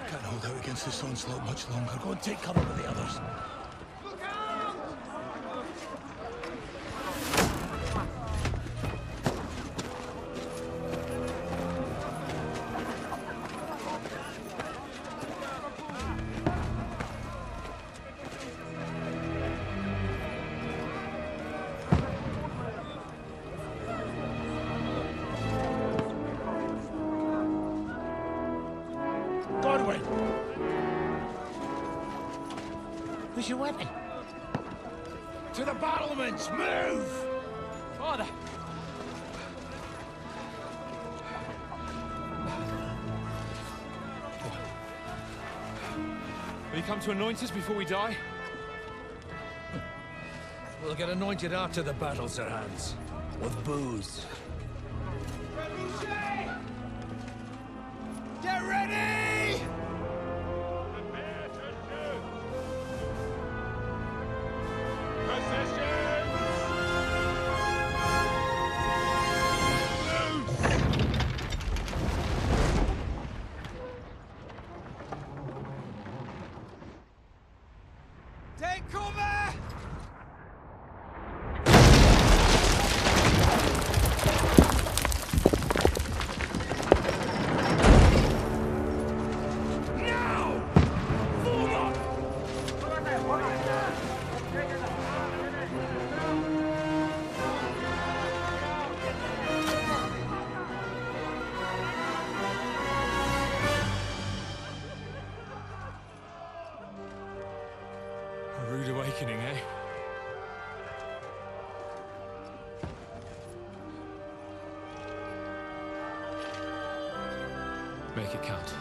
Can't hold out against this onslaught much longer. Go and take cover with the others. Where's your weapon? To the battlements! Move! Father! Will you come to anoint us before we die? We'll get anointed after the battles are hands. With booze. Get ready! Take cover! A rude awakening, eh? Make it count.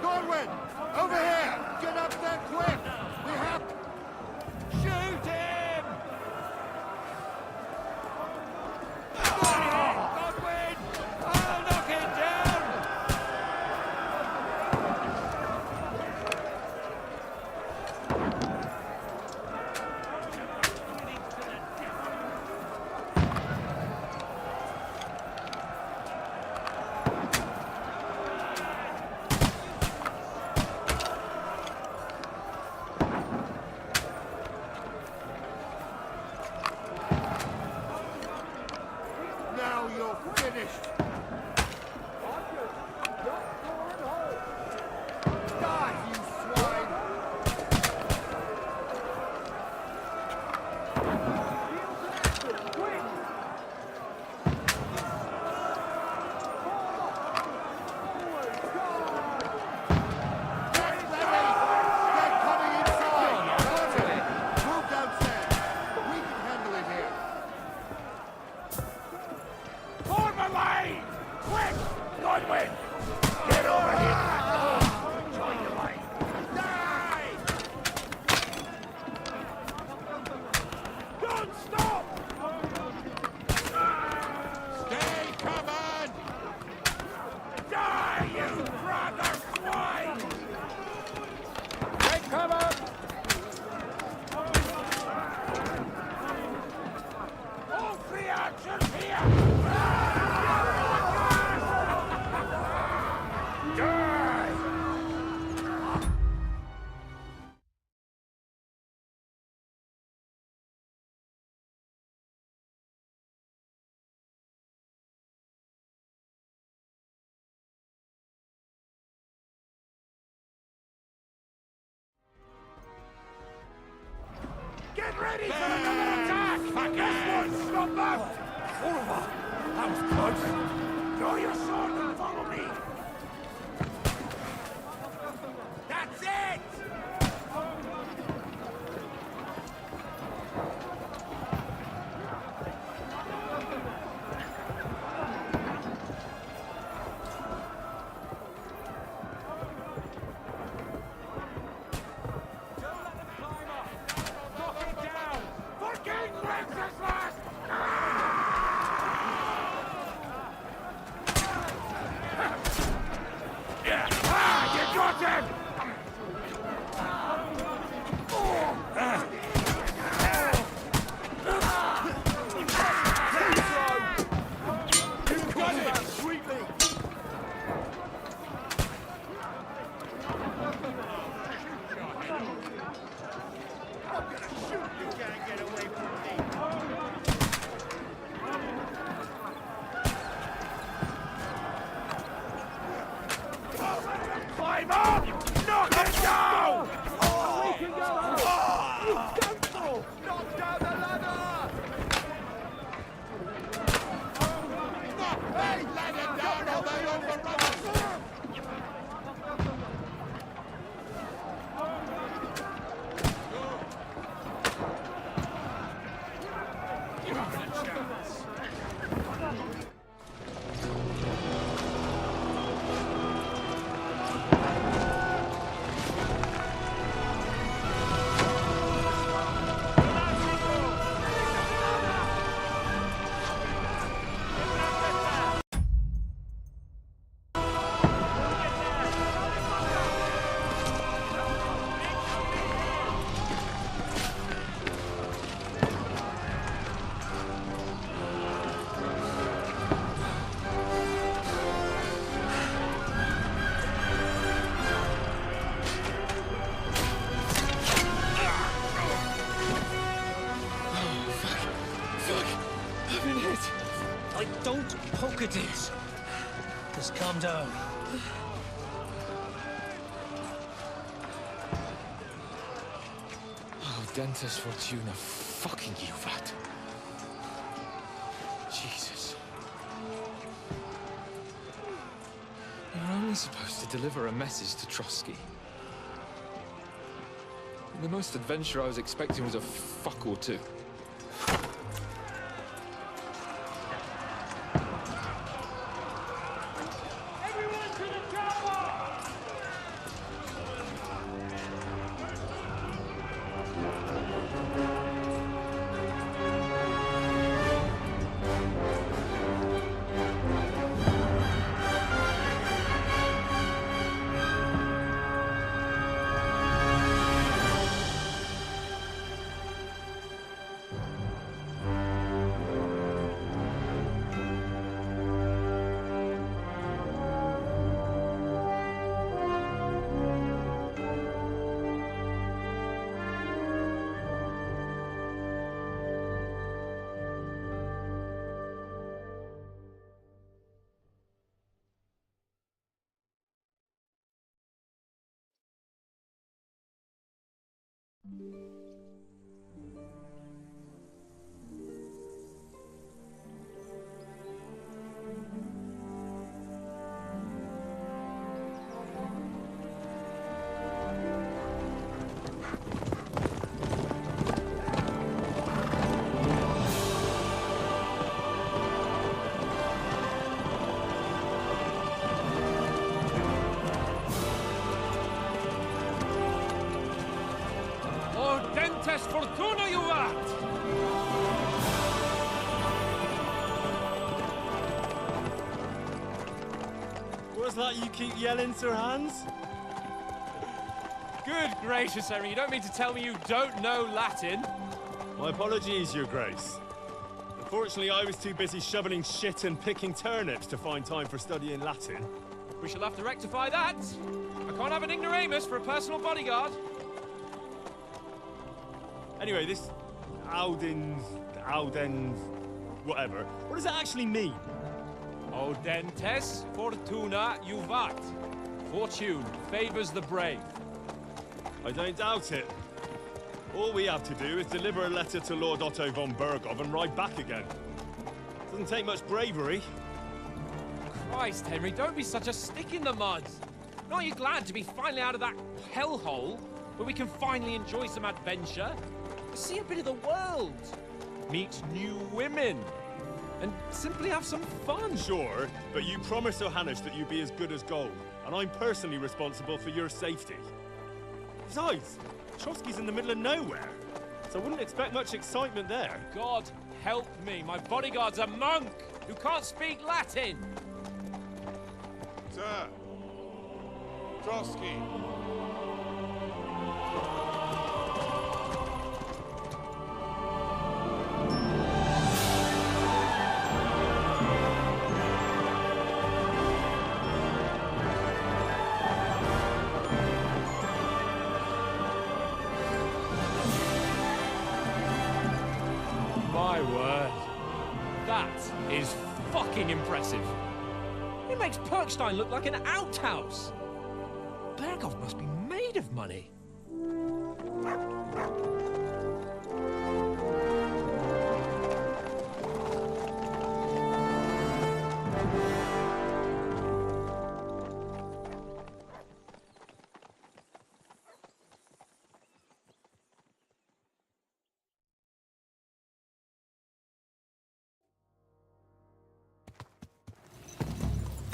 Godwin! Over here! Get up there quick! We have... Shoot him! Godwin! I'll knock it down! Now you're finished! Die, you swine! Get ready! They're coming inside! Godwin, move downstairs! We can handle it here! Form a line! Quick! Godwin! Get over here! Join the line! Die! Don't stop! Stay covered! Die, you brother swine! Take cover! All three archers here! Die! Get ready for another attack! This one's not out! Over! That was close! Draw your sword and follow me! That's it! Keep on! Knock it down! Knock down the ladder! Hey, ladder down or they overrun us! Don't poke at it. Just calm down. Oh, Dentes Fortuna, fucking you, Vat. Jesus. You're only supposed to deliver a message to Trotsky. The most adventure I was expecting was a fuck or two. Dentes Fortuna, you vat! What's that you keep yelling, Sir Hans? Good gracious, Henry, you don't mean to tell me you don't know Latin? My apologies, Your Grace. Unfortunately, I was too busy shoveling shit and picking turnips to find time for studying Latin. We shall have to rectify that. I can't have an ignoramus for a personal bodyguard. Anyway, this Audens, whatever. What does that actually mean? O Dentes Fortuna Juvat. Fortune favors the brave. I don't doubt it. All we have to do is deliver a letter to Lord Otto von Bergov and ride back again. Doesn't take much bravery. Christ, Henry, don't be such a stick in the mud. Aren't you glad to be finally out of that hellhole where we can finally enjoy some adventure? See a bit of the world, meet new women, and simply have some fun. Sure, but you promised Johannes that you'd be as good as gold, and I'm personally responsible for your safety. Besides, Trotsky's in the middle of nowhere, so I wouldn't expect much excitement there. God help me, my bodyguard's a monk who can't speak Latin. Sir! Trotsky! My word. That is fucking impressive. It makes Perkstein look like an outhouse. Berghoff must be made of money.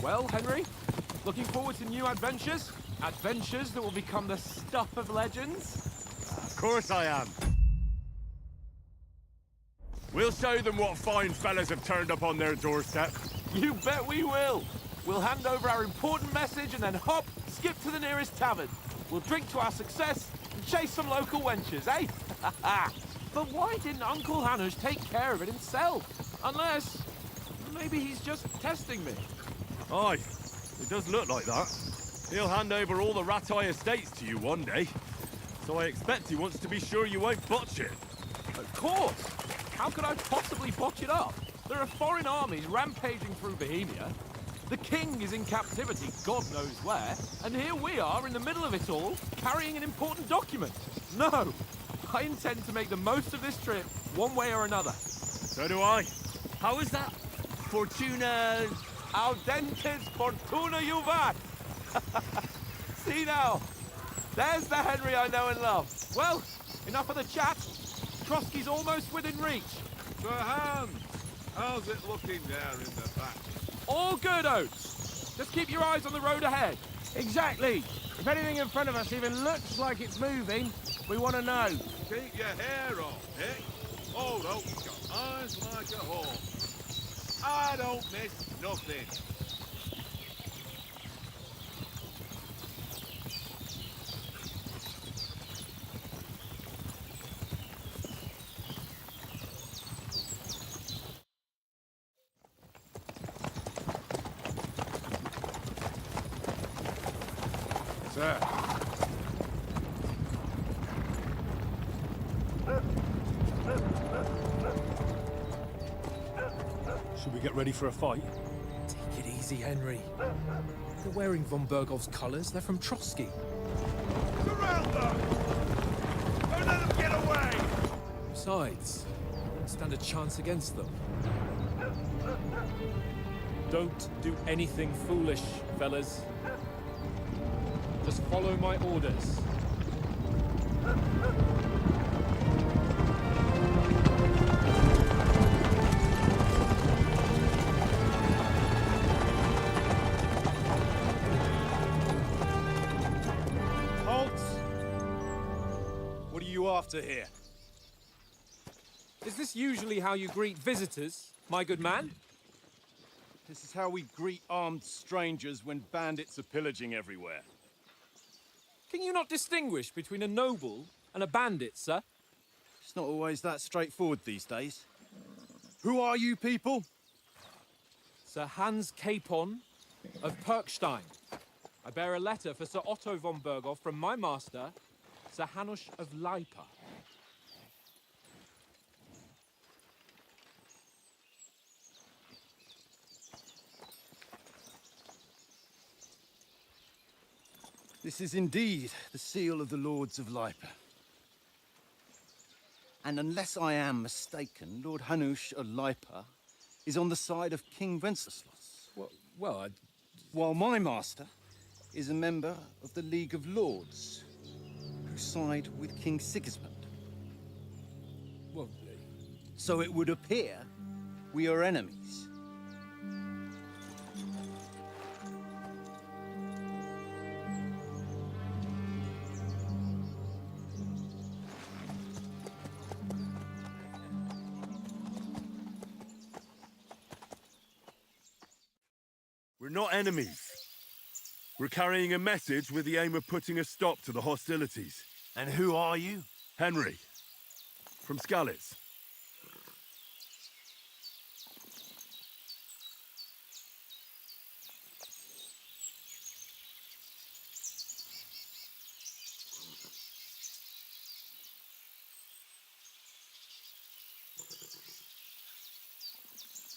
Well, Henry, looking forward to new adventures? Adventures that will become the stuff of legends? Of course I am. We'll show them what fine fellas have turned up on their doorstep. You bet we will. We'll hand over our important message and then hop, skip to the nearest tavern. We'll drink to our success and chase some local wenches, eh? But why didn't Uncle Hanush take care of it himself? Unless, maybe he's just testing me. Aye, it does look like that. He'll hand over all the Ratai estates to you one day. So I expect he wants to be sure you won't botch it. Of course! How could I possibly botch it up? There are foreign armies rampaging through Bohemia. The king is in captivity, God knows where. And here we are in the middle of it all, carrying an important document. No! I intend to make the most of this trip, one way or another. So do I. How is that? Fortuna... Audentes fortuna juvat! See now, there's the Henry I know and love. Well, enough of the chat. Trotsky's almost within reach. Sir Hans, how's it looking there in the back? All good, Oates. Just keep your eyes on the road ahead. Exactly. If anything in front of us even looks like it's moving, we want to know. Keep your hair on, eh? Old Oak's got eyes like a hawk. I don't miss nothing. Sir. Should we get ready for a fight? Take it easy, Henry. They're wearing von Berghoff's colours. They're from Trotsky. Surround them! Don't let them get away! Besides, I won't stand a chance against them. Don't do anything foolish, fellas. Just follow my orders. What are you after here? Is this usually how you greet visitors, my good man? This is how we greet armed strangers when bandits are pillaging everywhere. Can you not distinguish between a noble and a bandit, sir? It's not always that straightforward these days. Who are you people? Sir Hans Capon of Perkstein. I bear a letter for Sir Otto von Berghoff from my master, Sir Hanush of Lipa. This is indeed the seal of the Lords of Lipa. And unless I am mistaken, Lord Hanush of Lipa is on the side of King Wenceslas. Well, While my master is a member of the League of Lords, who side with King Sigismund. well, So it would appear we are enemies. We're not enemies. We're carrying a message with the aim of putting a stop to the hostilities. And who are you? Henry, from Skalitz.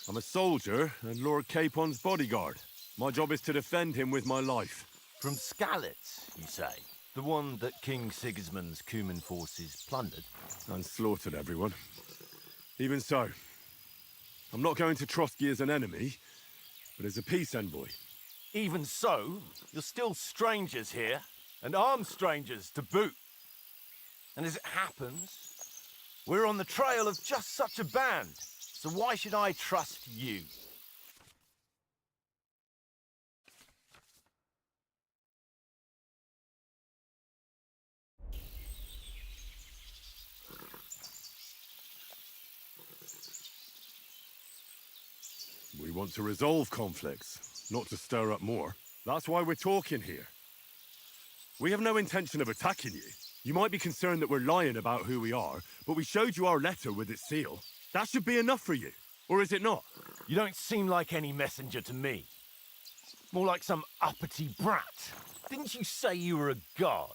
I'm a soldier and Lord Capon's bodyguard. My job is to defend him with my life. From Skalitz, you say? The one that King Sigismund's Cuman forces plundered? And slaughtered everyone. Even so, I'm not going to Trotsky as an enemy, but as a peace envoy. Even so, you're still strangers here, and armed strangers to boot. And as it happens, we're on the trail of just such a band, so why should I trust you? We want to resolve conflicts, not to stir up more. That's why we're talking here. We have no intention of attacking you. You might be concerned that we're lying about who we are, but we showed you our letter with its seal. That should be enough for you. Or is it not? You don't seem like any messenger to me. More like some uppity brat. Didn't you say you were a god?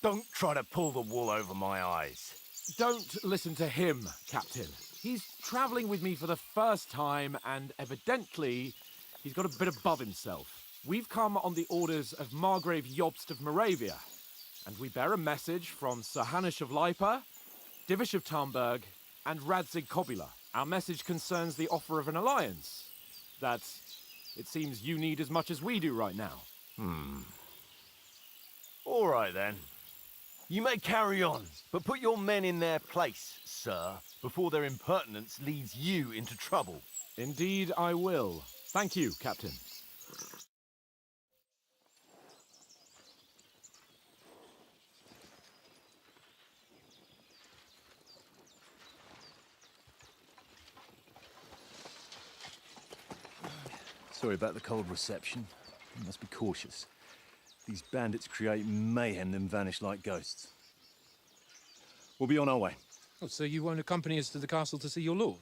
Don't try to pull the wool over my eyes. Don't listen to him, Captain. He's travelling with me for the first time, and evidently, he's got a bit above himself. We've come on the orders of Margrave Jobst of Moravia, and we bear a message from Sir Hanush of Lipa, Divish of Tarnberg, and Radzig Kobula. Our message concerns the offer of an alliance that it seems you need as much as we do right now. All right, then. You may carry on, but put your men in their place, sir, before their impertinence leads you into trouble. Indeed, I will. Thank you, Captain. Sorry about the cold reception. You must be cautious. These bandits create mayhem, then vanish like ghosts. We'll be on our way. Oh, so you won't accompany us to the castle to see your lord?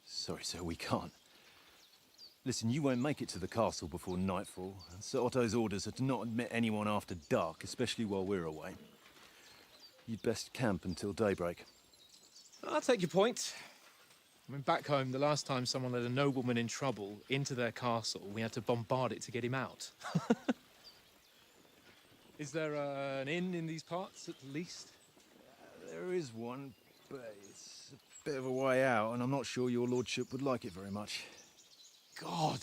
Sorry, sir, we can't. Listen, you won't make it to the castle before nightfall. Sir Otto's orders are to not admit anyone after dark, especially while we're away. You'd best camp until daybreak. I'll take your point. I mean, back home, the last time someone let a nobleman in trouble into their castle, we had to bombard it to get him out. Is there an inn in these parts, at least? There is one, but it's a bit of a way out, and I'm not sure your lordship would like it very much. God!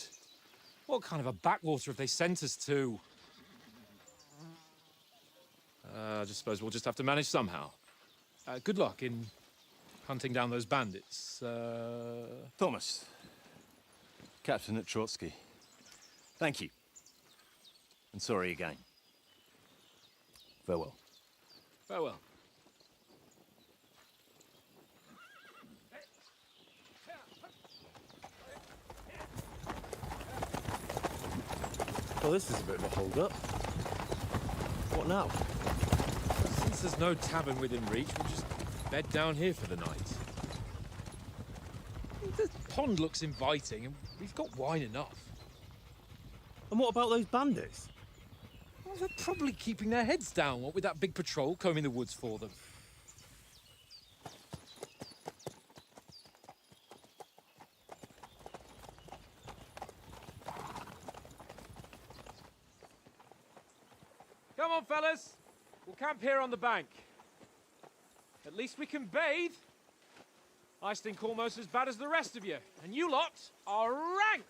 What kind of a backwater have they sent us to? I just suppose we'll just have to manage somehow. Good luck in hunting down those bandits. Thomas, Captain at Trotsky. Thank you. And sorry again. Farewell. Farewell. Well, this is a bit of a hold-up. What now? Since there's no tavern within reach, we'll just bed down here for the night. The pond looks inviting, and we've got wine enough. And what about those bandits? Well, they're probably keeping their heads down, what with that big patrol combing the woods for them. Come on, fellas. We'll camp here on the bank. At least we can bathe. I stink almost as bad as the rest of you, and you lot are rank.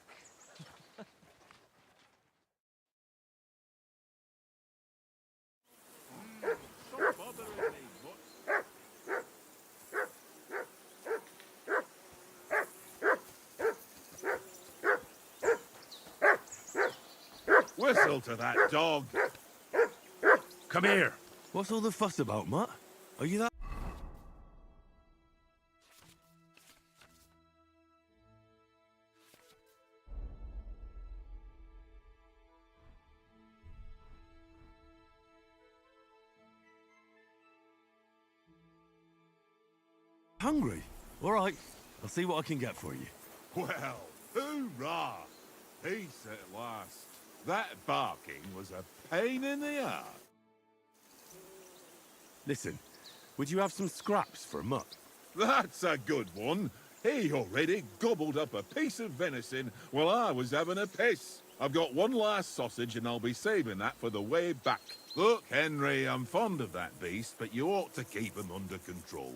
Whistle to that dog. Come here. What's all the fuss about, Mutt? Are you that... hungry? All right, I'll see what I can get for you. Well, hoorah! Peace at last. That barking was a pain in the arse. Listen, would you have some scraps for Mutt? That's a good one. He already gobbled up a piece of venison while I was having a piss. I've got one last sausage and I'll be saving that for the way back. Look, Henry, I'm fond of that beast, but you ought to keep him under control.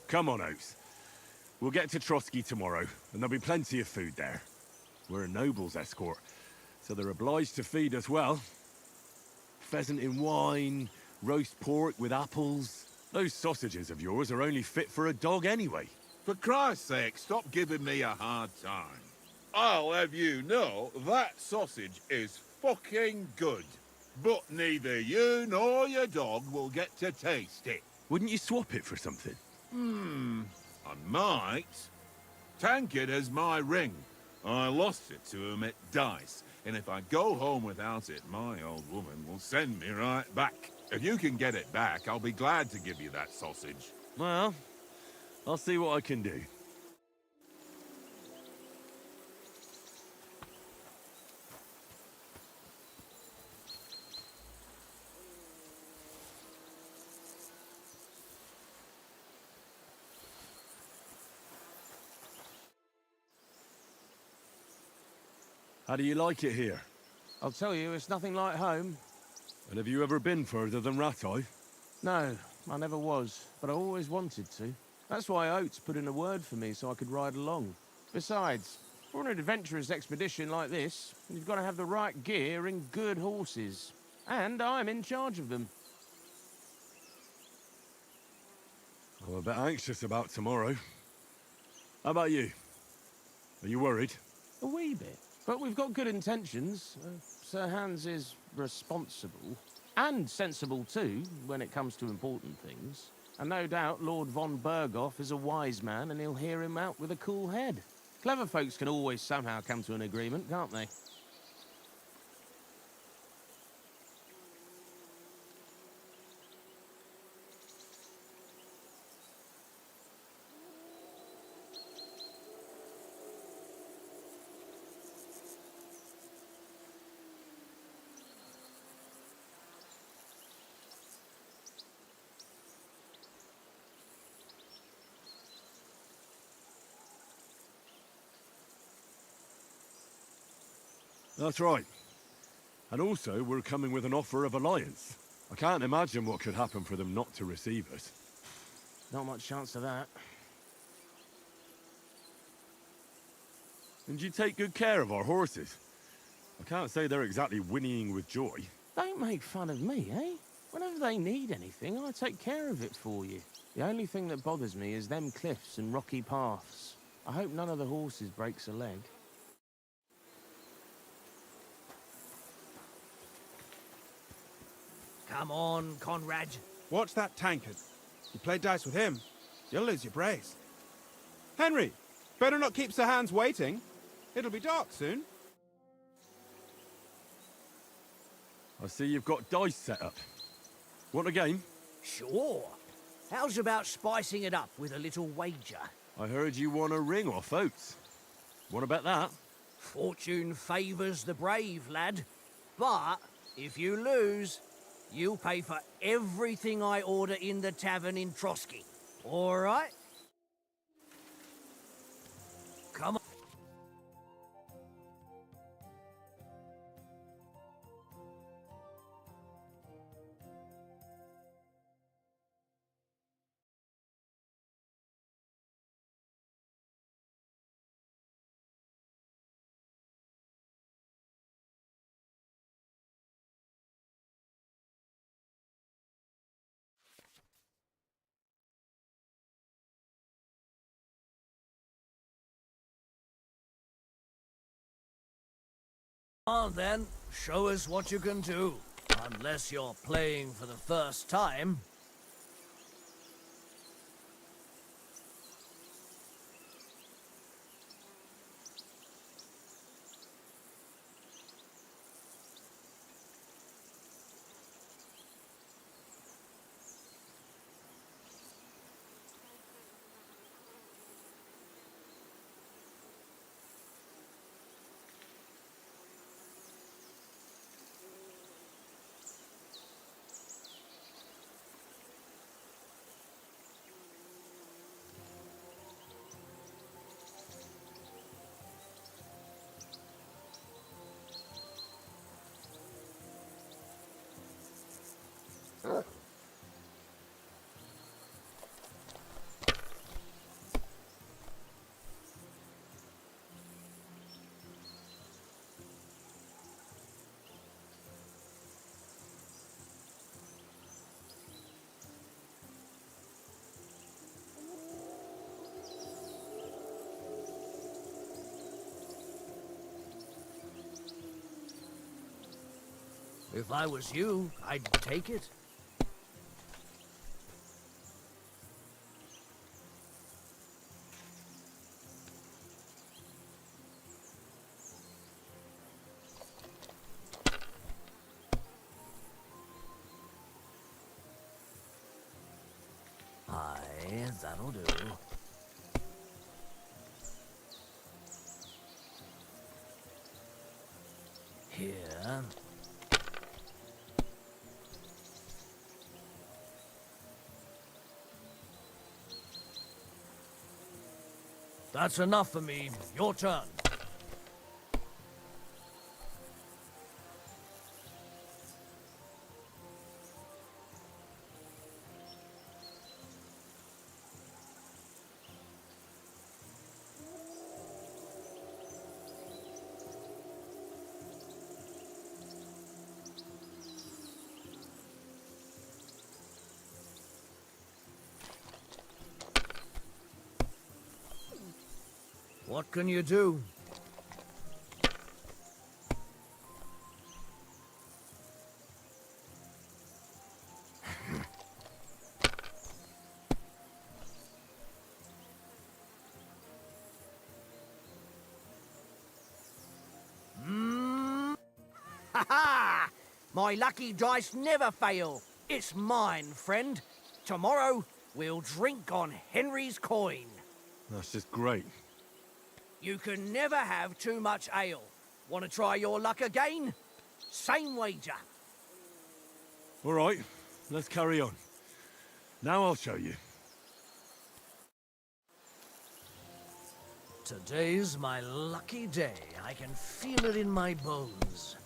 Come on, Oates. We'll get to Trotsky tomorrow, and there'll be plenty of food there. We're a noble's escort, so they're obliged to feed us well. Pheasant in wine, roast pork with apples. Those sausages of yours are only fit for a dog anyway. For Christ's sake, stop giving me a hard time. I'll have you know that sausage is fucking good. But neither you nor your dog will get to taste it. Wouldn't you swap it for something? I might. Tankard has my ring. I lost it to him at dice, and if I go home without it, my old woman will send me right back. If you can get it back, I'll be glad to give you that sausage. Well, I'll see what I can do. How do you like it here? I'll tell you, it's nothing like home. And have you ever been further than Rattay? No, I never was, but I always wanted to. That's why Oates put in a word for me so I could ride along. Besides, for an adventurous expedition like this, you've got to have the right gear and good horses. And I'm in charge of them. I'm a bit anxious about tomorrow. How about you? Are you worried? A wee bit. But we've got good intentions. Sir Hans is responsible. And sensible too, when it comes to important things. And no doubt Lord von Berghoff is a wise man and he'll hear him out with a cool head. Clever folks can always somehow come to an agreement, can't they? That's right. And also, we're coming with an offer of alliance. I can't imagine what could happen for them not to receive us. Not much chance of that. And you take good care of our horses. I can't say they're exactly whinnying with joy. Don't make fun of me, eh? Whenever they need anything, I take care of it for you. The only thing that bothers me is them cliffs and rocky paths. I hope none of the horses breaks a leg. Come on, Conrad. Watch that tankard. You play dice with him, you'll lose your brace. Henry, better not keep Sir Hans waiting. It'll be dark soon. I see you've got dice set up. Want a game? Sure. How's about spicing it up with a little wager? I heard you won a ring off Oates. Want to bet that? Fortune favours the brave, lad. But if you lose, you'll pay for everything I order in the tavern in Trotsky. All right? Come on. On then, show us what you can do. Unless you're playing for the first time. If I was you, I'd take it. Aye, that'll do. Here. That's enough for me. Your turn. What can you do? Ha ha! My lucky dice never fail. It's mine, friend. Tomorrow, we'll drink on Henry's coin. That's just great. You can never have too much ale. Want to try your luck again? Same wager. All right, let's carry on. Now I'll show you. Today's my lucky day. I can feel it in my bones.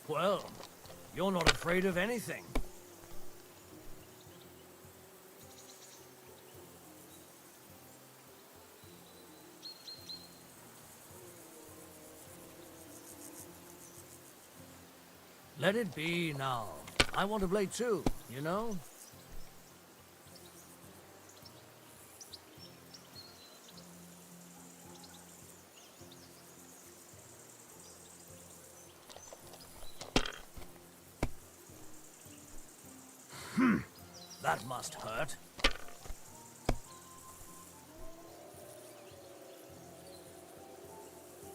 Well, you're not afraid of anything. Let it be now. I want to play too, you know? That must hurt.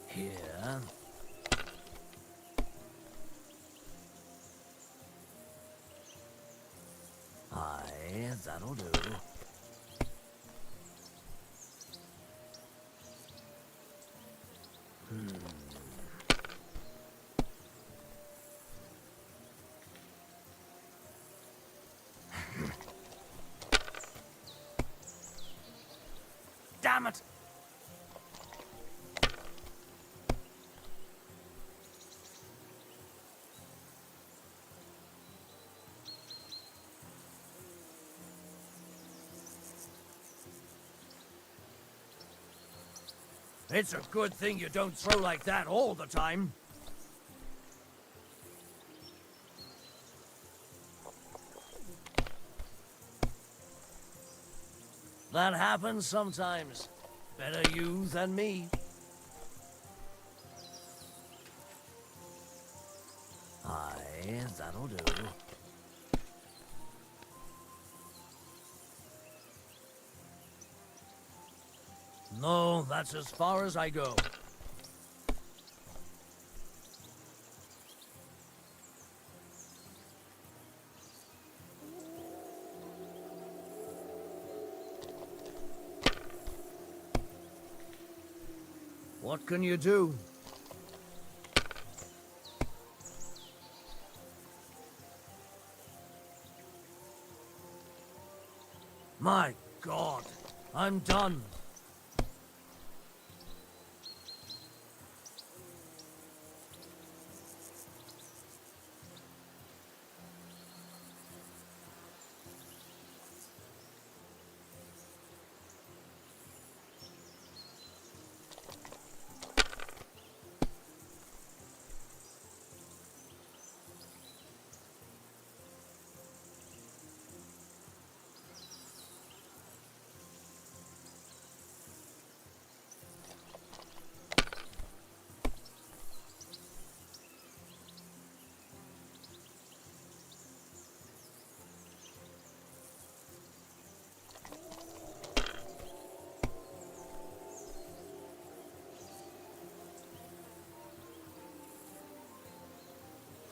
Here. Aye, that'll do. Damn it! It's a good thing you don't throw like that all the time. That happens sometimes. Better you than me. Aye, that'll do. No, that's as far as I go. What can you do? My God, I'm done.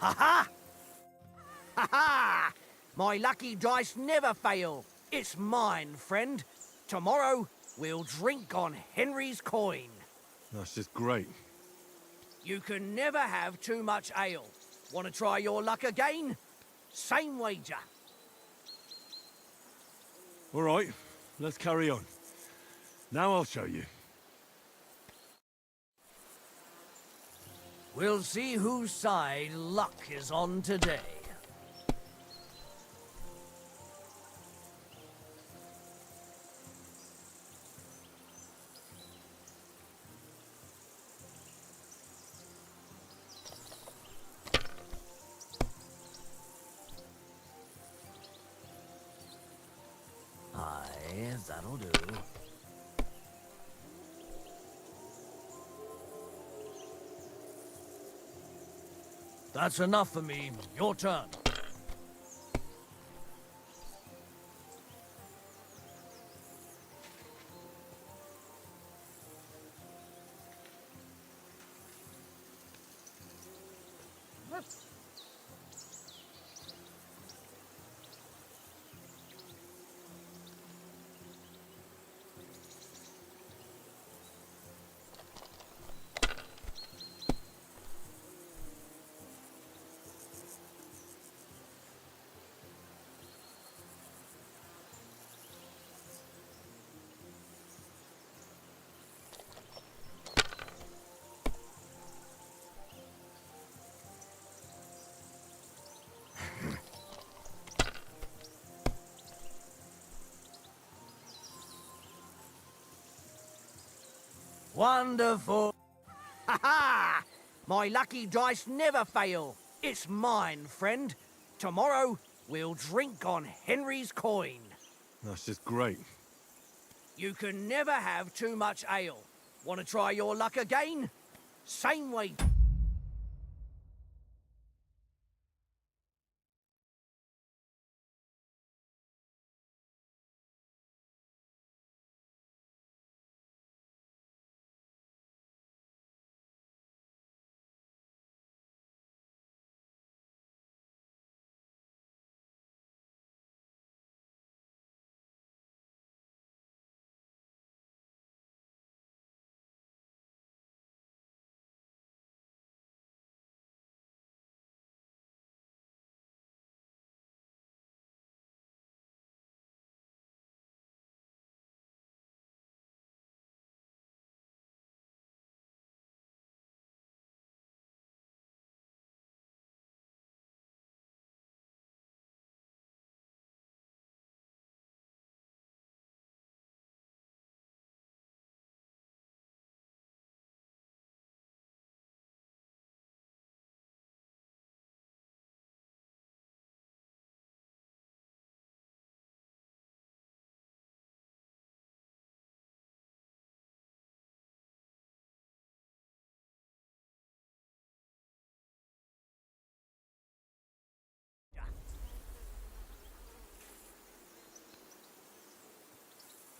Ha ha! Ha ha! My lucky dice never fail. It's mine, friend. Tomorrow, we'll drink on Henry's coin. That's just great. You can never have too much ale. Want to try your luck again? Same wager. All right, let's carry on. Now I'll show you. We'll see whose side luck is on today. Aye, that'll do. That's enough for me. Your turn. Wonderful. Ha ha! My lucky dice never fail. It's mine, friend. Tomorrow, we'll drink on Henry's coin. That's just great. You can never have too much ale. Want to try your luck again? Same way.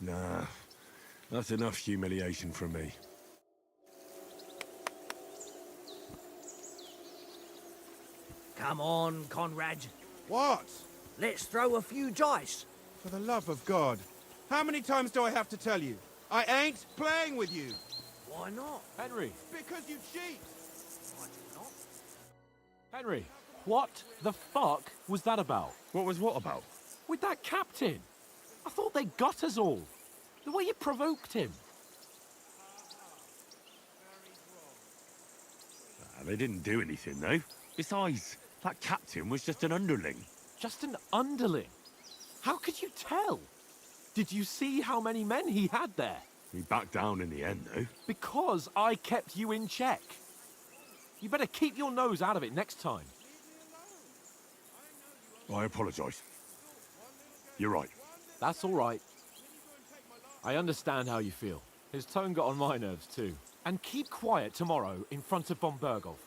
Nah, that's enough humiliation from me. Come on, Conrad. What? Let's throw a few dice. For the love of God. How many times do I have to tell you? I ain't playing with you. Why not? Henry, Because you cheat. I do not. Henry, what the fuck was that about? What was what about? With that captain? I thought they got us all. The way you provoked him. They didn't do anything, though. Besides, that captain was just an underling. Just an underling? How could you tell? Did you see how many men he had there? He backed down in the end, though. Because I kept you in check. You better keep your nose out of it next time. I apologise. You're right. That's all right. I understand how you feel. His tone got on my nerves too. And keep quiet tomorrow in front of von Berghoff.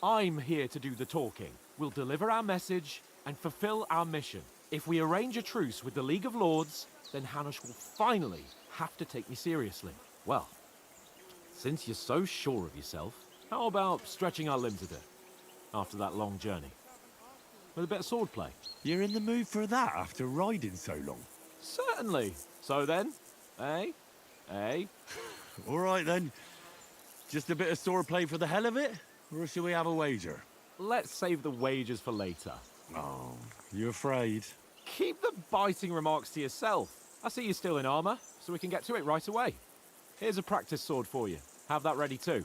I'm here to do the talking. We'll deliver our message and fulfill our mission. If we arrange a truce with the League of Lords, then Hanush will finally have to take me seriously. Well, since you're so sure of yourself, how about stretching our limbs a bit after that long journey? With a bit of swordplay. You're in the mood for that after riding so long? Certainly. So then, eh? Eh? All right then. Just a bit of swordplay for the hell of it? Or shall we have a wager? Let's save the wagers for later. Oh, you afraid? Keep the biting remarks to yourself. I see you're still in armor, so we can get to it right away. Here's a practice sword for you. Have that ready too.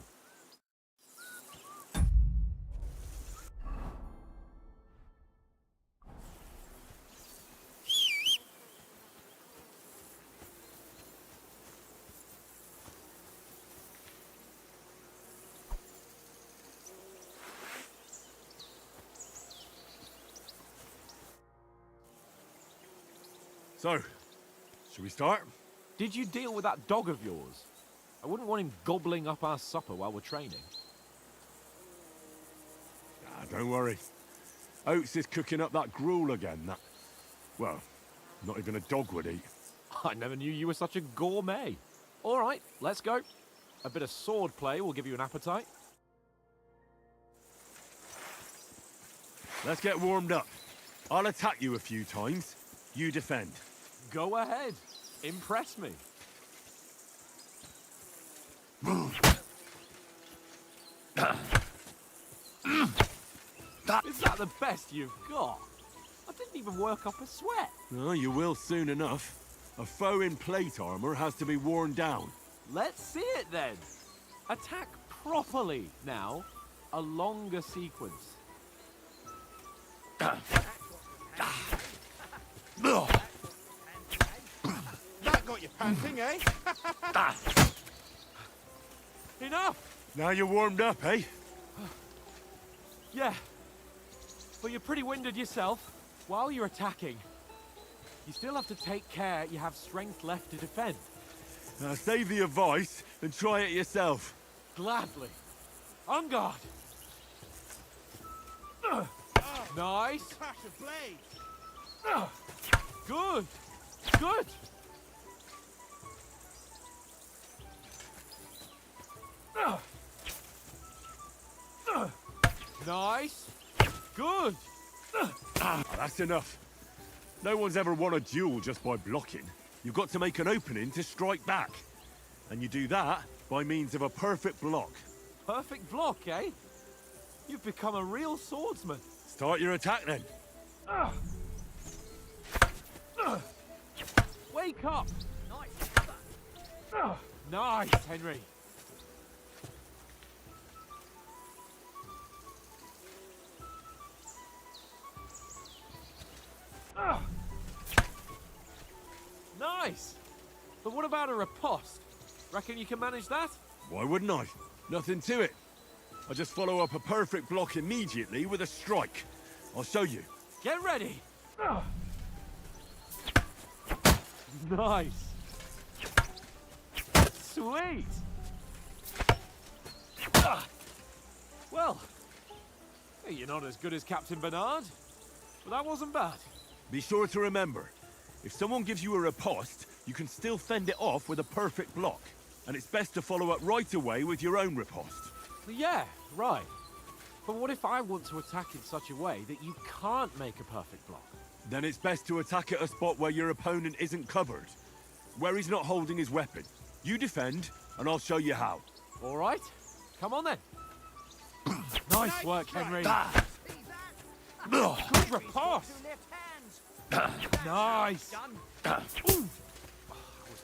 So, shall we start? Did you deal with that dog of yours? I wouldn't want him gobbling up our supper while we're training. Don't worry. Oates is cooking up that gruel again, that... Well, not even a dog would eat. I never knew you were such a gourmet. All right, let's go. A bit of sword play will give you an appetite. Let's get warmed up. I'll attack you a few times. You defend. Go ahead. Impress me. Is that the best you've got? I didn't even work up a sweat. Oh, you will soon enough. A foe in plate armor has to be worn down. Let's see it then. Attack properly now. A longer sequence. That got you panting, eh? Enough! Now you're warmed up, eh? Yeah. But you're pretty winded yourself. While you're attacking, you still have to take care you have strength left to defend. Now save the advice and try it yourself. Gladly. On guard. Nice. Clash of blades. Good. Good. Nice. Good. That's enough. No one's ever won a duel just by blocking. You've got to make an opening to strike back. And you do that by means of a perfect block. Perfect block, eh? You've become a real swordsman. Start your attack then. Wake up! Nice, Henry. Nice! But what about a riposte? Reckon you can manage that? Why wouldn't I? Nothing to it. I just follow up a perfect block immediately with a strike. I'll show you. Get ready! Nice! Sweet! Well, you're not as good as Captain Bernard, but that wasn't bad. Be sure to remember, if someone gives you a riposte, you can still fend it off with a perfect block. And it's best to follow up right away with your own riposte. Yeah, right. But what if I want to attack in such a way that you can't make a perfect block? Then it's best to attack at a spot where your opponent isn't covered. Where he's not holding his weapon. You defend, and I'll show you how. All right, come on then. Nice work, Henry. Good riposte. Nice.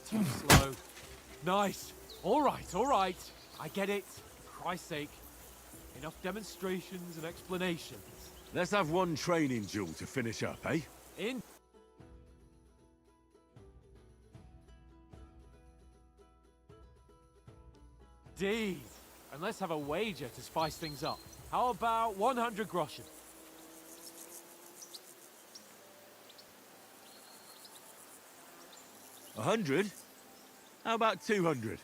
Too slow. Nice. All right, all right. I get it. For Christ's sake. Enough demonstrations and explanations. Let's have one training duel to finish up, eh? In. Indeed. And let's have a wager to spice things up. How about 100 groschen? 100? How about 200?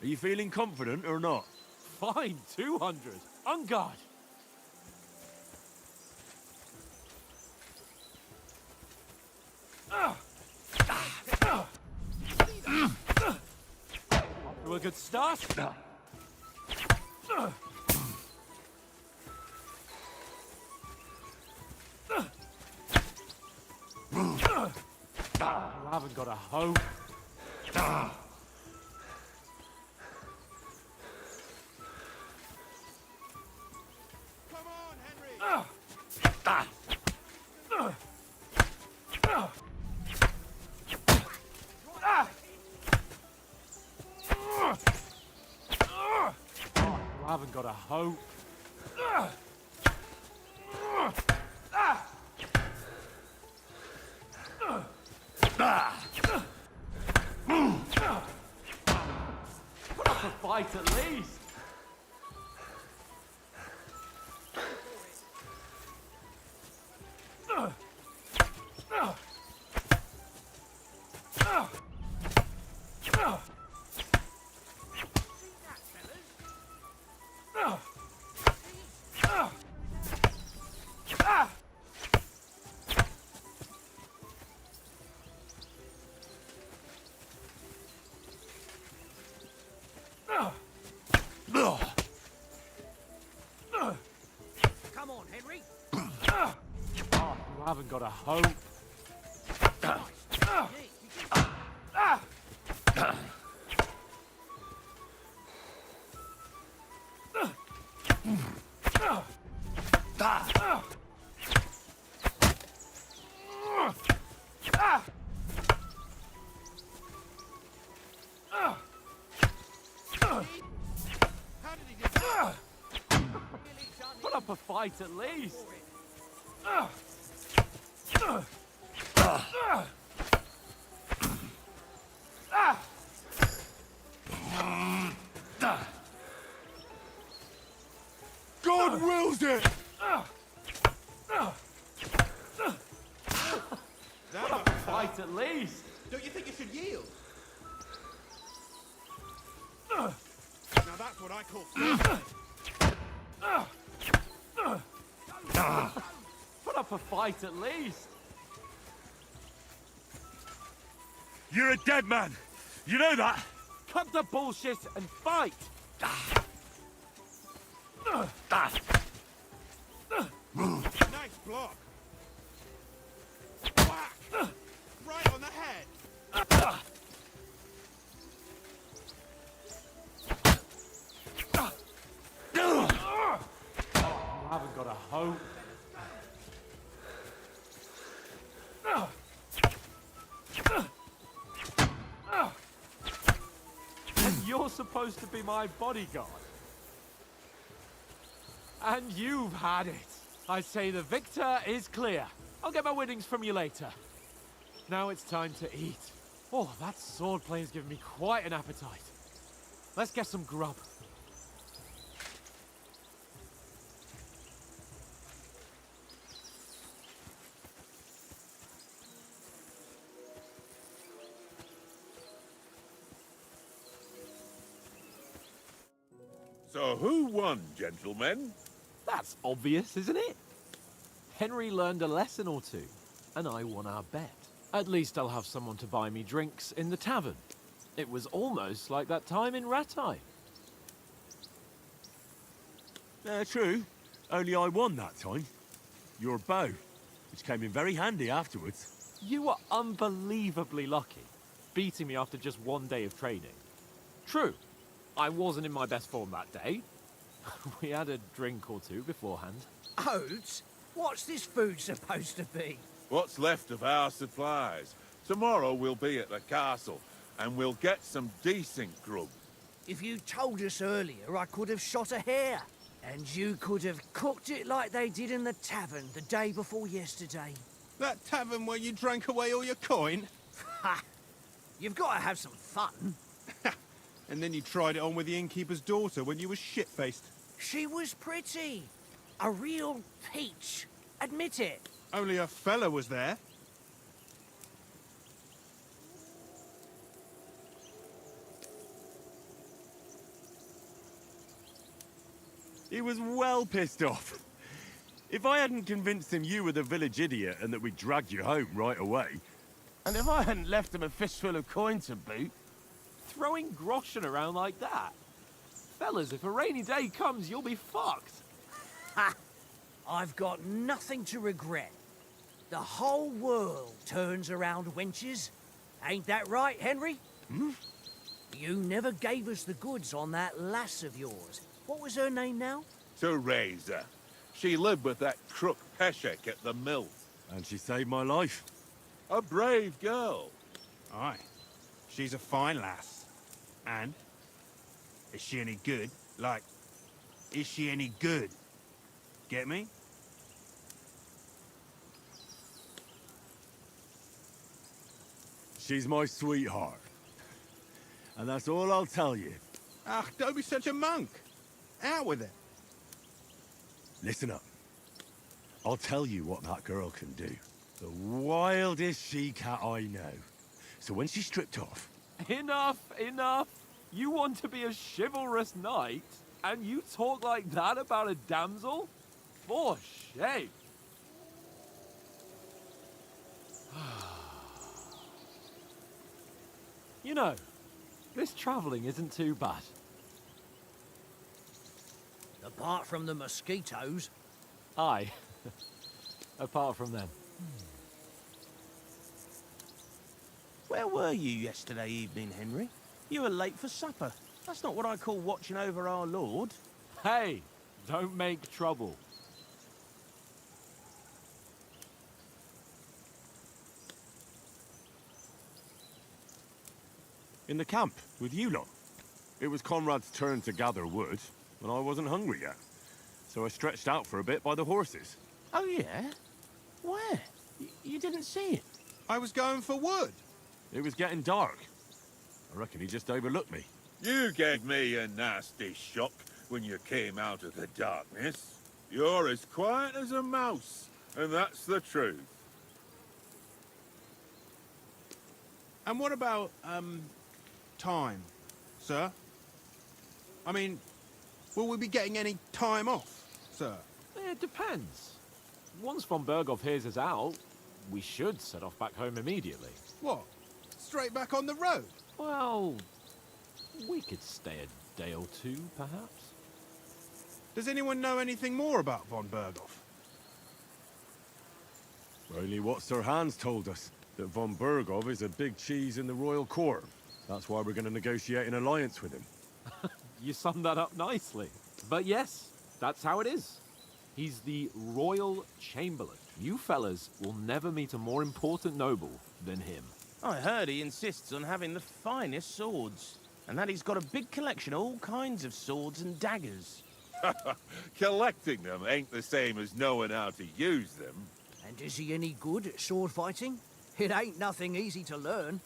Are you feeling confident or not? Fine, 200. On guard. To a good start. You haven't got a hope. Come on, Henry! You haven't got a hope. Put up a fight at least. Come on, Henry. You haven't got a hope. How did he get that? Put up a fight at least. God wills it! Put up a fight at least. Don't you think you should yield? Now that's what I call Put up a fight at least. You're a dead man. You know that? Cut the bullshit and fight. Nice block. Whack! Right on the head. You haven't got a hope. And you're supposed to be my bodyguard. And you've had it. I say the victor is clear. I'll get my winnings from you later. Now it's time to eat. Oh, that swordplay has given me quite an appetite. Let's get some grub. So who won, gentlemen? That's obvious, isn't it? Henry learned a lesson or two, and I won our bet. At least I'll have someone to buy me drinks in the tavern. It was almost like that time in Rattay. True. Only I won that time. Your bow, which came in very handy afterwards. You were unbelievably lucky, beating me after just one day of training. True, I wasn't in my best form that day. We had a drink or two beforehand. Oats? What's this food supposed to be? What's left of our supplies? Tomorrow we'll be at the castle, and we'll get some decent grub. If you told us earlier, I could have shot a hare. And you could have cooked it like they did in the tavern the day before yesterday. That tavern where you drank away all your coin? Ha! You've got to have some fun. And then you tried it on with the innkeeper's daughter when you were shit-faced. She was pretty. A real peach. Admit it. Only a fella was there. He was well pissed off. If I hadn't convinced him you were the village idiot and that we dragged you home right away... And if I hadn't left him a fistful of coin to boot, Throwing groschen around like that? Fellas, if a rainy day comes, you'll be fucked. Ha! I've got nothing to regret. The whole world turns around wenches. Ain't that right, Henry? Hmm? You never gave us the goods on that lass of yours. What was her name now? Teresa. She lived with that crook Peshek at the mill. And she saved my life. A brave girl. Aye. She's a fine lass. And? Is she any good? Like, is she any good? Get me? She's my sweetheart. And that's all I'll tell you. Ah, don't be such a monk. Out with it. Listen up. I'll tell you what that girl can do. The wildest she-cat I know. So when she's stripped off... Enough, enough. You want to be a chivalrous knight, and you talk like that about a damsel? For shame. You know, this travelling isn't too bad. Apart from the mosquitoes. Aye. Apart from them. where were you yesterday evening, Henry? You were late for supper. That's not what I call watching over our Lord. Hey, don't make trouble. In the camp, with you lot. It was Conrad's turn to gather wood, and I wasn't hungry yet. So I stretched out for a bit by the horses. Oh, yeah? Where? You didn't see it? I was going for wood. It was getting dark. I reckon he just overlooked me. You gave me a nasty shock when you came out of the darkness. You're as quiet as a mouse, and that's the truth. And what about, time, sir? I mean, will we be getting any time off, sir? It depends. Once von Berghoff hears us out, we should set off back home immediately. What? Straight back on the road? Well, we could stay a day or two, perhaps. Does anyone know anything more about von Berghoff? Only what Sir Hans told us, that von Berghoff is a big cheese in the royal court. That's why we're going to negotiate an alliance with him. You summed that up nicely. But yes, that's how it is. He's the Royal Chamberlain. You fellas will never meet a more important noble than him. I heard he insists on having the finest swords, and that he's got a big collection of all kinds of swords and daggers. Collecting them ain't the same as knowing how to use them. And is he any good at sword fighting? It ain't nothing easy to learn.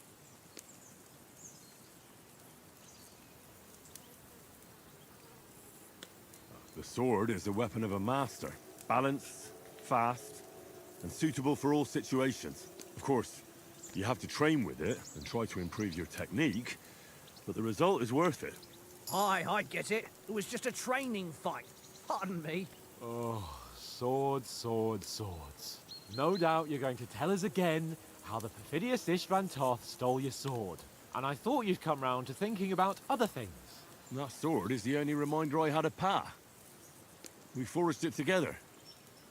The sword is the weapon of a master. Balanced, fast, and suitable for all situations. Of course, you have to train with it and try to improve your technique, but the result is worth it. Aye, I get it. It was just a training fight. Pardon me. Oh, swords, swords, swords. No doubt you're going to tell us again how the perfidious Istvan Toth stole your sword. And I thought you'd come round to thinking about other things. That sword is the only reminder I had of Pa. We forged it together,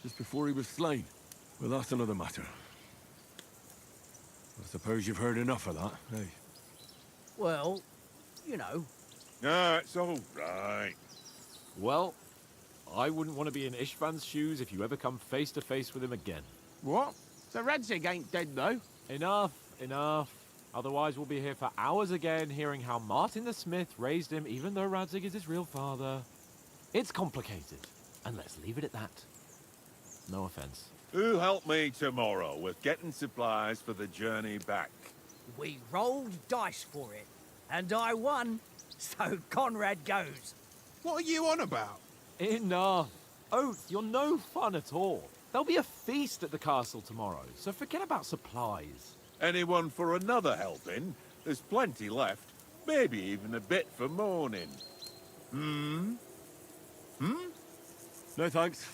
just before he was slain. But that's another matter. I suppose you've heard enough of that, eh? Well, you know. No, it's all right. Well, I wouldn't want to be in Istvan's shoes if you ever come face to face with him again. What? So Radzig ain't dead, though? Enough, Enough. Otherwise, we'll be here for hours again, hearing how Martin the Smith raised him, even though Radzig is his real father. It's complicated, and let's leave it at that. No offense. Who help me tomorrow with getting supplies for the journey back? We rolled dice for it, and I won, so Conrad goes. What are you on about? Enough. Oath, you're no fun at all. There'll be a feast at the castle tomorrow, so forget about supplies. Anyone for another helping? There's plenty left. Maybe even a bit for morning. No thanks.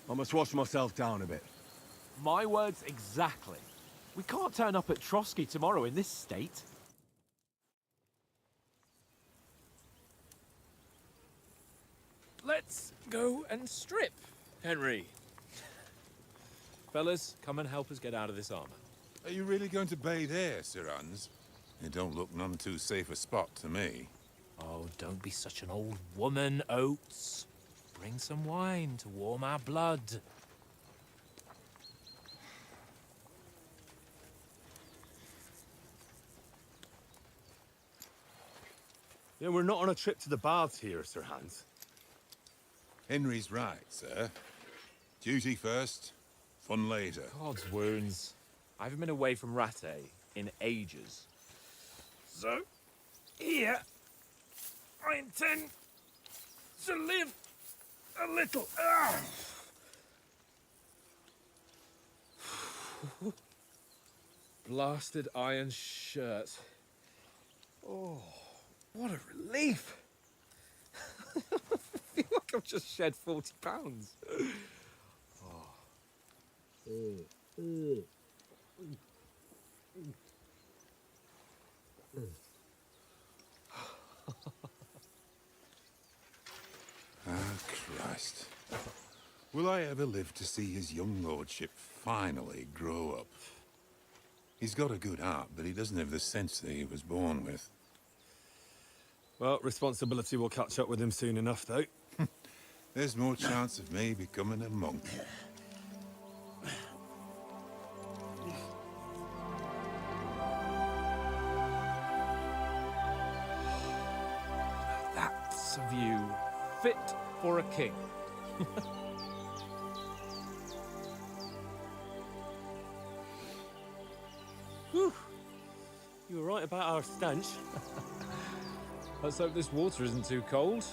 I must wash myself down a bit. My words exactly. We can't turn up at Trotsky tomorrow in this state. Let's go and strip, Henry. Fellas, come and help us get out of this armor. Are you really going to bathe here, Sir Hans? It don't look none too safe a spot to me. Oh, don't be such an old woman, Oates. Bring some wine to warm our blood. Yeah, we're not on a trip to the baths here, Sir Hans. Henry's right, sir. Duty first, fun later. God's wounds. I haven't been away from Rattay in ages. So, here, I intend to live a little. Blasted iron shirt. Oh, what a relief. I feel like I've just shed 40 pounds. Christ. Will I ever live to see his young lordship finally grow up? He's got a good heart, but he doesn't have the sense that he was born with. Well, responsibility will catch up with him soon enough, though. There's more chance of me becoming a monk. That's a view fit for a king. Whew. You were right about our stench. Let's hope this water isn't too cold.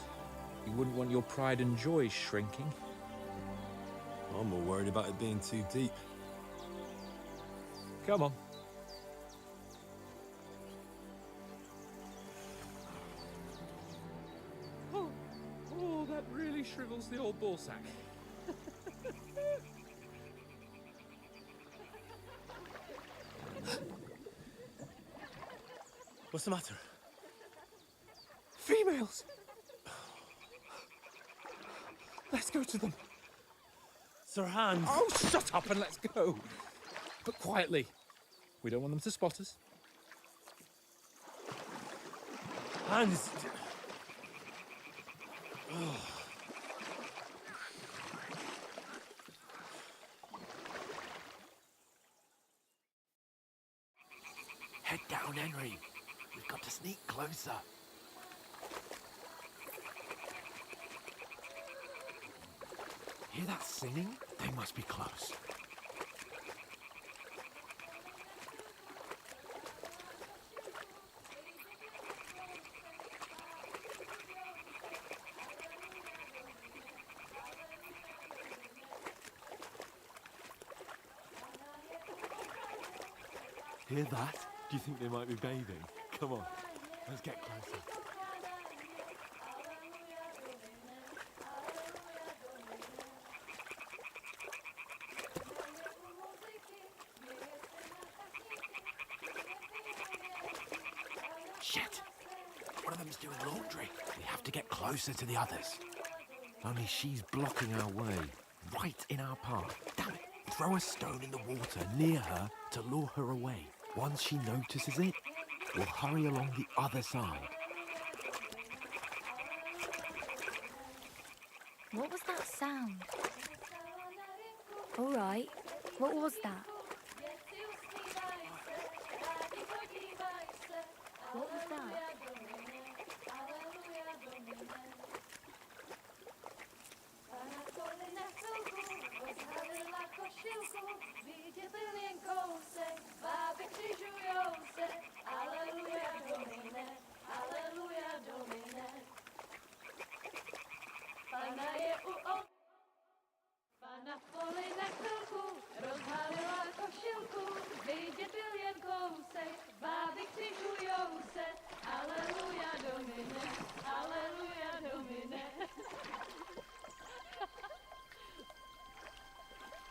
You wouldn't want your pride and joy shrinking. I'm more worried about it being too deep. Come on. Oh, that really shrivels the old ball sack. What's the matter? Females! Let's go to them. Sir Hans! Oh, shut up and let's go. But quietly. We don't want them to spot us. Hans! Head down, Henry. We've got to sneak closer. Hear that singing? They must be close. Hear that? Do you think they might be bathing? Come on, let's get closer. Shit! One of them's doing laundry. We have to get closer to the others. Only she's blocking our way, right in our path. Damn it! Throw a stone in the water near her to lure her away. Once she notices it, we'll hurry along the other side. What was that sound? All right. What was that? Na poli na chvilku rozhalila košilku, vidět byl jen kousek, báby křižujou se, aleluja domine, aleluja domine.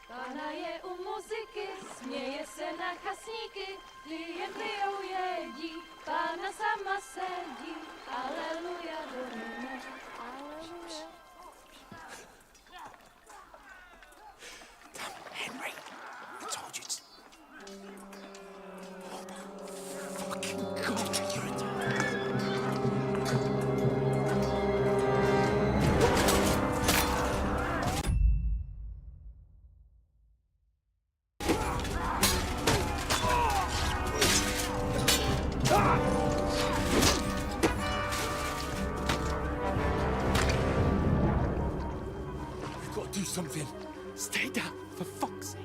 Pána je u muziky, směje se na chasníky, klient lijou jedí, pána sama sedí, aleluja domine, aleluja. Henry, I told you to... Oh, fucking God, you're a... We've got to do something. Stay down, for fuck's sake.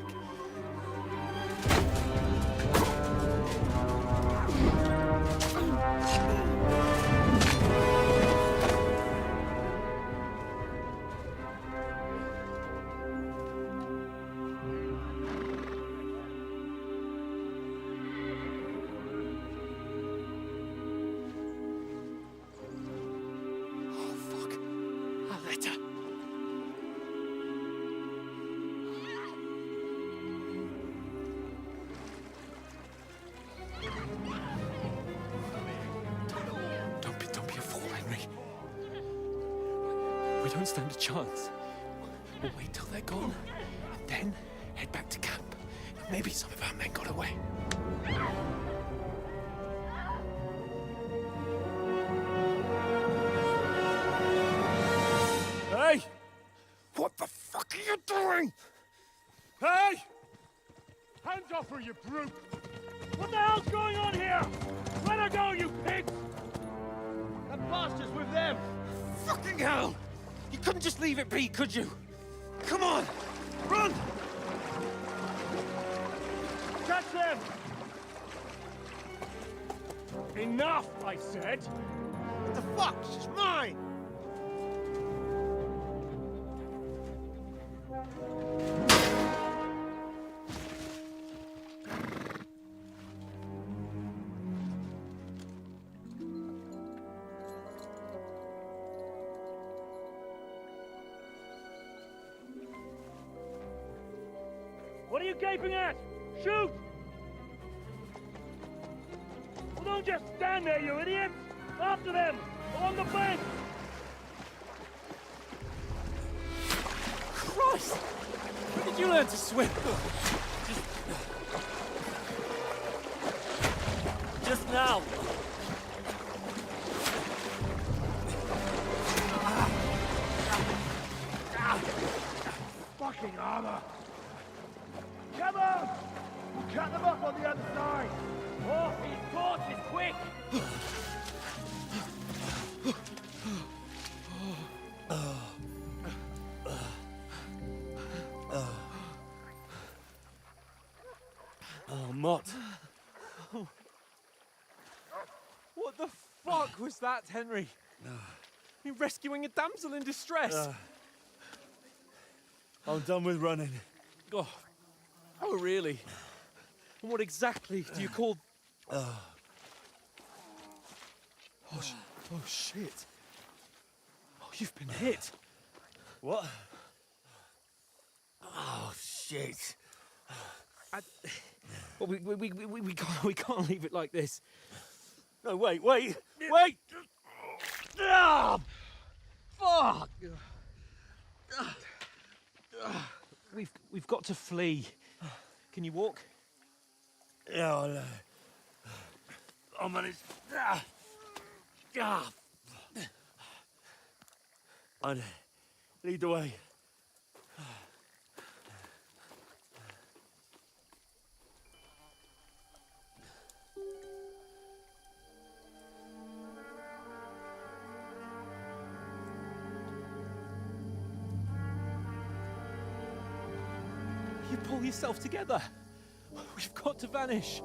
Oh, fuck. A letter. Don't be a fool, Henry. We don't stand a chance. We'll wait till they're gone, and then head back to camp. Maybe some of our men got away. Hey! What the fuck are you doing? Hey! Hands off her, you brute! What the hell's going on here? Let her go, you pigs! That bastard's with them! Fucking hell! You couldn't just leave it be, could you? Come on! Run! Catch them! Enough, I said! What the fuck? She's mine! What are you gaping at? Shoot! Well, don't just stand there, you idiots! After them! Along the bank! Christ! When did you learn to swim? Just now! Fucking armor! Come on! We'll cut them off on the other side! Oh, these torches, quick! Oh, Mott. What the fuck was that, Henry? You rescuing a damsel in distress? I'm done with running. Oh, really? And what exactly do you call... Oh, shit. Oh, you've been hit. What? Oh, shit. Well, we can't leave it like this. No, wait! Ah! Fuck! We've got to flee. Can you walk? Yeah, I'll manage. I'd lead the way. You pull yourself together. We've got to vanish.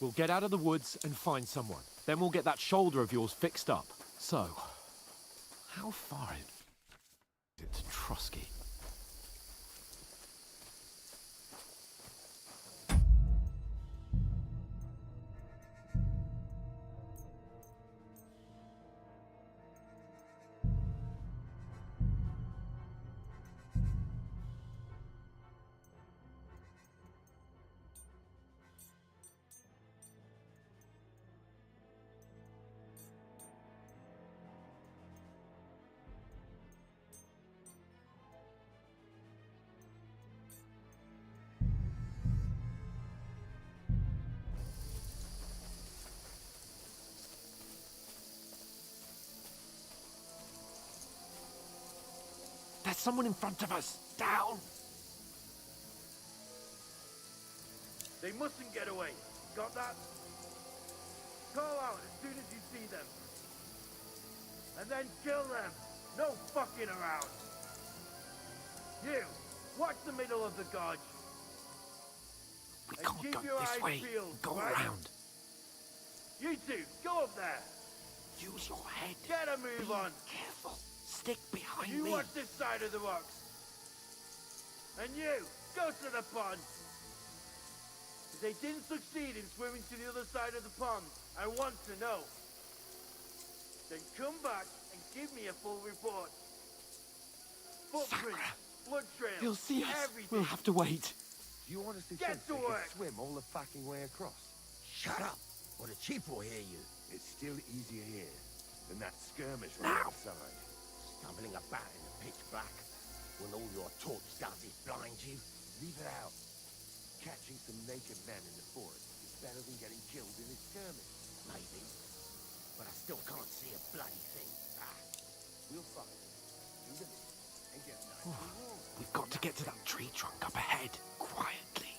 We'll get out of the woods and find someone. Then we'll get that shoulder of yours fixed up. So, how far is it to Trotsky? There's someone in front of us. Down! They mustn't get away. Got that? Call out as soon as you see them. And then kill them. No fucking around. You, watch the middle of the gorge. We And can't keep go your this eyes way. peeled, Go right? around. You two, go up there. Use your head. Get a move Be on. careful. Stick behind You me. watch this side of the rocks. And you, go to the pond. If they didn't succeed in swimming to the other side of the pond, I want to know. Then come back and give me a full report. Footprints, blood trails, He'll see us. everything. We'll have to wait. Do you honestly Get think to they work. could swim all the fucking way across? Shut up, or the chief will hear you. It's still easier here than that skirmish right Now. outside. Stumbling about in the pitch black, when all your torch does is blind you. Leave it out. Catching some naked men in the forest is better than getting killed in a skirmish. Maybe, but I still can't see a bloody thing. We'll find them, do the list, and get nice and warm. We've got to get to that tree trunk up ahead, quietly.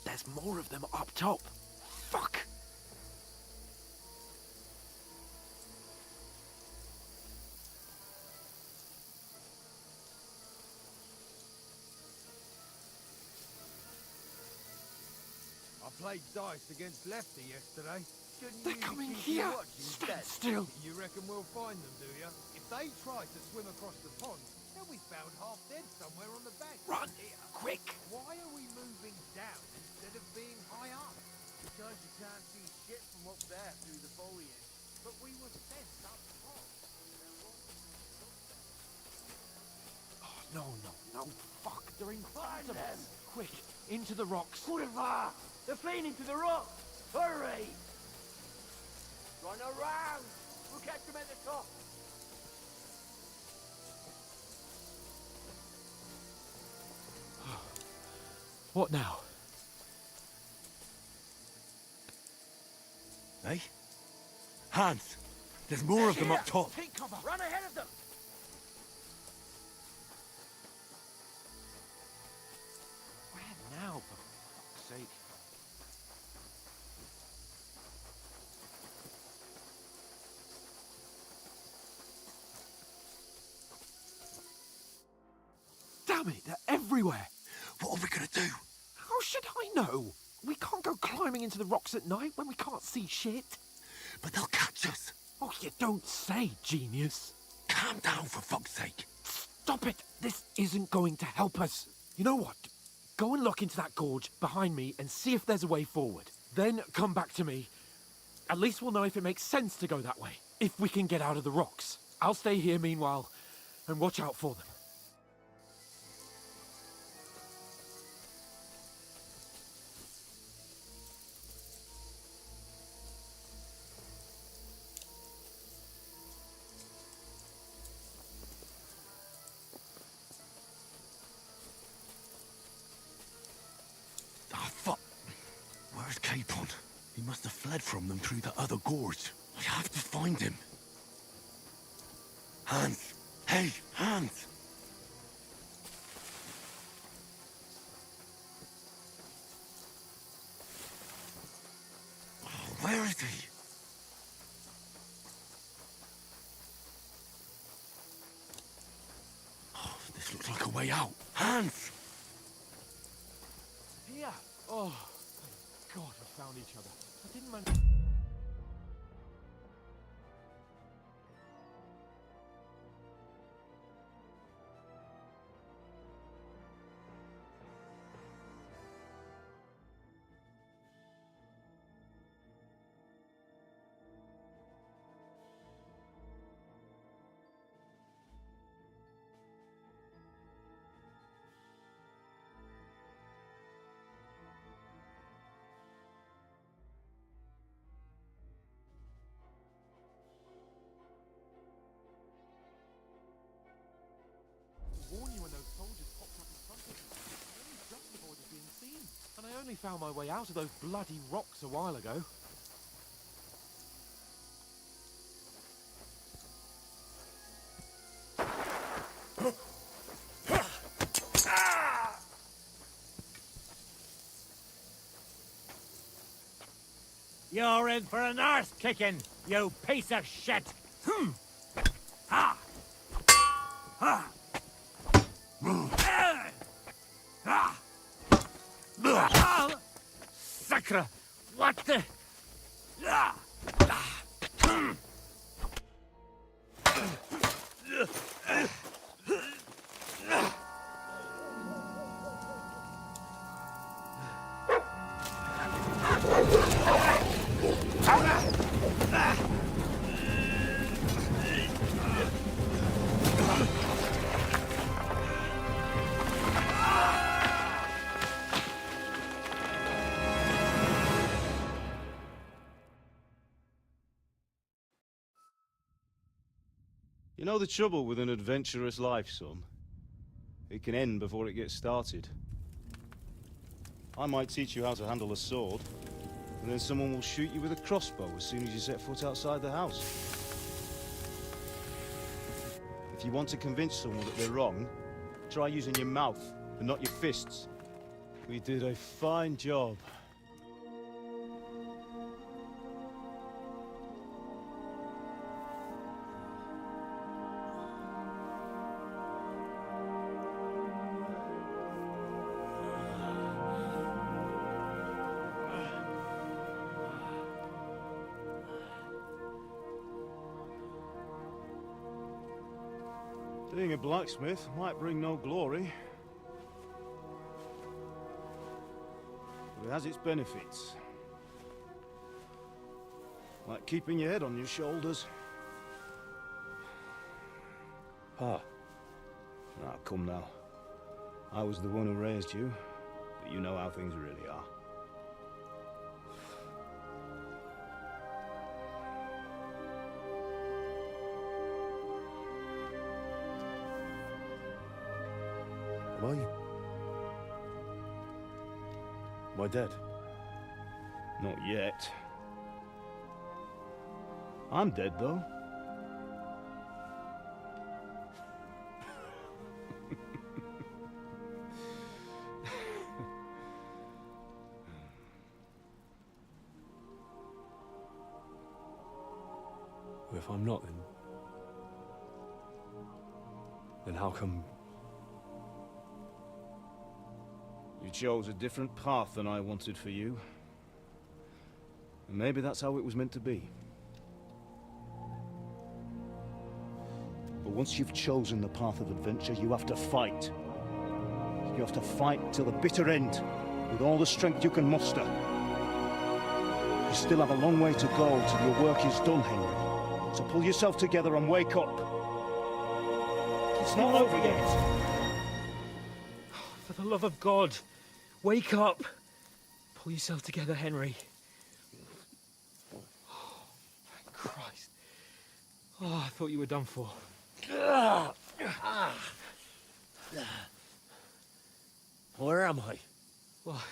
There's more of them up top. Fuck! I played dice against Lefty yesterday. They're coming here! Stand still! You reckon we'll find them, do you? If they try to swim across the pond, they'll be found half dead somewhere on the bank. Run! Quick! Why are we moving down instead of being high up? Because you can't see shit from up there through the foliage. But we were sent up top. Oh, no, no, no. Fuck, they're in front Find of them. us. Quick, into the rocks. Kurva! They're fleeing into the rocks! Hurry! Run around! We'll catch them at the top! What now? Hey? Hans! There's more of them up top! Take cover! Run ahead of them! Where now, for fuck's sake? Damn it, they're everywhere! What are we gonna do? How should I know? We can't go climbing into the rocks at night when we can't see shit. But they'll catch us! Oh, you don't say, genius. Calm down, for fuck's sake! Stop it! This isn't going to help us. You know what? Go and look into that gorge behind me and see if there's a way forward. Then come back to me. At least we'll know if it makes sense to go that way. If we can get out of the rocks. I'll stay here meanwhile and watch out for them. Ah, fuck! Where's Capon? He must have fled from them through the other gorge. I have to find him. Hans! Hey, Hans! Oh, where is he? Oh, this looks like a way out. Hans! Here. Oh, found each other. I didn't man. Warn you when those soldiers popped up in front of me. I only just avoided being seen, and I only found my way out of those bloody rocks a while ago. You're in for an arse kicking, you piece of shit! Ha! Ha! Sacre! What the? You know the trouble with an adventurous life, son? It can end before it gets started. I might teach you how to handle a sword, and then someone will shoot you with a crossbow as soon as you set foot outside the house. If you want to convince someone that they're wrong, try using your mouth and not your fists. We did a fine job. Being a blacksmith might bring no glory, but it has its benefits. Like keeping your head on your shoulders. Pa. Ah, come now. I was the one who raised you, but you know how things really are. Am I? Am I dead? Not yet. I'm dead, though. Well, if I'm not, then how come? You chose a different path than I wanted for you. And maybe that's how it was meant to be. But once you've chosen the path of adventure, you have to fight. You have to fight till the bitter end, with all the strength you can muster. You still have a long way to go till your work is done, Henry. So pull yourself together and wake up. It's not over yet. For the love of God, wake up! Pull yourself together, Henry. Oh, thank Christ. Oh, I thought you were done for. Where am I? Well,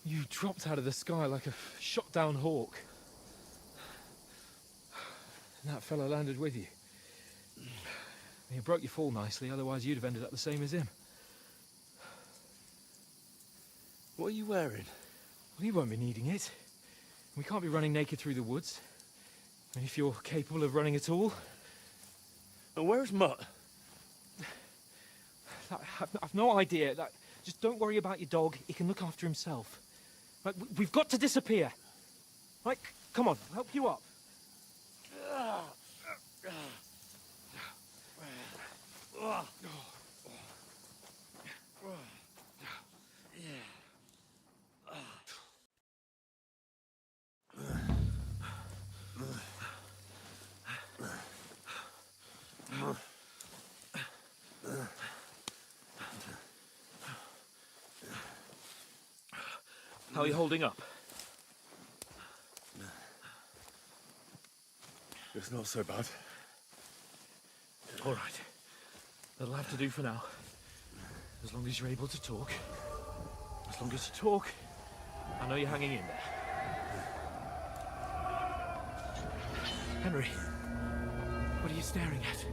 you dropped out of the sky like a shot-down hawk. And that fella landed with you. You broke your fall nicely, otherwise you'd have ended up the same as him. What are you wearing? Well, you won't be needing it. We can't be running naked through the woods. And if you're capable of running at all. And where's Mutt? I've no idea. Just don't worry about your dog. He can look after himself. Right, we've got to disappear. Right, come on, I'll help you up. How are you holding up? It's not so bad. All right. That'll have to do for now. As long as you're able to talk. As long as you talk, I know you're hanging in there. Henry, what are you staring at?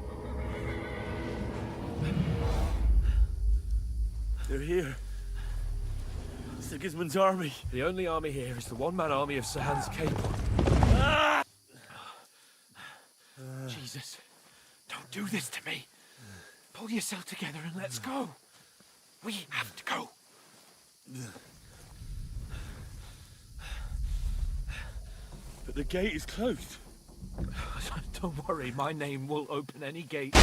They're here. Sigismund's army. The only army here is the one-man army of Sir Hans Capel. Jesus, don't do this to me. Pull yourself together and let's go. We have to go. But the gate is closed. Don't worry, my name will open any gate.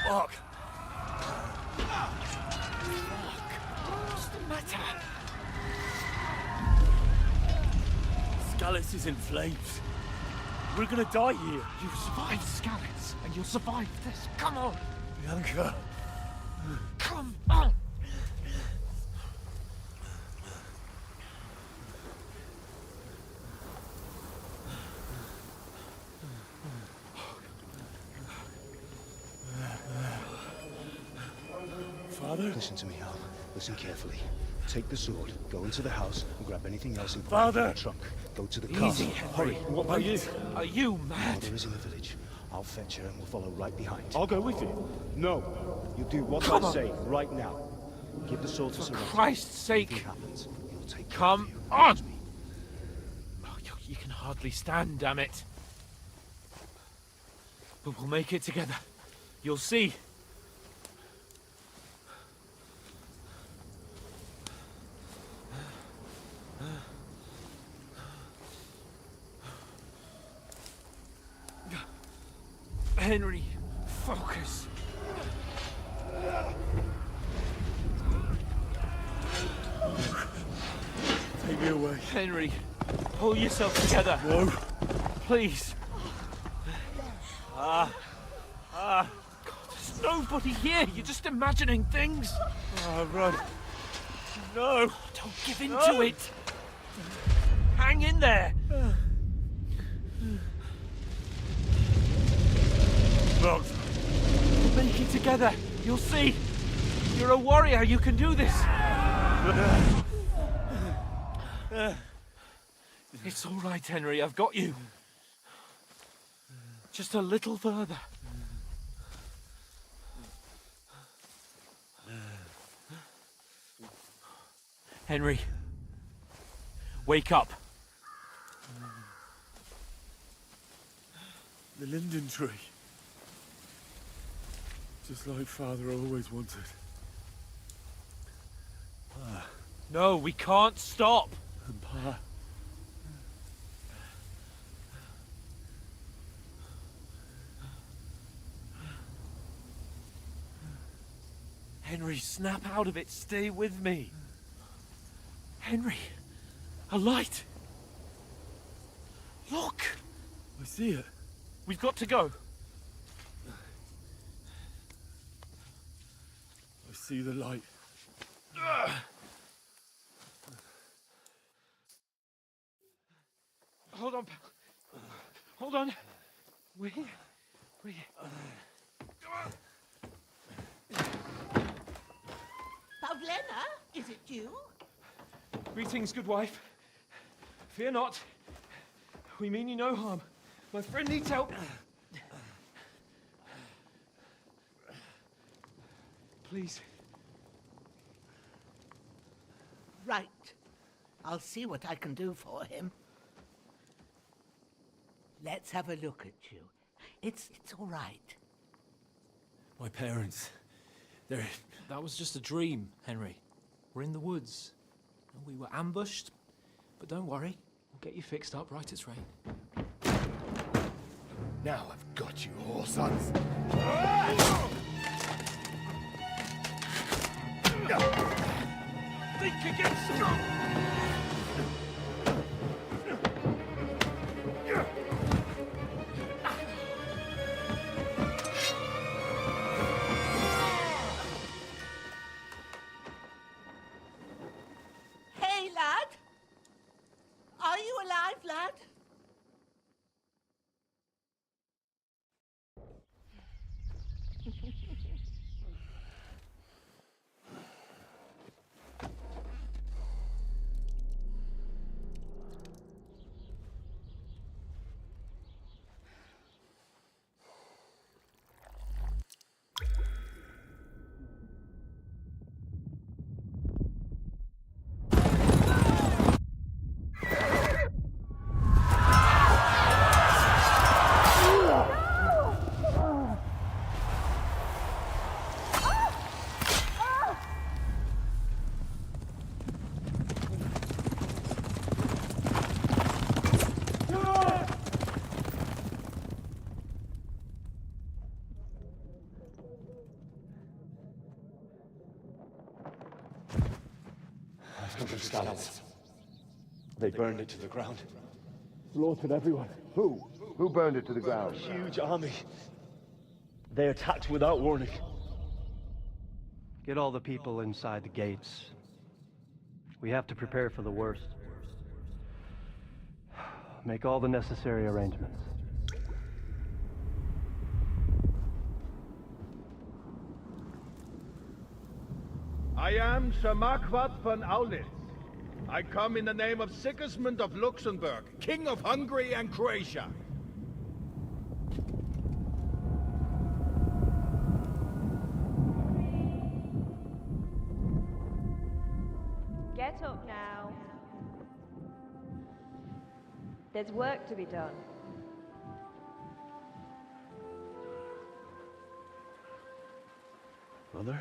Fuck. What's the matter? Scallis is in flames. We're gonna die here. You survived Scallis, and you'll survive this. Come on. Bianca. Come on. Father? Listen to me, Hal. Listen carefully. Take the sword, go into the house, and grab anything else important Father! from the trunk. Go to the Easy, castle. Henry. Hurry. What about you? Are you mad? Mother is in the village. I'll fetch her and we'll follow right behind. I'll go with you. No. You do what Come I on. say right now. Give the sword to For Sir Roger. Christ's sake. Anything happens, he'll take care Come of you. on. Oh, you can hardly stand, damn it. But we'll make it together. You'll see. Henry, focus. Take me away. Henry, pull yourself together. No. Please. God, there's nobody here. You're just imagining things. Run. No. Don't give in to it. Hang in there. No. We'll make it together. You'll see. You're a warrior. You can do this. It's all right, Henry. I've got you. Just a little further. Henry, wake up. The linden tree. Just like Father always wanted. No, we can't stop. And Pa. Henry, snap out of it. Stay with me. Henry, a light. Look. I see it. We've got to go. I see the light. Hold on, pal. Hold on. We're here. We're here. Pavlena, is it you? Greetings, good wife. Fear not. We mean you no harm. My friend needs help. Please. Right. I'll see what I can do for him. Let's have a look at you. It's all right. My parents. That was just a dream, Henry. We're in the woods. We were ambushed, but don't worry. We'll get you fixed up right as rain. Now I've got you, whoresons. Think again, strong! Hey, lad! Are you alive, lad? From scallops. They burned it to the ground. Slaughtered everyone. Who? Who burned it to the ground? A huge army. They attacked without warning. Get all the people inside the gates. We have to prepare for the worst. Make all the necessary arrangements. I am Sir Marquardt von Aulitz. I come in the name of Sigismund of Luxembourg, King of Hungary and Croatia. Get up now. There's work to be done. Mother?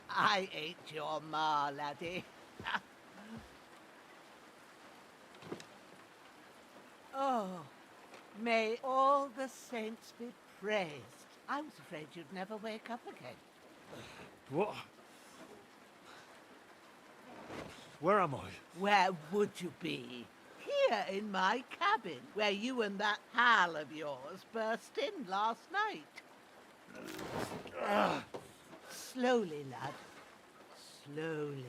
I ain't your ma, laddie. Oh, may all the saints be praised. I was afraid you'd never wake up again. What? Where am I? Where would you be? Here in my cabin, where you and that pal of yours burst in last night. Slowly, lad. Slowly.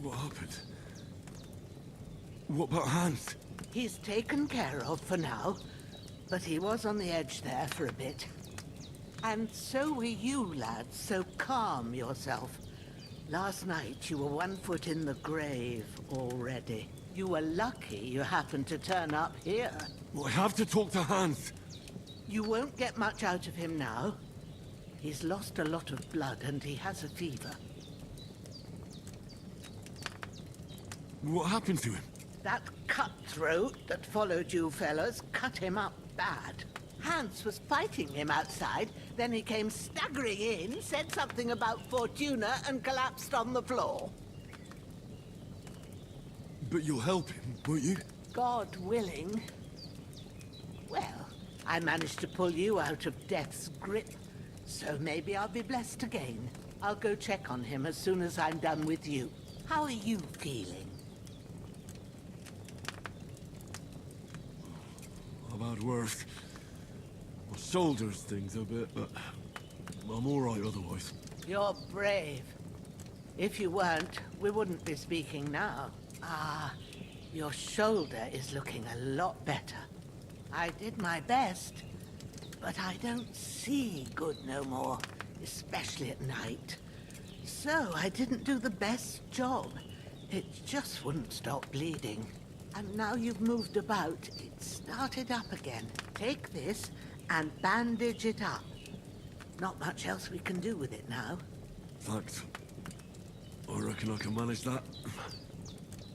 What happened? What about Hans? He's taken care of for now, but he was on the edge there for a bit. And so were you, lad, so calm yourself. Last night you were 1 foot in the grave already. You were lucky you happened to turn up here. Well, I have to talk to Hans. You won't get much out of him now. He's lost a lot of blood and he has a fever. What happened to him? That cutthroat that followed you fellas cut him up bad. Hans was fighting him outside, then he came staggering in, said something about Fortuna, and collapsed on the floor. But you'll help him, won't you? God willing. Well, I managed to pull you out of death's grip, so maybe I'll be blessed again. I'll go check on him as soon as I'm done with you. How are you feeling? I've had worse. My shoulders stings a bit, but I'm all right otherwise. You're brave. If you weren't, we wouldn't be speaking now. Ah, your shoulder is looking a lot better. I did my best, but I don't see good no more, especially at night. So I didn't do the best job. It just wouldn't stop bleeding. And now you've moved about, it started up again. Take this and bandage it up. Not much else we can do with it now. Thanks. I reckon I can manage that.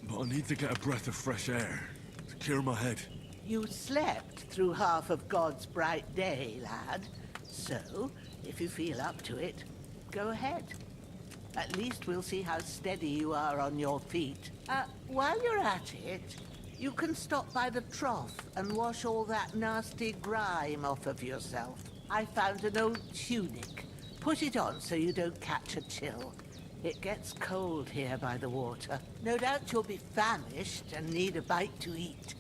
But I need to get a breath of fresh air to clear my head. You slept through half of God's bright day, lad. So, if you feel up to it, go ahead. At least we'll see how steady you are on your feet. While you're at it, you can stop by the trough and wash all that nasty grime off of yourself. I found an old tunic. Put it on so you don't catch a chill. It gets cold here by the water. No doubt you'll be famished and need a bite to eat.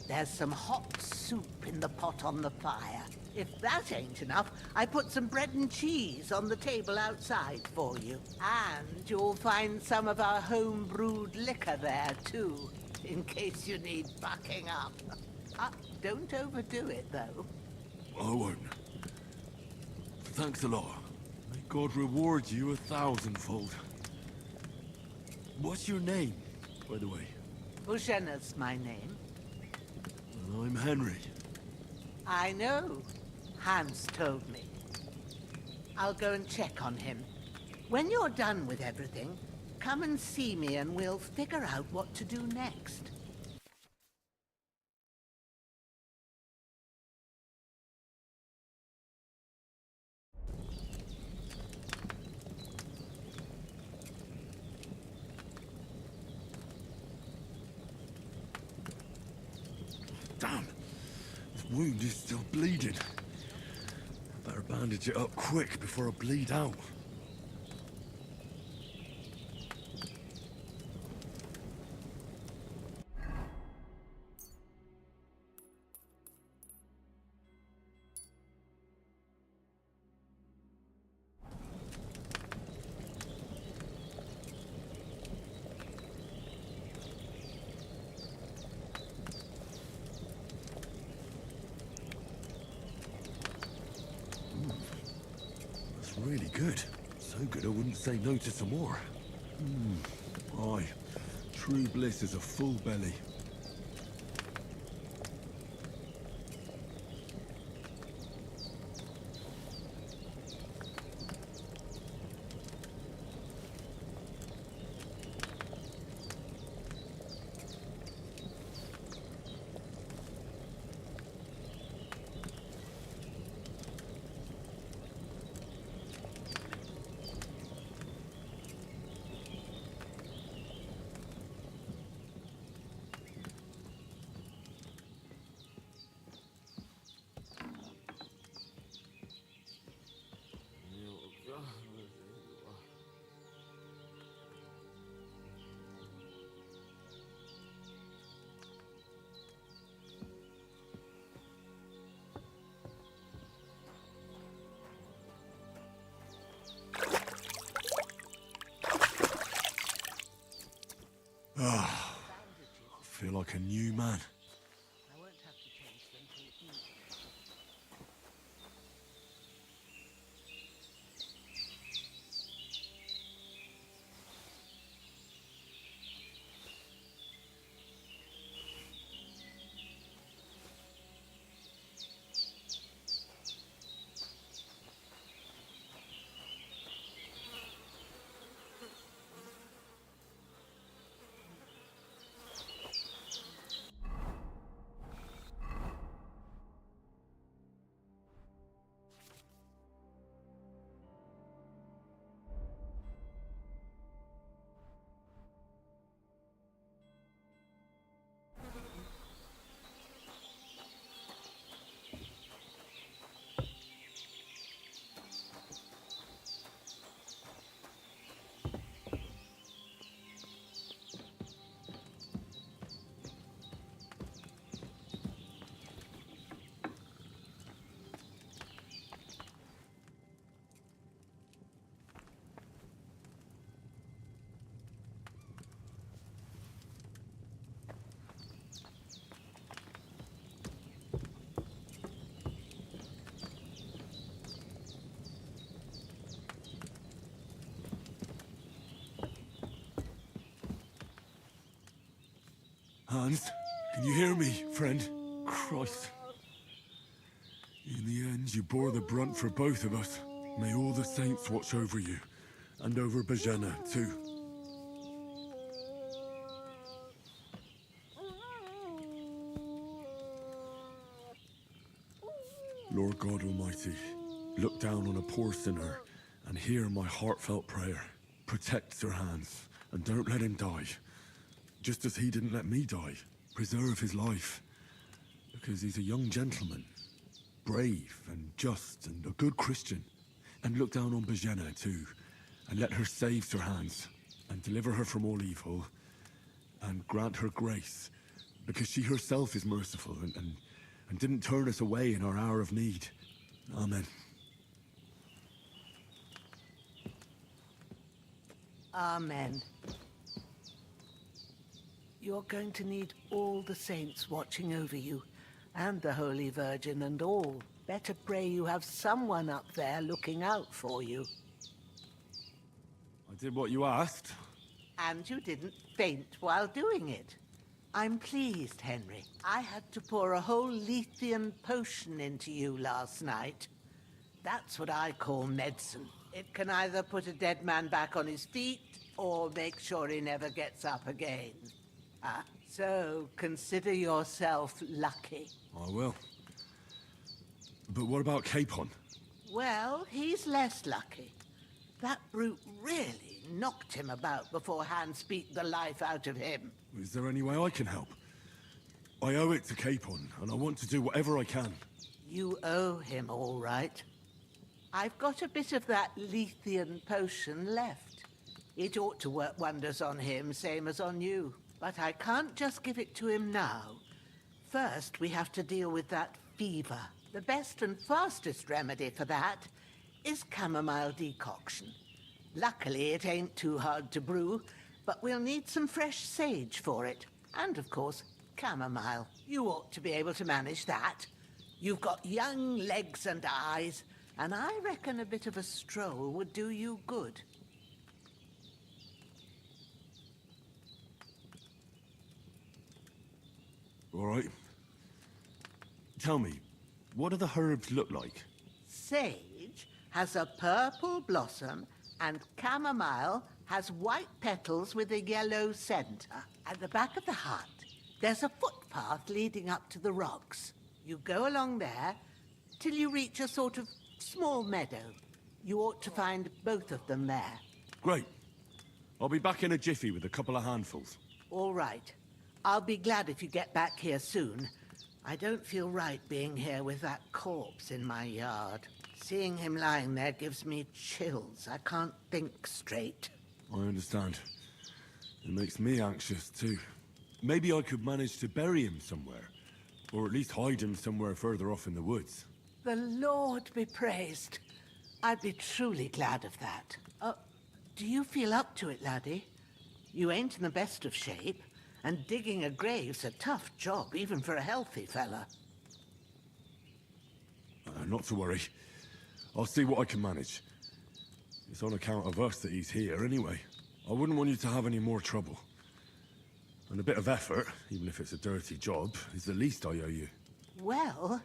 There's some hot soup in the pot on the fire. If that ain't enough, I put some bread and cheese on the table outside for you. And you'll find some of our home-brewed liquor there, too, in case you need bucking up. Don't overdo it, though. I won't. Thanks a lot. May God reward you 1,000-fold. What's your name, by the way? Bushena's my name. Well, I'm Henry. I know. Hans told me. I'll go and check on him. When you're done with everything, come and see me and we'll figure out what to do next. Damn! This wound is still bleeding. Better bandage it up quick before I bleed out. Really good. So good I wouldn't say no to some more. Aye. True bliss is a full belly. Ah, I feel like a new man. Hans, can you hear me, friend? Christ. In the end, you bore the brunt for both of us. May all the saints watch over you, and over Bajena, too. Lord God Almighty, look down on a poor sinner and hear my heartfelt prayer. Protect Sir Hans, and don't let him die. Just as he didn't let me die. Preserve his life. Because he's a young gentleman. Brave and just and a good Christian. And look down on Bajena too. And let her save Sir Hans. And deliver her from all evil. And grant her grace. Because she herself is merciful and didn't turn us away in our hour of need. Amen. Amen. You're going to need all the saints watching over you, and the Holy Virgin and all. Better pray you have someone up there looking out for you. I did what you asked. And you didn't faint while doing it. I'm pleased, Henry. I had to pour a whole Lethean potion into you last night. That's what I call medicine. It can either put a dead man back on his feet, or make sure he never gets up again. So consider yourself lucky. I will. But what about Capon? Well, he's less lucky. That brute really knocked him about before Hans beat the life out of him. Is there any way I can help? I owe it to Capon, and I want to do whatever I can. You owe him, all right. I've got a bit of that Lethean potion left. It ought to work wonders on him, same as on you. But I can't just give it to him now. First, we have to deal with that fever. The best and fastest remedy for that is chamomile decoction. Luckily, it ain't too hard to brew, but we'll need some fresh sage for it. And, of course, chamomile. You ought to be able to manage that. You've got young legs and eyes, and I reckon a bit of a stroll would do you good. All right. Tell me, what do the herbs look like? Sage has a purple blossom, and chamomile has white petals with a yellow center. At the back of the hut, there's a footpath leading up to the rocks. You go along there till you reach a sort of small meadow. You ought to find both of them there. Great. I'll be back in a jiffy with a couple of handfuls. All right. I'll be glad if you get back here soon. I don't feel right being here with that corpse in my yard. Seeing him lying there gives me chills. I can't think straight. I understand. It makes me anxious, too. Maybe I could manage to bury him somewhere. Or at least hide him somewhere further off in the woods. The Lord be praised. I'd be truly glad of that. Do you feel up to it, laddie? You ain't in the best of shape, and digging a grave's a tough job, even for a healthy fella. Not to worry. I'll see what I can manage. It's on account of us that he's here, anyway. I wouldn't want you to have any more trouble. And a bit of effort, even if it's a dirty job, is the least I owe you. Well,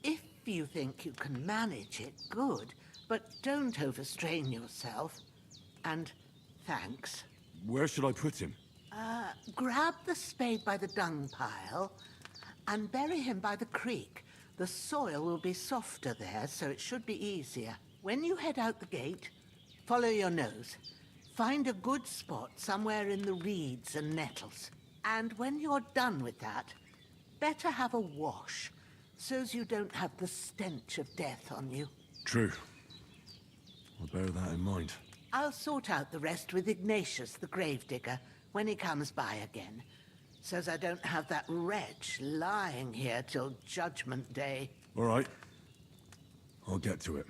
if you think you can manage it, good. But don't overstrain yourself. And thanks. Where should I put him? Grab the spade by the dung pile and bury him by the creek. The soil will be softer there, so it should be easier. When you head out the gate, follow your nose. Find a good spot somewhere in the reeds and nettles. And when you're done with that, better have a wash, so's you don't have the stench of death on you. True. I'll bear that in mind. I'll sort out the rest with Ignatius, the gravedigger, when he comes by again, so's I don't have that wretch lying here till Judgment Day. All right. I'll get to it.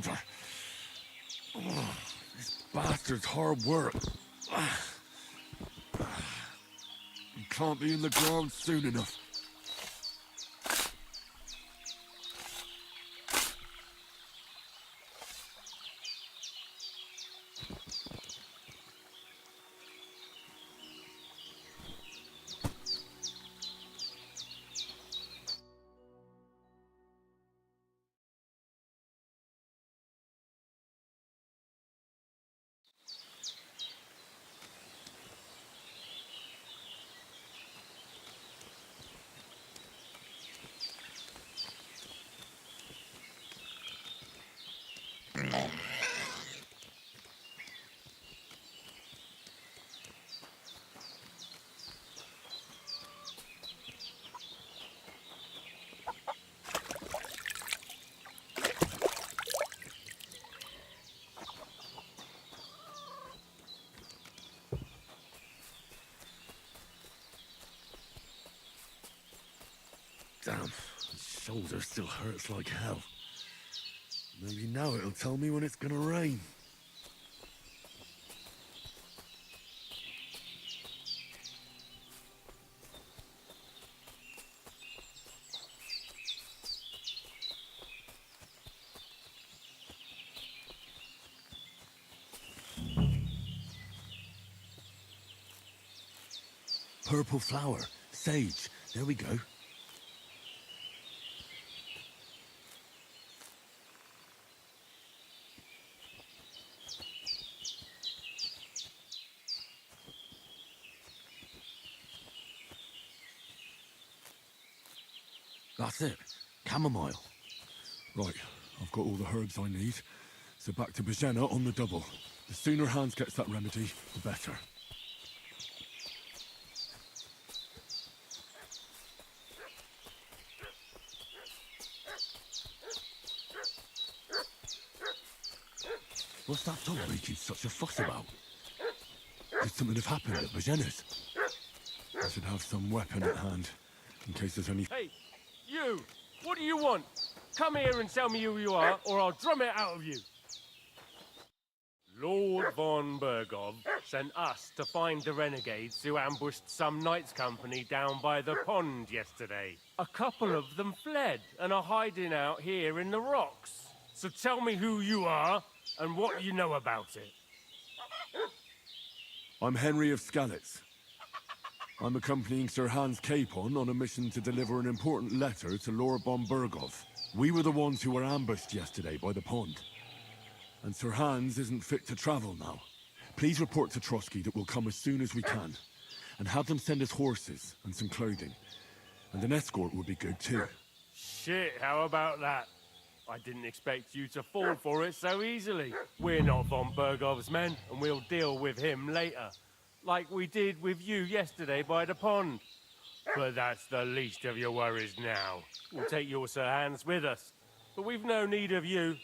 shoulder. This bastard's hard work. He can't be in the ground soon enough. Damn, his shoulder still hurts like hell. Maybe now it'll tell me when it's gonna rain. Purple flower, sage, there we go. That's it. Chamomile. Right, I've got all the herbs I need. So back to Bajena on the double. The sooner Hans gets that remedy, the better. What's that dog making such a fuss about? Could something have happened at Bajena's? I should have some weapon at hand, in case there's any... Hey, you! What do you want? Come here and tell me who you are, or I'll drum it out of you. Lord von Bergov sent us to find the renegades who ambushed some knights' company down by the pond yesterday. A couple of them fled and are hiding out here in the rocks. So tell me who you are and what you know about it. I'm Henry of Skalitz. I'm accompanying Sir Hans Capon on a mission to deliver an important letter to Lord von Bergov. We were the ones who were ambushed yesterday by the pond. And Sir Hans isn't fit to travel now. Please report to Trotsky that we'll come as soon as we can. And have them send us horses and some clothing. And an escort would be good too. Shit, how about that? I didn't expect you to fall for it so easily. We're not von Bergov's men, and we'll deal with him later. Like we did with you yesterday by the pond. But that's the least of your worries now. We'll take your Sir Hans with us. But we've no need of you.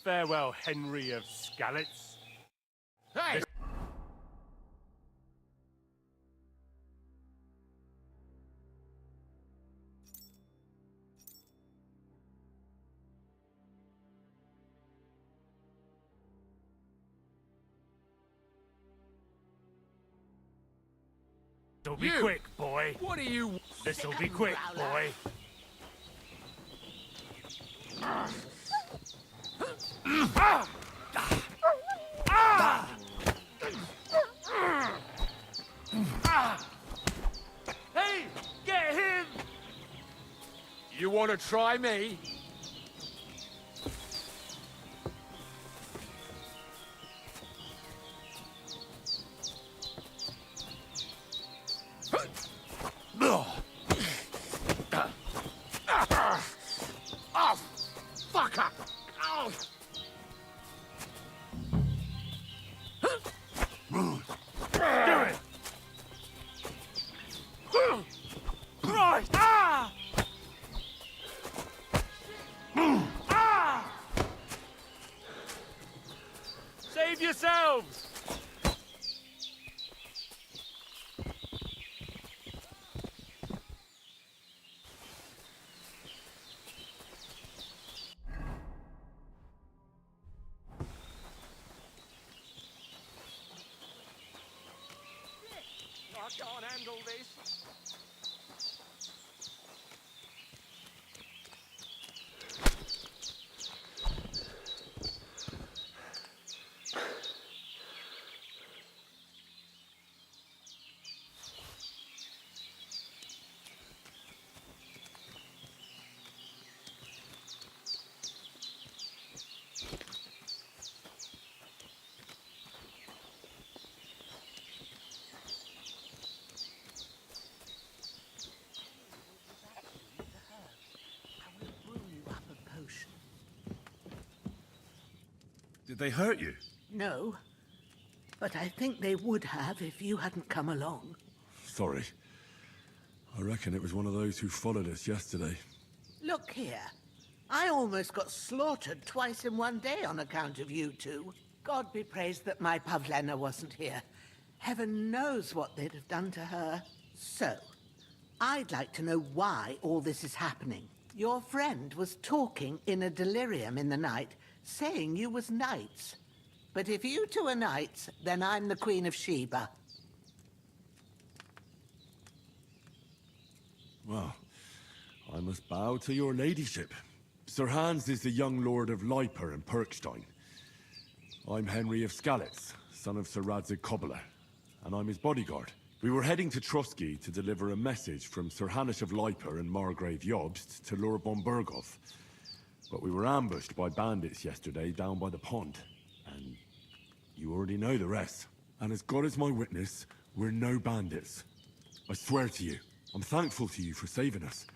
Farewell, Henry of Skalitz. Hey! This'll be quick, boy. What are you... This'll be quick, boy. Hey, get him! You want to try me? Oh, fucker! Oh. Do it! Right! Ah! Ah! Save yourselves! can't handle this. Did they hurt you? No, but I think they would have if you hadn't come along. Sorry. I reckon it was one of those who followed us yesterday. Look here. I almost got slaughtered twice in one day on account of you two. God be praised that my Pavlena wasn't here. Heaven knows what they'd have done to her. So, I'd like to know why all this is happening. Your friend was talking in a delirium in the night, saying you was knights. But if you two are knights, then I'm the Queen of Sheba. Well, I must bow to your ladyship. Sir Hans is the young lord of Leiper and Perkstein. I'm Henry of Skalitz, son of Sir Radzig Kobyla, and I'm his bodyguard. We were heading to Trotsky to deliver a message from Sir Hanush of Leiper and Margrave Jobst to Lord Bombergov. But we were ambushed by bandits yesterday down by the pond, and you already know the rest. And as God is my witness, we're no bandits. I swear to you, I'm thankful to you for saving us.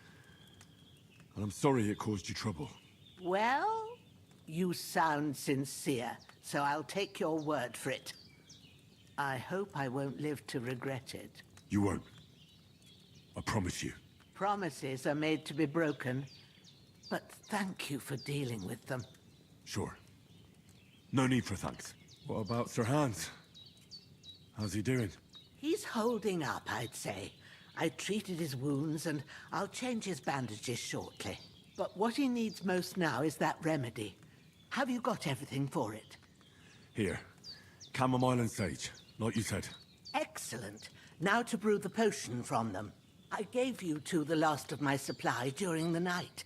And I'm sorry it caused you trouble. Well, you sound sincere, so I'll take your word for it. I hope I won't live to regret it. You won't. I promise you. Promises are made to be broken, but thank you for dealing with them. Sure. No need for thanks. What about Sir Hans? How's he doing? He's holding up, I'd say. I treated his wounds, and I'll change his bandages shortly. But what he needs most now is that remedy. Have you got everything for it? Here. Chamomile and sage, like you said. Excellent. Now to brew the potion from them. I gave you two the last of my supply during the night.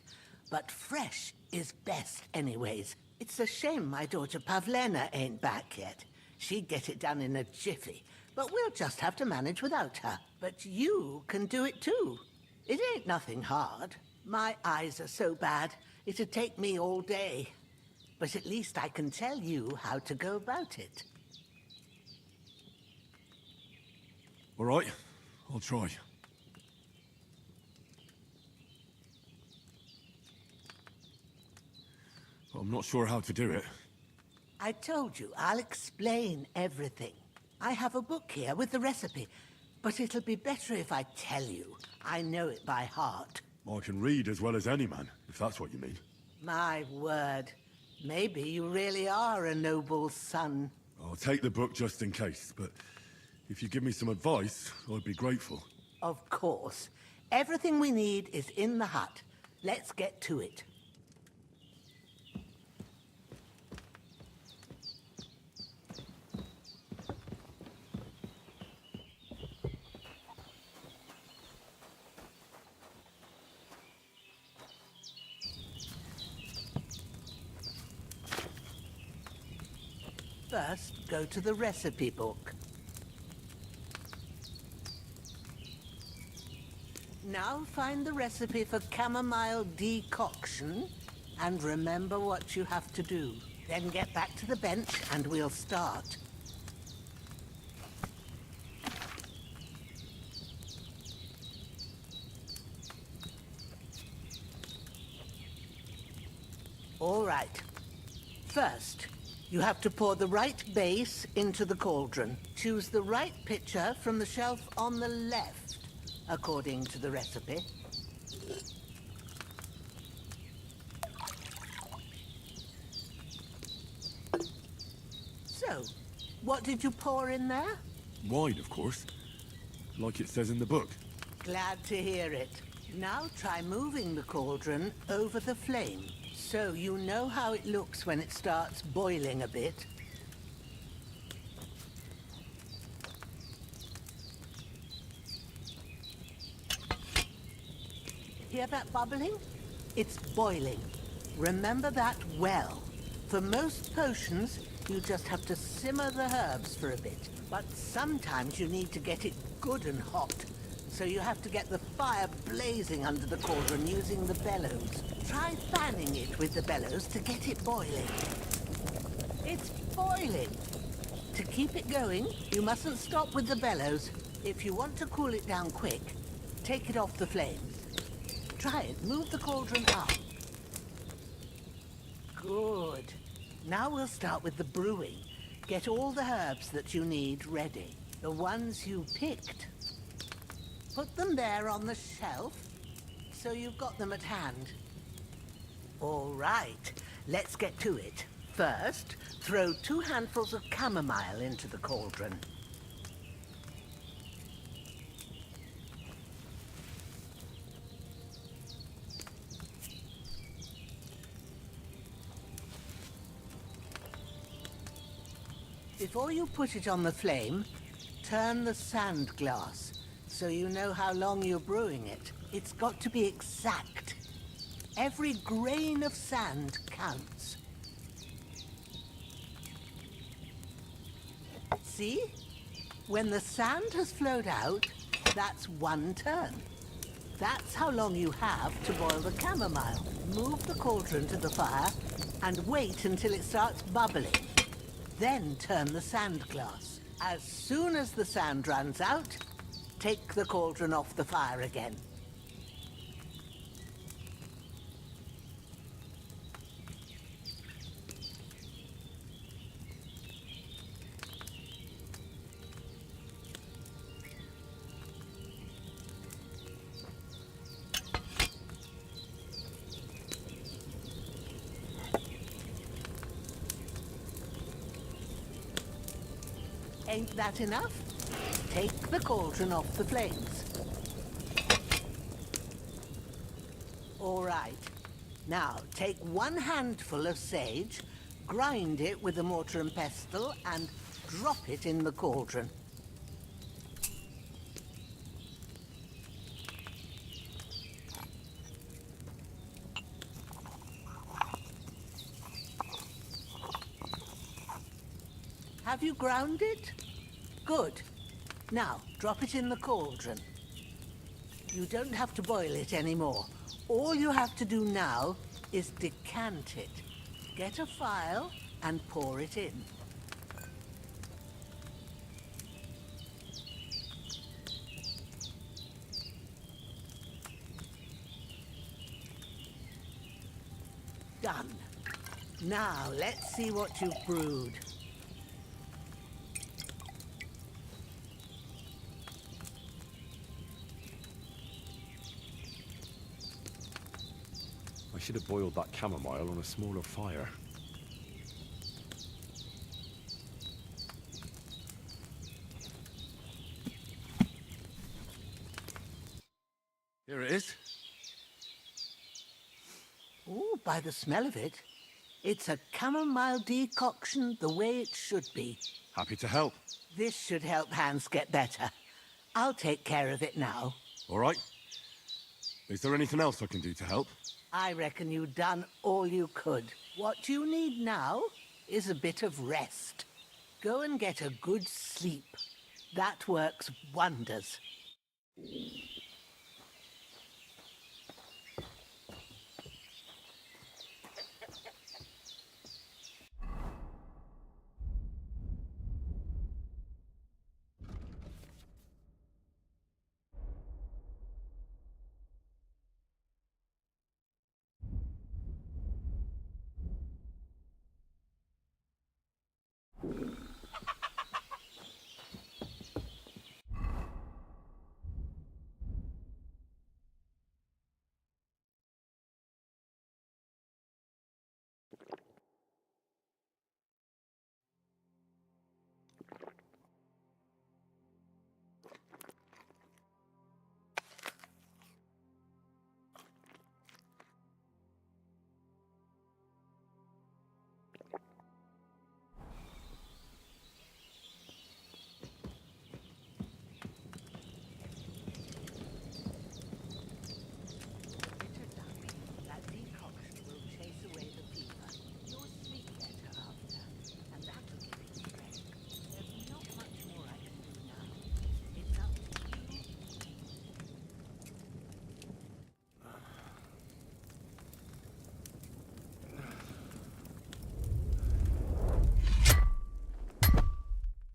But fresh is best anyways. It's a shame my daughter Pavlena ain't back yet. She'd get it done in a jiffy. But we'll just have to manage without her. But you can do it too. It ain't nothing hard. My eyes are so bad, it'd take me all day. But at least I can tell you how to go about it. All right, I'll try. But I'm not sure how to do it. I told you, I'll explain everything. I have a book here with the recipe, but it'll be better if I tell you. I know it by heart. I can read as well as any man, if that's what you mean. My word. Maybe you really are a noble son. I'll take the book just in case, but if you give me some advice, I'd be grateful. Of course. Everything we need is in the hut. Let's get to it. First, go to the recipe book. Now find the recipe for chamomile decoction, and remember what you have to do. Then get back to the bench and we'll start. All right. First, you have to pour the right base into the cauldron. Choose the right pitcher from the shelf on the left, according to the recipe. So, what did you pour in there? Wine, of course. Like it says in the book. Glad to hear it. Now try moving the cauldron over the flame, so you know how it looks when it starts boiling a bit. Hear that bubbling? It's boiling. Remember that well. For most potions, you just have to simmer the herbs for a bit. But sometimes you need to get it good and hot. So you have to get the fire blazing under the cauldron using the bellows. Try fanning it with the bellows to get it boiling. It's boiling. To keep it going, you mustn't stop with the bellows. If you want to cool it down quick, take it off the flames. Try it. Move the cauldron up. Good. Now we'll start with the brewing. Get all the herbs that you need ready. The ones you picked. Put them there on the shelf, so you've got them at hand. All right, let's get to it. First, throw 2 handfuls of chamomile into the cauldron. Before you put it on the flame, turn the sand glass so you know how long you're brewing it. It's got to be exact. Every grain of sand counts. See? When the sand has flowed out, that's 1 turn. That's how long you have to boil the chamomile. Move the cauldron to the fire and wait until it starts bubbling. Then turn the sand glass. As soon as the sand runs out, take the cauldron off the fire again. Ain't that enough? Take the cauldron off the flames. All right. Now, take 1 handful of sage, grind it with a mortar and pestle, and drop it in the cauldron. Have you ground it? Good. Now, drop it in the cauldron. You don't have to boil it anymore. All you have to do now is decant it. Get a phial and pour it in. Done. Now, let's see what you've brewed. I should have boiled that chamomile on a smaller fire. Here it is. Ooh, by the smell of it, it's a chamomile decoction the way it should be. Happy to help. This should help Hans get better. I'll take care of it now. All right. Is there anything else I can do to help? I reckon you've done all you could. What you need now is a bit of rest. Go and get a good sleep. That works wonders.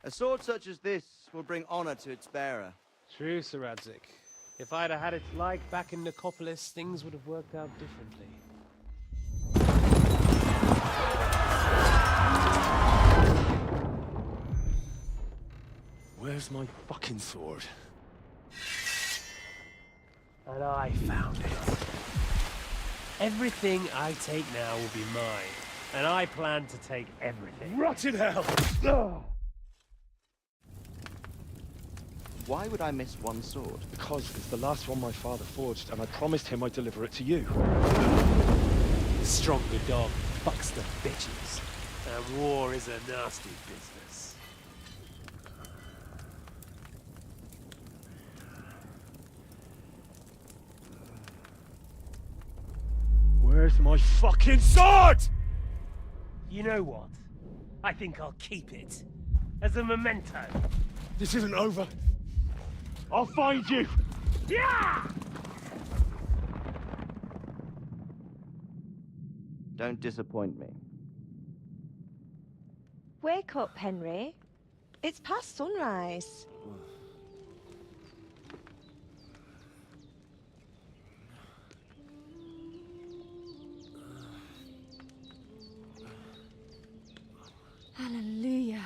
A sword such as this will bring honor to its bearer. True, Sir Radzik. If I'd have had its like back in Nicopolis, things would have worked out differently. Where's my fucking sword? And I found it. Everything I take now will be mine. And I plan to take everything. Rotten hell! Why would I miss one sword? Because it's the last one my father forged, and I promised him I'd deliver it to you. The stronger dog fucks the bitches. And war is a nasty business. Where's my fucking sword? You know what? I think I'll keep it. As a memento. This isn't over. I'll find you! Yeah! Don't disappoint me. Wake up, Henry. It's past sunrise. Hallelujah.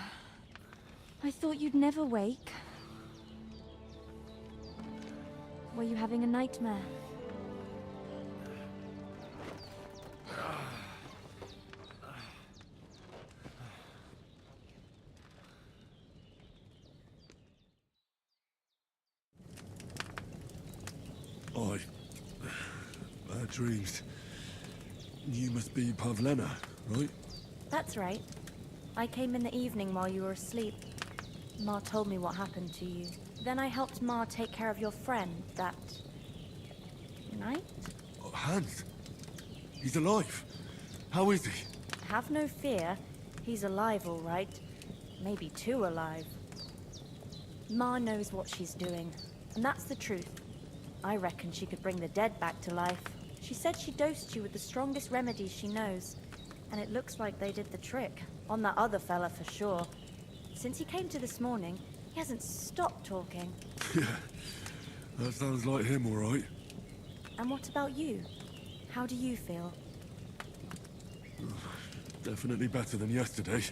I thought you'd never wake. Were you having a nightmare? Bad dreams. You must be Pavlena, right? That's right. I came in the evening while you were asleep. Ma told me what happened to you. Then I helped Ma take care of your friend that night? Oh, Hans! He's alive! How is he? Have no fear. He's alive, all right. Maybe too alive. Ma knows what she's doing, and that's the truth. I reckon she could bring the dead back to life. She said she dosed you with the strongest remedies she knows, and it looks like they did the trick. On that other fella for sure. Since he came to this morning, he hasn't stopped talking. Yeah, that sounds like him, all right. And what about you? How do you feel? Definitely better than yesterday.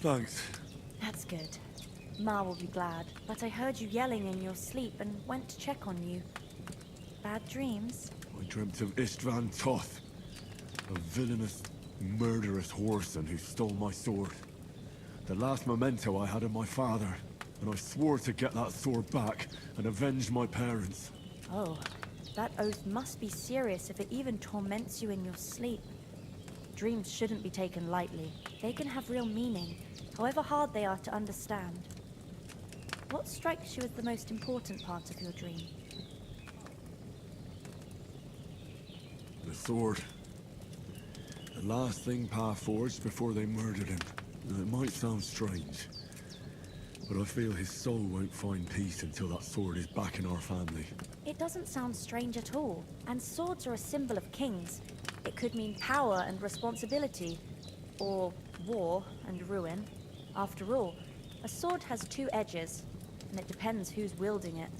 Thanks. That's good. Ma will be glad, but I heard you yelling in your sleep and went to check on you. Bad dreams? I dreamt of Istvan Toth, a villainous, murderous whoreson who stole my sword. The last memento I had of my father, and I swore to get that sword back and avenge my parents. Oh, that oath must be serious if it even torments you in your sleep. Dreams shouldn't be taken lightly. They can have real meaning, however hard they are to understand. What strikes you as the most important part of your dream? The sword. The last thing Pa forged before they murdered him. It might sound strange, but I feel his soul won't find peace until that sword is back in our family. It doesn't sound strange at all, and swords are a symbol of kings. It could mean power and responsibility, or war and ruin. After all, a sword has two edges, and it depends who's wielding it.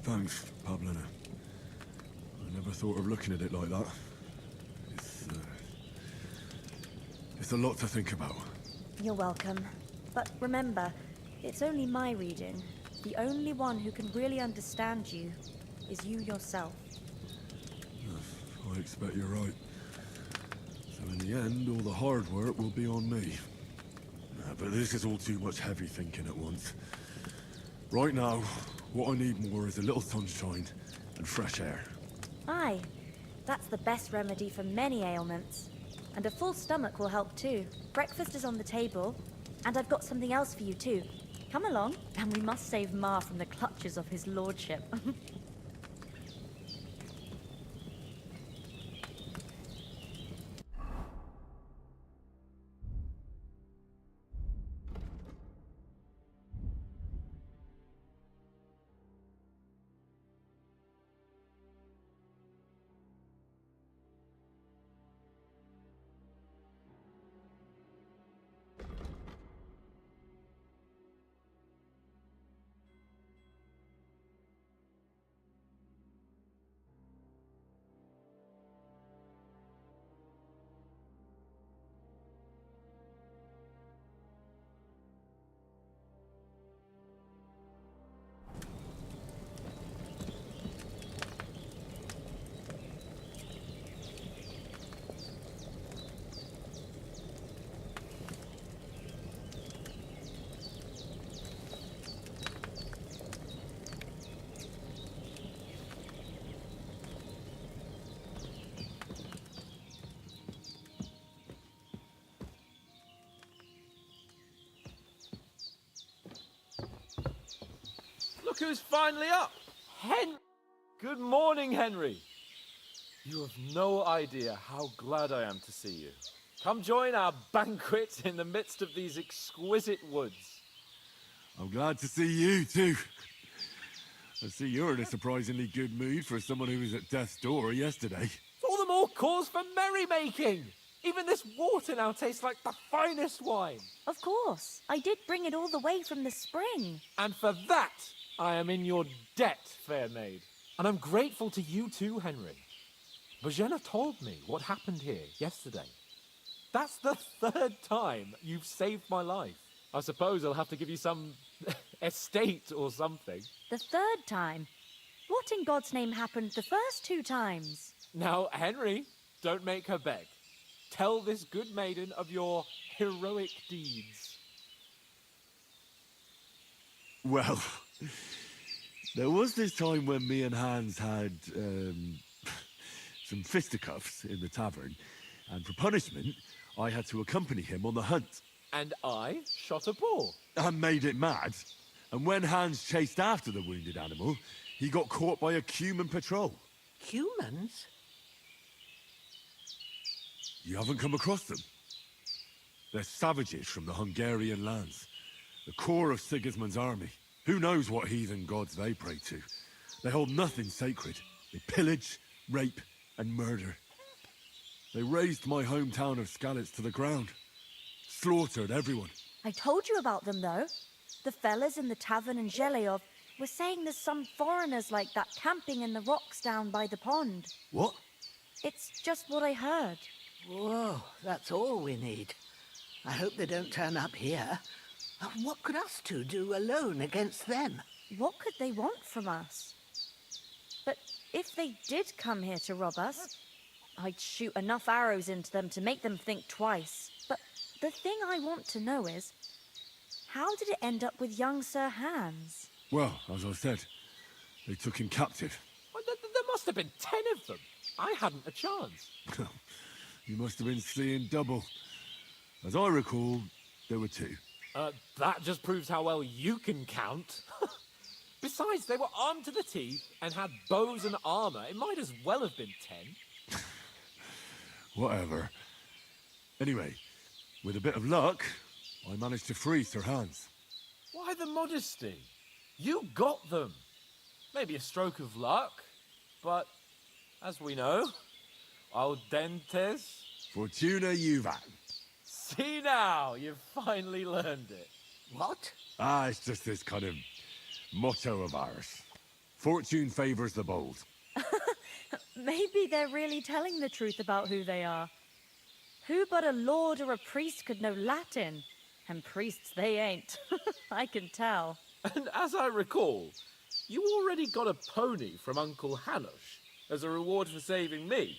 Thanks, Pavlena. I never thought of looking at it like that. It's a lot to think about. You're welcome. But remember, it's only my reading. The only one who can really understand you is you yourself. I expect you're right. So in the end, all the hard work will be on me. But this is all too much heavy thinking at once. Right now, what I need more is a little sunshine and fresh air. Aye, that's the best remedy for many ailments. And a full stomach will help too. Breakfast is on the table, and I've got something else for you too. Come along, and we must save Ma from the clutches of his lordship. who's finally up. Good morning, Henry. You have no idea how glad I am to see you. Come join our banquet in the midst of these exquisite woods. I'm glad to see you, too. I see you're in a surprisingly good mood for someone who was at death's door yesterday. It's all the more cause for merrymaking. Even this water now tastes like the finest wine. Of course. I did bring it all the way from the spring. And for that, I am in your debt, fair maid. And I'm grateful to you too, Henry. Bojena told me what happened here yesterday. That's the third time you've saved my life. I suppose I'll have to give you some estate or something. The third time? What in God's name happened the first 2 times? Now, Henry, don't make her beg. Tell this good maiden of your heroic deeds. Well, there was this time when me and Hans had, some fisticuffs in the tavern, and for punishment, I had to accompany him on the hunt. And I shot a boar. And made it mad. And when Hans chased after the wounded animal, he got caught by a human patrol. Humans? You haven't come across them? They're savages from the Hungarian lands. The core of Sigismund's army. Who knows what heathen gods they pray to? They hold nothing sacred. They pillage, rape, and murder. They razed my hometown of Skalitz to the ground. Slaughtered everyone. I told you about them, though. The fellas in the tavern in Zheleov were saying there's some foreigners like that camping in the rocks down by the pond. What? It's just what I heard. Whoa, that's all we need. I hope they don't turn up here. What could us two do alone against them? What could they want from us? But if they did come here to rob us, I'd shoot enough arrows into them to make them think twice. But the thing I want to know is, how did it end up with young Sir Hans? Well, as I said, they took him captive. Well, there must have been 10 of them. I hadn't a chance. You must have been seeing double. As I recall, there were 2. That just proves how well you can count. Besides, they were armed to the teeth and had bows and armor. It might as well have been 10. Whatever. Anyway, with a bit of luck, I managed to free Sir Hans. Why the modesty? You got them. Maybe a stroke of luck, but as we know, al dentes. Fortuna juvat. See now, you've finally learned it. What? It's just this kind of motto of ours. Fortune favors the bold. Maybe they're really telling the truth about who they are. Who but a lord or a priest could know Latin? And priests they ain't. I can tell. And as I recall, you already got a pony from Uncle Hanush as a reward for saving me.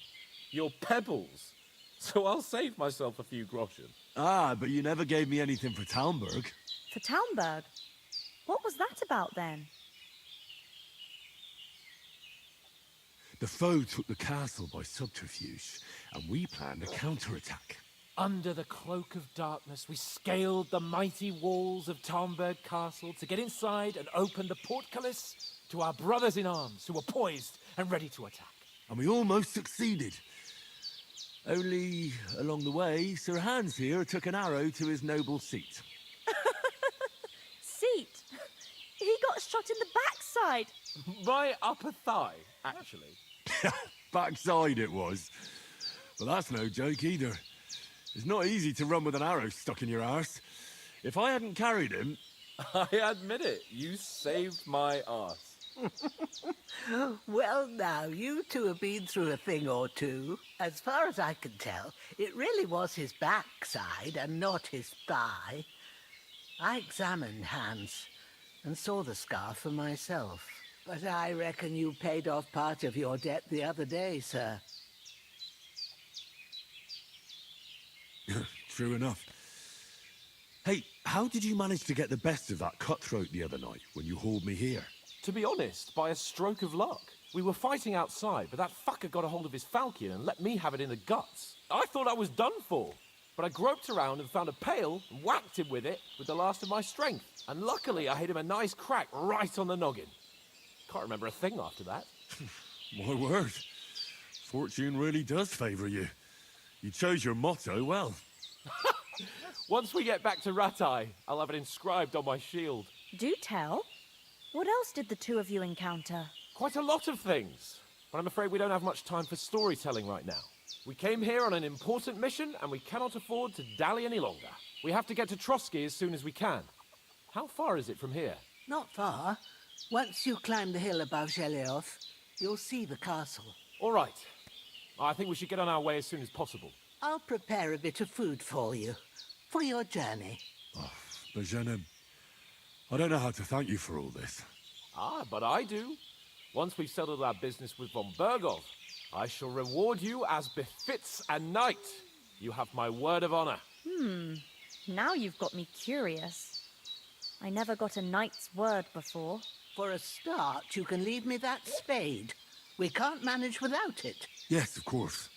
Your pebbles. So I'll save myself a few groschen. But you never gave me anything for Talmberg. For Talmberg? What was that about then? The foe took the castle by subterfuge, and we planned a counterattack. Under the cloak of darkness, we scaled the mighty walls of Talmberg Castle to get inside and open the portcullis to our brothers in arms who were poised and ready to attack. And we almost succeeded. Only, along the way, Sir Hans here took an arrow to his noble seat. Seat? He got shot in the backside. My upper thigh, actually. Backside it was. But that's no joke either. It's not easy to run with an arrow stuck in your arse. If I hadn't carried him... I admit it, you saved my arse. Well, now, you two have been through a thing or two. As far as I can tell, it really was his backside and not his thigh. I examined Hans and saw the scar for myself. But I reckon you paid off part of your debt the other day, sir. True enough. Hey, how did you manage to get the best of that cutthroat the other night when you hauled me here? To be honest, by a stroke of luck. We were fighting outside, but that fucker got a hold of his falchion and let me have it in the guts. I thought I was done for. But I groped around and found a pail and whacked him with it with the last of my strength. And luckily, I hit him a nice crack right on the noggin. Can't remember a thing after that. My word. Fortune really does favour you. You chose your motto well. Once we get back to Ratai, I'll have it inscribed on my shield. Do tell. What else did the two of you encounter? Quite a lot of things. But I'm afraid we don't have much time for storytelling right now. We came here on an important mission, and we cannot afford to dally any longer. We have to get to Trotsky as soon as we can. How far is it from here? Not far. Once you climb the hill above Zhelyov, you'll see the castle. All right. I think we should get on our way as soon as possible. I'll prepare a bit of food for you, for your journey. Bozhena, I don't know how to thank you for all this. Ah, but I do. Once we've settled our business with von Bergov, I shall reward you as befits a knight. You have my word of honor. Now you've got me curious. I never got a knight's word before. For a start, you can leave me that spade. We can't manage without it. Yes, of course.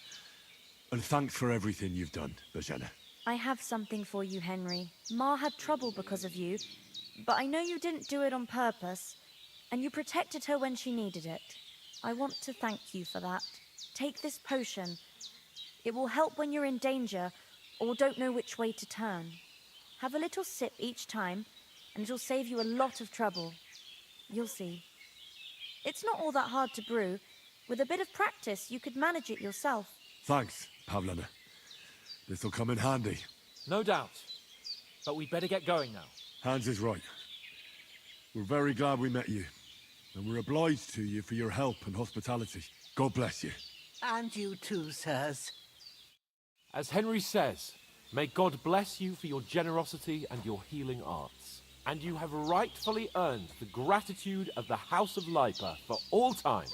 And thanks for everything you've done, Bozhena. I have something for you, Henry. Ma had trouble because of you, but I know you didn't do it on purpose, and you protected her when she needed it. I want to thank you for that. Take this potion. It will help when you're in danger or don't know which way to turn. Have a little sip each time, and it'll save you a lot of trouble. You'll see. It's not all that hard to brew. With a bit of practice, you could manage it yourself. Thanks, Pavlena. This'll come in handy. No doubt. But we'd better get going now. Hans is right. We're very glad we met you. And we're obliged to you for your help and hospitality. God bless you. And you too, sirs. As Henry says, may God bless you for your generosity and your healing arts. And you have rightfully earned the gratitude of the House of Lipa for all time.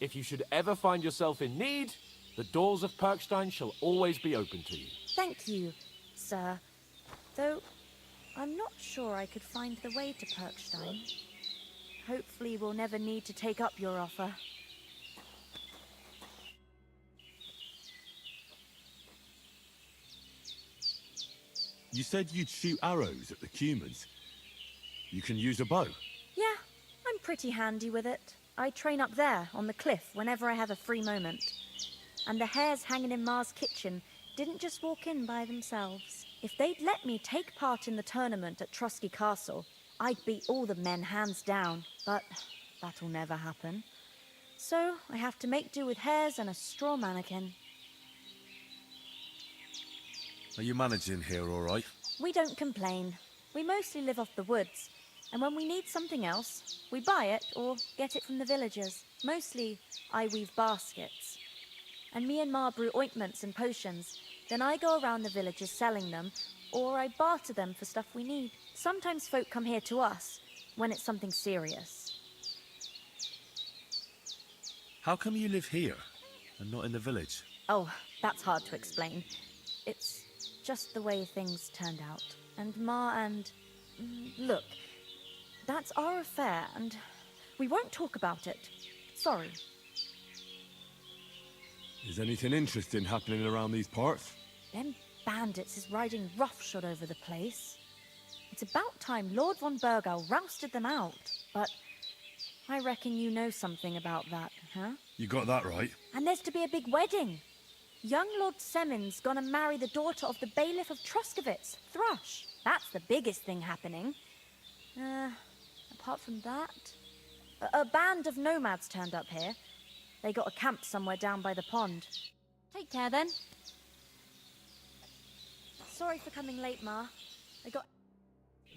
If you should ever find yourself in need, the doors of Perkstein shall always be open to you. Thank you, sir. Though, I'm not sure I could find the way to Perkstein. Hopefully we'll never need to take up your offer. You said you'd shoot arrows at the Cumans. You can use a bow. Yeah, I'm pretty handy with it. I train up there, on the cliff, whenever I have a free moment. And the hares hanging in Ma's kitchen didn't just walk in by themselves. If they'd let me take part in the tournament at Trotsky Castle, I'd beat all the men hands down, but that'll never happen. So I have to make do with hares and a straw mannequin. Are you managing here all right? We don't complain. We mostly live off the woods, and when we need something else, we buy it or get it from the villagers. Mostly, I weave baskets. And me and Ma brew ointments and potions. Then I go around the villages selling them, or I barter them for stuff we need. Sometimes folk come here to us, when it's something serious. How come you live here, and not in the village? Oh, that's hard to explain. It's just the way things turned out. And Ma and... Look, that's our affair, and we won't talk about it. Sorry. Is anything interesting happening around these parts? Them bandits is riding roughshod over the place. It's about time Lord von Bergau rousted them out. But I reckon you know something about that, huh? You got that right. And there's to be a big wedding. Young Lord Semin's gonna marry the daughter of the bailiff of Troskowitz, Thrush. That's the biggest thing happening. Apart from that... A band of nomads turned up here. They got a camp somewhere down by the pond. Take care, then. Sorry for coming late, Ma. I got...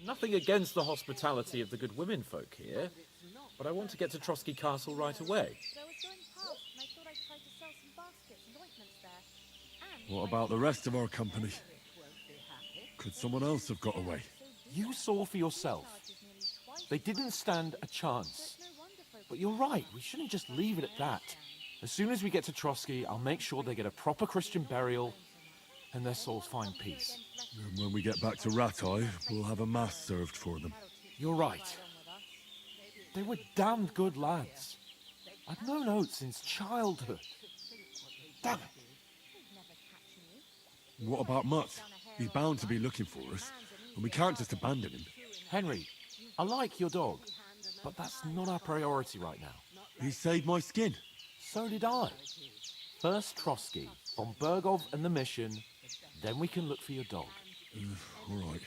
Nothing against the hospitality of the good women folk here, but I want to get to Trotsky Castle right away. So I was going past, and I thought I'd try to sell some baskets and ointments there. And What about the rest of our company? Could someone else have got away? You saw for yourself. They didn't stand a chance. But you're right, we shouldn't just leave it at that. As soon as we get to Trotsky, I'll make sure they get a proper Christian burial and their souls find peace. And when we get back to Ratai, we'll have a mass served for them. You're right. They were damned good lads. I've known Oates since childhood. Damn it. What about Mutt? He's bound to be looking for us, and we can't just abandon him. Henry, I like your dog, but that's not our priority right now. He saved my skin. So did I. First Trotsky, von Bergov and the mission, then we can look for your dog. All right.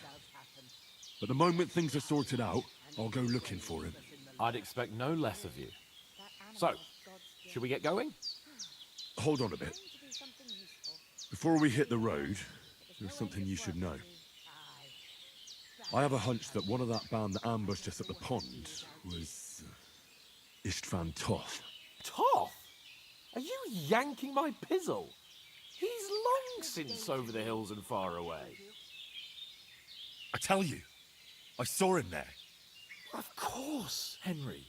But the moment things are sorted out, I'll go looking for him. I'd expect no less of you. So, should we get going? Hold on a bit. Before we hit the road, there's something you should know. I have a hunch that one of that band that ambushed us at the pond was Istvan Toth. Toth? Are you yanking my pizzle? He's long since over the hills and far away. I tell you, I saw him there. Of course, Henry.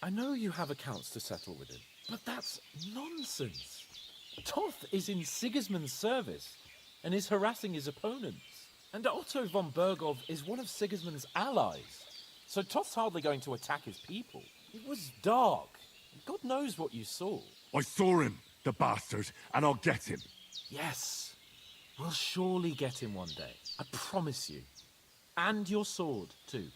I know you have accounts to settle with him, but that's nonsense. Toth is in Sigismund's service and is harassing his opponents. And Otto von Bergov is one of Sigismund's allies. So Toth's hardly going to attack his people. It was dark. God knows what you saw. I saw him, the bastard, and I'll get him. Yes. We'll surely get him one day. I promise you. And your sword, too.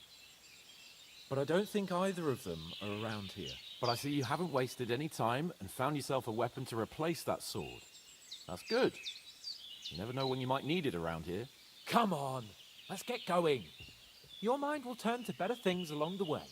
But I don't think either of them are around here. But I see you haven't wasted any time and found yourself a weapon to replace that sword. That's good. You never know when you might need it around here. Come on, let's get going. Your mind will turn to better things along the way.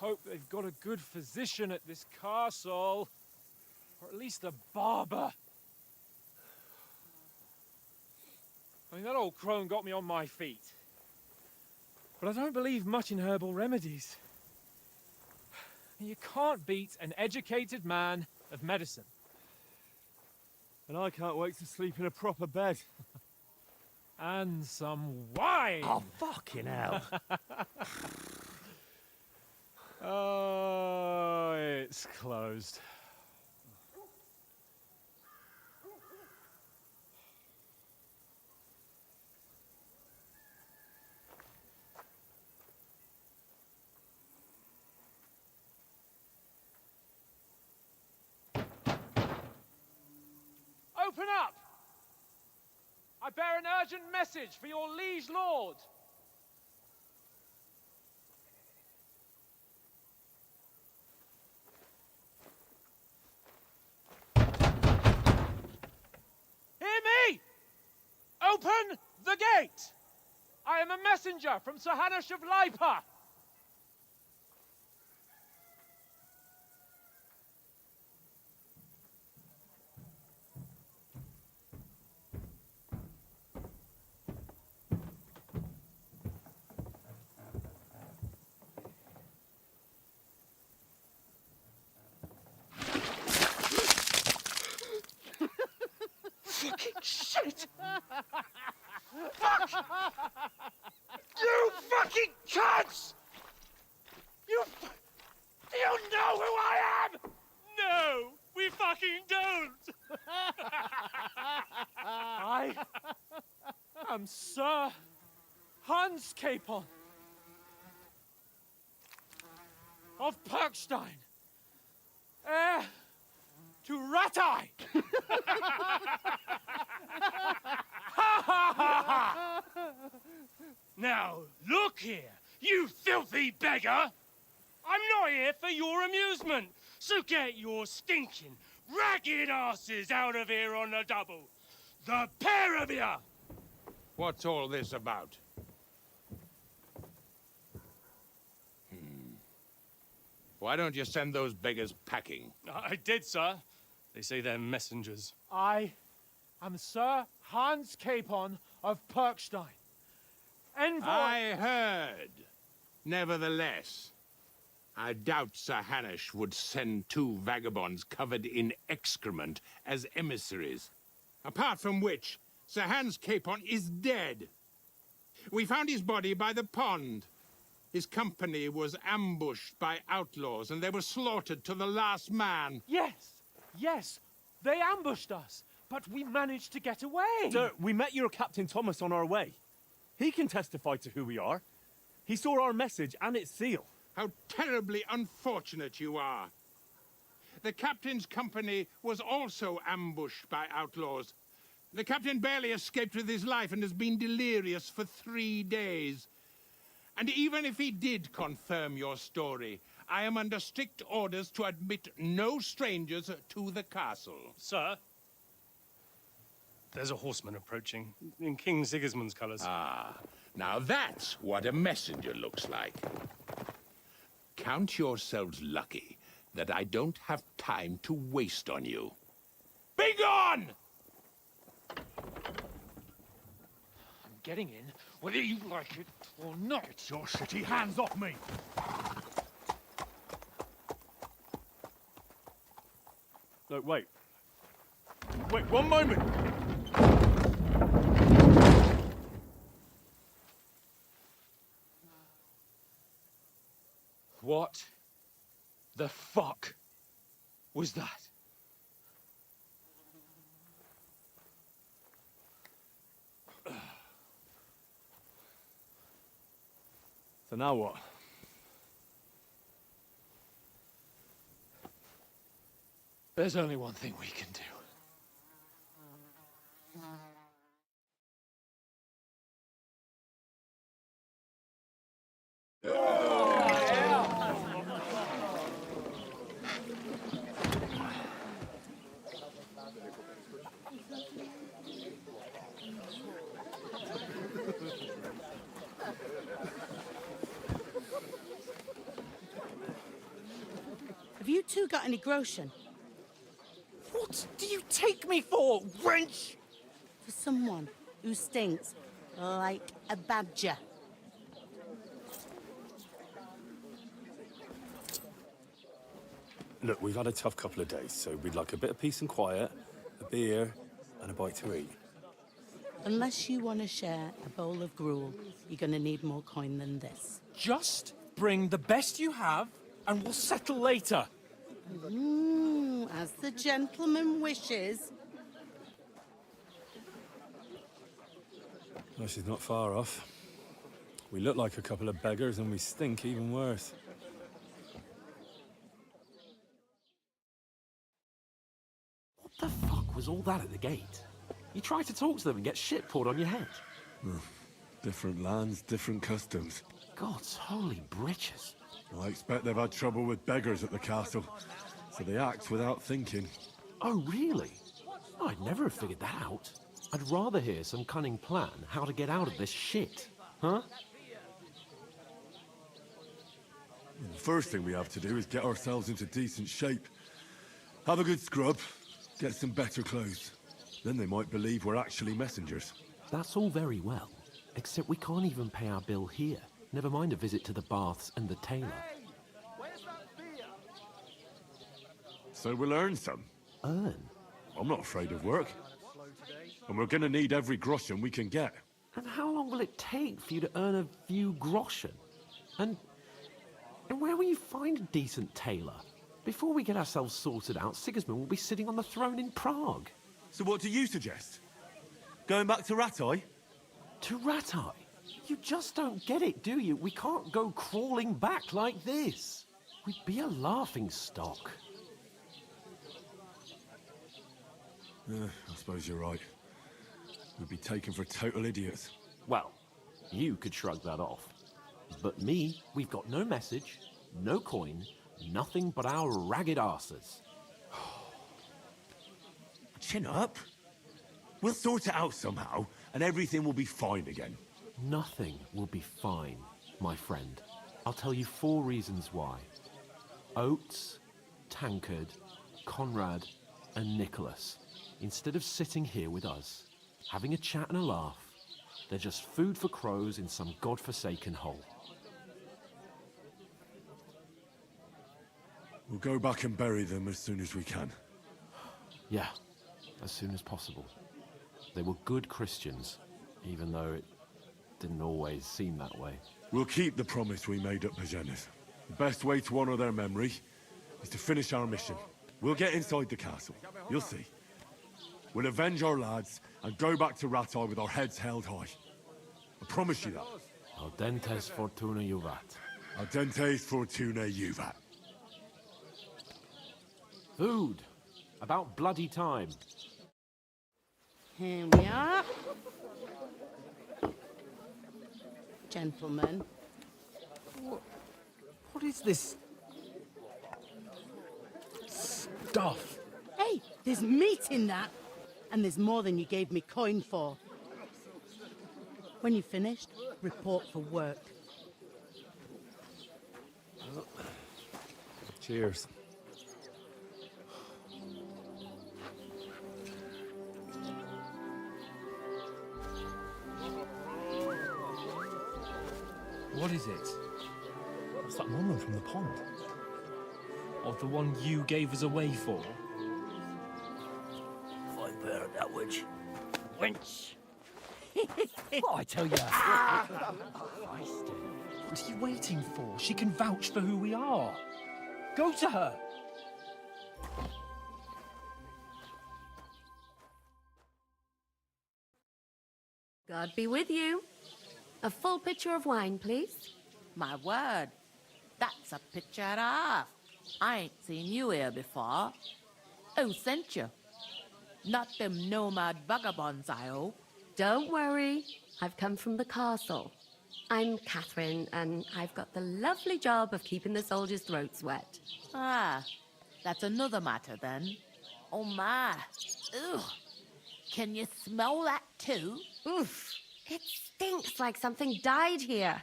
Hope they've got a good physician at this castle. Or at least a barber. I mean, that old crone got me on my feet. But I don't believe much in herbal remedies. You can't beat an educated man of medicine. And I can't wait to sleep in a proper bed. And some wine! Oh, fucking hell. Oh, it's closed. Open up! I bear an urgent message for your liege lord. Hear me! Open the gate! I am a messenger from Sir Hanush of Lipa. Fucking shit! Fuck! You fucking cunts! Do you know who I am? No, we fucking don't! I am Sir Hans Capon of Perkstein, heir to Ratai! Now, look here, you filthy beggar! I'm not here for your amusement, so get your stinking, ragged asses out of here on the double. The pair of you! What's all this about? Why don't you send those beggars packing? I did, sir. They say they're messengers. I am Sir Hans Capon of Perkstein. Envoy... I heard. Nevertheless, I doubt Sir Hanush would send two vagabonds covered in excrement as emissaries. Apart from which, Sir Hans Capon is dead. We found his body by the pond. His company was ambushed by outlaws, and they were slaughtered to the last man. Yes, they ambushed us, but we managed to get away. Sir, we met your Captain Thomas on our way. He can testify to who we are. He saw our message and its seal. How terribly unfortunate you are. The captain's company was also ambushed by outlaws. The captain barely escaped with his life and has been delirious for 3 days. And even if he did confirm your story, I am under strict orders to admit no strangers to the castle. Sir, there's a horseman approaching in King Sigismund's colours. Ah, now that's what a messenger looks like. Count yourselves lucky that I don't have time to waste on you. Be gone! I'm getting in, whether you like it or not. Your shitty hands off me! No, wait. Wait, one moment! What the fuck was that? So now what? There's only one thing we can do. Have you two got any groschen? What do you take me for, wench? For someone who stinks like a badger. Look, we've had a tough couple of days, so we'd like a bit of peace and quiet, a beer, And a bite to eat. Unless you want to share a bowl of gruel, you're going to need more coin than this. Just bring the best you have, and we'll settle later. As the gentleman wishes. Well, she's not far off. We look like a couple of beggars, and we stink even worse. What the fuck was all that at the gate? You try to talk to them and get shit poured on your head. Different lands, different customs. God's holy britches. I expect they've had trouble with beggars at the castle, so they act without thinking. Oh, really? I'd never have figured that out. I'd rather hear some cunning plan how to get out of this shit. Huh? The first thing we have to do is get ourselves into decent shape. Have a good scrub, get some better clothes. Then they might believe we're actually messengers. That's all very well, except we can't even pay our bill here. Never mind a visit to the baths and the tailor. So we'll earn some. Earn? I'm not afraid of work. And we're gonna need every groschen we can get. And how long will it take for you to earn a few groschen? And where will you find a decent tailor? Before we get ourselves sorted out, Sigismund will be sitting on the throne in Prague. So what do you suggest? Going back to Ratai? To Ratai? You just don't get it, do you? We can't go crawling back like this. We'd be a laughing stock. I suppose you're right. We'd be taken for total idiots. Well, you could shrug that off. But me, we've got no message, no coin, nothing but our ragged arses. Chin up. We'll sort it out somehow, and everything will be fine again. Nothing will be fine, my friend. I'll tell you 4 reasons why. Oates, Tankard, Conrad, and Nicholas. Instead of sitting here with us, having a chat and a laugh, they're just food for crows in some godforsaken hole. We'll go back and bury them as soon as we can. Yeah, as soon as possible. They were good Christians, even though it didn't always seem that way. We'll keep the promise we made at Pagenis. The best way to honor their memory is to finish our mission. We'll get inside the castle. You'll see. We'll avenge our lads and go back to Ratai with our heads held high. I promise you that. Audentes fortuna juvat. Audentes fortuna juvat. Food. About bloody time. Here we are. Gentlemen. What is this stuff? Hey, there's meat in that. And there's more than you gave me coin for. When you're finished, report for work. Cheers. What is it? What's that woman from the pond? Or the one you gave us away for? I've heard that witch. Wench! What I tell you? What are you waiting for? She can vouch for who we are. Go to her. God be with you. A full pitcher of wine, please. My word, that's a picture and a half. I ain't seen you here before. Who sent you? Not them nomad vagabonds, I hope. Don't worry. I've come from the castle. I'm Catherine, and I've got the lovely job of keeping the soldiers' throats wet. Ah, that's another matter then. Oh my. Ugh. Can you smell that too? Oof. It stinks like something died here.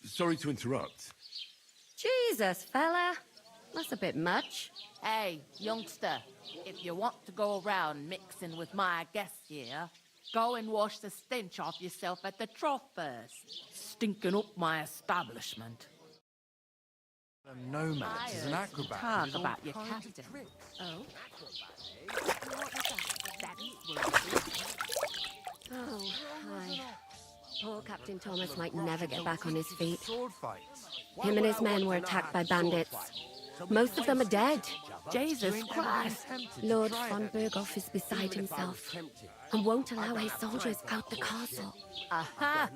Sorry to interrupt. Jesus, fella. That's a bit much. Hey, youngster, if you want to go around mixing with my guests here, go and wash the stench off yourself at the trough first. Stinking up my establishment. Nomads as an acrobat. Talk about your captain. Oh? Oh, hi. Poor Captain Thomas might never get back on his feet. Him and his men were attacked by bandits. Most of them are dead. Jesus Christ! Lord von Berghoff is beside himself and won't allow his soldiers out the castle. Aha!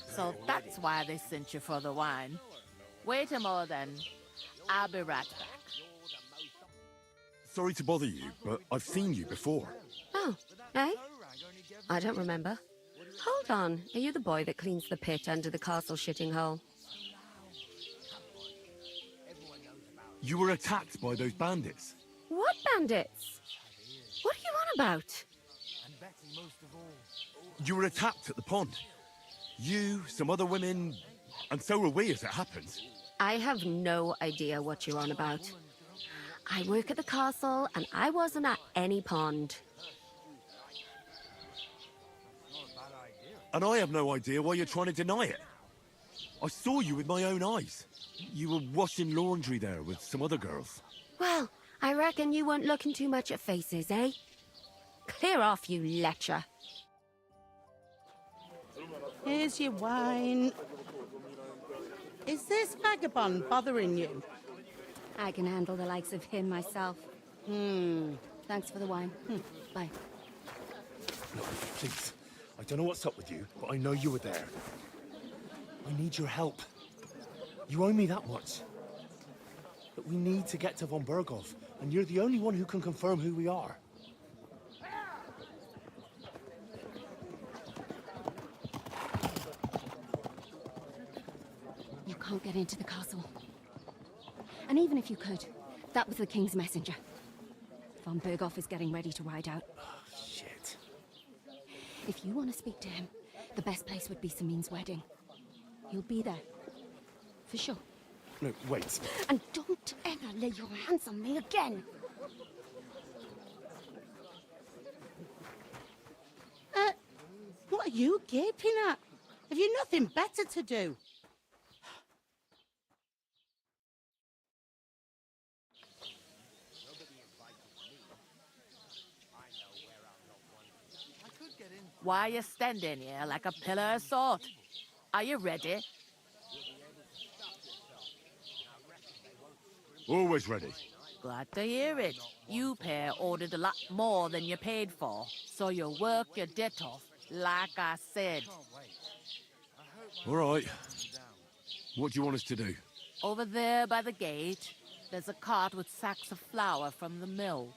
So that's why they sent you for the wine. Wait a moment then. I'll be right back. Sorry to bother you, but I've seen you before. Oh, eh? I don't remember. Hold on. Are you the boy that cleans the pit under the castle shitting hole? You were attacked by those bandits. What bandits? What are you on about? You were attacked at the pond. You, some other women, and so were we as it happens. I have no idea what you're on about. I work at the castle, and I wasn't at any pond. And I have no idea why you're trying to deny it. I saw you with my own eyes. You were washing laundry there with some other girls. Well, I reckon you weren't looking too much at faces, eh? Clear off, you lecher. Here's your wine. Is this vagabond bothering you? I can handle the likes of him myself. Thanks for the wine. Bye. Look, please. I don't know what's up with you, but I know you were there. I need your help. You owe me that much. But we need to get to von Berghoff, and you're the only one who can confirm who we are. You can't get into the castle. And even if you could, that was the King's messenger. Von Berghoff is getting ready to ride out. Shit. If you want to speak to him, the best place would be Samin's wedding. He'll be there. For sure. No, wait. And don't ever lay your hands on me again! What are you gaping at? Have you nothing better to do? Why are you standing here like a pillar of salt? Are you ready? Always ready. Glad to hear it. You pair ordered a lot more than you paid for, so you work your debt off, like I said. All right. What do you want us to do? Over there by the gate, there's a cart with sacks of flour from the mill.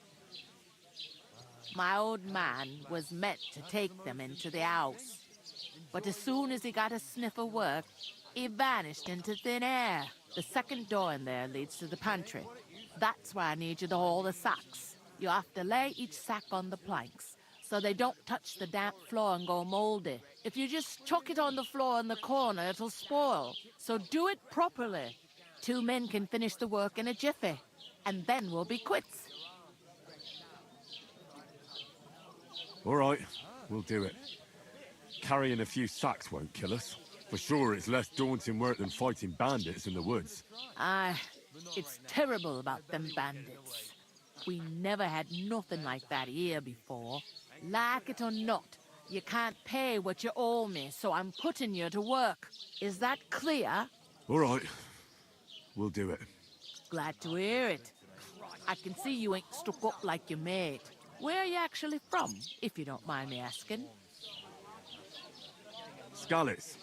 My old man was meant to take them into the house, but as soon as he got a sniff of work, he vanished into thin air. The second door in there leads to the pantry. That's why I need you to haul the sacks. You have to lay each sack on the planks, so they don't touch the damp floor and go moldy. If you just chuck it on the floor in the corner, it'll spoil. So do it properly. 2 men can finish the work in a jiffy, and then we'll be quits. All right, we'll do it. Carrying a few sacks won't kill us. For sure, it's less daunting work than fighting bandits in the woods. Aye, it's terrible about them bandits. We never had nothing like that here before. Like it or not, you can't pay what you owe me, so I'm putting you to work. Is that clear? All right, we'll do it. Glad to hear it. I can see you ain't stuck up like your mate. Where are you actually from, if you don't mind me asking? Skalitz.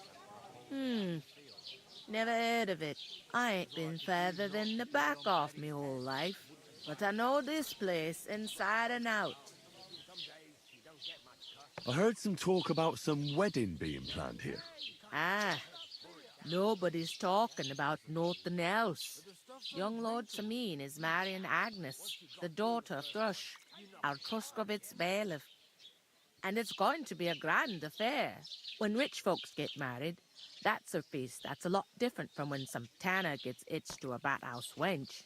Never heard of it. I ain't been further than the back off me whole life. But I know this place inside and out. I heard some talk about some wedding being planned here. Ah, nobody's talking about nothing else. Young Lord Samin is marrying Agnes, the daughter of Thrush, our Truskovitz bailiff. And it's going to be a grand affair. When rich folks get married, that's a feast that's a lot different from when some tanner gets hitched to a bat-house wench.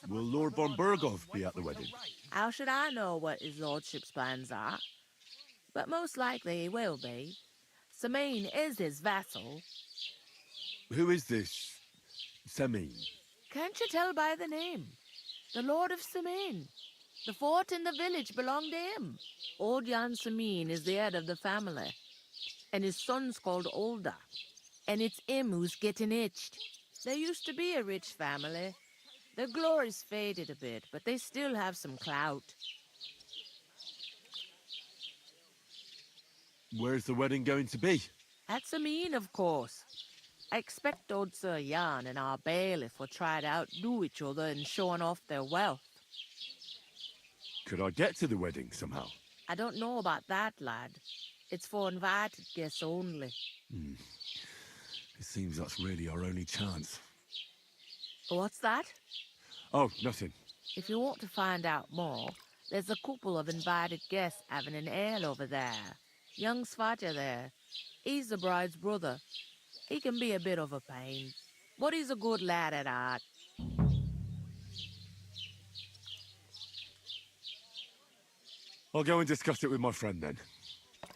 Will Lord von Berghoff be at the wedding? How should I know what his lordship's plans are? But most likely he will be. Samin is his vassal. Who is this Semin. Can't you tell by the name? The Lord of Semin. The fort in the village belonged to him. Old Jan Semin is the head of the family, and his son's called Olda. And it's him who's getting itched. There used to be a rich family. Their glory's faded a bit, but they still have some clout. Where's the wedding going to be? At Semin, of course. I expect old Sir Jan and our bailiff will try to outdo each other in showing off their wealth. Could I get to the wedding somehow? I don't know about that, lad. It's for invited guests only. It seems that's really our only chance. What's that? Oh, nothing. If you want to find out more, there's a couple of invited guests having an ale over there. Young Svatja there. He's the bride's brother. He can be a bit of a pain, but he's a good lad at heart. I'll go and discuss it with my friend then.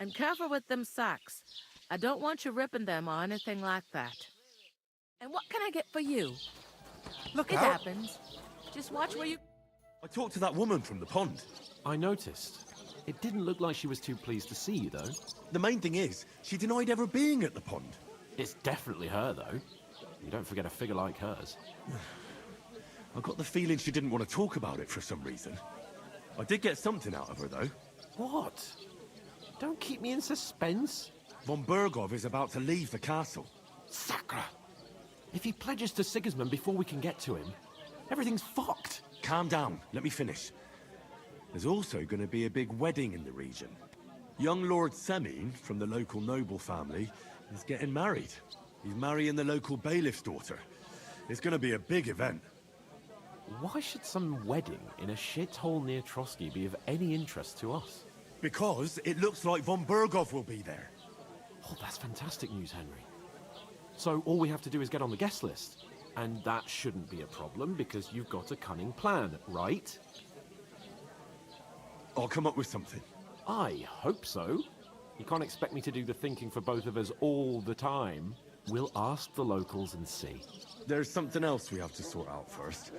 And careful with them sacks. I don't want you ripping them or anything like that. And what can I get for you? Look it out. happens. Just watch where you... I talked to that woman from the pond. I noticed. It didn't look like she was too pleased to see you, though. The main thing is, she denied ever being at the pond. It's definitely her, though. You don't forget a figure like hers. I got the feeling she didn't want to talk about it for some reason. I did get something out of her, though. What? Don't keep me in suspense. Von Bergov is about to leave the castle. Sacre! If he pledges to Sigismund before we can get to him, everything's fucked. Calm down. Let me finish. There's also going to be a big wedding in the region. Young Lord Semin, from the local noble family, is getting married. He's marrying the local bailiff's daughter. It's going to be a big event. Why should some wedding in a shithole near Trotsky be of any interest to us? Because it looks like von Bergov will be there. Oh, that's fantastic news, Henry. So all we have to do is get on the guest list. And that shouldn't be a problem because you've got a cunning plan, right? I'll come up with something. I hope so. You can't expect me to do the thinking for both of us all the time. We'll ask the locals and see. There's something else we have to sort out first.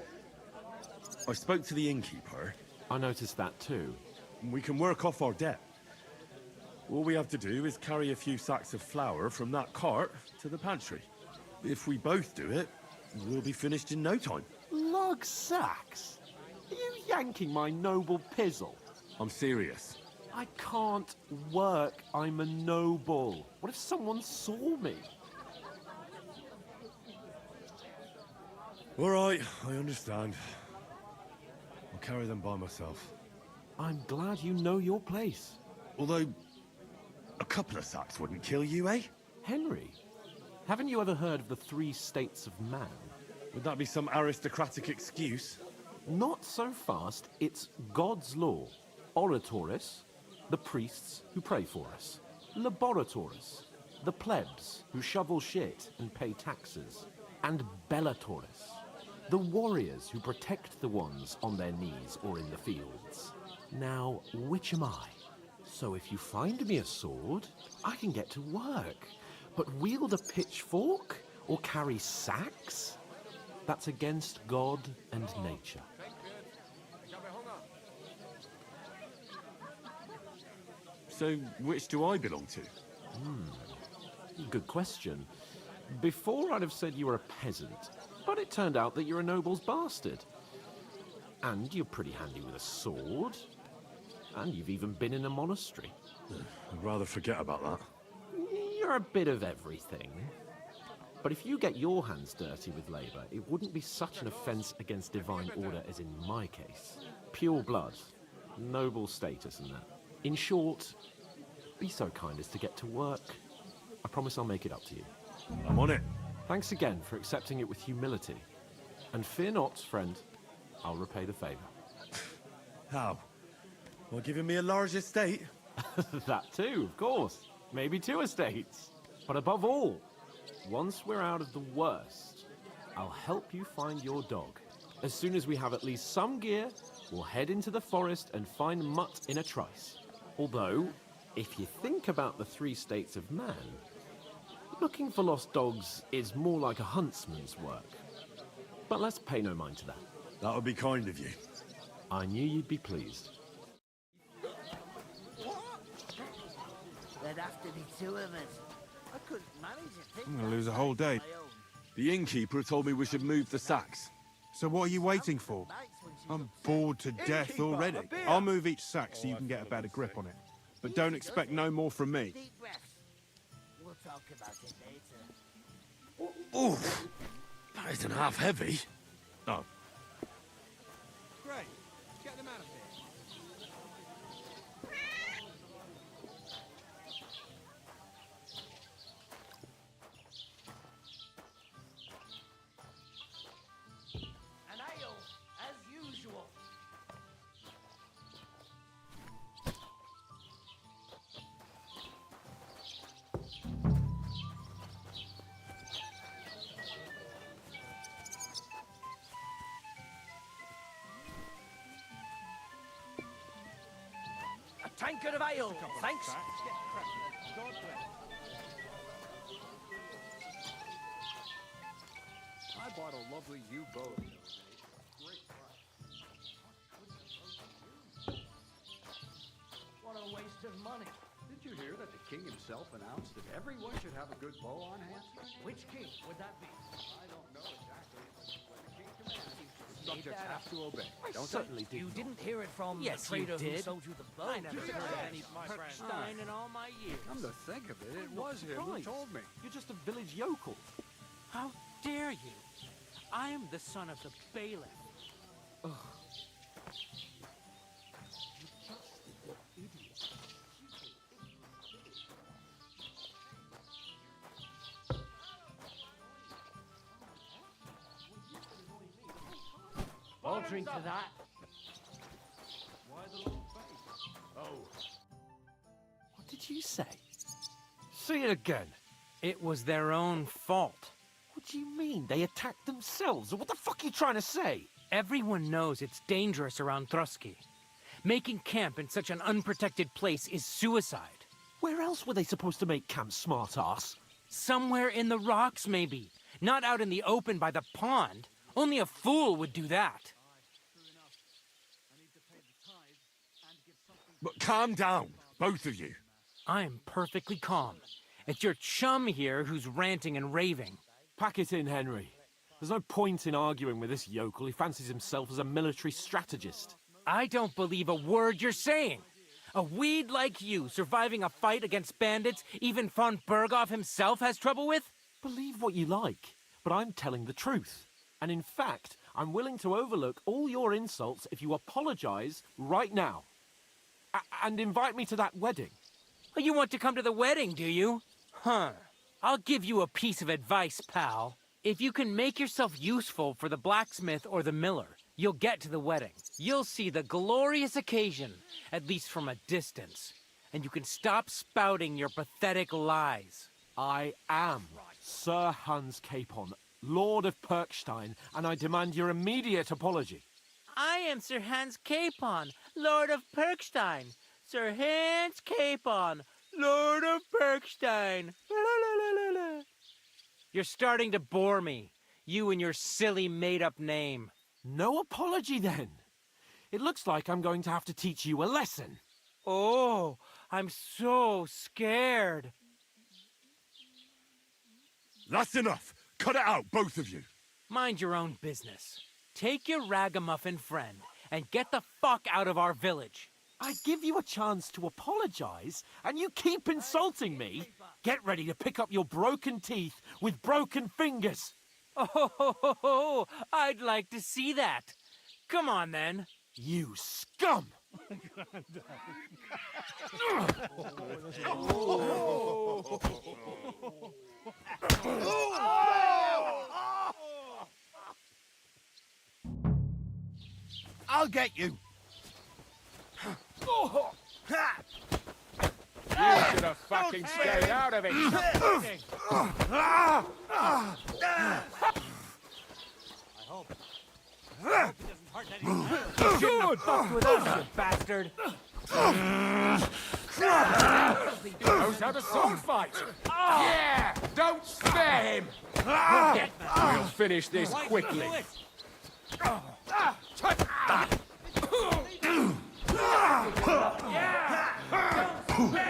I spoke to the innkeeper. I noticed that too. We can work off our debt. All we have to do is carry a few sacks of flour from that cart to the pantry. If we both do it, we'll be finished in no time. Lug sacks? Are you yanking my noble pizzle? I'm serious. I can't work. I'm a noble. What if someone saw me? All right, I understand. I'll carry them by myself. I'm glad you know your place. Although, a couple of sacks wouldn't kill you, eh? Henry, haven't you ever heard of the 3 states of man? Would that be some aristocratic excuse? Not so fast. It's God's law. Oratoris, the priests who pray for us. Laboratoris, the plebs who shovel shit and pay taxes. And Bellatoris, the warriors who protect the ones on their knees or in the fields. Now, which am I? So if you find me a sword, I can get to work. But wield a pitchfork or carry sacks? That's against God and nature. So, which do I belong to? Good question. Before I'd have said you were a peasant, but it turned out that you're a noble's bastard. And you're pretty handy with a sword. And you've even been in a monastery. I'd rather forget about that. You're a bit of everything. But if you get your hands dirty with labor, it wouldn't be such an offense against divine order as in my case. Pure blood, noble status and that. In short, be so kind as to get to work. I promise I'll make it up to you. I'm on it. Thanks again for accepting it with humility. And fear not, friend, I'll repay the favor. How? Well, giving me a large estate? That too, of course. Maybe 2 estates. But above all, once we're out of the worst, I'll help you find your dog. As soon as we have at least some gear, we'll head into the forest and find Mutt in a trice. Although, if you think about the 3 states of man, looking for lost dogs is more like a huntsman's work. But let's pay no mind to that. That would be kind of you. I knew you'd be pleased. There'd have to be two of us. I couldn't manage it. I'm gonna lose a whole day. The innkeeper told me we should move the sacks. So what are you waiting for? I'm bored to death already. I'll move each sack so you can get a better grip on it. But don't expect no more from me. Deep breaths. We'll talk about it later. Oof! That isn't half heavy. Oh. Great. Get them out of here. An ale, as usual. A tankard of ale, thanks. I bought a lovely U-boat. What a waste of money. Did you hear that the king himself announced that everyone should have a good bow on hand? Which king would that be? I don't know exactly, but when the king commands, Made subjects that have up. to obey. I Don't certainly did. You didn't hear it from Yes, the trader you who did. sold you the boat. I never heard of any Perkstein in all my years. Come to think of it, it was him who told me. You're just a village yokel. How dare you? I am the son of the bailiff. I'll drink to that. Why the long face? Oh. What did you say? See it again. It was their own fault. What do you mean? They attacked themselves? What the fuck are you trying to say? Everyone knows it's dangerous around Trotsky. Making camp in such an unprotected place is suicide. Where else were they supposed to make camp, smart-ass? Somewhere in the rocks, maybe. Not out in the open by the pond. Only a fool would do that. But calm down, both of you. I'm perfectly calm. It's your chum here who's ranting and raving. Pack it in, Henry. There's no point in arguing with this yokel. He fancies himself as a military strategist. I don't believe a word you're saying. A weed like you surviving a fight against bandits even von Berghoff himself has trouble with? Believe what you like, but I'm telling the truth. And in fact, I'm willing to overlook all your insults if you apologize right now. And invite me to that wedding. Oh, you want to come to the wedding, do you? Huh. I'll give you a piece of advice, pal. If you can make yourself useful for the blacksmith or the miller, you'll get to the wedding. You'll see the glorious occasion, at least from a distance. And you can stop spouting your pathetic lies. I am Sir Hans Capon, Lord of Perkstein, and I demand your immediate apology. I am Sir Hans Capon, Lord of Perkstein. Sir Hans Capon, Lord of Perkstein. You're starting to bore me. You and your silly made-up name. No apology, then. It looks like I'm going to have to teach you a lesson. Oh, I'm so scared. That's enough. Cut it out, both of you. Mind your own business. Take your ragamuffin friend and get the fuck out of our village. I give you a chance to apologize, and you keep insulting me. Get ready to pick up your broken teeth with broken fingers. Oh, I'd like to see that. Come on, then. You scum! I'll get you. You should have fucking stayed out of it. I hope. He doesn't hurt anyone. You shouldn't have fucked with us, you bastard. Knows how to sword fight. Yeah, don't spare him. We'll finish this quickly.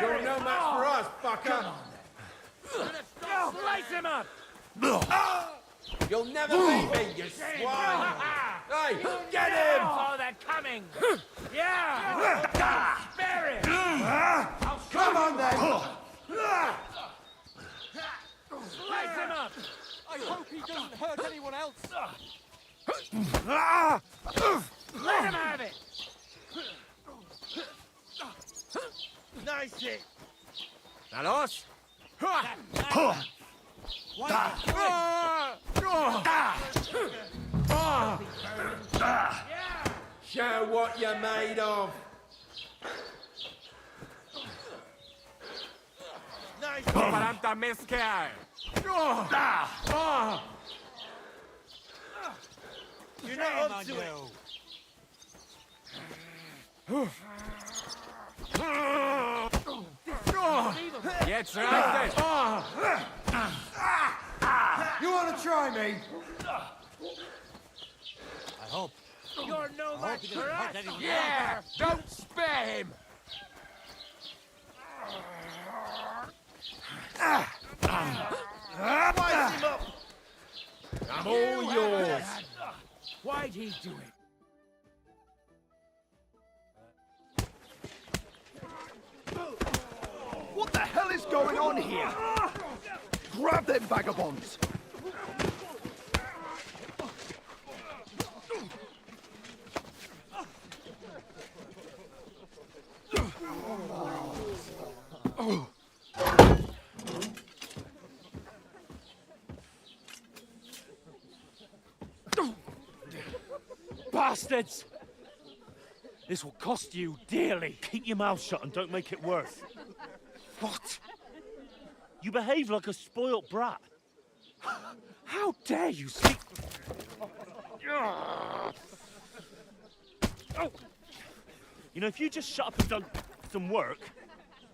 You're no match for us, fucker. Slice him up! You'll never beat me, you swine. Hey, get him! Oh, they're coming! Yeah! Spare him! Come on, then. Slice him up! I hope he doesn't hurt anyone else! Let him have it! Nice hit. Valos! Show what you're made of. Nice hit. You're not up to it. Get right. You want to try me? I hope. You're no match for us! Yeah! Don't spare him! Wise him up. I'm all yours. Why'd he do it? What the hell is going on here? Grab them vagabonds! Bastards! This will cost you dearly. Keep your mouth shut and don't make it worse. What? You behave like a spoilt brat. How dare you speak? You know, if you just shut up and done some work,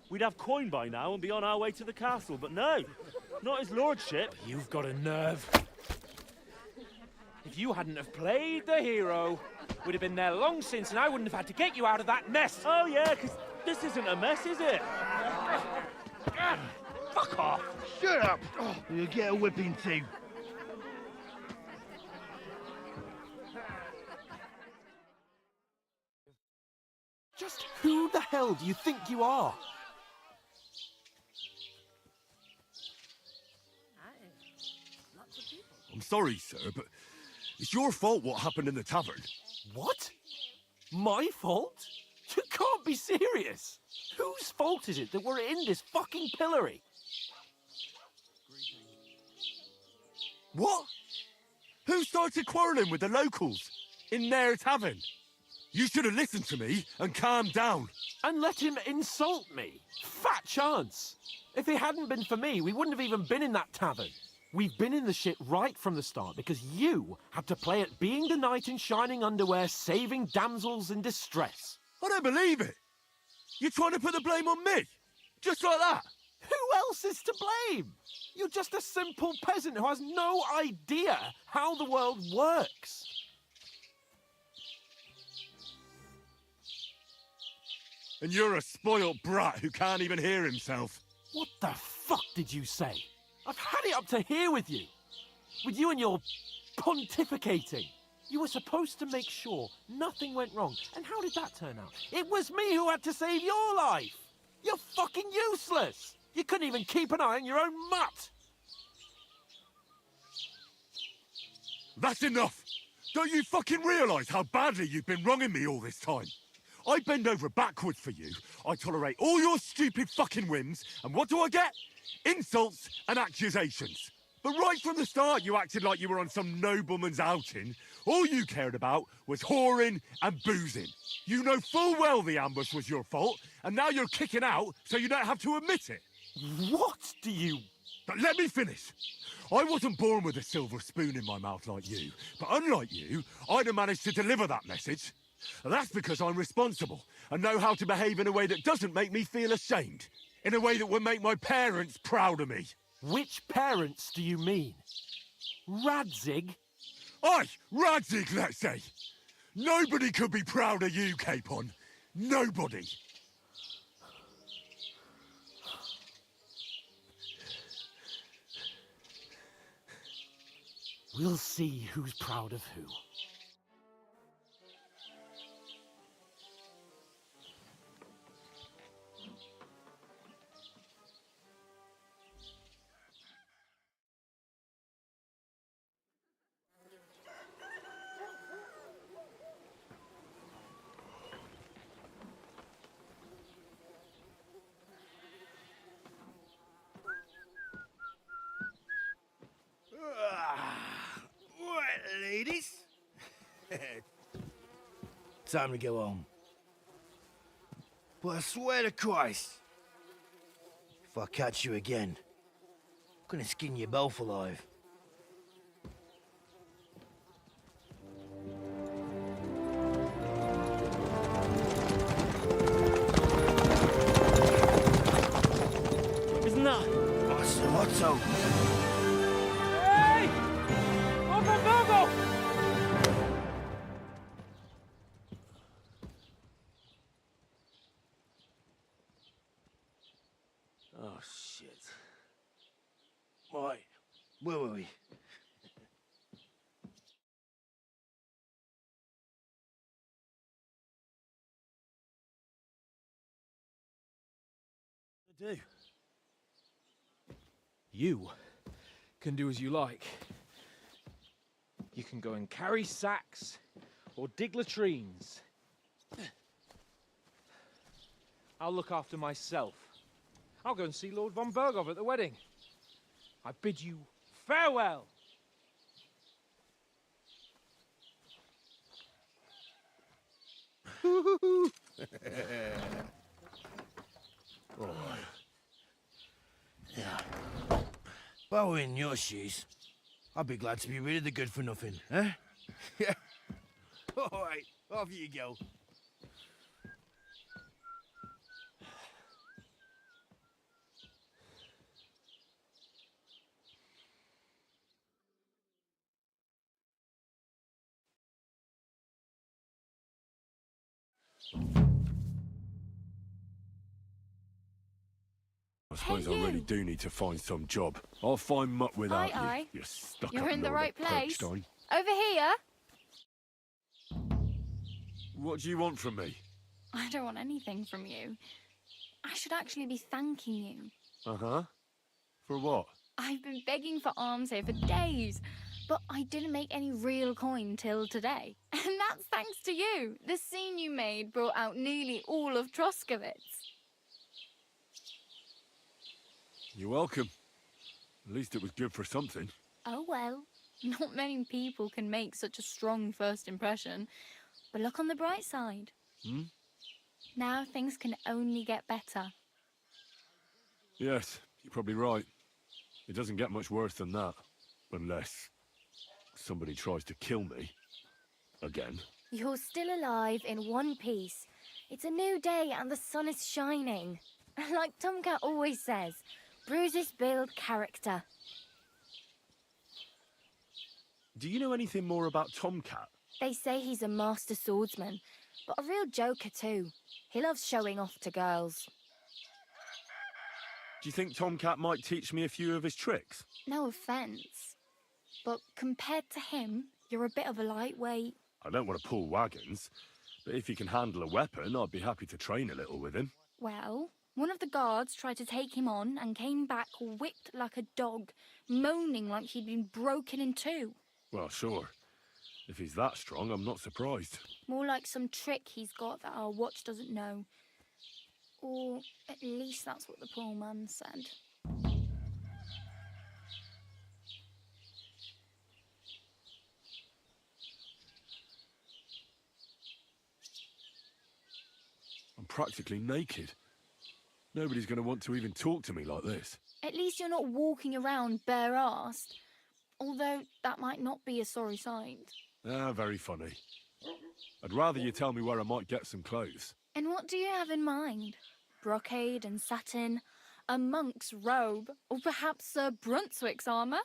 we'd have coin by now and be on our way to the castle. But no, not his lordship. You've got a nerve. If you hadn't have played the hero, we'd have been there long since, and I wouldn't have had to get you out of that mess. Oh yeah, because this isn't a mess, is it? Fuck off! Shut up! You'll get a whipping too. Just who the hell do you think you are? I'm sorry, sir, but it's your fault what happened in the tavern. What? My fault? You can't be serious. Whose fault is it that we're in this fucking pillory? What? Who started quarrelling with the locals in their tavern? You should have listened to me and calmed down. And let him insult me? Fat chance. If it hadn't been for me, we wouldn't have even been in that tavern. We've been in the shit right from the start because you had to play at being the knight in shining underwear, saving damsels in distress. I don't believe it. You're trying to put the blame on me? Just like that? Who else is to blame? You're just a simple peasant who has no idea how the world works. And you're a spoilt brat who can't even hear himself. What the fuck did you say? I've had it up to here with you and your pontificating. You were supposed to make sure nothing went wrong. And how did that turn out? It was me who had to save your life. You're fucking useless. You couldn't even keep an eye on your own mutt. That's enough. Don't you fucking realise how badly you've been wronging me all this time? I bend over backwards for you. I tolerate all your stupid fucking whims. And what do I get? Insults and accusations. But right from the start, you acted like you were on some nobleman's outing. All you cared about was whoring and boozing. You know full well the ambush was your fault, and now you're kicking out so you don't have to admit it. What do you... But let me finish. I wasn't born with a silver spoon in my mouth like you, but unlike you, I'd have managed to deliver that message. That's because I'm responsible and know how to behave in a way that doesn't make me feel ashamed. In a way that would make my parents proud of me. Which parents do you mean? Radzig? Aye, Radzig, let's say. Nobody could be proud of you, Capon. Nobody. We'll see who's proud of who. Right, ladies. Time to go home. But I swear to Christ, if I catch you again, I'm gonna skin you both alive. Isn't that? What's the motto? Hey! Go! Oh, shit. Right, where were we? Do. You can do as you like. You can go and carry sacks or dig latrines. I'll look after myself. I'll go and see Lord von Berghoff at the wedding. I bid you farewell. Yeah. If I were in your shoes, I'd be glad to be rid of the good for nothing, eh? Yeah. All right, off you go. I suppose I really do need to find some job. I'll find muck without Aye. you. You stuck You're up in the lord right at place. Perchstein. Over here? What do you want from me? I don't want anything from you. I should actually be thanking you. Uh-huh. For what? I've been begging for alms here for days, but I didn't make any real coin till today. And that's thanks to you. The scene you made brought out nearly all of Troskowitz. You're welcome. At least it was good for something. Oh well, not many people can make such a strong first impression. But look on the bright side. Hmm? Now things can only get better. Yes, you're probably right. It doesn't get much worse than that. Unless somebody tries to kill me. Again. You're still alive in one piece. It's a new day and the sun is shining. Like Tomcat always says, bruises build character. Do you know anything more about Tomcat? They say he's a master swordsman, but a real joker too. He loves showing off to girls. Do you think Tomcat might teach me a few of his tricks? No offence, but compared to him, you're a bit of a lightweight. I don't want to pull wagons, but if he can handle a weapon, I'd be happy to train a little with him. Well, one of the guards tried to take him on and came back whipped like a dog, moaning like he'd been broken in two. Well, sure. If he's that strong, I'm not surprised. More like some trick he's got that our watch doesn't know. Or at least that's what the poor man said. I'm practically naked. Nobody's going to want to even talk to me like this. At least you're not walking around bare-assed. Although that might not be a sorry sight. Ah, very funny. I'd rather you tell me where I might get some clothes. And what do you have in mind? Brocade and satin? a monk's robe, or perhaps Sir Brunswick's armour?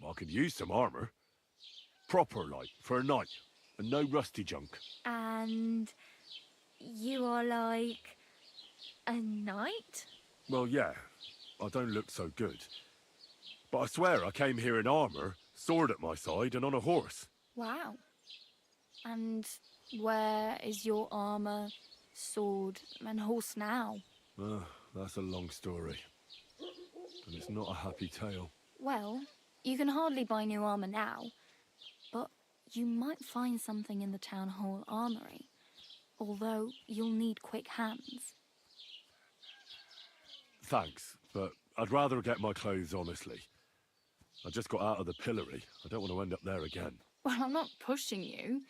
I could use some armour. Proper, like, for a night. And no rusty junk. And you are like a knight? Well, yeah. I don't look so good. But I swear I came here in armour, sword at my side, and on a horse. Wow. And where is your armour, sword, and horse now? That's a long story. And it's not a happy tale. Well, you can hardly buy new armour now, but you might find something in the town hall armoury, although you'll need quick hands. Thanks, but I'd rather get my clothes honestly. I just got out of the pillory. I don't want to end up there again. Well, I'm not pushing you,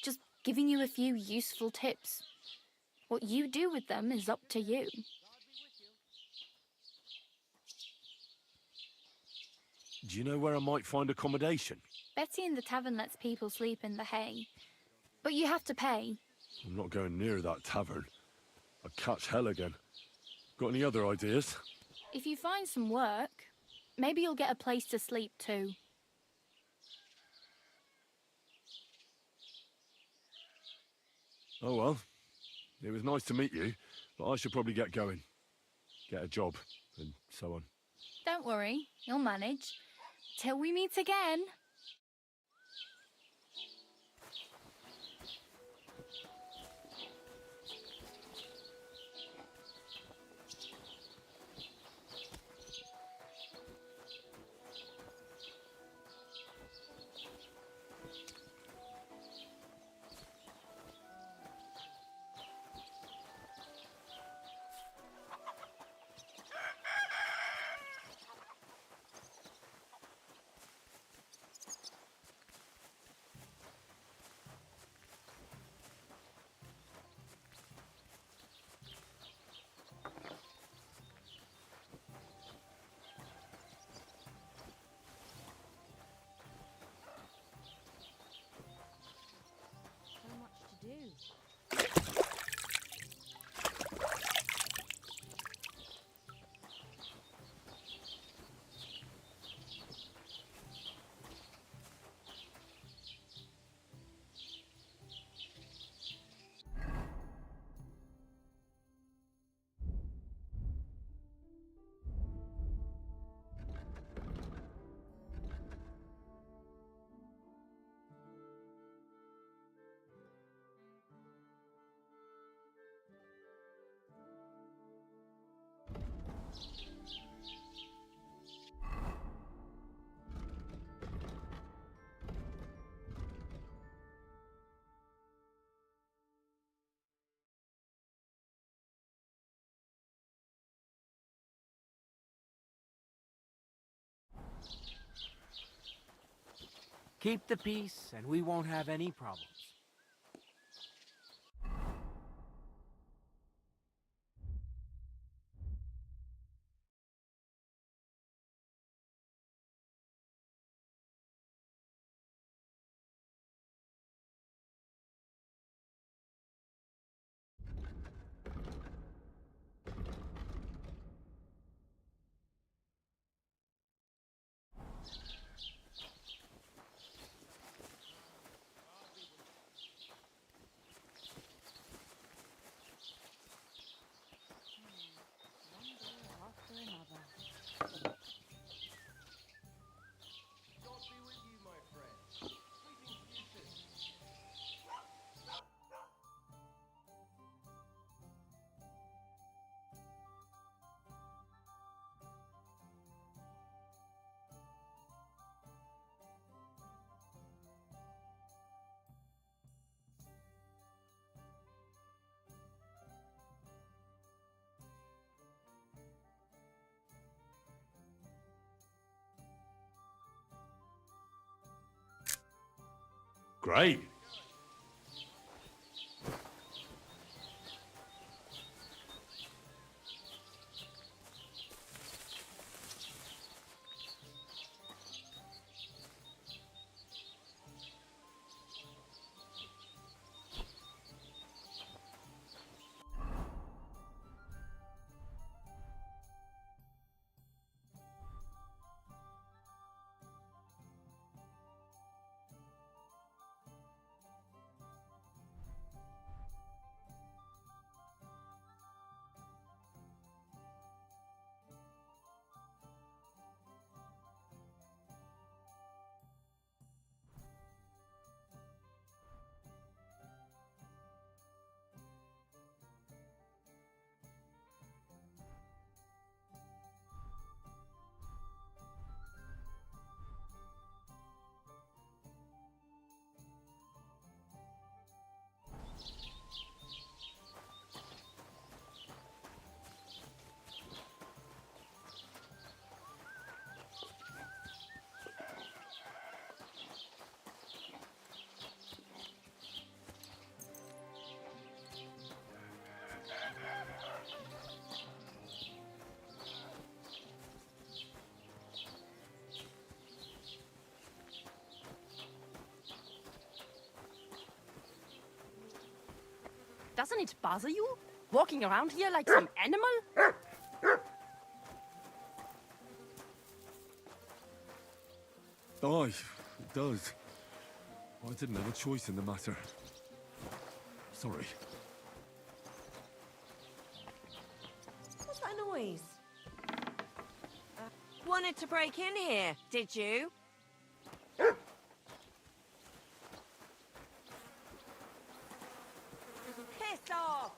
just giving you a few useful tips. What you do with them is up to you. Do you know where I might find accommodation? Betty in the tavern lets people sleep in the hay, but you have to pay. I'm not going near that tavern. I'd catch hell again. Got any other ideas? If you find some work, maybe you'll get a place to sleep too. Oh well. It was nice to meet you, but I should probably get going. Get a job, and so on. Don't worry, you'll manage. Till we meet again. Keep the peace, and we won't have any problems. Great. Doesn't it bother you? Walking around here like some animal? Aye, it does. I didn't have a choice in the matter. Sorry. What's that noise? Wanted to break in here, did you? Piss off!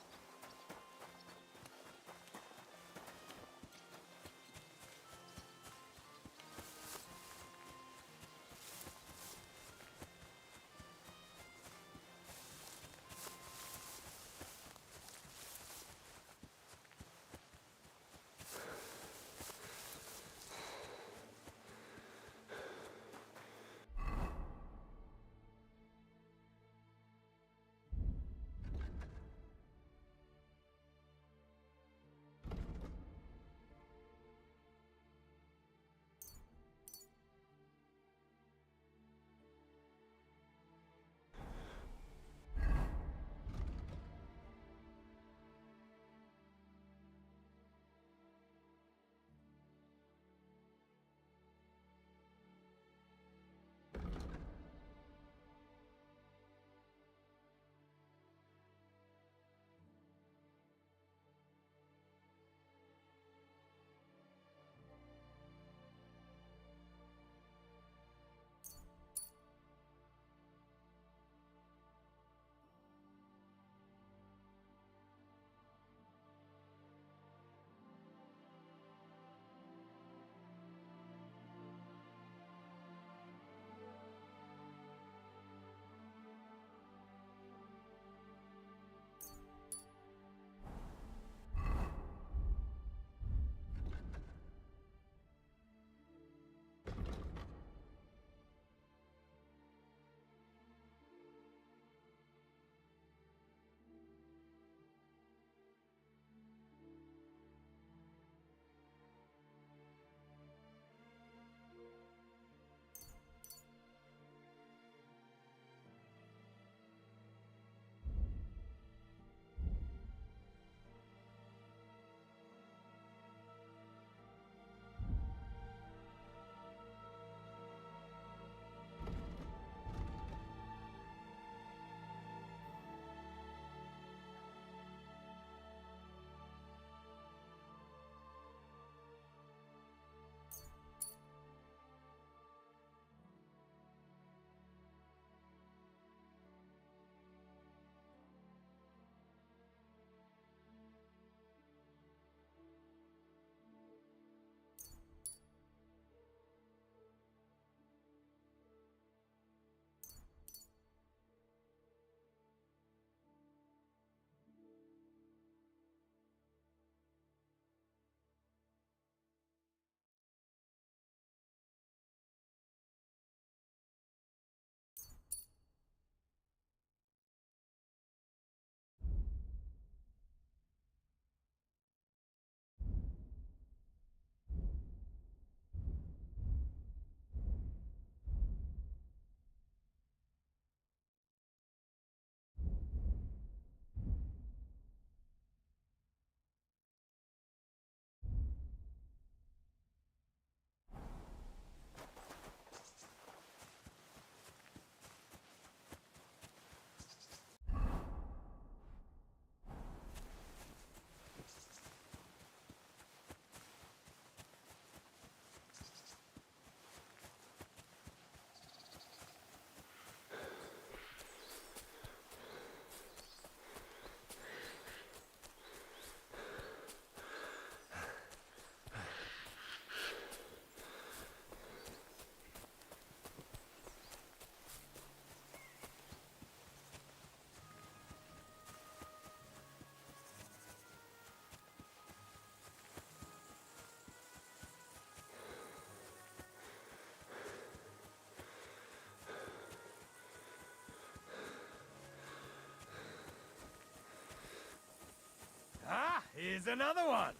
Here's another one.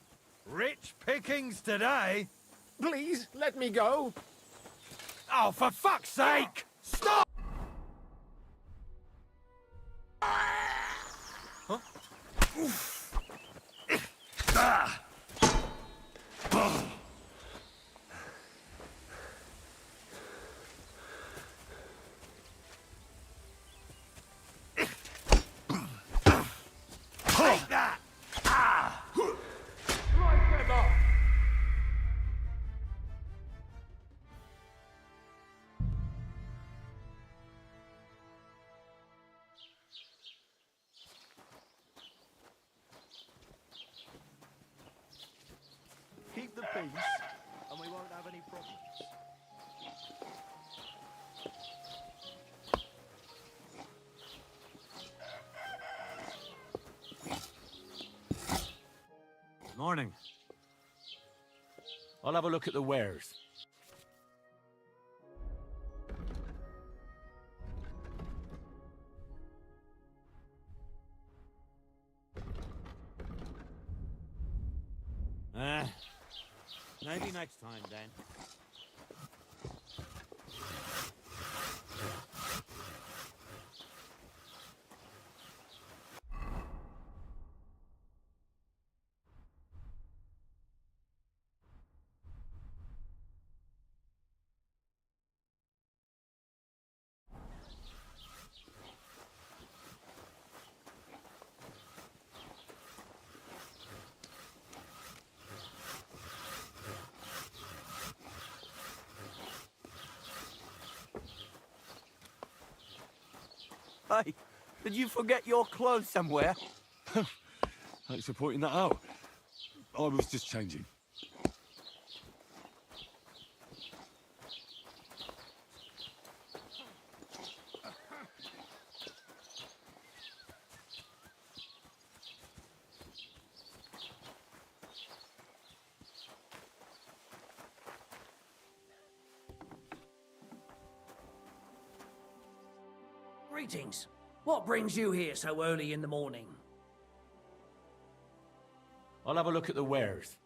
Rich pickings today. Please, let me go. Oh, for fuck's sake! Stop! Huh? Take that! Ah! Right, Emma! Keep the peace, and we won't have any problems. Morning. I'll have a look at the wares. Maybe next time, then. Hey, did you forget your clothes somewhere? Thanks for pointing that out. I was just changing. Greetings. What brings you here so early in the morning? I'll have a look at the wares.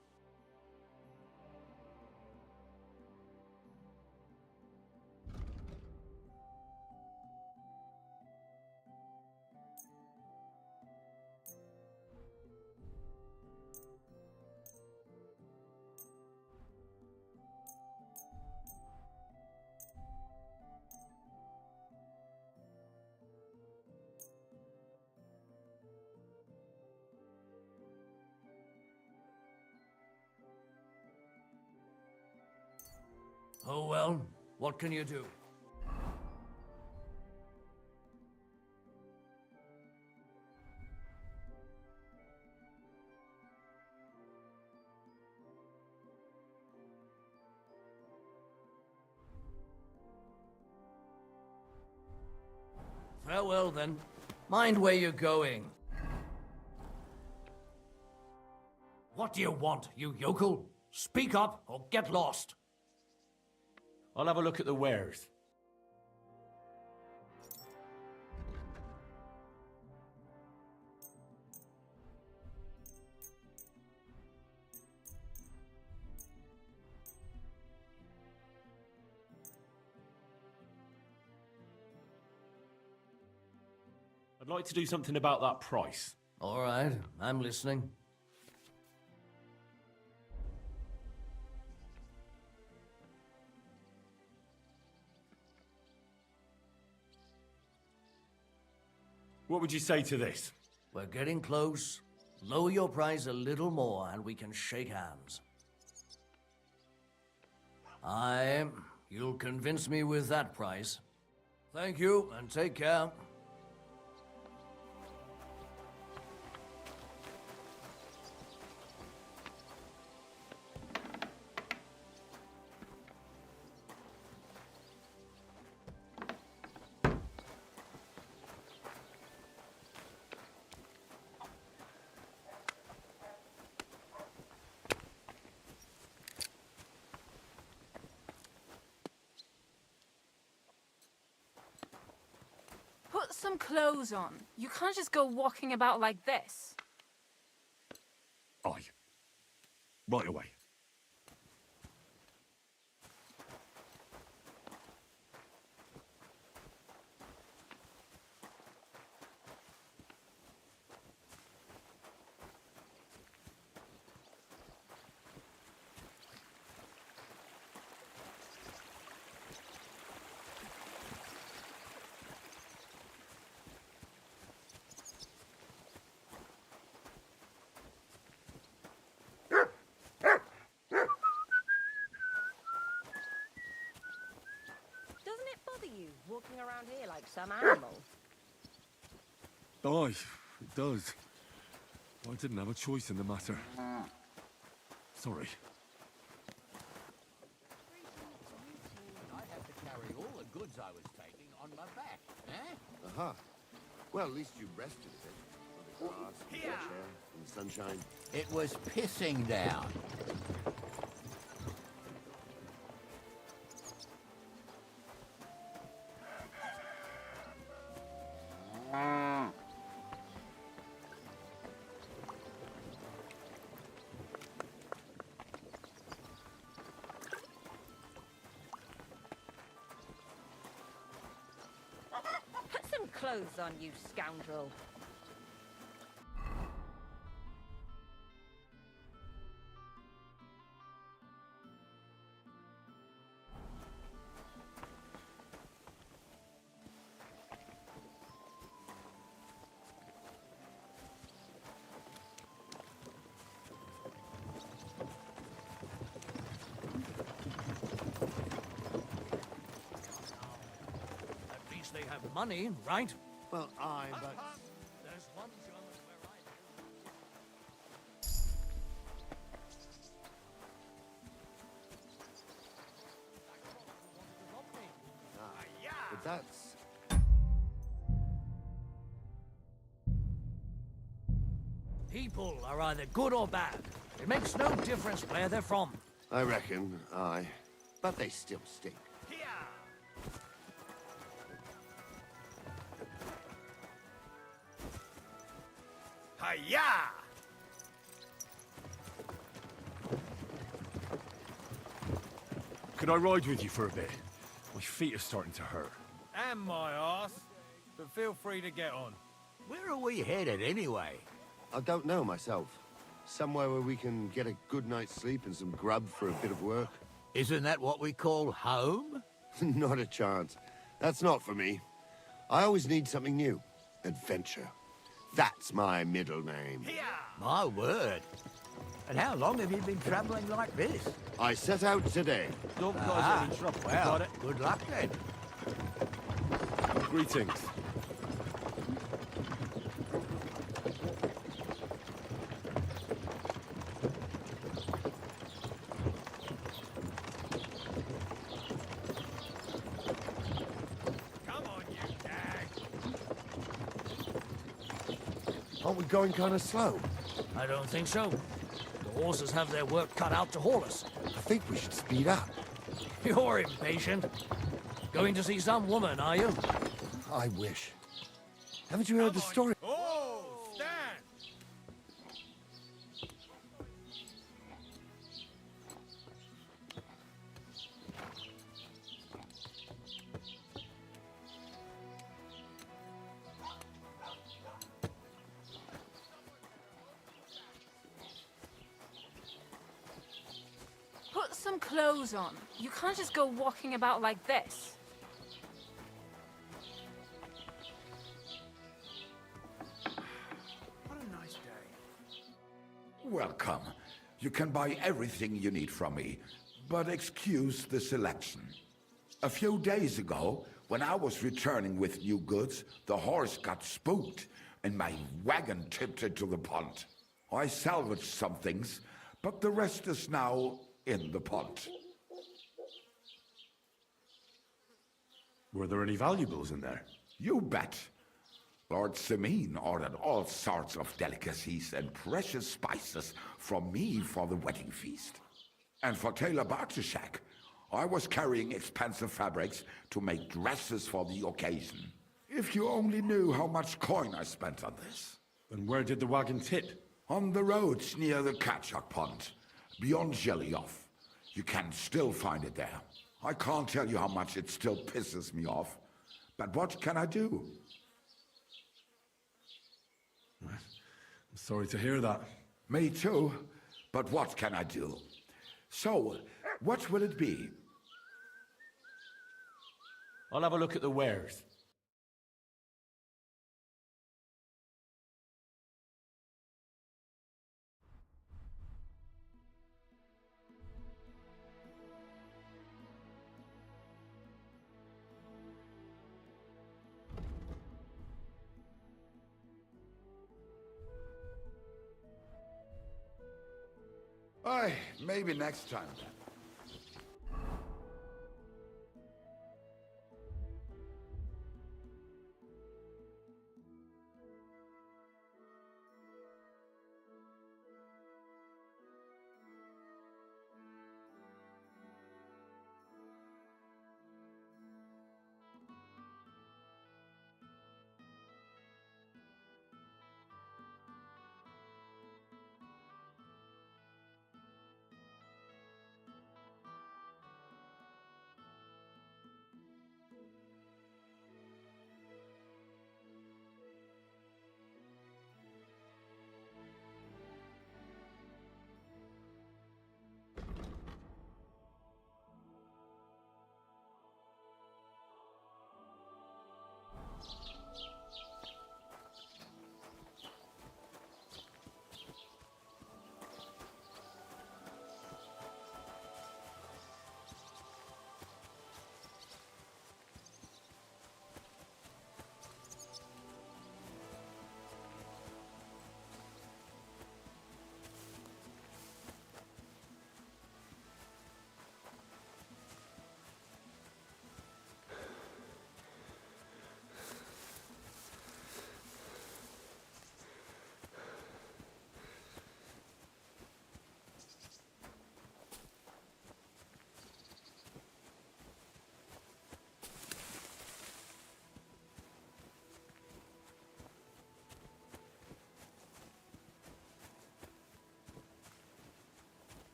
Oh well, what can you do? Farewell then. Mind where you're going. What do you want, you yokel? Speak up or get lost. I'll have a look at the wares. I'd like to do something about that price. All right, I'm listening. What would you say to this? We're getting close. Lower your price a little more and we can shake hands. You'll convince me with that price. Thank you and take care. Put some clothes on. You can't just go walking about like this. Aye. Right away. you, walking around here like some animal? Aye, it does. I didn't have a choice in the matter. Sorry. I had to carry all the goods I was taking on my back, eh? Aha. Well, at least you rested a bit. On the grass, in the fresh air, in the sunshine. It was pissing down. Put some clothes on, you scoundrel. At least they have money, right? Well, but... There's one German where I live. But that's... People are either good or bad. It makes no difference where they're from. I reckon, aye. But they still stink. Hiya! Could I ride with you for a bit? My feet are starting to hurt. And my arse. But feel free to get on. Where are we headed anyway? I don't know myself. Somewhere where we can get a good night's sleep and some grub for a bit of work. Isn't that what we call home? Not a chance. That's not for me. I always need something new. Adventure. That's my middle name. My word. And how long have you been traveling like this? I set out today. Don't cause any trouble. Well, Got it? good luck then. Greetings. Come on, you dag. Aren't we going kind of slow? I don't think so. The horses have their work cut out to haul us. I think we should speed up. You're impatient. Going to see some woman, are you? I wish. Haven't you heard the story? Oh, stand! Put some clothes on. You can't just go walking about like this. What a nice day. Welcome. You can buy everything you need from me, but excuse the selection. A few days ago, when I was returning with new goods, the horse got spooked and my wagon tipped into the pond. I salvaged some things, but the rest is now in the pond. Were there any valuables in there? You bet. Lord Simeon ordered all sorts of delicacies and precious spices from me for the wedding feast. And for Taylor Bartishak, I was carrying expensive fabrics to make dresses for the occasion. If you only knew how much coin I spent on this. And where did the wagon tip? On the roads near the Katchak Pond, beyond Jelioff. You can still find it there. I can't tell you how much it still pisses me off. But what can I do? I'm sorry to hear that. Me too. But what can I do? So, what will it be? I'll have a look at the wares. Aye, maybe next time then.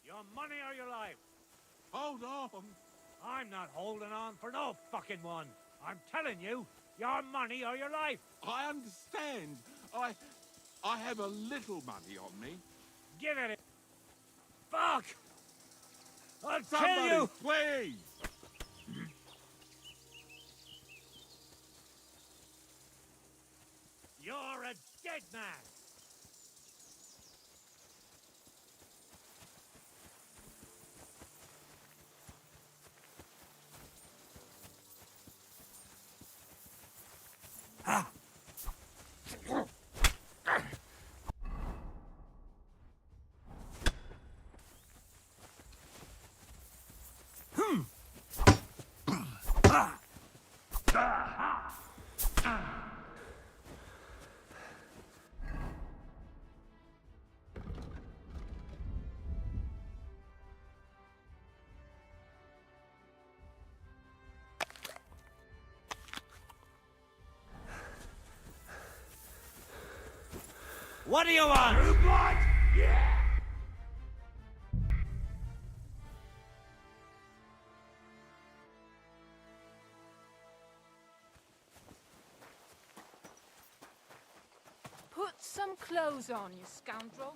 Your money or your life? Hold on. I'm not holding on for no fucking one. I'm telling you, your money or your life. I understand. I have a little money on me. Give it. Fuck! I'll Somebody, kill you! please! You're a dead man! What do you want? Yeah! Put some clothes on, you scoundrel.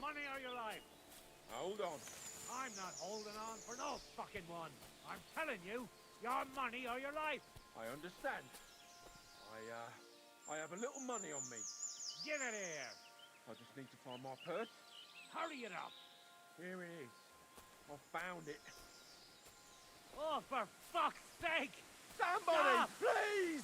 money or your life. Hold on. I'm not holding on for no fucking one. I'm telling you, your money or your life. I understand. I have a little money on me. Give it here. I just need to find my purse. Hurry it up. Here it is. I found it. Oh, for fuck's sake! Somebody, Stop! please!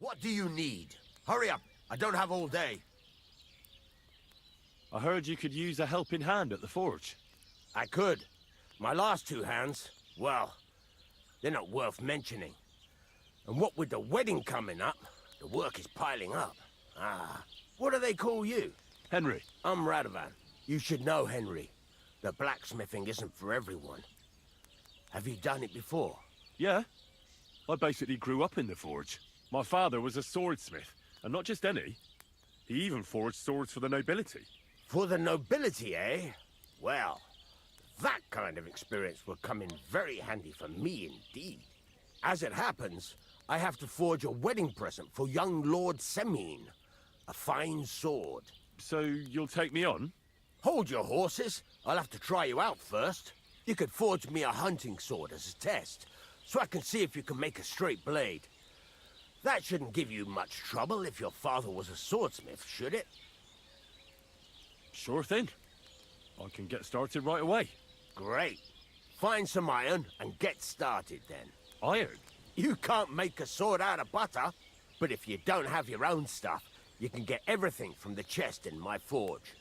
What do you need? Hurry up. I don't have all day. I heard you could use a helping hand at the forge. I could. My last two hands, well, they're not worth mentioning. And what with the wedding coming up, the work is piling up. What do they call you? Henry. I'm Radovan. You should know, Henry. The blacksmithing isn't for everyone. Have you done it before? Yeah. I basically grew up in the forge. My father was a swordsmith, and not just any. He even forged swords for the nobility. For the nobility, eh? Well, that kind of experience will come in very handy for me indeed. As it happens, I have to forge a wedding present for young Lord Semine. A fine sword. So you'll take me on? Hold your horses. I'll have to try you out first. You could forge me a hunting sword as a test, so I can see if you can make a straight blade. That shouldn't give you much trouble if your father was a swordsmith, should it? Sure thing. I can get started right away. Great. Find some iron and get started then. Iron? You can't make a sword out of butter, but if you don't have your own stuff, you can get everything from the chest in my forge.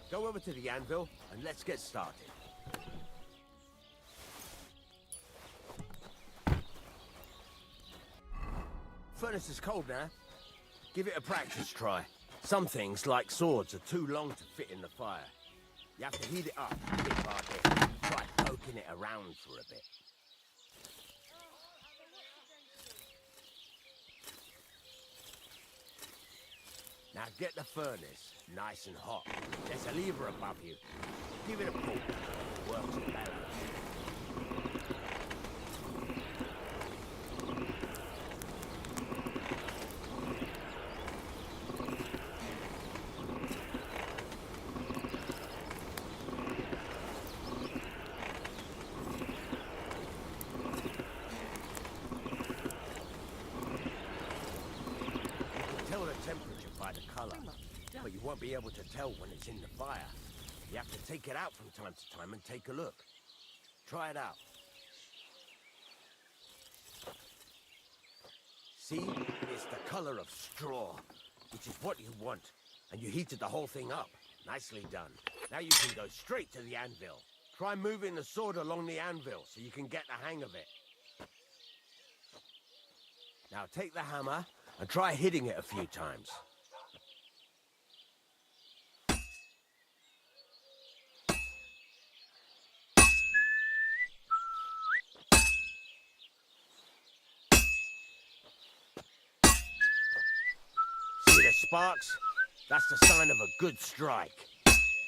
Go over to the anvil and let's get started. Furnace is cold now. Give it a practice try. Some things, like swords, are too long to fit in the fire. You have to heat it up bit by bit. Try poking it around for a bit. Now get the furnace nice and hot. There's a lever above you. Give it a pull. Works better. But you won't be able to tell when it's in the fire. You have to take it out from time to time and take a look. Try it out. See? It's the color of straw, which is what you want. And you heated the whole thing up. Nicely done. Now you can go straight to the anvil. Try moving the sword along the anvil so you can get the hang of it. Now take the hammer and try hitting it a few times. See the sparks? That's the sign of a good strike.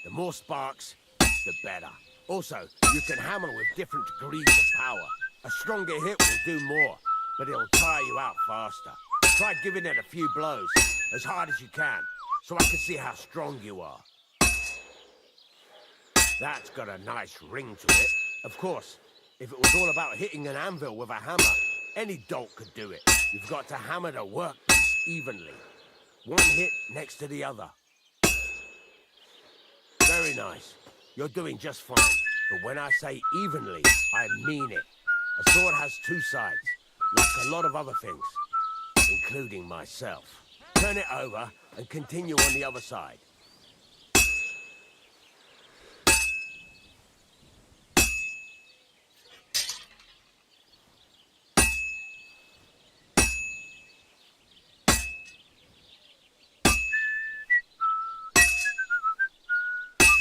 The more sparks, the better. Also, you can hammer with different degrees of power. A stronger hit will do more, but it'll tire you out faster. Try giving it a few blows, as hard as you can, so I can see how strong you are. That's got a nice ring to it. Of course, if it was all about hitting an anvil with a hammer, any dolt could do it. You've got to hammer the workpiece evenly. One hit next to the other. Very nice. You're doing just fine. But when I say evenly, I mean it. A sword has two sides, like a lot of other things, including myself. Turn it over and continue on the other side.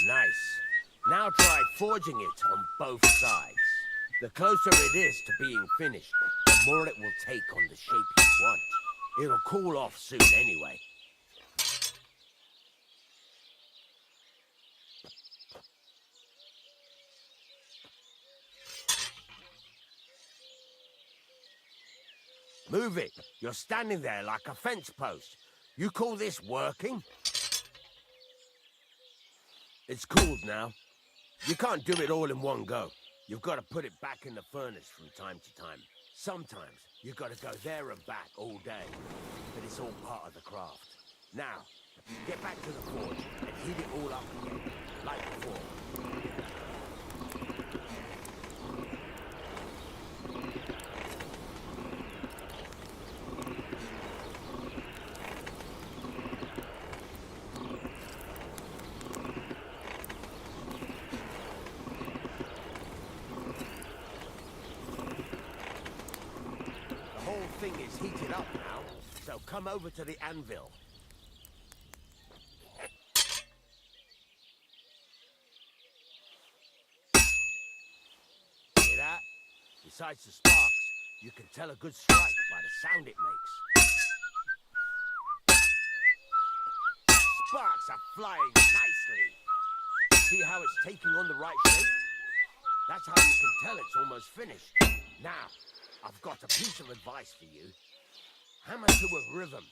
Nice. Now try forging it on both sides. The closer it is to being finished, the more it will take on the shape you want. It'll cool off soon anyway. Move it. You're standing there like a fence post. You call this working? It's cooled now. You can't do it all in one go. You've got to put it back in the furnace from time to time. Sometimes you've got to go there and back all day. But it's all part of the craft. Now, get back to the forge and heat it all up again, like before. Thing is heated up now, so come over to the anvil. Hear that? Besides the sparks, you can tell a good strike by the sound it makes. Sparks are flying nicely. See how it's taking on the right shape? That's how you can tell it's almost finished. Now, I've got a piece of advice for you. Hammer to a rhythm.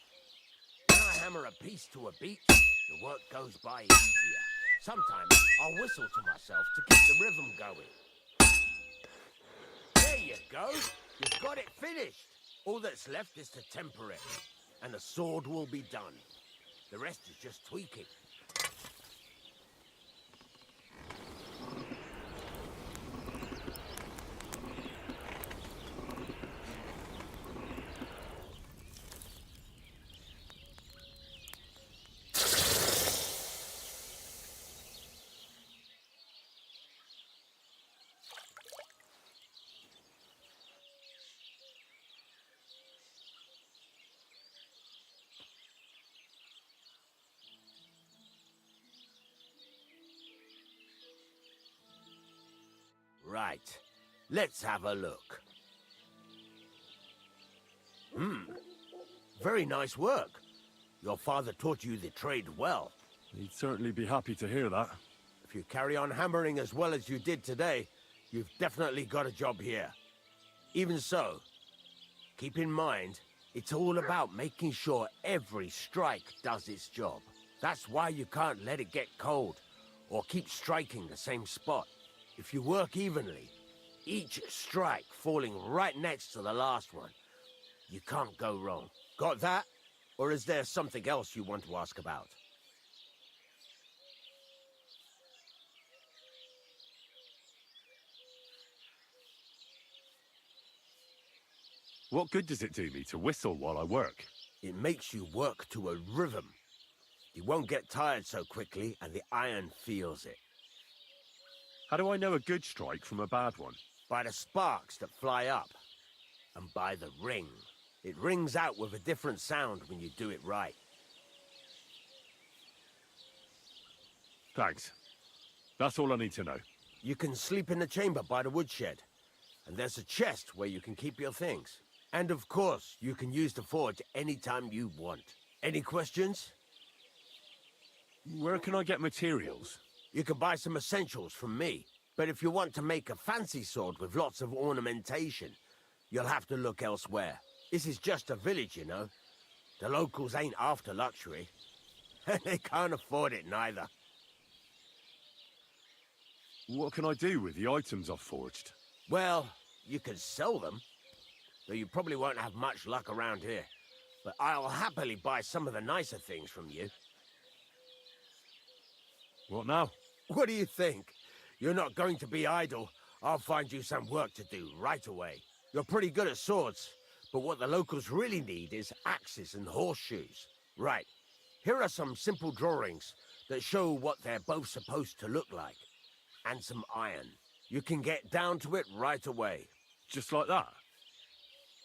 When I hammer a piece to a beat, the work goes by easier. Sometimes I'll whistle to myself to keep the rhythm going. There you go. You've got it finished. All that's left is to temper it, and the sword will be done. The rest is just tweaking. Right. Let's have a look. Very nice work. Your father taught you the trade well. He'd certainly be happy to hear that. If you carry on hammering as well as you did today, you've definitely got a job here. Even so, keep in mind, it's all about making sure every strike does its job. That's why you can't let it get cold, or keep striking the same spot. If you work evenly, each strike falling right next to the last one, you can't go wrong. Got that? Or is there something else you want to ask about? What good does it do me to whistle while I work? It makes you work to a rhythm. You won't get tired so quickly, and the iron feels it. How do I know a good strike from a bad one? By the sparks that fly up, and by the ring. It rings out with a different sound when you do it right. Thanks. That's all I need to know. You can sleep in the chamber by the woodshed, and there's a chest where you can keep your things. And of course, you can use the forge anytime you want. Any questions? Where can I get materials? You can buy some essentials from me. But if you want to make a fancy sword with lots of ornamentation, you'll have to look elsewhere. This is just a village, you know. The locals ain't after luxury. They can't afford it neither. What can I do with the items I've forged? Well, you can sell them, though you probably won't have much luck around here. But I'll happily buy some of the nicer things from you. What now? What do you think? You're not going to be idle. I'll find you some work to do right away. You're pretty good at swords, but what the locals really need is axes and horseshoes. Right, here are some simple drawings that show what they're both supposed to look like. And some iron. You can get down to it right away. Just like that?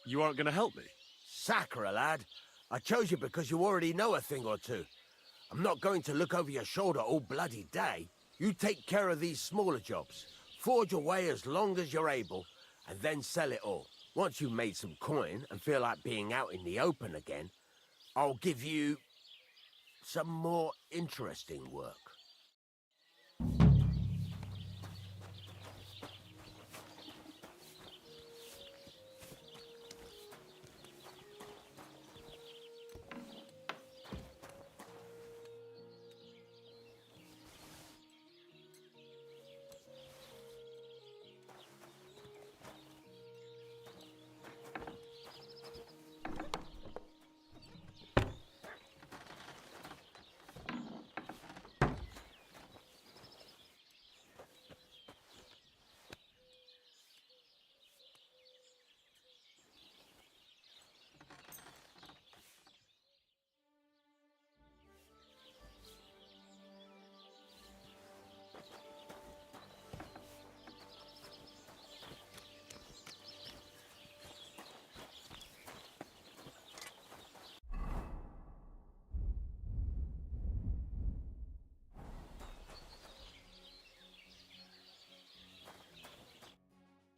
You aren't going to help me? Sacre, lad. I chose you because you already know a thing or two. I'm not going to look over your shoulder all bloody day. You take care of these smaller jobs. Forge away as long as you're able, and then sell it all. Once you've made some coin and feel like being out in the open again, I'll give you some more interesting work.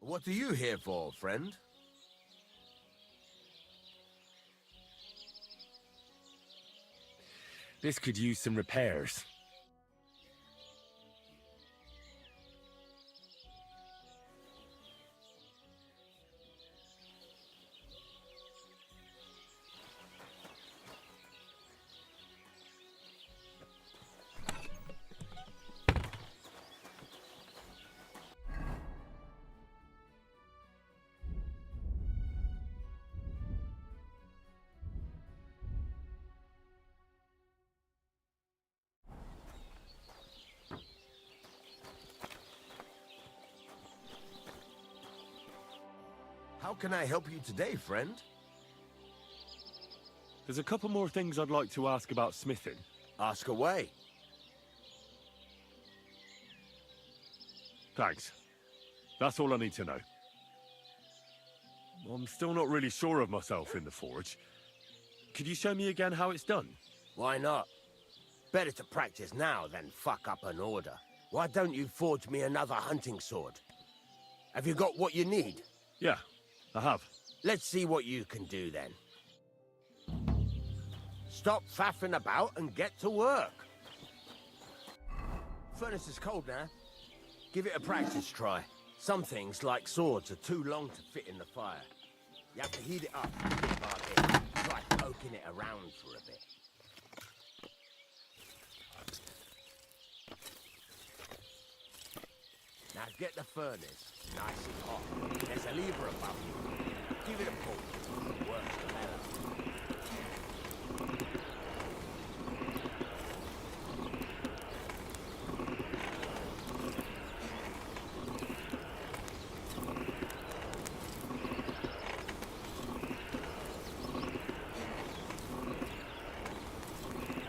What are you here for, friend? This could use some repairs. How can I help you today, friend? There's a couple more things I'd like to ask about smithing. Ask away. Thanks. That's all I need to know. I'm still not really sure of myself in the forge. Could you show me again how it's done? Why not? Better to practice now than fuck up an order. Why don't you forge me another hunting sword? Have you got what you need? Yeah, I have. Let's see what you can do then. Stop faffing about and get to work. Furnace is cold now. Give it a practice try. Some things, like swords, are too long to fit in the fire. You have to heat it up and get bark in. Try poking it around for a bit. Now get the furnace nice and hot. There's a lever above you. Give it a pull. The worse the better.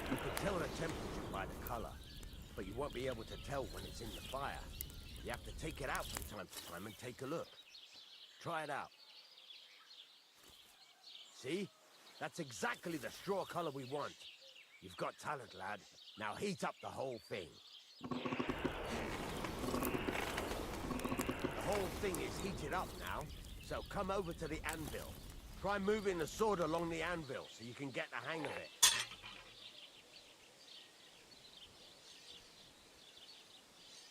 You can tell the temperature by the color, but you won't be able to tell when it's in the fire. You have to take it out from time to time and take a look. Try it out. See? That's exactly the straw color we want. You've got talent, lad. Now heat up the whole thing. The whole thing is heated up now, so come over to the anvil. Try moving the sword along the anvil so you can get the hang of it.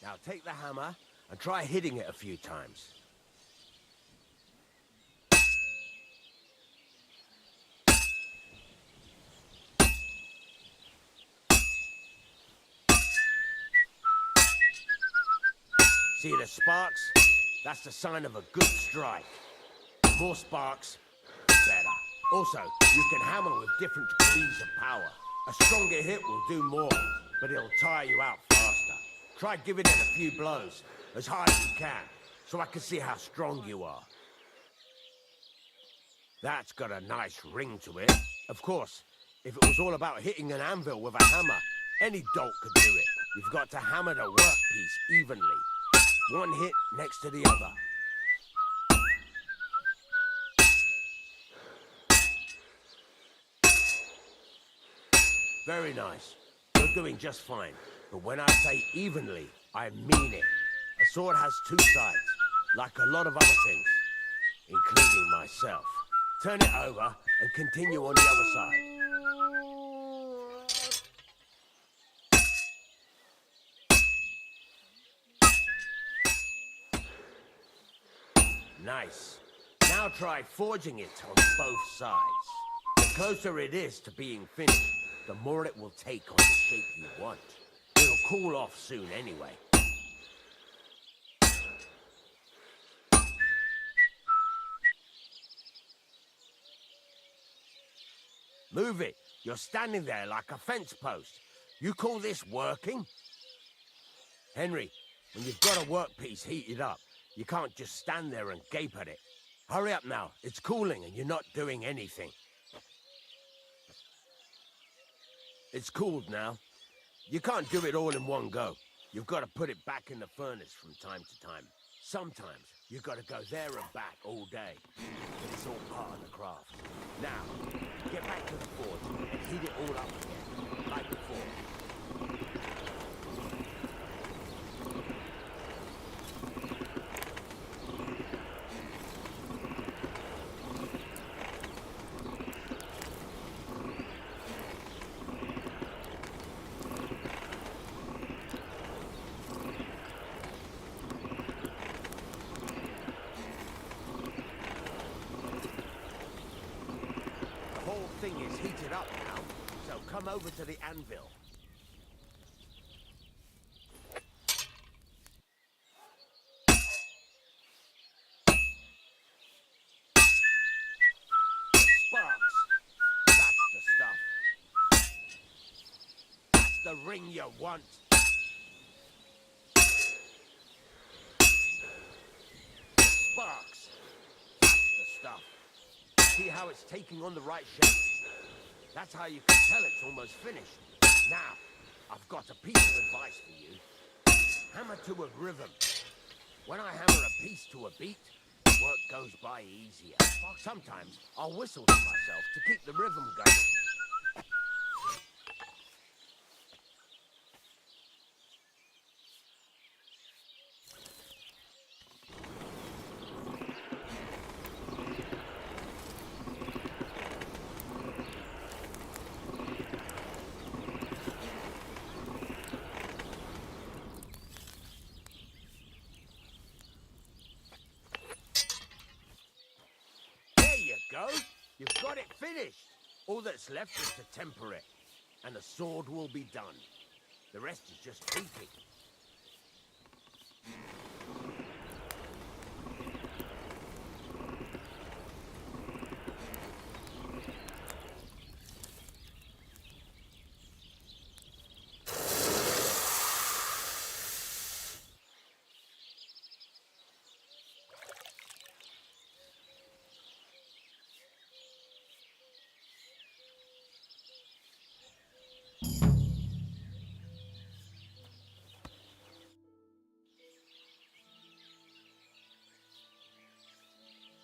Now take the hammer and try hitting it a few times. See the sparks? That's the sign of a good strike. The more sparks, the better. Also, you can hammer with different degrees of power. A stronger hit will do more, but it'll tire you out faster. Try giving it a few blows, as hard as you can, so I can see how strong you are. That's got a nice ring to it. Of course, if it was all about hitting an anvil with a hammer, any dolt could do it. You've got to hammer the workpiece evenly. One hit next to the other. Very nice. You're doing just fine. But when I say evenly, I mean it. A sword has two sides, like a lot of other things, including myself. Turn it over and continue on the other side. Nice. Now try forging it on both sides. The closer it is to being finished, the more it will take on the shape you want. It'll cool off soon anyway. Move it. You're standing there like a fence post. You call this working? Henry, when you've got a workpiece heated up, you can't just stand there and gape at it. Hurry up now. It's cooling and you're not doing anything. It's cooled now. You can't do it all in one go. You've got to put it back in the furnace from time to time. Sometimes you've got to go there and back all day. But it's all part of the craft. Now, get back to the forge and heat it all up again, like before. Thing is heated up now, so come over to the anvil. Sparks. That's the stuff. That's the ring you want. Sparks. That's the stuff. See how it's taking on the right shape? That's how you can tell it's almost finished. Now, I've got a piece of advice for you. Hammer to a rhythm. When I hammer a piece to a beat, work goes by easier. Sometimes I'll whistle to myself to keep the rhythm going. Go. You've got it finished. All that's left is to temper it, and the sword will be done. The rest is just tweaking.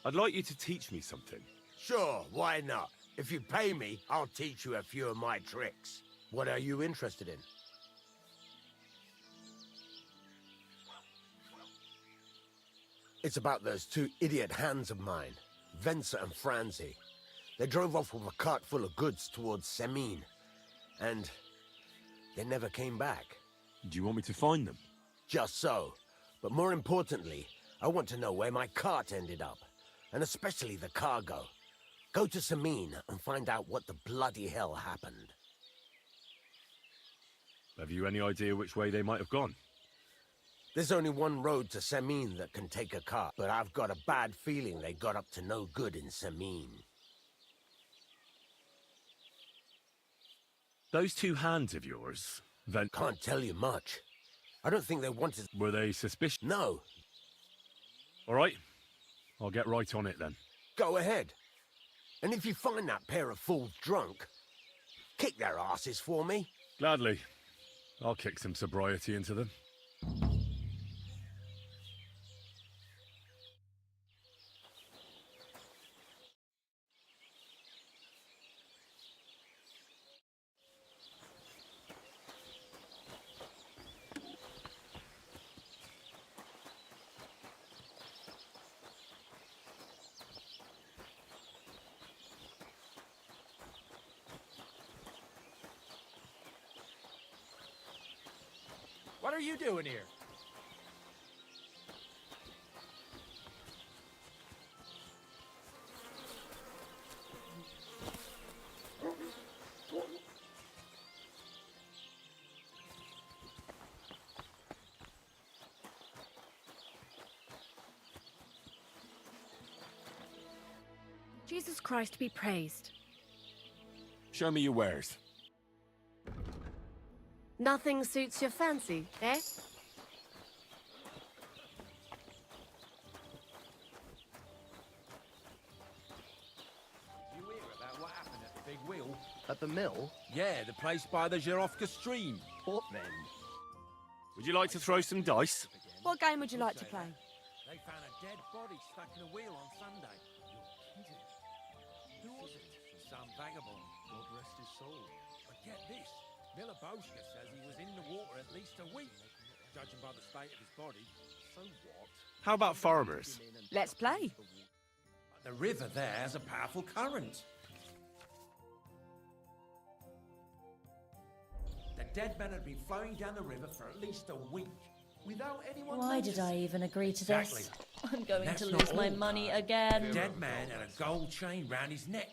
I'd like you to teach me something. Sure, why not? If you pay me, I'll teach you a few of my tricks. What are you interested in? It's about those two idiot hands of mine, Venser and Franzi. They drove off with a cart full of goods towards Semine, and they never came back. Do you want me to find them? Just so. But more importantly, I want to know where my cart ended up, and especially the cargo. Go to Semine and find out what the bloody hell happened. Have you any idea which way they might have gone? There's only one road to Semin that can take a cart, but I've got a bad feeling they got up to no good in Semin. Those two hands of yours, then... Can't tell you much. I don't think they wanted... Were they suspicious? No. All right. I'll get right on it then. Go ahead. And if you find that pair of fools drunk, kick their asses for me. Gladly. I'll kick some sobriety into them. What are you doing here? Jesus Christ be praised. Show me your wares. Nothing suits your fancy, eh? You hear about what happened at the big wheel? At the mill? Yeah, the place by the Zhirovka stream. What then? Would you like to throw some dice? What game would you like to play? They found a dead body stuck in a wheel on Sunday. You're kidding. Who was it? Some vagabond. God rest his soul. But get this. Miller Boschka says he was in the water at least a week. Judging by the state of his body. So what? How about farmers? Let's play. The river there has a powerful current. The dead men had been flowing down the river for at least a week. Without anyone Why did I even agree to this? Exactly. I'm going That's to not lose my all. money again. The dead man had a gold chain round his neck.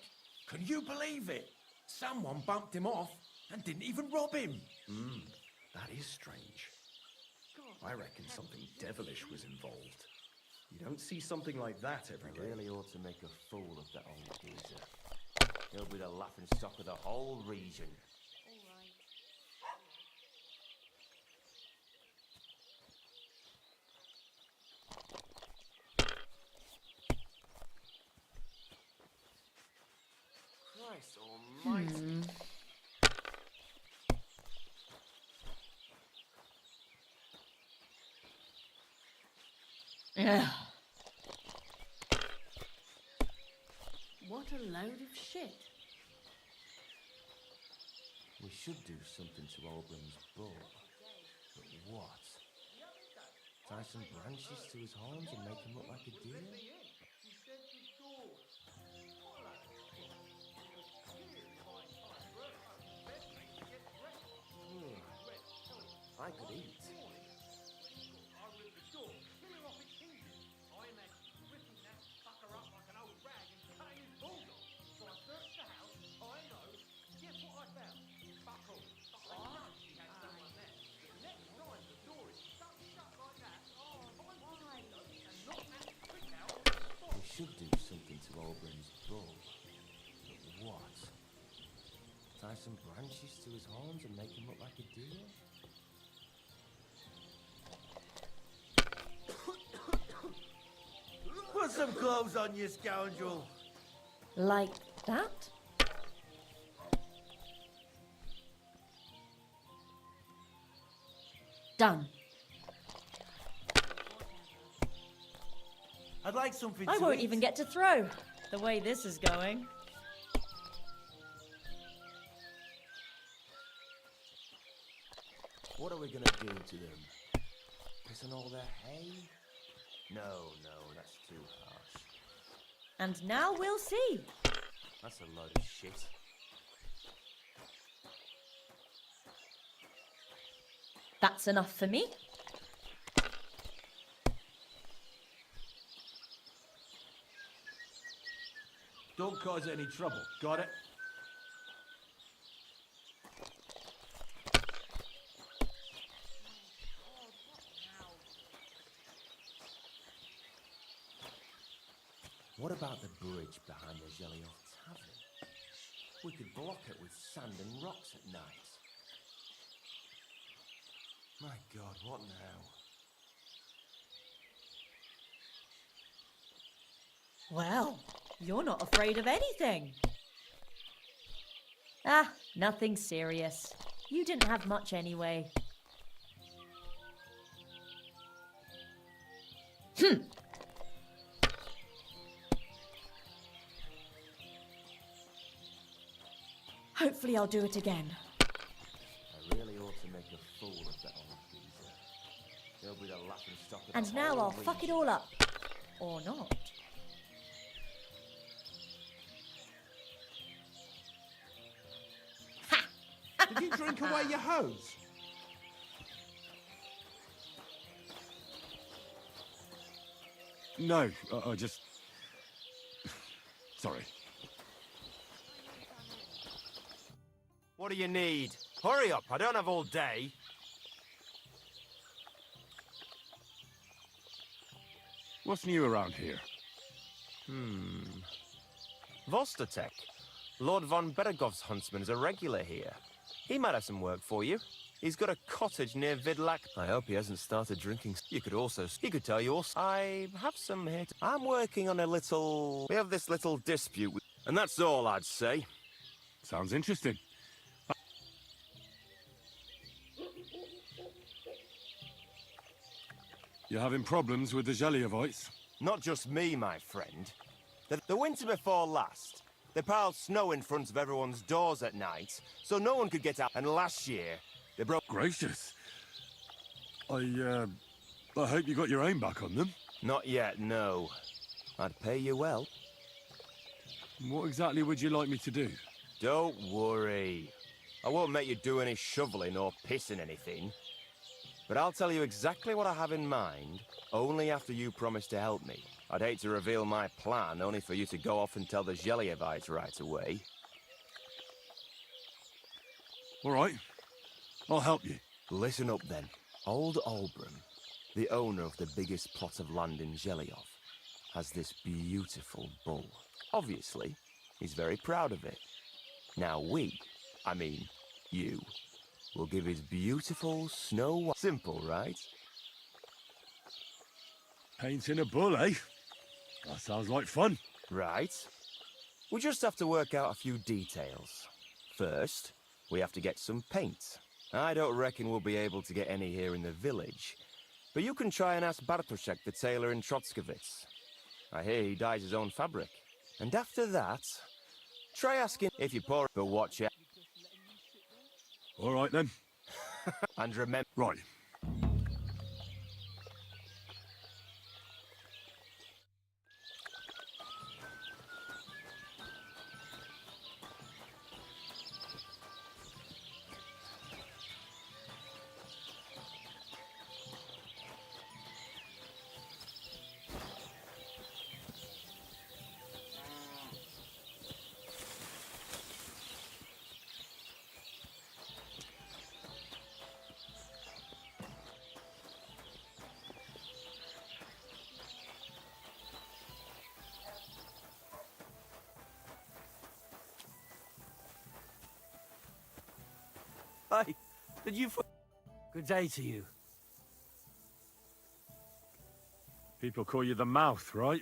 Can you believe it? Someone bumped him off and didn't even rob him. That is strange. I reckon something devilish was involved. You don't see something like that every day. Really ought to make a fool of that old geezer. He'll be the laughing stock of the whole region. Christ almighty. Yeah. What a load of shit. We should do something to Oberon's bull. But what? Tie some branches to his horns and make him look like a deer? I could eat. We should do something to Oberon's bull. But what? Tie some branches to his horns and make him look like a deer? Put some clothes on, you scoundrel. Like that? Done. I'd like something I to won't eat. even get to throw, the way this is going. What are we gonna do to them? Pissing all their hay? No, that's too harsh. And now we'll see. That's a load of shit. That's enough for me. Don't cause any trouble. Got it? What about the bridge behind the Gelios Tavern? We could block it with sand and rocks at night. My God, what now? Well, you're not afraid of anything. Ah, nothing serious. You didn't have much anyway. Hopefully I'll do it again. I really ought to make a fool of that old geezer. He'll be the laughing stock of And the now whole I'll fuck it all up. Or not. Did you drink away your hose? No, I just... Sorry. What do you need? Hurry up, I don't have all day. What's new around here? Vostatek. Lord von Beregov's huntsman is a regular here. He might have some work for you. He's got a cottage near Vidlak. I hope he hasn't started drinking. He could tell you also. I have some here. I'm working on a little... We have this little dispute with... And that's all I'd say. Sounds interesting. You're having problems with the Geliovites? Not just me, my friend. The winter before last, they piled snow in front of everyone's doors at night, so no one could get out. And last year, they broke... Gracious. I hope you got your aim back on them. Not yet, no. I'd pay you well. What exactly would you like me to do? Don't worry. I won't make you do any shoveling or pissing anything. But I'll tell you exactly what I have in mind, only after you promise to help me. I'd hate to reveal my plan, only for you to go off and tell the Geliovites right away. All right. I'll help you. Listen up, then. Old Olbram, the owner of the biggest plot of land in Geliov, has this beautiful bull. Obviously, he's very proud of it. Now you, will give his beautiful snow white... Simple, right? Painting a bull, eh? That sounds like fun. Right. We just have to work out a few details. First, we have to get some paint. I don't reckon we'll be able to get any here in the village, but you can try and ask Bartoszek, the tailor in Trotskovitz. I hear he dyes his own fabric. And after that, try asking if you pour... But watch out. All right, then. And remember... Right. Hey, did you... Good day to you. People call you the Mouth, right?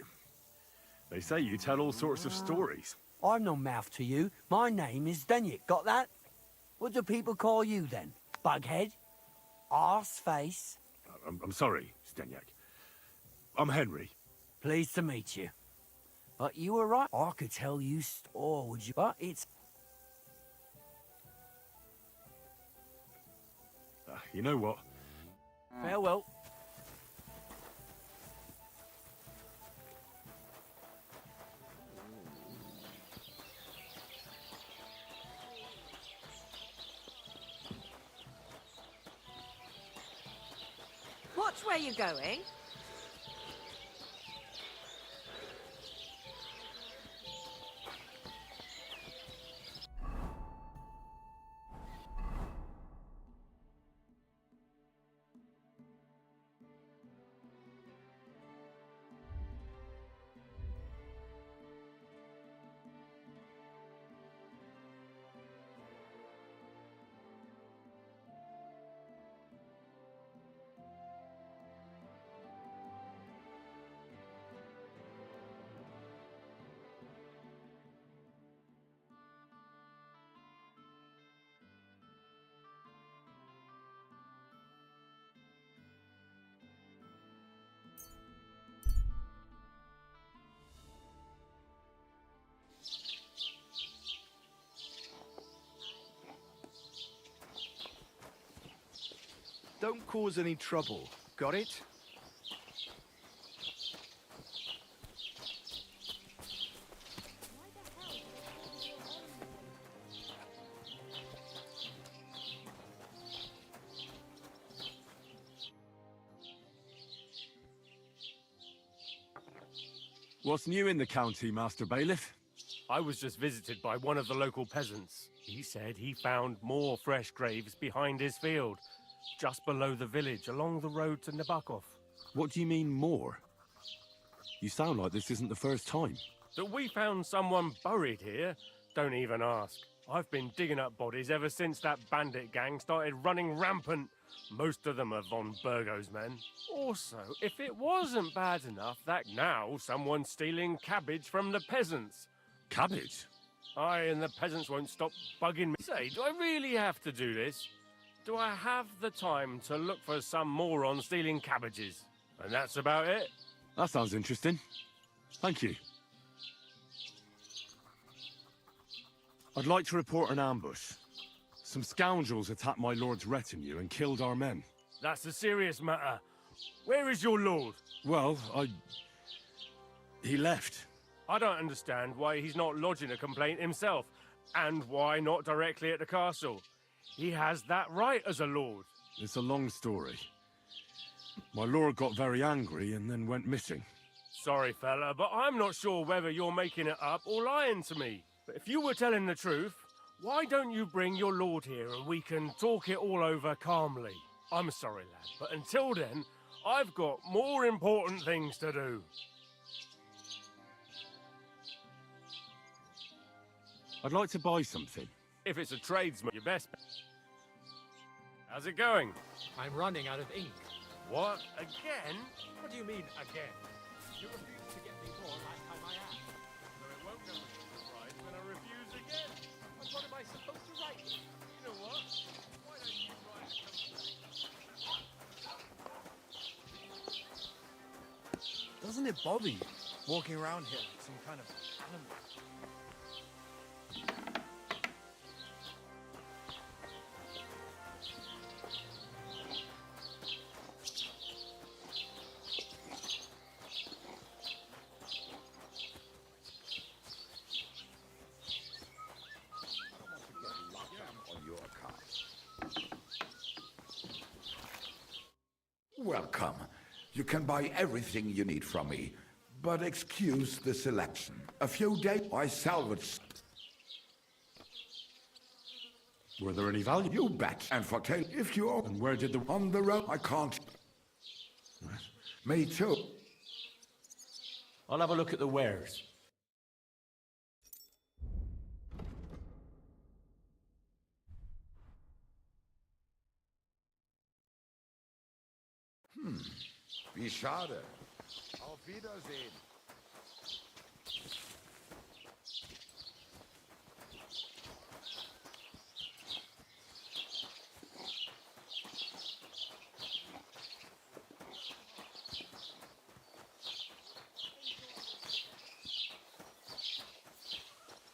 They say you tell all sorts of stories. I'm no mouth to you. My name is Denyek. Got that? What do people call you then? Bughead? Arse face? I'm sorry, Stenyak. I'm Henry. Pleased to meet you. But you were right. I could tell you would you? But it's... You know what? Farewell. Watch where you're going. Don't cause any trouble. Got it? What's new in the county, Master Bailiff? I was just visited by one of the local peasants. He said he found more fresh graves behind his field, just below the village, along the road to Nabokov. What do you mean, more? You sound like this isn't the first time. That we found someone buried here? Don't even ask. I've been digging up bodies ever since that bandit gang started running rampant. Most of them are von Burgo's men. Also, if it wasn't bad enough that now someone's stealing cabbage from the peasants. Cabbage? Aye, and the peasants won't stop bugging me. Say, do I really have to do this? Do I have the time to look for some moron stealing cabbages? And that's about it. That sounds interesting. Thank you. I'd like to report an ambush. Some scoundrels attacked my lord's retinue and killed our men. That's a serious matter. Where is your lord? Well, he left. I don't understand why he's not lodging a complaint himself, and why not directly at the castle. He has that right as a lord. It's a long story. My lord got very angry and then went missing. Sorry, fella, but I'm not sure whether you're making it up or lying to me. But if you were telling the truth, why don't you bring your lord here and we can talk it all over calmly? I'm sorry, lad, but until then, I've got more important things to do. I'd like to buy something. If it's a tradesman, your best. How's it going? I'm running out of ink. What? Again? What do you mean, again? You refused to get me more last time I asked. So it won't come as a surprise when I refuse again. And what am I supposed to write? You know what? Why don't you write a complaint? Doesn't it bother you walking around here like some kind of animal? Welcome. You can buy everything you need from me, but excuse the selection. A few days I salvaged. Were there any value? You bet. And for tail, if you And where did the... on the road, I can't. Me too. I'll have a look at the wares. Wie schade. Auf Wiedersehen.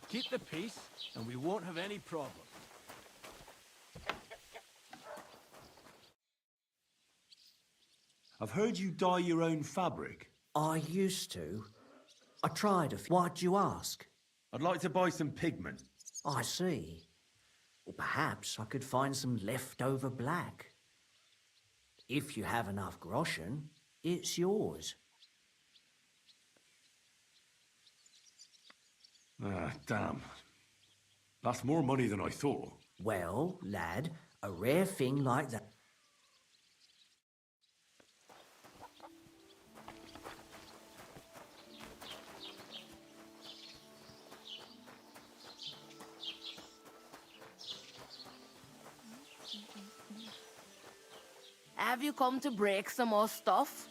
Keep the peace, and we won't have any problem. I've heard you dye your own fabric. I used to. I tried a few. Why'd you ask? I'd like to buy some pigment. I see. Well, perhaps I could find some leftover black. If you have enough groschen, it's yours. Ah, damn. That's more money than I thought. Well, lad, a rare thing like that. Have you come to break some more stuff?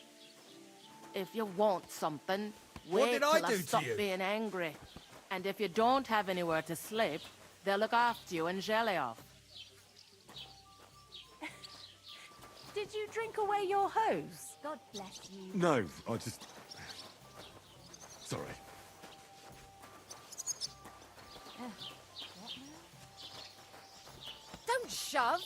If you want something, What wait did I till do to stop you? being angry. And if you don't have anywhere to sleep, they'll look after you in Zhelyov. Did you drink away your hose? God bless you. No, I just... Sorry. Don't shove.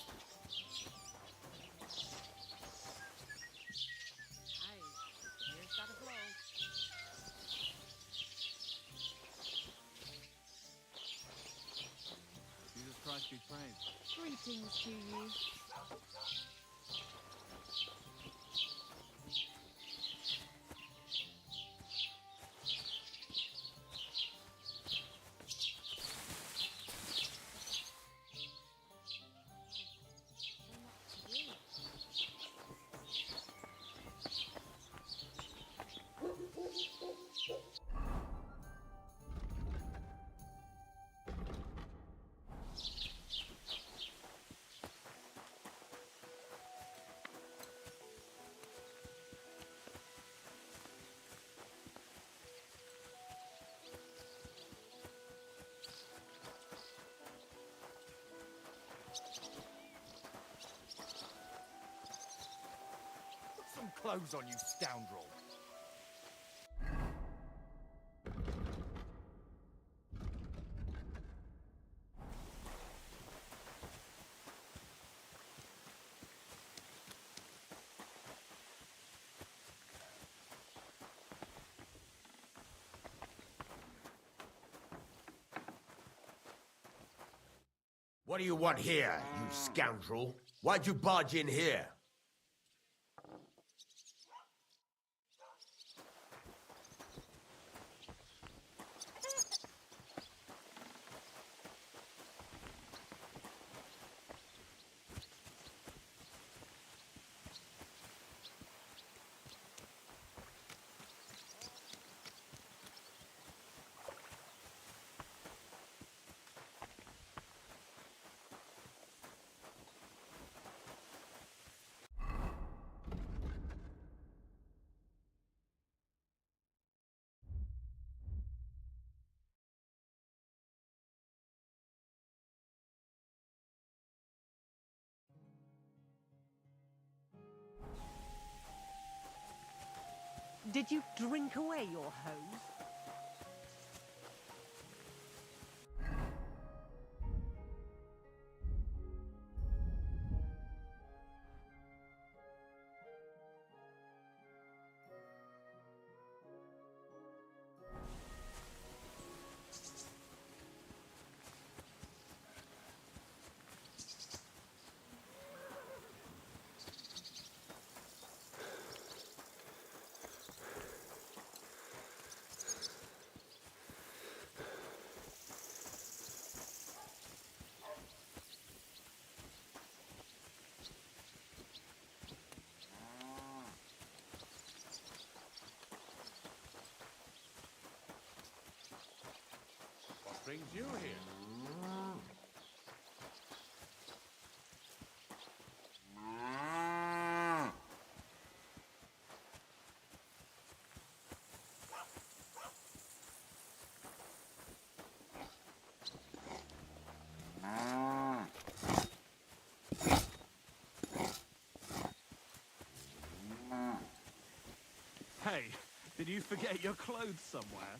Greetings to you. Put some clothes on, you scoundrel. What do you want here, you scoundrel? Why'd you barge in here? Did you drink away your hose? What brings you here? Hey, did you forget your clothes somewhere?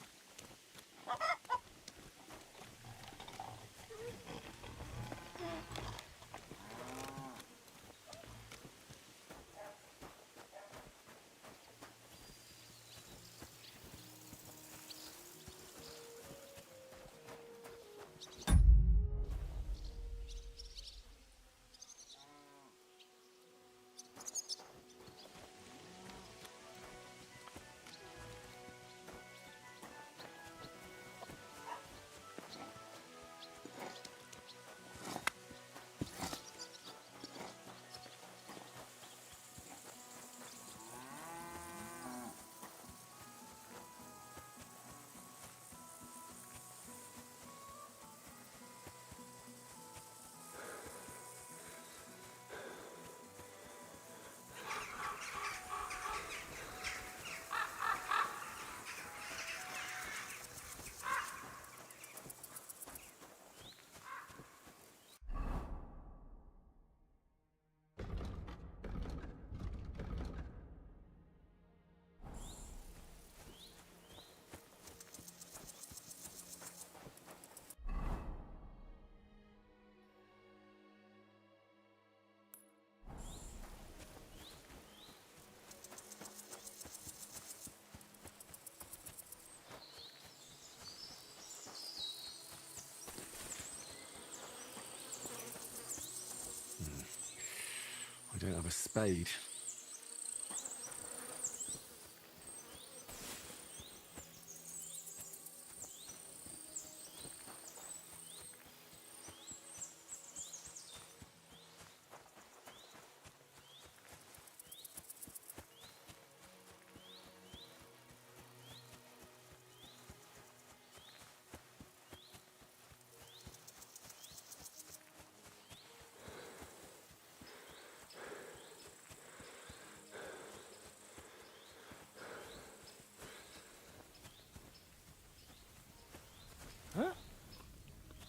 don't have a spade.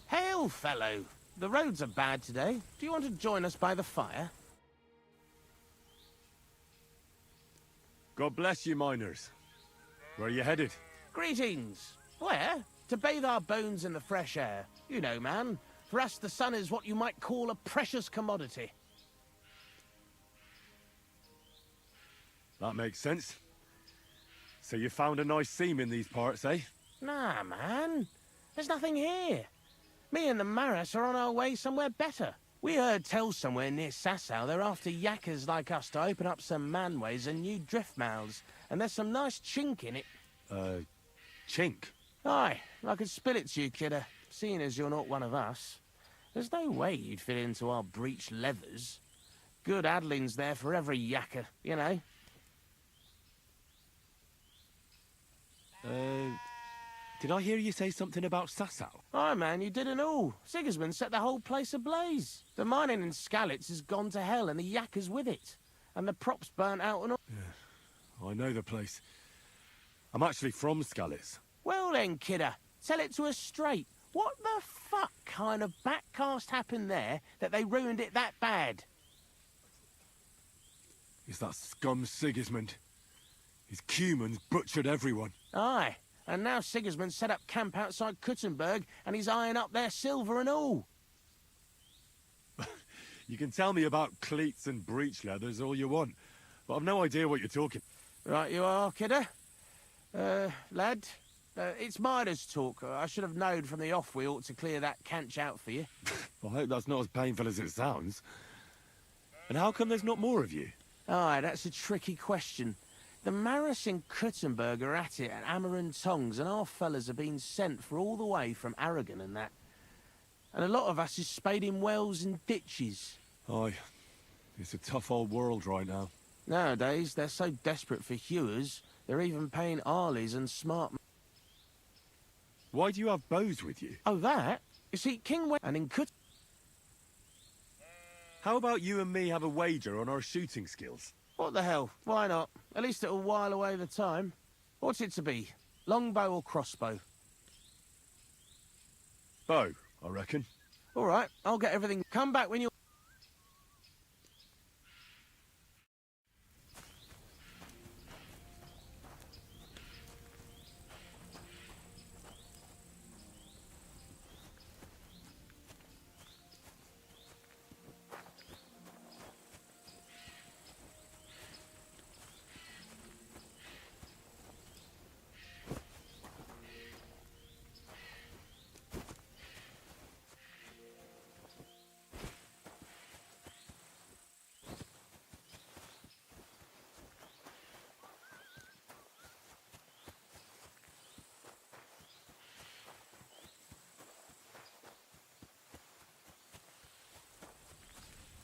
Hail, fellow. The roads are bad today. Do you want to join us by the fire? God bless you, miners. Where are you headed? Greetings. Where? To bathe our bones in the fresh air. You know, man. For us, the sun is what you might call a precious commodity. That makes sense. So you found a nice seam in these parts, eh? Nah, man. There's nothing here. Me and the Maras are on our way somewhere better. We heard tell somewhere near Sasau they're after yakkers like us to open up some manways and new drift mouths. And there's some nice chink in it. Chink? Aye, I could spill it to you, kidder, seeing as you're not one of us. There's no way you'd fit into our breech leathers. Good addling's there for every yakker, you know. Did I hear you say something about Sasau? Aye, man, you didn't all. Sigismund set the whole place ablaze. The mining in Skalitz has gone to hell and the yakkers with it. And the props burnt out and all. Yeah, I know the place. I'm actually from Skalitz. Well then, kidder, tell it to us straight. What the fuck kind of backcast happened there that they ruined it that bad? It's that scum Sigismund. His Cumans butchered everyone. Aye, and now Sigismund set up camp outside Kuttenberg and he's eyeing up their silver and all. You can tell me about cleats and breech leathers all you want, but I've no idea what you're talking. Right you are, kidder. Lad, it's miners' talk. I should have known from the off we ought to clear that canch out for you. I hope that's not as painful as it sounds. And how come there's not more of you? Aye, that's a tricky question. The Maris in Kuttenberg are at it at Hammer and Tongs, and our fellas have been sent for all the way from Aragon and that. And a lot of us is spading wells and ditches. Aye, it's a tough old world right now. Nowadays, they're so desperate for hewers, they're even paying Arleys and smart... Why do you have bows with you? Oh, that? You see, and in Kut... How about you and me have a wager on our shooting skills? What the hell? Why not? At least it'll while away the time. What's it to be? Longbow or crossbow? Bow, I reckon. All right, I'll get everything. Come back when you're...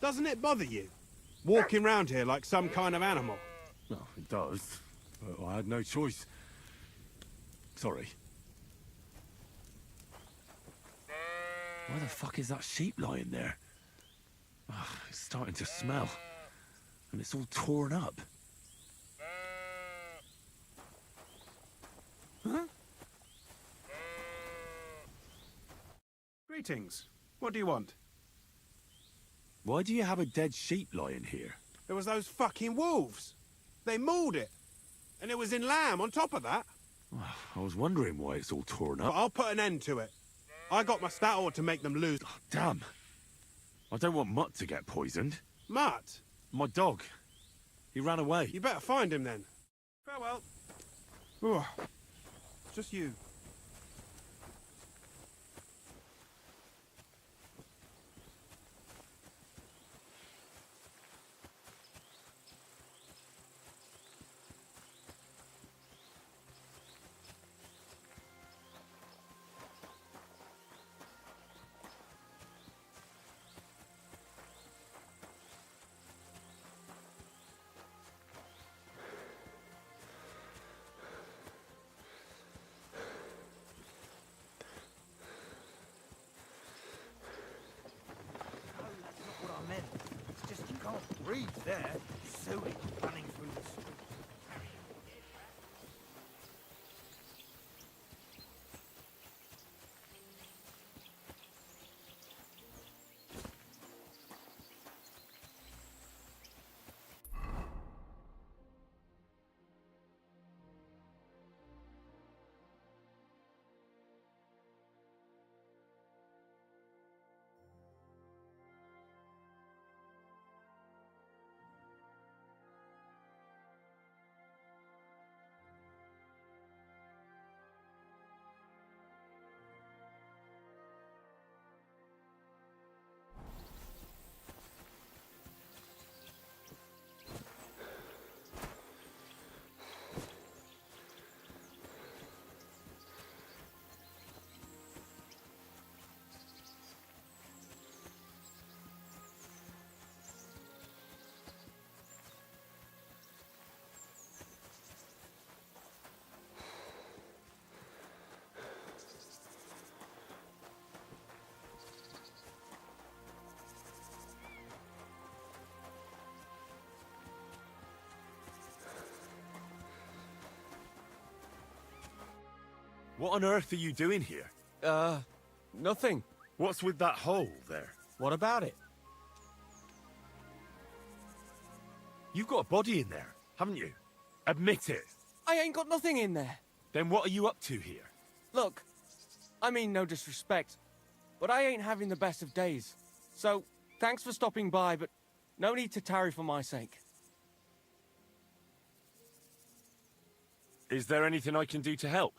Doesn't it bother you? Walking round here like some kind of animal? Well, it does, but I had no choice. Sorry. Why the fuck is that sheep lying there? Ugh, it's starting to smell. And it's all torn up. Huh? Greetings. What do you want? Why do you have a dead sheep lying here? There was those fucking wolves. They mauled it. And it was in lamb on top of that. I was wondering why it's all torn up. But I'll put an end to it. I got my stat ought to make them lose. Oh, damn. I don't want Mutt to get poisoned. Mutt? My dog. He ran away. You better find him then. Farewell. Ooh. Just you. breeze there. Sewage running through the street. What on earth are you doing here? Nothing. What's with that hole there? What about it? You've got a body in there, haven't you? Admit it. I ain't got nothing in there. Then what are you up to here? Look, I mean no disrespect, but I ain't having the best of days. So, thanks for stopping by, but no need to tarry for my sake. Is there anything I can do to help?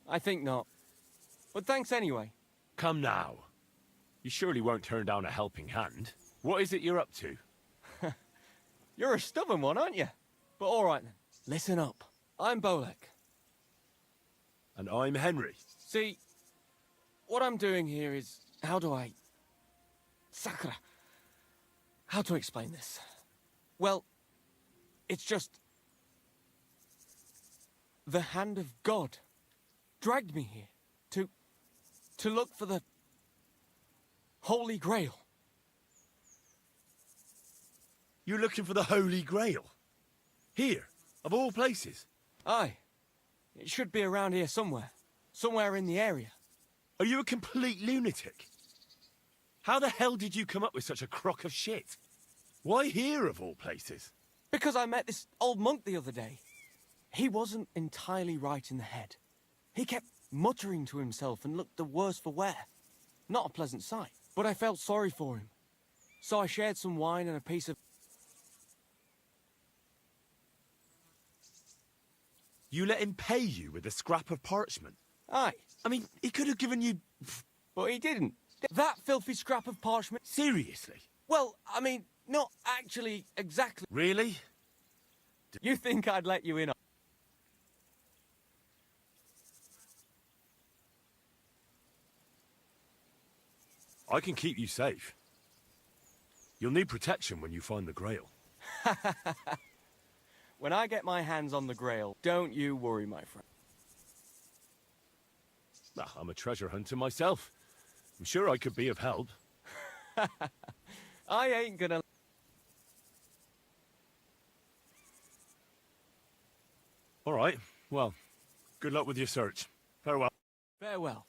I think not. But thanks anyway. Come now. You surely won't turn down a helping hand. What is it you're up to? You're a stubborn one, aren't you? But all right then. Listen up. I'm Bolek. And I'm Henry. See, what I'm doing here is... How do I... Sakura. How to explain this? Well, it's just... The hand of God dragged me here to look for the Holy Grail. You're looking for the Holy Grail? Here, of all places? Aye. It should be around here somewhere. Somewhere in the area. Are you a complete lunatic? How the hell did you come up with such a crock of shit? Why here, of all places? Because I met this old monk the other day. He wasn't entirely right in the head. He kept muttering to himself and looked the worse for wear. Not a pleasant sight, but I felt sorry for him. So I shared some wine and a piece of... You let him pay you with a scrap of parchment? Aye. I mean, he could have given you... But he didn't. That filthy scrap of parchment... Seriously? Well, I mean, not actually exactly... Really? You think I'd let you in on... I can keep you safe. You'll need protection when you find the Grail. When I get my hands on the Grail, don't you worry, my friend. Well, I'm a treasure hunter myself. I'm sure I could be of help. I ain't gonna... All right. Well, good luck with your search. Farewell. Farewell.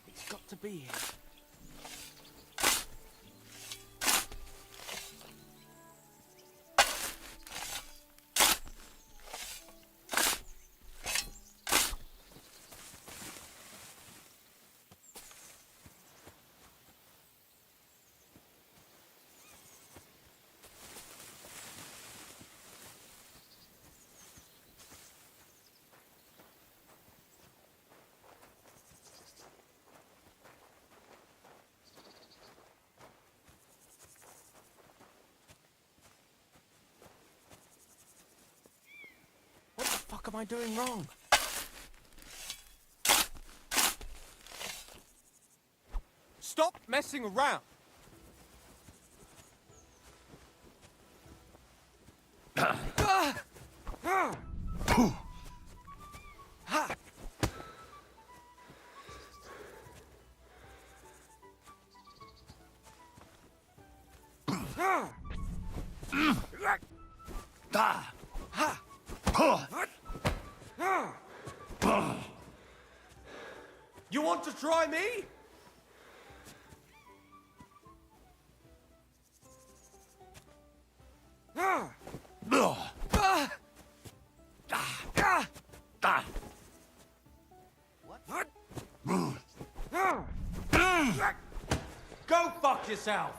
It's got to be here. What the fuck am I doing wrong? Stop messing around! You want to try me? Go fuck yourself.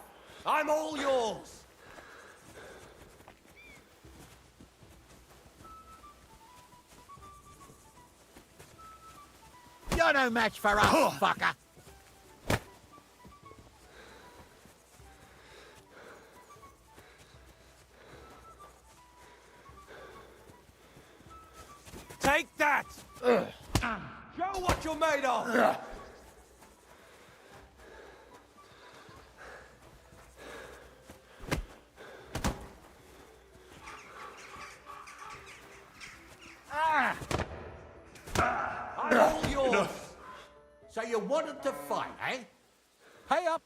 I'm all yours. You're no match for us, fucker. Take that! Show what you're made of! I'm all yours! So you wanted to fight, eh? Pay up,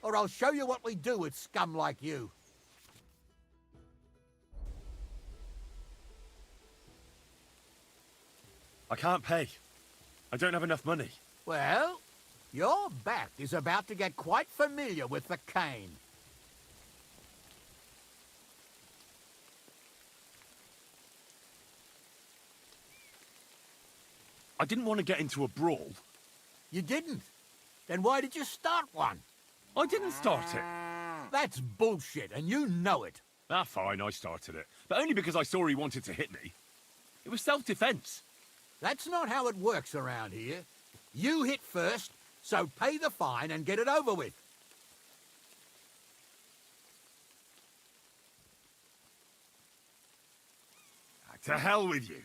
or I'll show you what we do with scum like you. I can't pay. I don't have enough money. Well, your back is about to get quite familiar with the cane. I didn't want to get into a brawl. You didn't? Then why did you start one? I didn't start it. That's bullshit, and you know it. Ah, fine, I started it. But only because I saw he wanted to hit me. It was self-defense. That's not how it works around here. You hit first, so pay the fine and get it over with. To hell with you.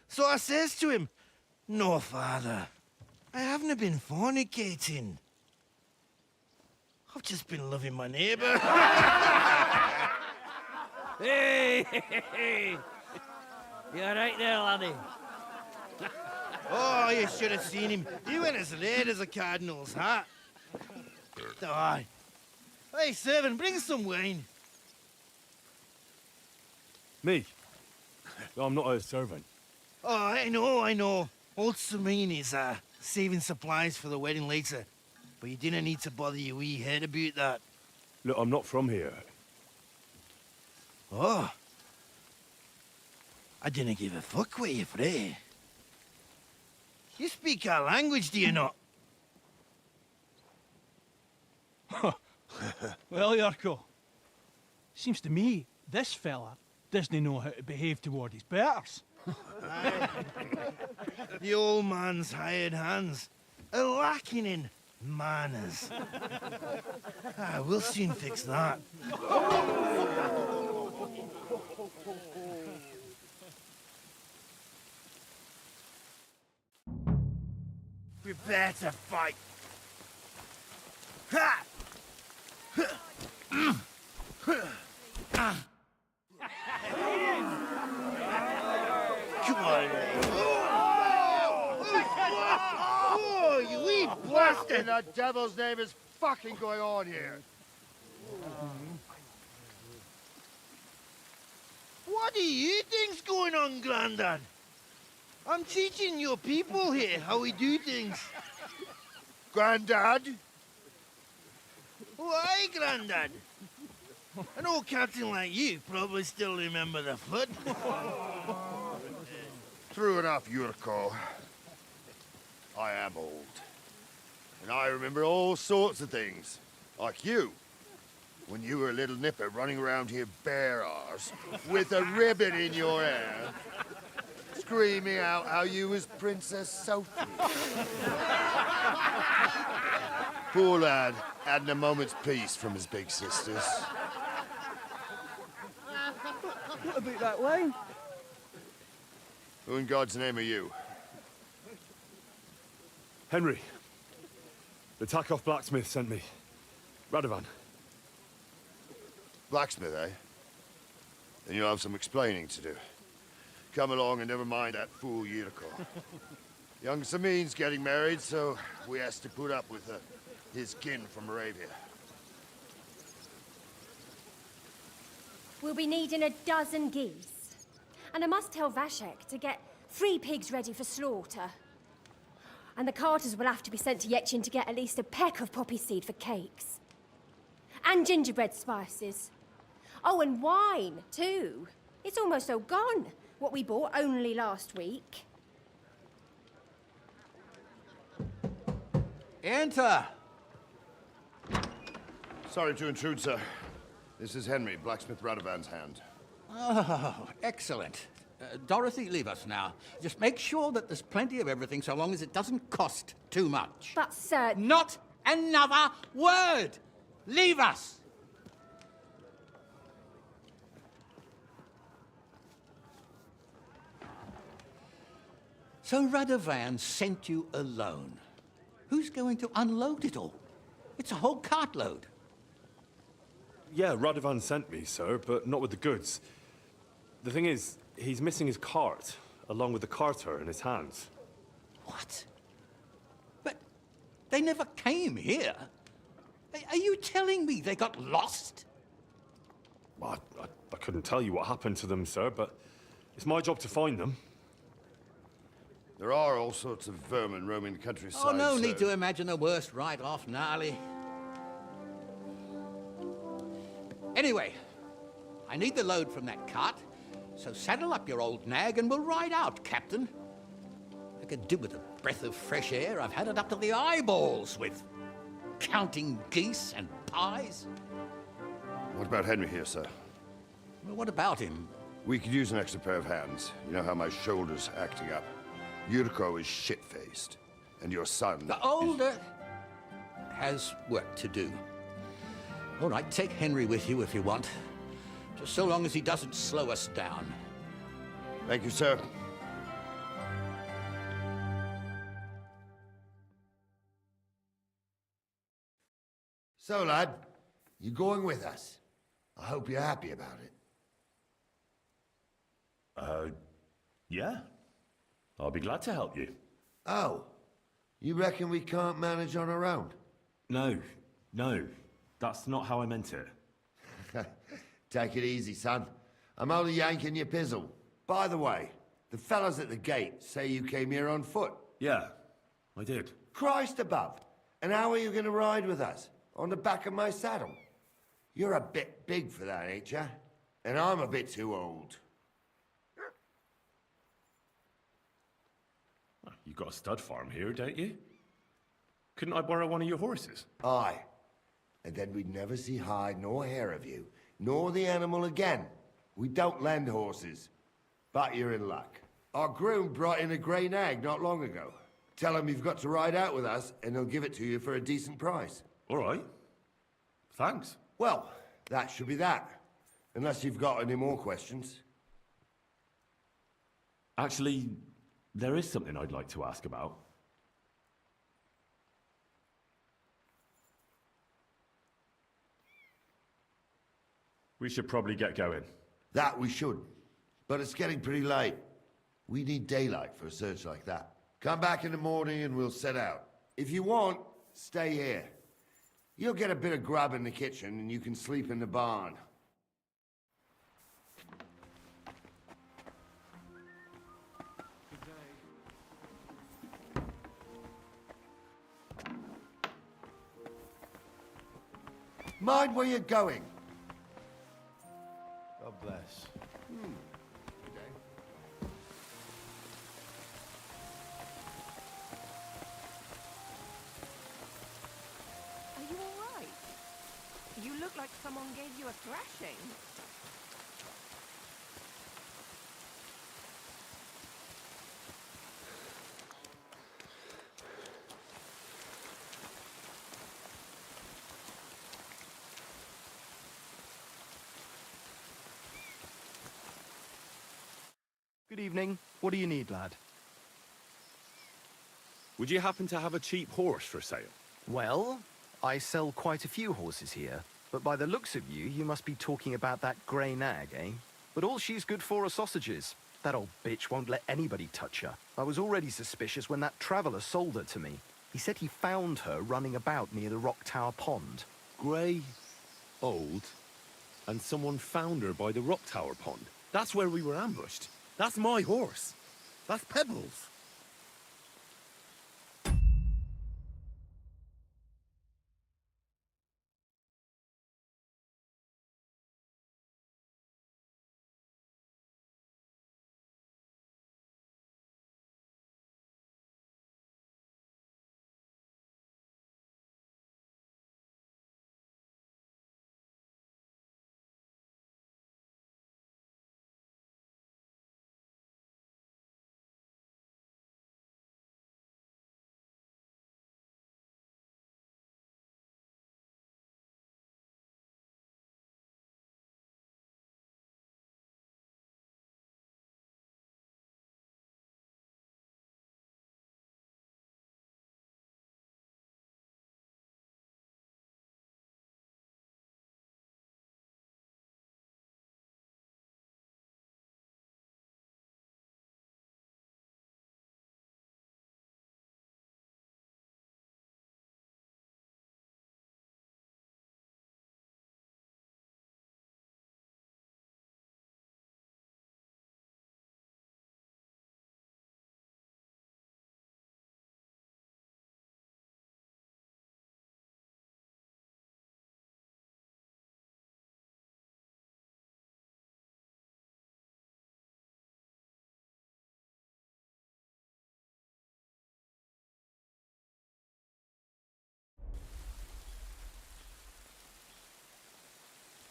So I says to him, "No, father, I haven't been fornicating. I've just been loving my neighbour." Hey! You alright there, laddie? Oh, you should have seen him. He went as red as a cardinal's hat. Aye. Hey, servant, bring some wine. Me? I'm not a servant. Oh, I know. Old Samine is saving supplies for the wedding later. But you didn't need to bother your wee head about that. Look, I'm not from here. Oh. I didn't give a fuck where you're from. You speak our language, do you not? Well, Yarko, seems to me this fella doesn't know how to behave toward his betters. The old man's hired hands are lacking in manners. We'll soon fix that. Prepare to fight. Ha! Come on. Oh, you wee blasted! In the devil's name is fucking going on here? What do you think's going on, Grandad? I'm teaching your people here how we do things. Grandad? Why, Grandad? An old captain like you probably still remember the flood. True enough, Yurko. I am old. And I remember all sorts of things. Like you. When you were a little nipper running around here bare arse, with a ribbon in your hair, screaming out how you was Princess Sophie. Poor lad, hadn't a moment's peace from his big sisters. What about that wine? Who in God's name are you? Henry. The Takoff blacksmith sent me. Radovan. Blacksmith, eh? Then you'll have some explaining to do. Come along and never mind that fool Yurko. Young Samin's getting married, so we has to put up with his kin from Moravia. We'll be needing a dozen geese. And I must tell Vashek to get 3 pigs ready for slaughter. And the carters will have to be sent to Yekchin to get at least a peck of poppy seed for cakes. And gingerbread spices. Oh, and wine, too. It's almost all gone. What we bought only last week. Enter! Sorry to intrude, sir. This is Henry, blacksmith Radovan's hand. Oh, excellent. Dorothy, leave us now. Just make sure that there's plenty of everything so long as it doesn't cost too much. But, sir... Not another word! Leave us! So Radovan sent you alone. Who's going to unload it all? It's a whole cartload. Yeah, Radovan sent me, sir, but not with the goods. The thing is, he's missing his cart, along with the carter in his hands. What? But they never came here. Are you telling me they got lost? Well, I couldn't tell you what happened to them, sir, but it's my job to find them. There are all sorts of vermin roaming the countryside. Oh, no need to imagine the worst right off, gnarly. Anyway, I need the load from that cart, so saddle up your old nag and we'll ride out, Captain. I could do with a breath of fresh air. I've had it up to the eyeballs with counting geese and pies. What about Henry here, sir? Well, what about him? We could use an extra pair of hands. You know how my shoulder's acting up. Yurko is shit-faced, and your son... The older has work to do. All right, take Henry with you if you want. Just so long as he doesn't slow us down. Thank you, sir. So, lad, you going with us? I hope you're happy about it. Yeah. I'll be glad to help you. Oh, you reckon we can't manage on our own? No, that's not how I meant it. Take it easy, son. I'm only yanking your pizzle. By the way, the fellas at the gate say you came here on foot. Yeah, I did. Christ above. And how are you going to ride with us? On the back of my saddle? You're a bit big for that, ain't ya? And I'm a bit too old. You've got a stud farm here, don't you? Couldn't I borrow one of your horses? Aye. And then we'd never see hide nor hair of you, nor the animal again. We don't lend horses. But you're in luck. Our groom brought in a grey nag not long ago. Tell him you've got to ride out with us, and he'll give it to you for a decent price. All right. Thanks. Well, that should be that. Unless you've got any more questions. Actually, there is something I'd like to ask about. We should probably get going. That we should. But it's getting pretty late. We need daylight for a search like that. Come back in the morning and we'll set out. If you want, stay here. You'll get a bit of grub in the kitchen and you can sleep in the barn. Mind where you're going. God bless. Are you all right? You look like someone gave you a thrashing. Good evening. What do you need, lad? Would you happen to have a cheap horse for sale? Well, I sell quite a few horses here, but by the looks of you, you must be talking about that grey nag, eh? But all she's good for are sausages. That old bitch won't let anybody touch her. I was already suspicious when that traveller sold her to me. He said he found her running about near the Rock Tower Pond. Grey, old, and someone found her by the Rock Tower Pond. That's where we were ambushed. That's my horse. That's Pebbles.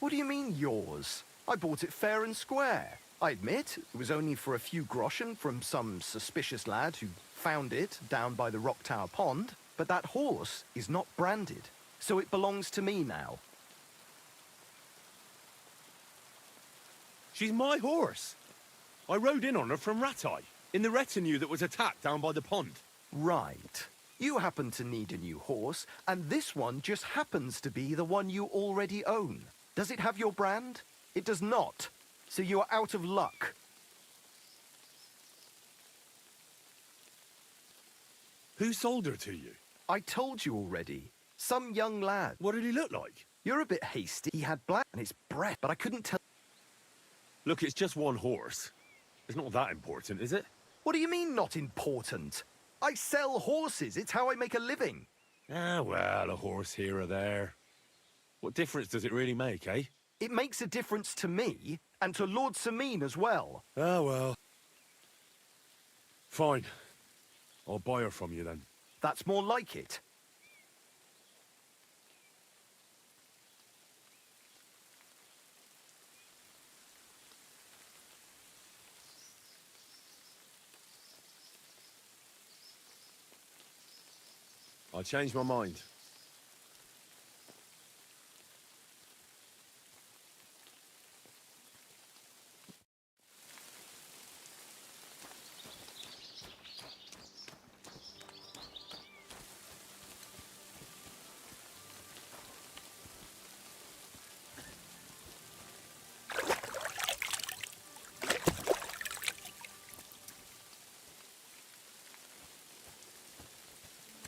What do you mean, yours? I bought it fair and square. I admit, it was only for a few groschen from some suspicious lad who found it down by the Rock Tower Pond, but that horse is not branded, so it belongs to me now. She's my horse. I rode in on her from Ratai, in the retinue that was attacked down by the pond. Right. You happen to need a new horse, and this one just happens to be the one you already own. Does it have your brand? It does not. So you are out of luck. Who sold her to you? I told you already. Some young lad. What did he look like? You're a bit hasty. He had black in his breath, but I couldn't tell. Look, it's just one horse. It's not that important, is it? What do you mean, not important? I sell horses. It's how I make a living. Ah, well, a horse here or there. What difference does it really make, eh? It makes a difference to me, and to Lord Sameen as well. Ah, well. Fine. I'll buy her from you then. That's more like it. I changed my mind.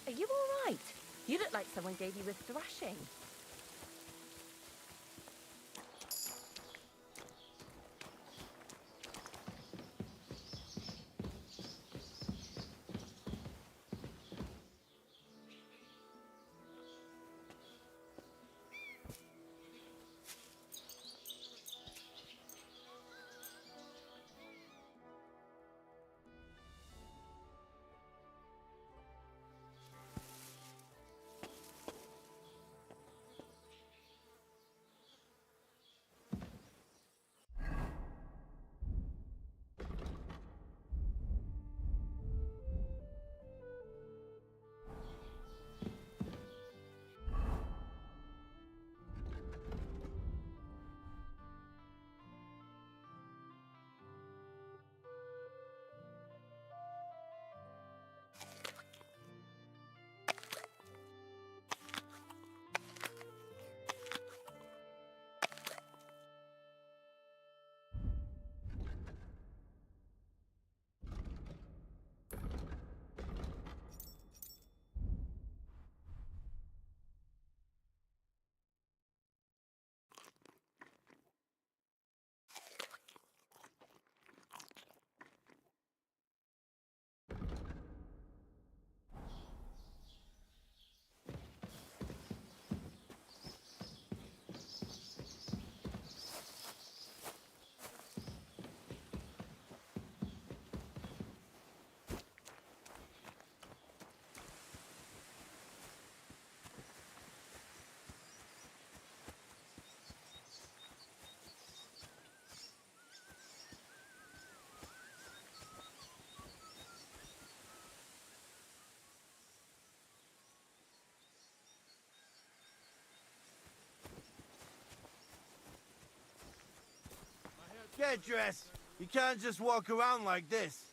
Are you all right? You look like someone gave you a thrashing. Get dressed. You can't just walk around like this.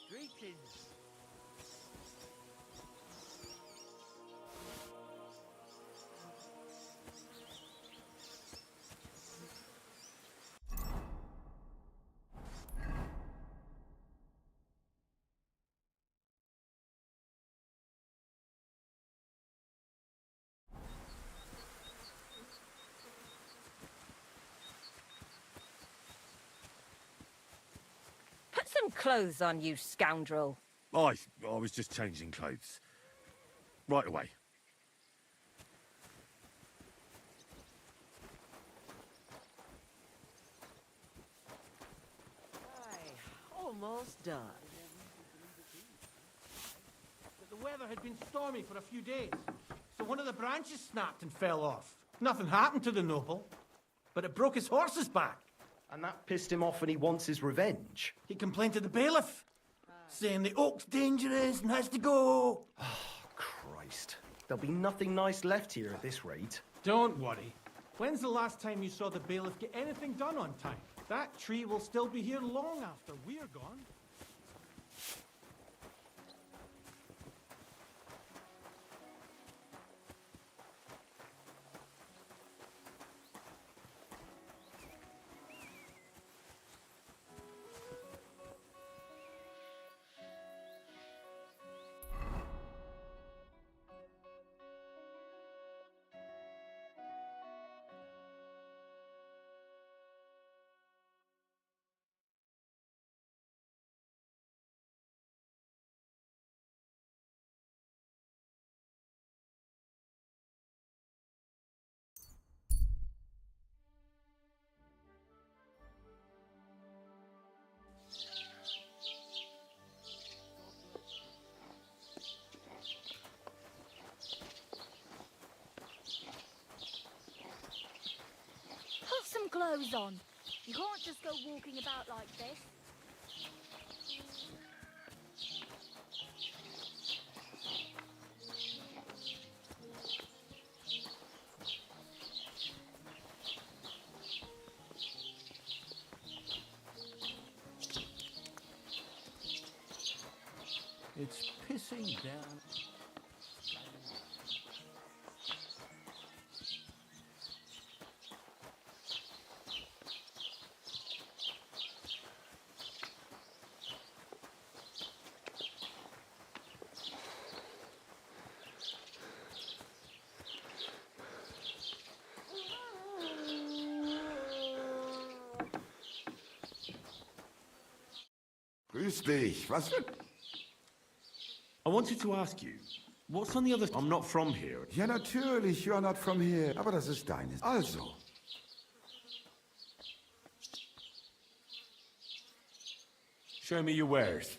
Greetings. Put some clothes on, you scoundrel. I was just changing clothes. Right away. Almost done. The weather had been stormy for a few days, so one of the branches snapped and fell off. Nothing happened to the noble, but it broke his horse's back. And that pissed him off and he wants his revenge. He complained to the bailiff, saying the oak's dangerous and has to go. Christ. There'll be nothing nice left here at this rate. Don't worry. When's the last time you saw the bailiff get anything done on time? That tree will still be here long after we're gone. Put some clothes on. You can't just go walking about like this. It's pissing down. Grüß dich. Was für... I wanted to ask you, what's on the other... I'm not from here. Ja, natürlich, you're not from here. Aber das ist deines. Also. Show me your wares.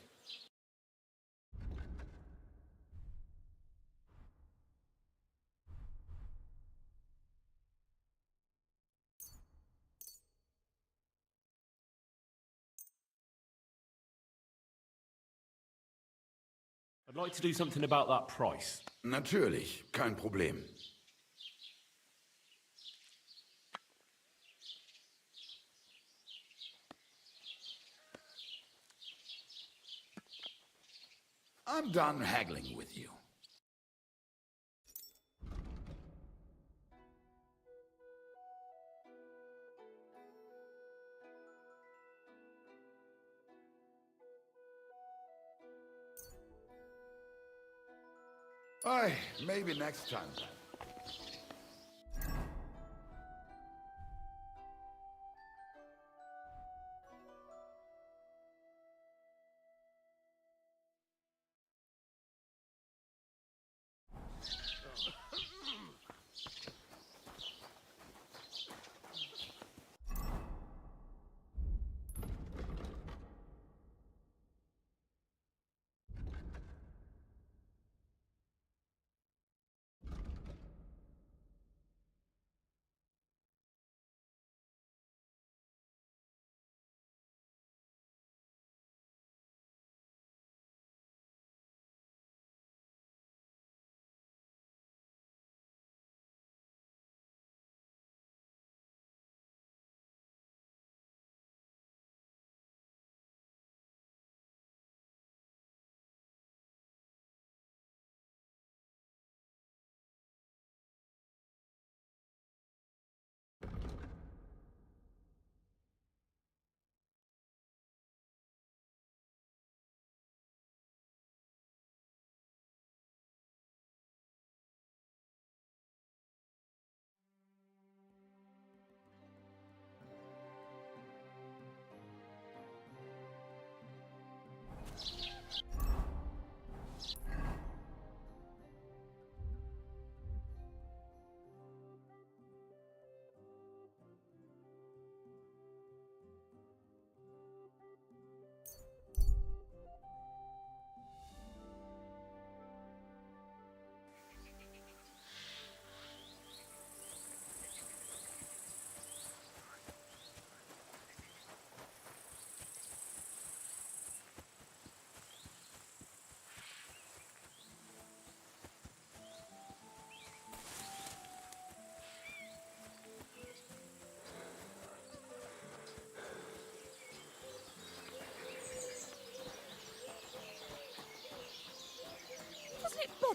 I'd like to do something about that price. Natürlich, kein Problem. I'm done haggling with you. Aye, maybe next time then.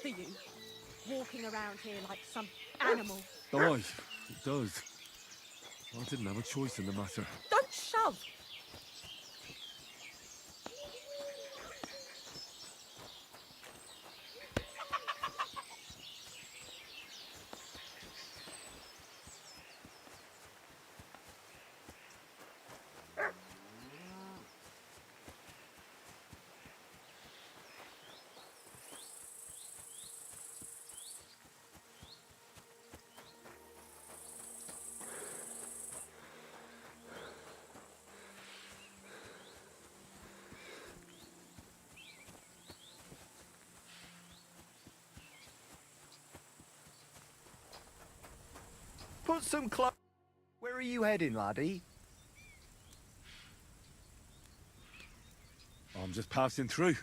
bother you? Walking around here like some animal. Aye, it does. I didn't have a choice in the matter. Don't shove! Put some Where are you heading, laddie? I'm just passing through.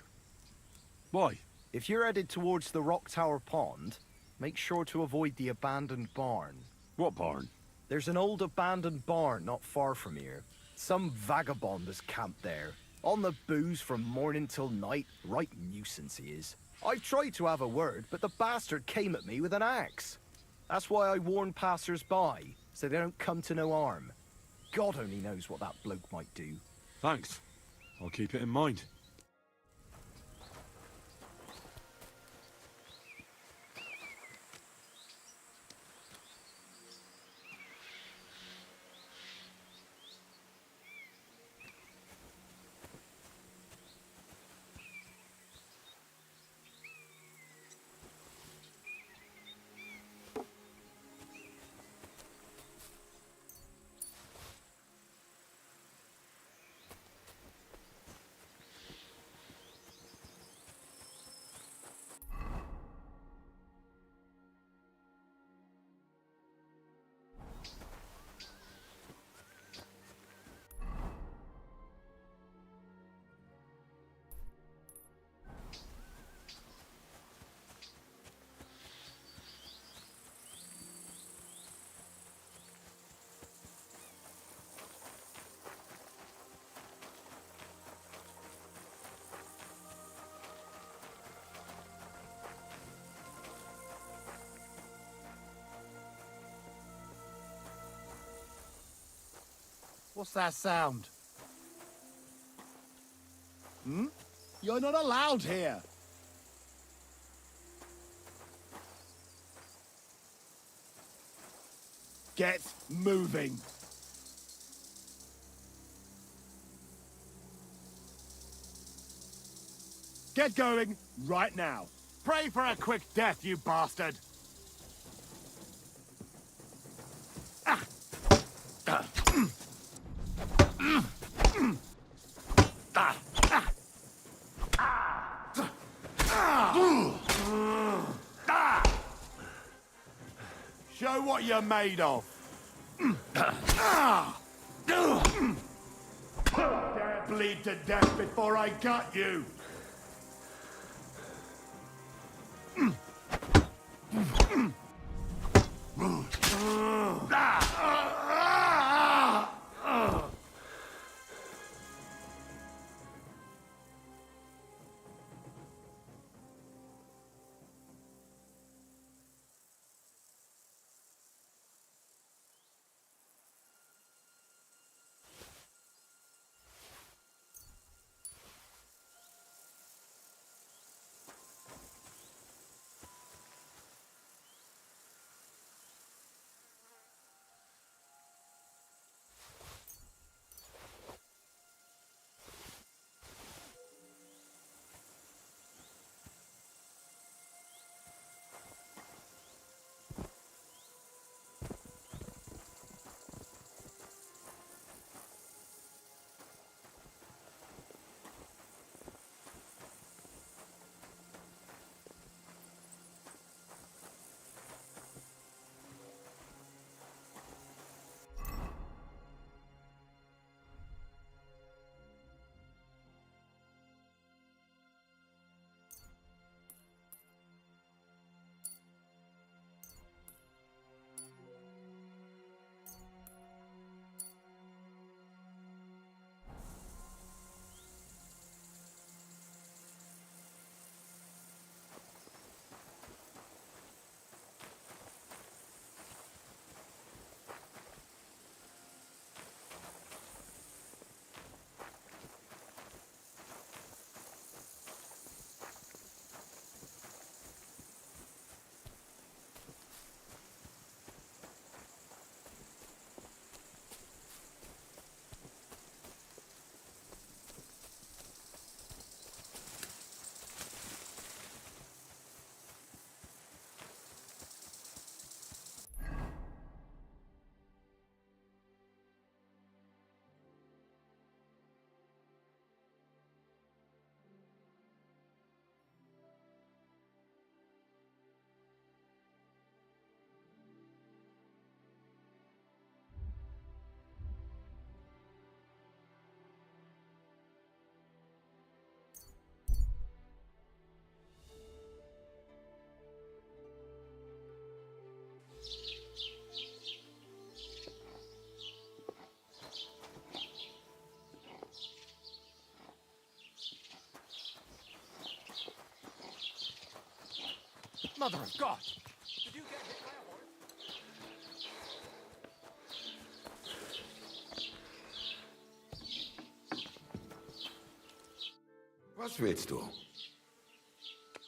Why? If you're headed towards the Rock Tower Pond, make sure to avoid the abandoned barn. What barn? There's an old abandoned barn not far from here. Some vagabond has camped there. On the booze from morning till night. Right nuisance he is. I've tried to have a word, but the bastard came at me with an axe. That's why I warn passers-by, so they don't come to no harm. God only knows what that bloke might do. Thanks. I'll keep it in mind. What's that sound? Hmm? You're not allowed here. Get moving. Get going right now. Pray for a quick death, you bastard. Show what you're made of. Dare bleed to death before I gut you. Mother of God! Did you get hit by a horse? Was willst du?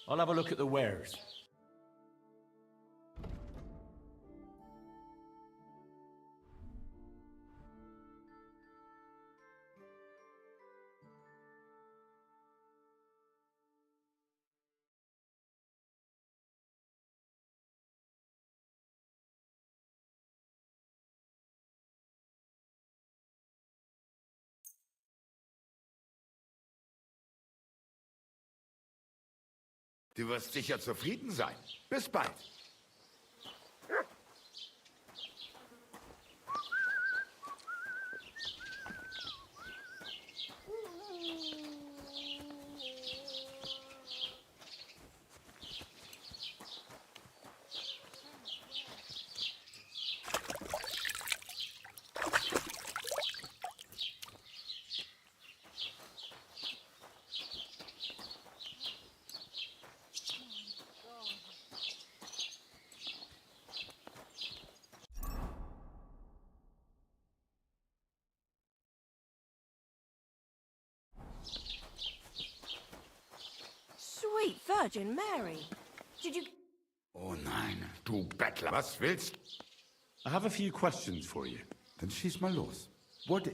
I'll have a look at the wares. Du wirst sicher zufrieden sein. Bis bald. Sweet Virgin Mary. Did you... Oh nein, du Bettler. Was willst? I have a few questions for you. Dann schieß mal los. What?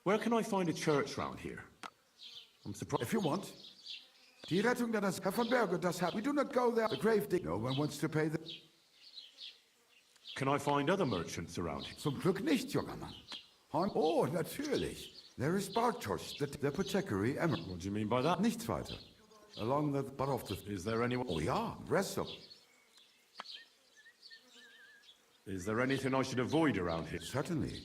Where can I find a church round here? I'm surprised. If you want. Die Rettung deines Herr von Berge, das Herr. We do not go there. The grave dig. No one wants to pay the... Can I find other merchants around here? Zum Glück nicht, junger Mann. Oh, natürlich. There is Bartosz, the apothecary, Emma. What do you mean by that? Nichts weiter. Along the butt of the... Is there anyone... Oh ja, Resto. Is there anything I should avoid around here? Certainly.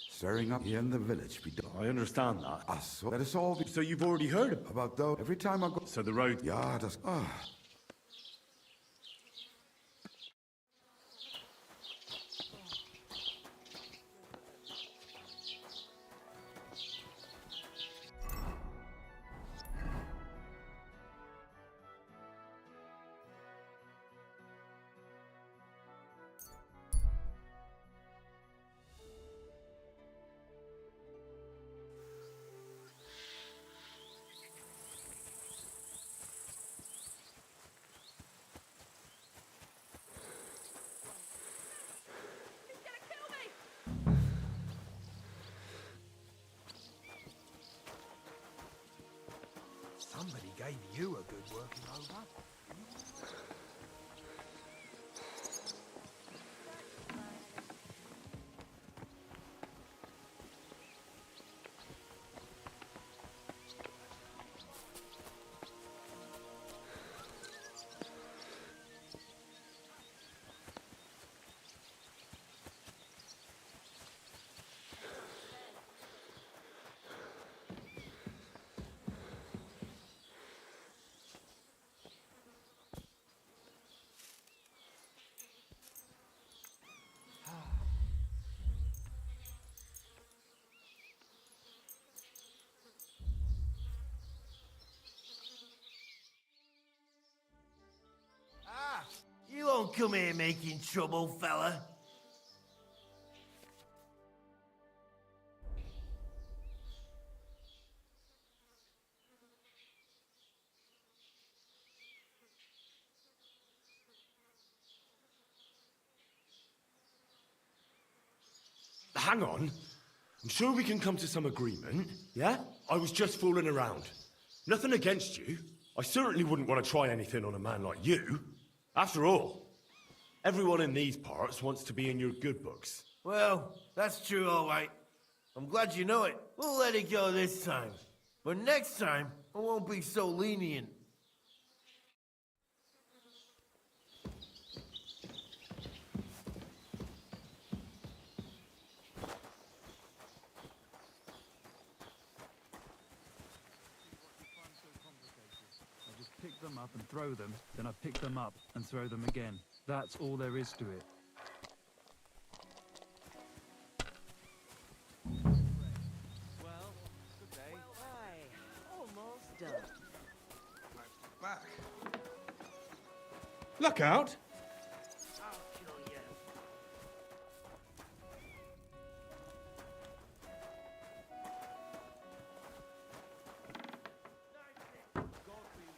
Stirring up here in the village. I understand that. Ah, so that is all. So you've already heard about though. Every time I go... So the road... Ja, das... Ah. Somebody gave you a good working over. You won't come here making trouble, fella. Hang on. I'm sure we can come to some agreement, yeah? I was just fooling around. Nothing against you. I certainly wouldn't want to try anything on a man like you. After all, everyone in these parts wants to be in your good books. Well, that's true, all right. I'm glad you know it. We'll let it go this time. But next time, I won't be so lenient. Pick them up and throw them, then I pick them up and throw them again. That's all there is to it. Well, good day. Almost done. Back. Look out!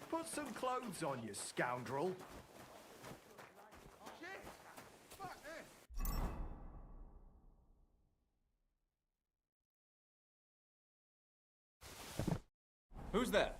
Put some clothes on, you scoundrel. Who's there?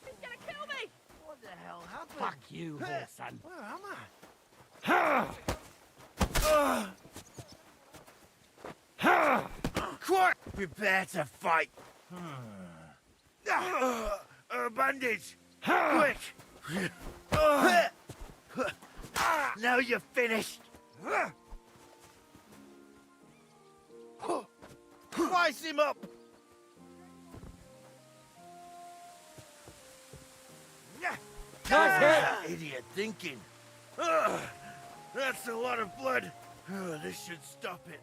He's gonna kill me! What the hell happened? Fuck you, Horson. Where am I? Quick! Prepare to fight. Bandage! Quick! Now you're finished. Slice him up! Idiot thinking. That's a lot of blood. This should stop it.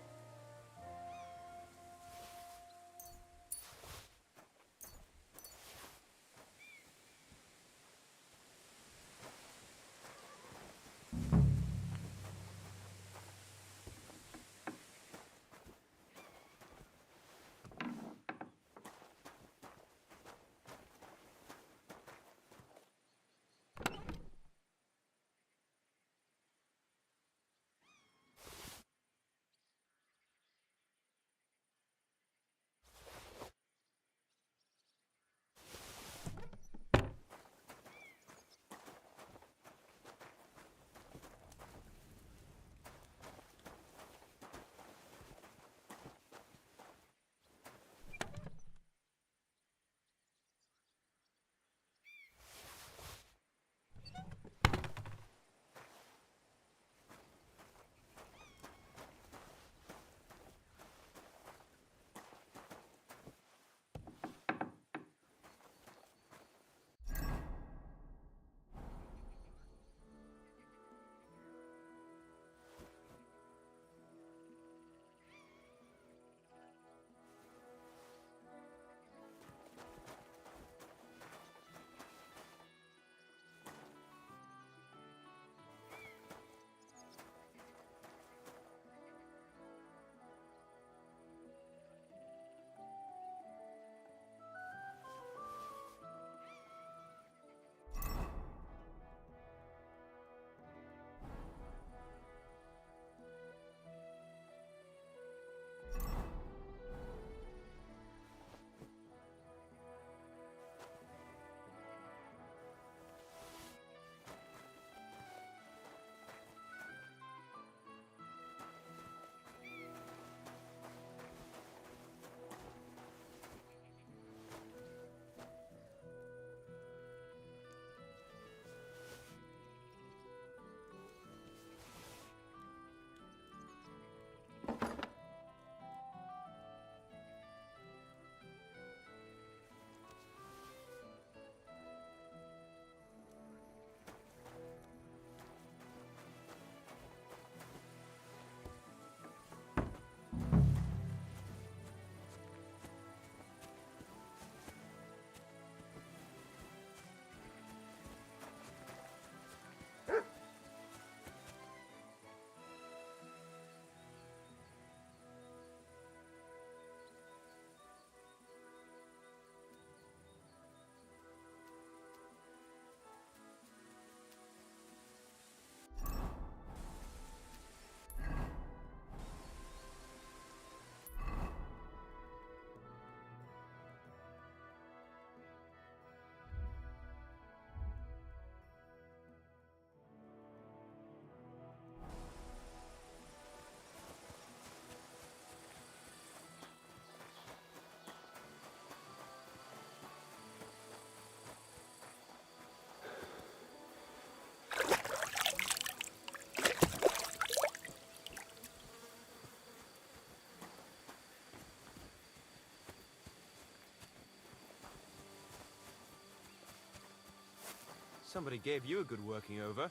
Somebody gave you a good working over. Are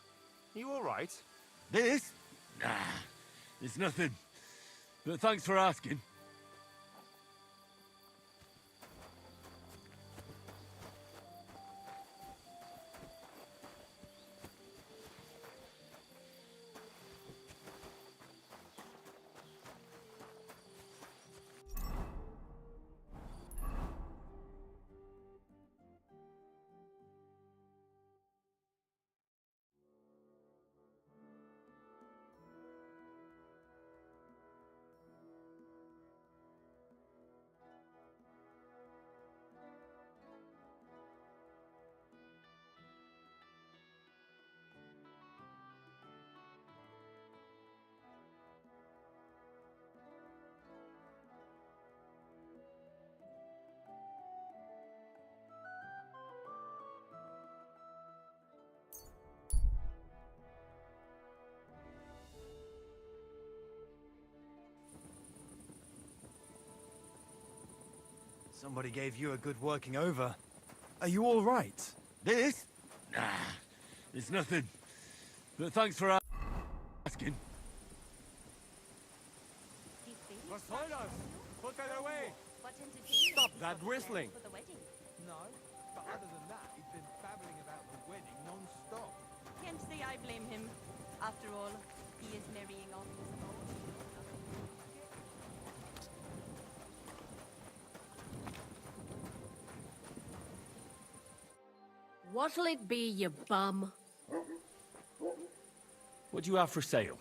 you all right? This? Nah, it's nothing. But thanks for asking. Somebody gave you a good working over. Are you all right? This? Nah, it's nothing. But thanks for asking. Vasoilos, put that away. Stop that whistling. No, but other than that, he's been babbling about the wedding non-stop. Can't say I blame him. After all, he is marrying off his own. What'll it be, you bum? What do you have for sale?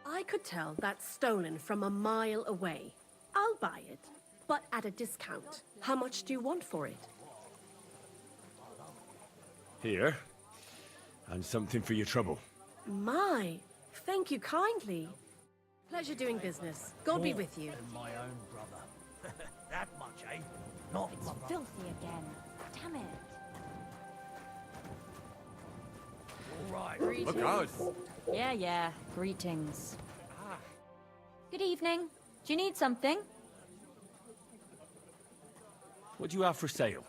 I could tell that's stolen from a mile away. I'll buy it, but at a discount. How much do you want for it? Here. And something for your trouble. My, thank you kindly. Pleasure doing business. God be with you. Than my own brother. That much, eh? Not It's filthy again. Damn it. all right. Greetings. Look out. Yeah. Greetings. Good evening. Do you need something? What do you have for sale?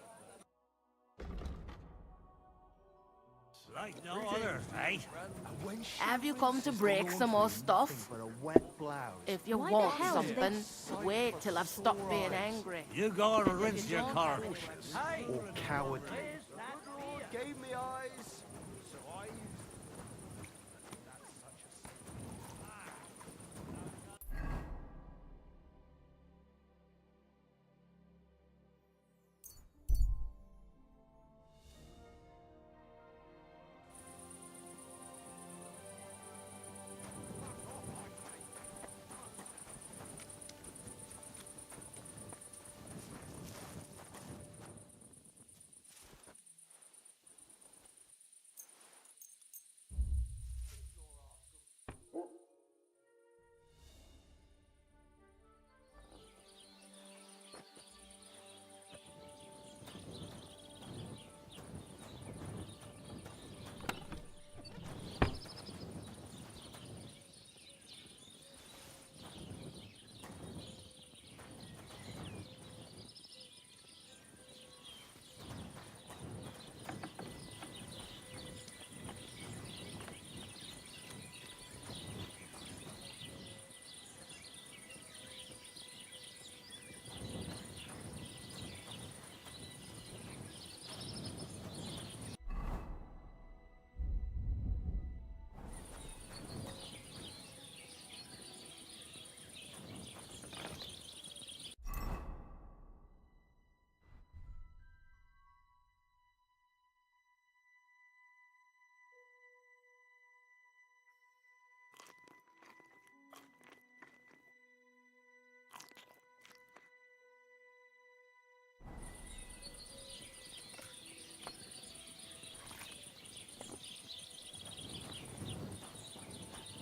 Like no other, eh? Have you come to break some more stuff? For a wet blouse. If you Why the want hell did something, wait till I've stopped being angry. You gotta rinse your car. Or cowardly. Gave me eyes. So I...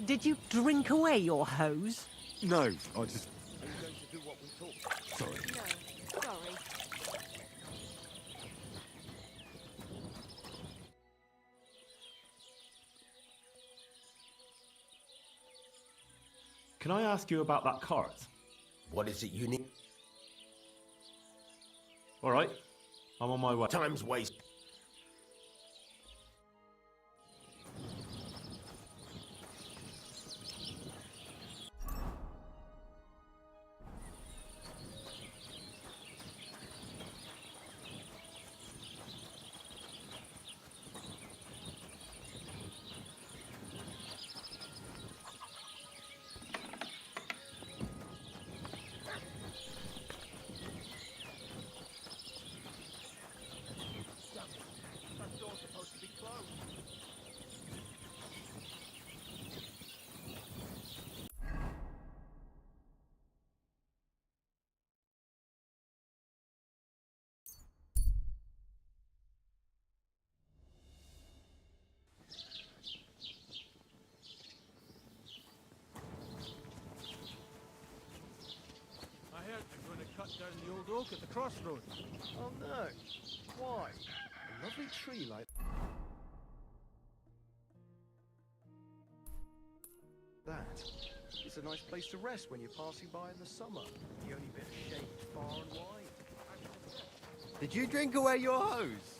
Did you drink away your hose? No, I just... Are you going to do what we talked? Sorry. No, sorry. Can I ask you about that cart? What is it you need? All right, I'm on my way. Time's wasted. I heard they're going to cut down the old oak at the crossroads. Oh no. Why? A lovely tree like that. It's a nice place to rest when you're passing by in the summer. The only bit of shade far and wide. Did you drink away your hose?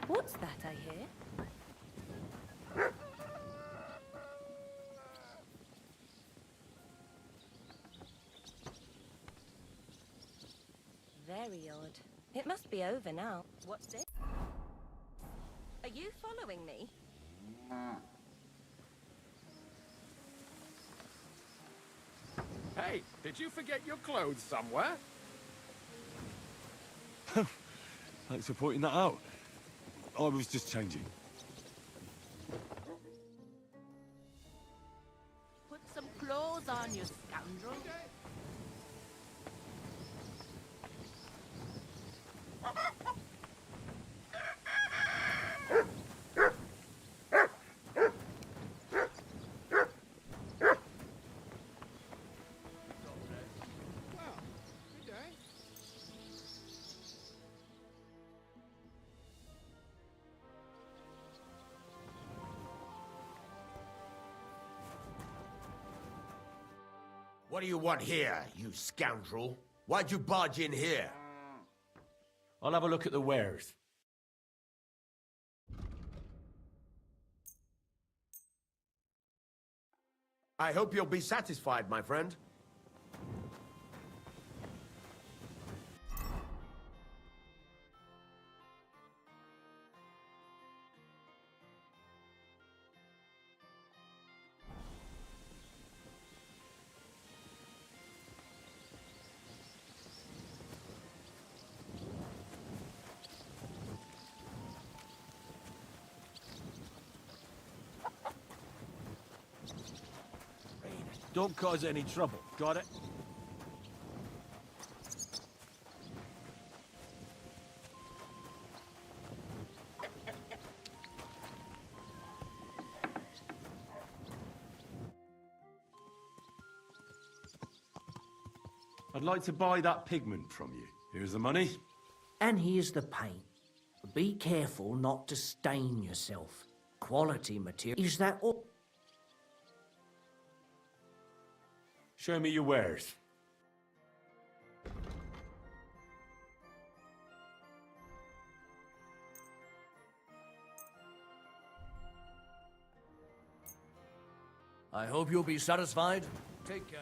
What's that I hear? Very odd. It must be over now. What's this? Are you following me? Hey, did you forget your clothes somewhere? Thanks for pointing that out. I was just changing. Put some clothes on, you scoundrel. What do you want here, you scoundrel? Why'd you barge in here? I'll have a look at the wares. I hope you'll be satisfied, my friend. Don't cause any trouble. Got it? I'd like to buy that pigment from you. Here's the money. And here's the paint. Be careful not to stain yourself. Quality material. Is that all? Show me your wares. I hope you'll be satisfied. Take care.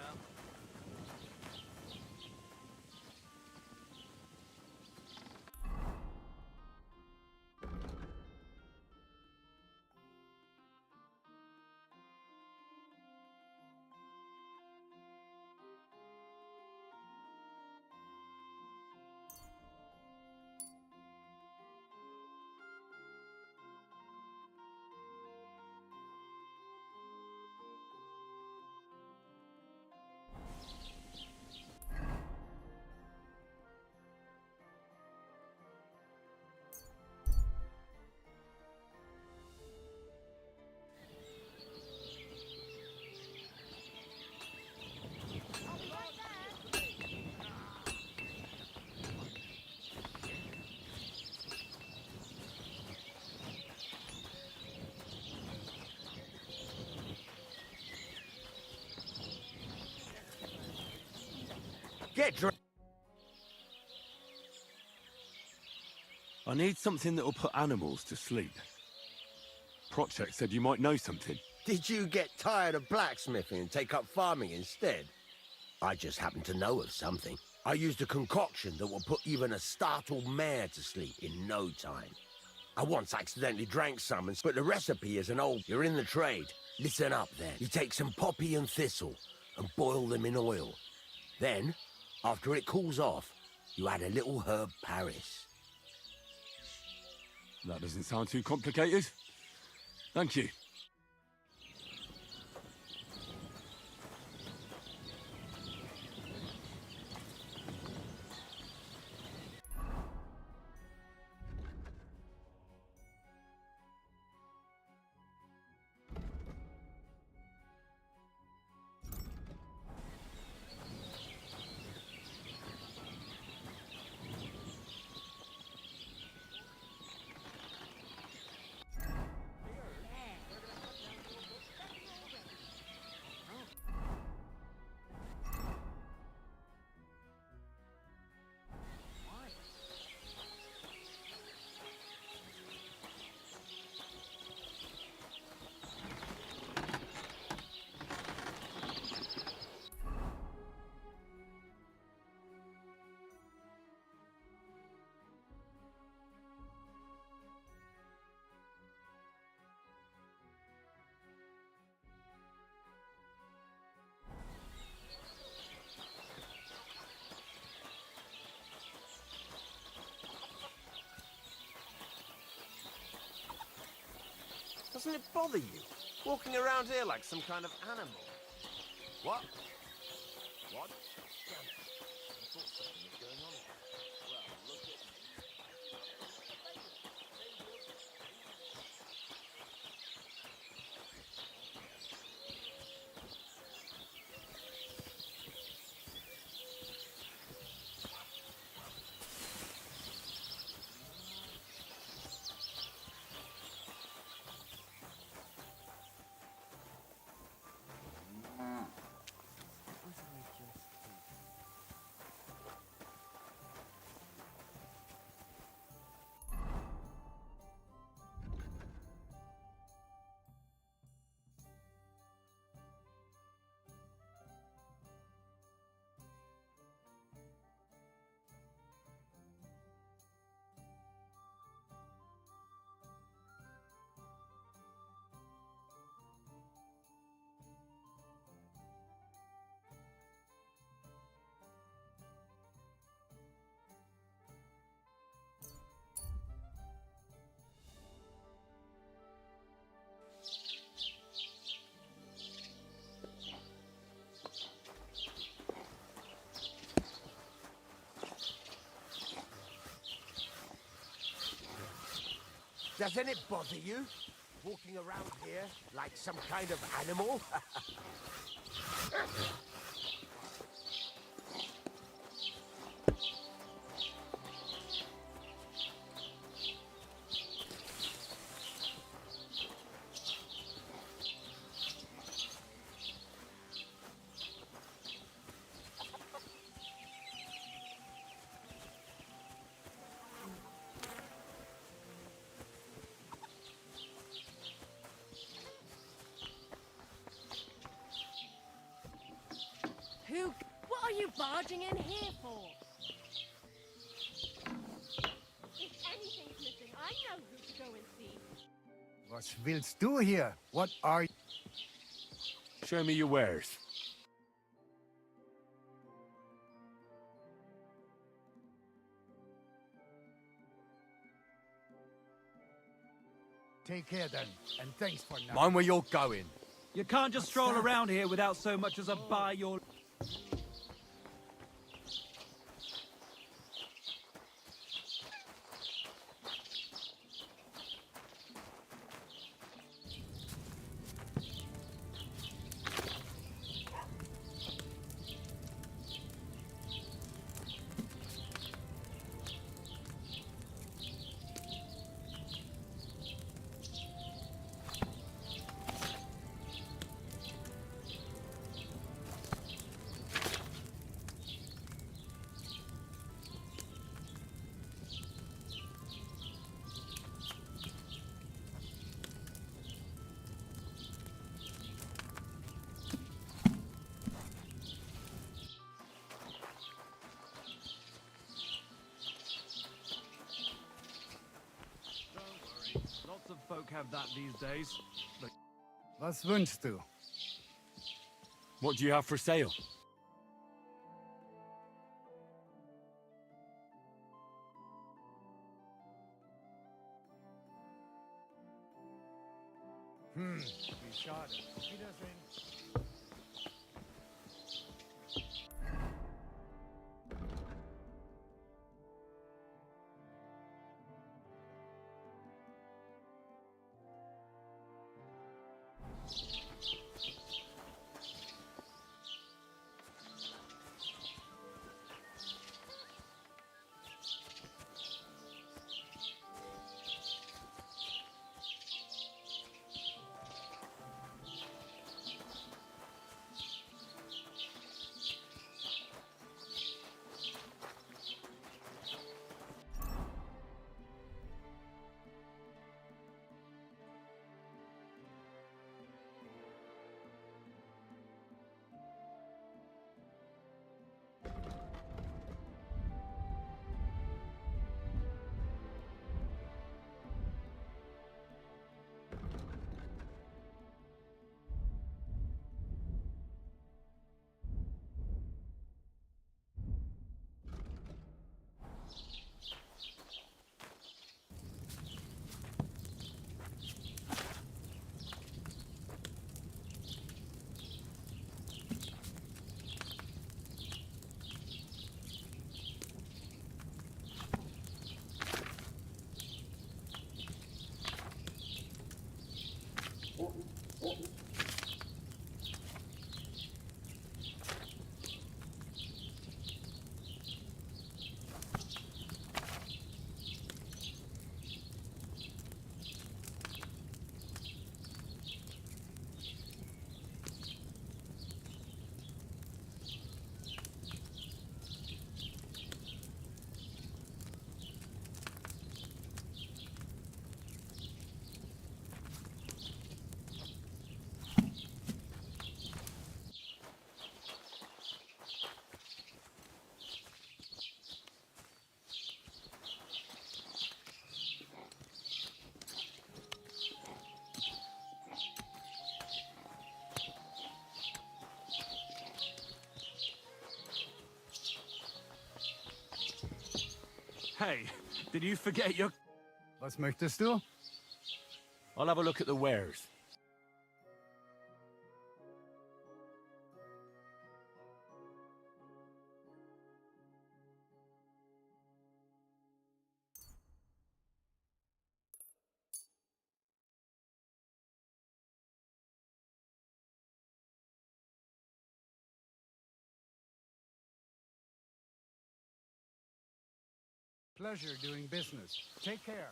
Get dressed. I need something that'll put animals to sleep. Project said you might know something. Did you get tired of blacksmithing and take up farming instead? I just happen to know of something. I used a concoction that will put even a startled mare to sleep in no time. I once accidentally drank some, but the recipe is an old... You're in the trade. Listen up, then. You take some poppy and thistle and boil them in oil. Then, after it cools off, you add a little herb Paris. That doesn't sound too complicated. Thank you. Doesn't it bother you? Walking around here like some kind of animal. What? What? I thought something was going on here. Well, look at me. Doesn't it bother you? Walking around here like some kind of animal? Who? What are you barging in here for? If anything's missing, I know who to go and see. What willst du here? What are you? Show me your wares. Take care then, and thanks for now. Mind where you're going. You can't just stroll around here without so much as a buy your... have that these days. But Was wünschst du? What do you have for sale? Wie schade. Wiedersehen. Hey, did you forget your... Was möchtest du? I'll have a look at the wares. Pleasure doing business. Take care.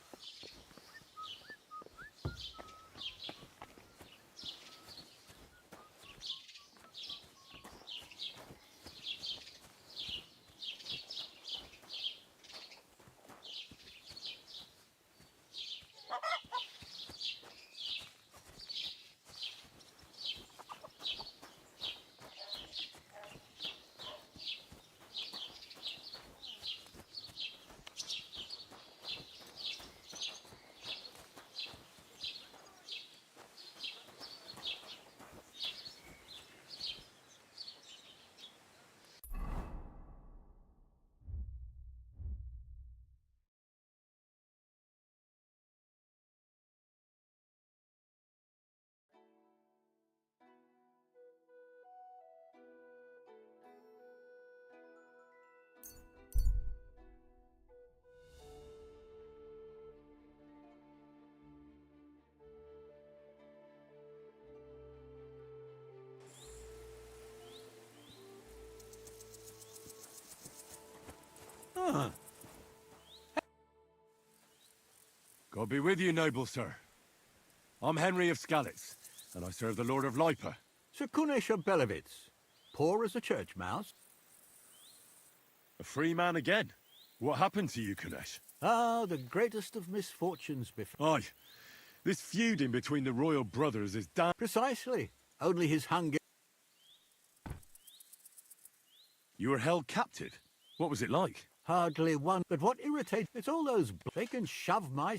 Huh. God be with you, noble sir. I'm Henry of Skalitz, and I serve the Lord of Lipa. Sir Kunesh of Belevitz, poor as a church mouse. A free man again? What happened to you, Kunesh? Ah, the greatest of misfortunes before. Aye. This feuding between the royal brothers is damn... Precisely. Only his hunger... You were held captive? What was it like? Hardly one. But what irritates... It's all those... They can shove my...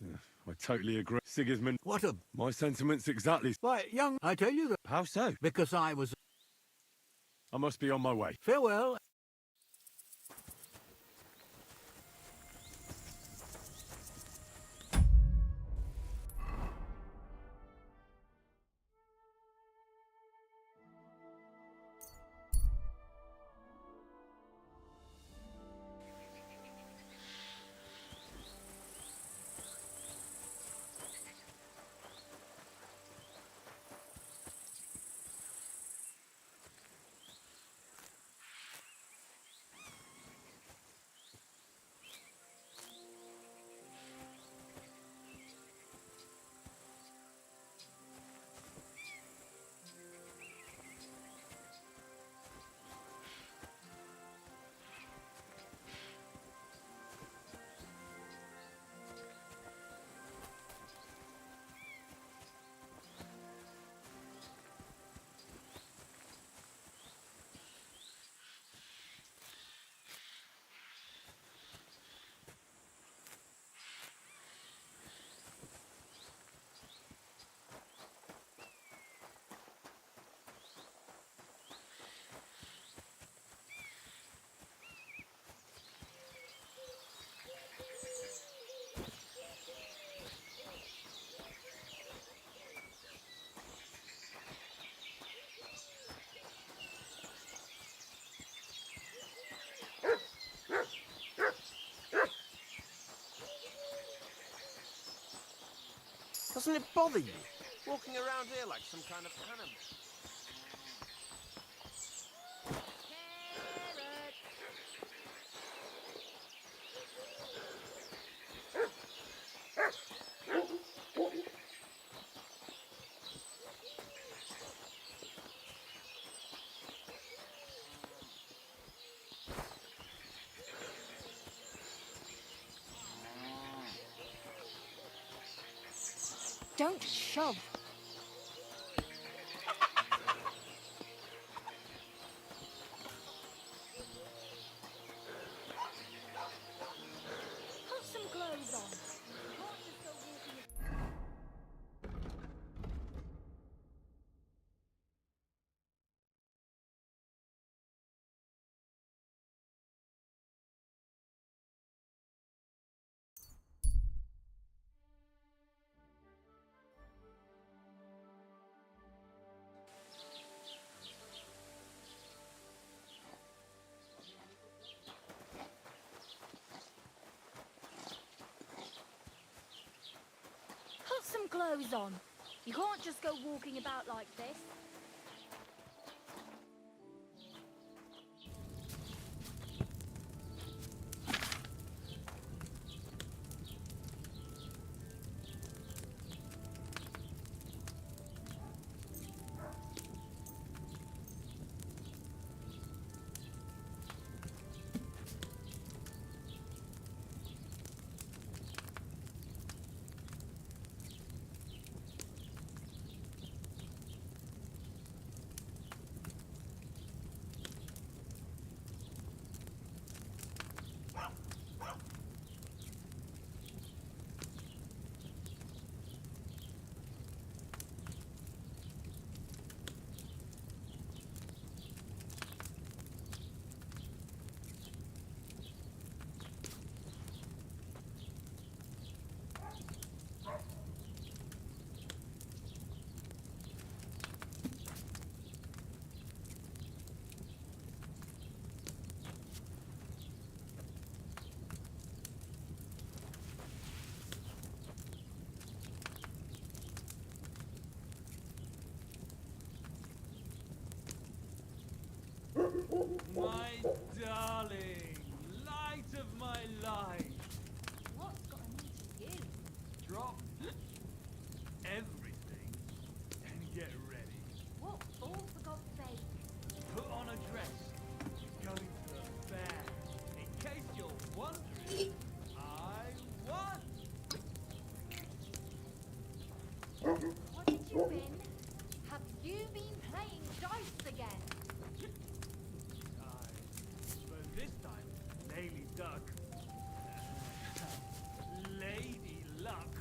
I totally agree. Sigismund, What a... my sentiments exactly. Why, young, I tell you that... How so? Because I was... I must be on my way. Farewell. Doesn't it bother you? Walking around here like some kind of animal. Don't shove. Put some clothes on. You can't just go walking. Put some clothes on. You can't just go walking about like this. My darling, light of my life. What's got a need to you? Drop everything and get ready. What for God's sake? Put on a dress. You're going to the fair. In case you're wondering, I won. What did you win? Have you been playing dice again? But this time, Lady Duck. Lady Luck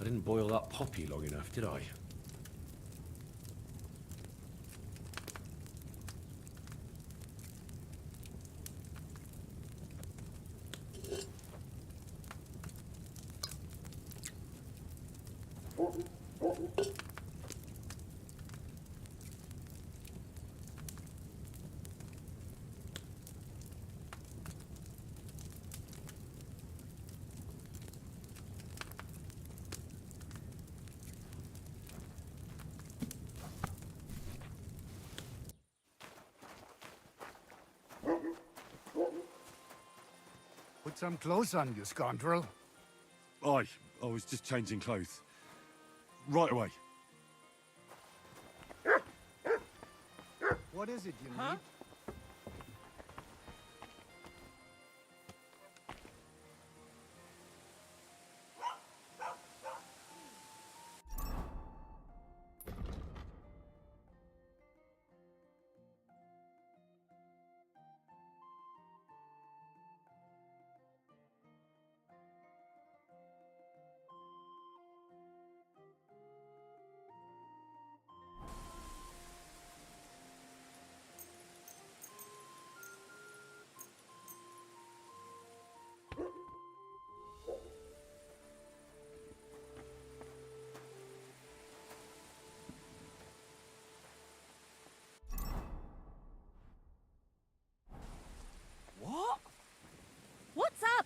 I didn't boil that poppy long enough, did I? Put some clothes on, you scoundrel. I was just changing clothes. Right away. What is it you need? What? What's up?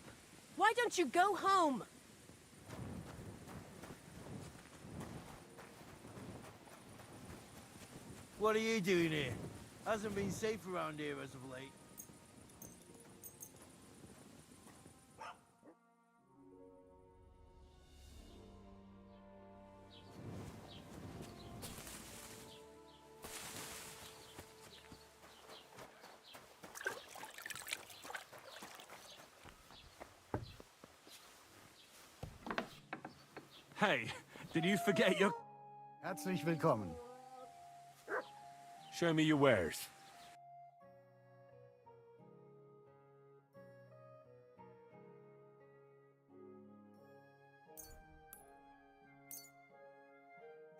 Why don't you go home? What are you doing here? Hasn't been safe around here as of late. Hey, did you forget your... Herzlich willkommen. Show me your wares.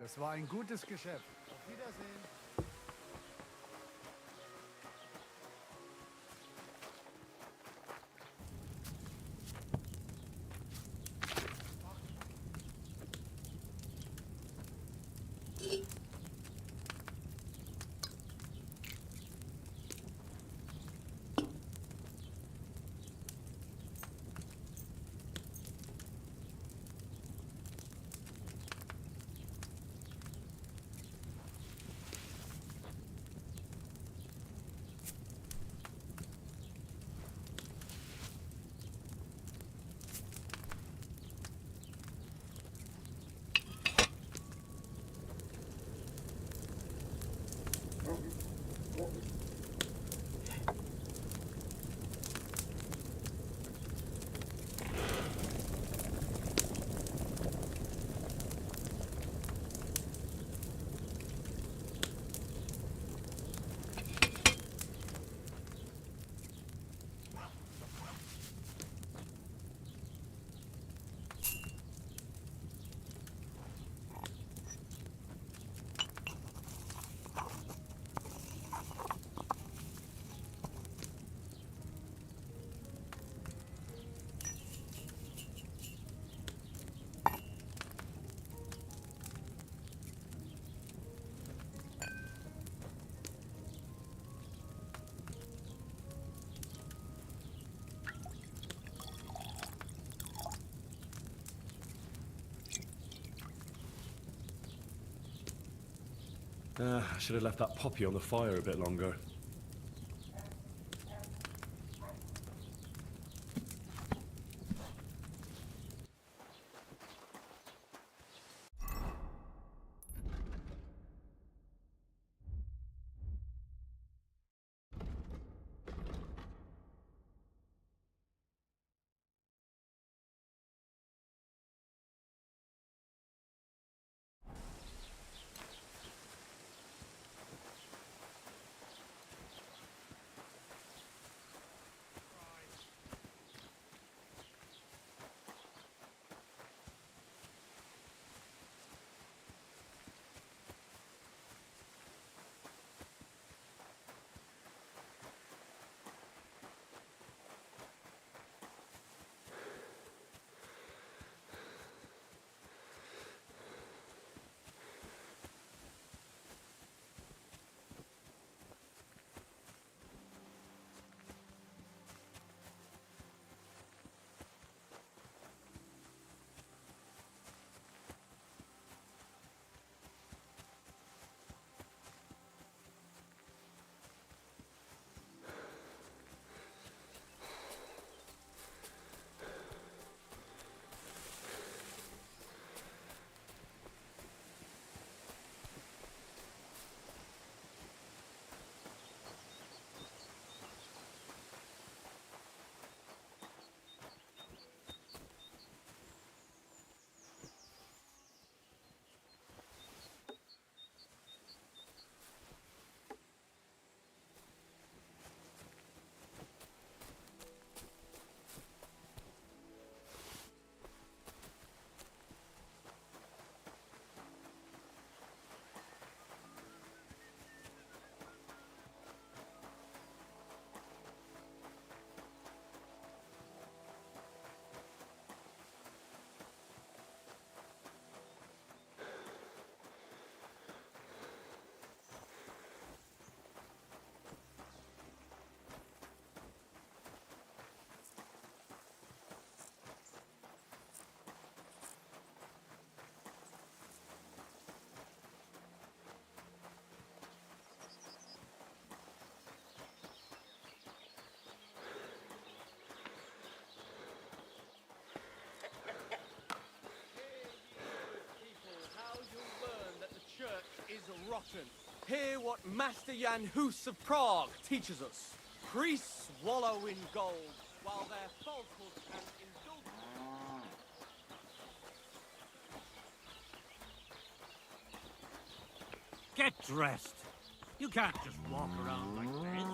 Das war ein gutes Geschäft. Auf Wiedersehen. I should have left that poppy on the fire a bit longer. Is rotten. Hear what Master Jan Hus of Prague teaches us. Priests wallow in gold, while their falsehood and indulgence... Get dressed. You can't just walk around like this.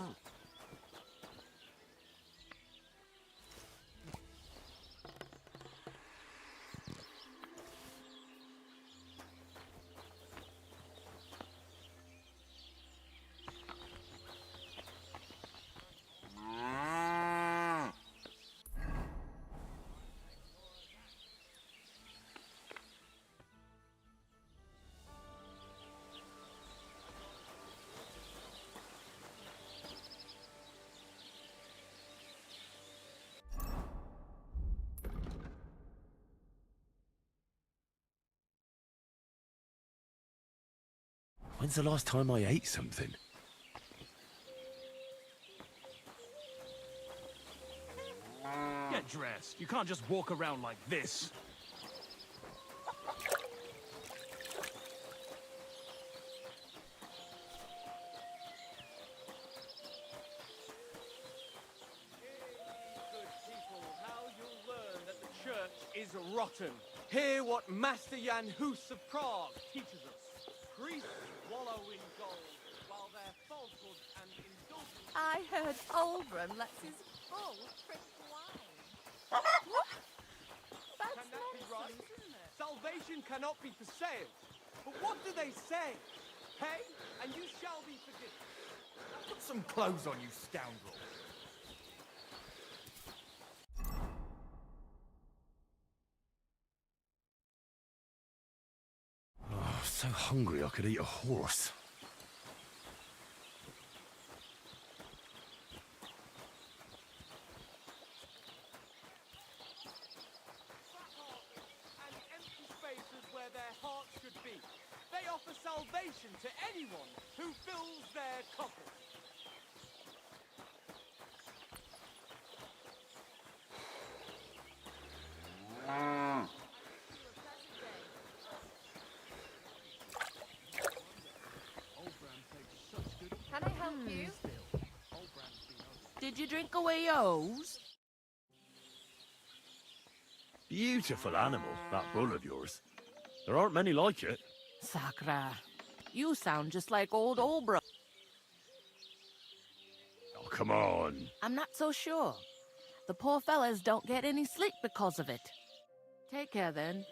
When's the last time I ate something? Get dressed. You can't just walk around like this. Is rotten. Hear what Master Jan Hus of Prague teaches us. Priests wallow in gold, while their falsehood and indulgence... I heard Oldram lets his bull drink wine. What? That's Can that be right? nonsense, isn't it? Salvation cannot be for sale. But what do they say? Pay, and you shall be forgiven. Put some clothes on, you scoundrel. Oh, so hungry I could eat a horse. And empty spaces where their hearts should be. They offer salvation to anyone who fills their coffin. Can I help you? Did you drink away yours? Beautiful animal, that bull of yours. There aren't many like it. Sakra, you sound just like old Olbra. Oh, come on. I'm not so sure. The poor fellas don't get any sleep because of it. Take care then.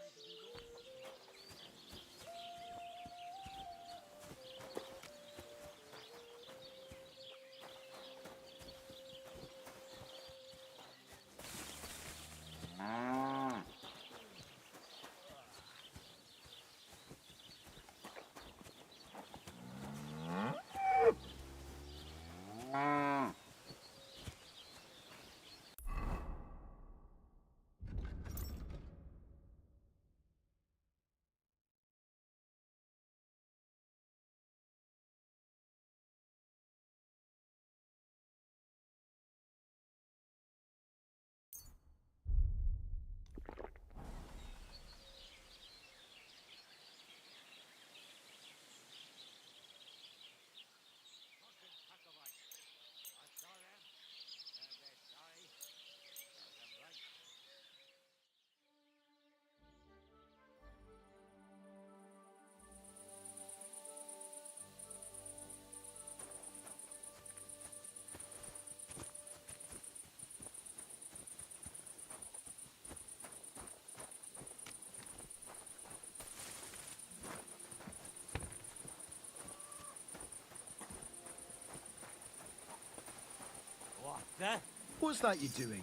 What's that you're doing?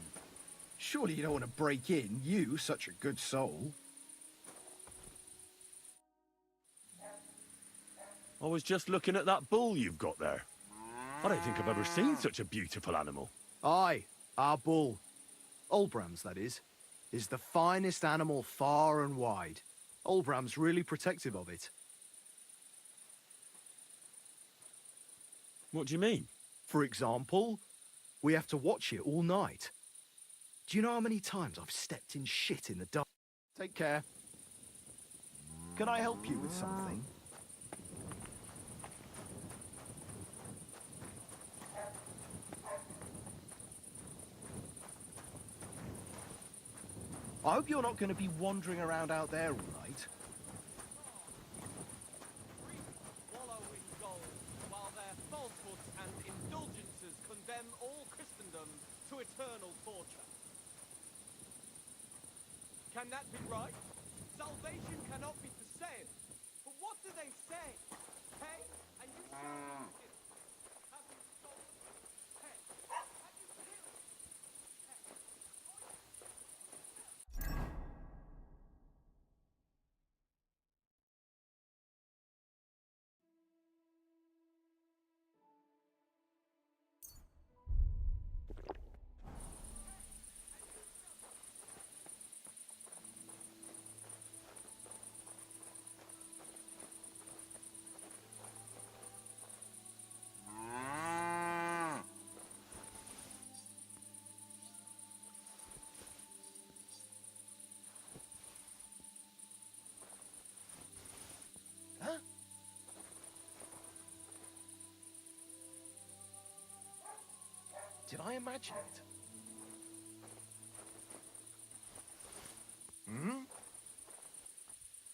Surely you don't want to break in, you, such a good soul. I was just looking at that bull you've got there. I don't think I've ever seen such a beautiful animal. Aye, our bull. Olbram's, that is the finest animal far and wide. Olbram's really protective of it. What do you mean? For example, we have to watch it all night. Do you know how many times I've stepped in shit in the dark? Take care. Can I help you with something? I hope you're not going to be wandering around out there all night. Wallow in gold, while their falsehoods and indulgences condemn all Christendom to eternal torture. Can that be right? Salvation cannot be for sale. But what do they say? Pay, and you shall be forgiven. Have you stolen? Pay. Have you killed? Did I imagine it? Hmm?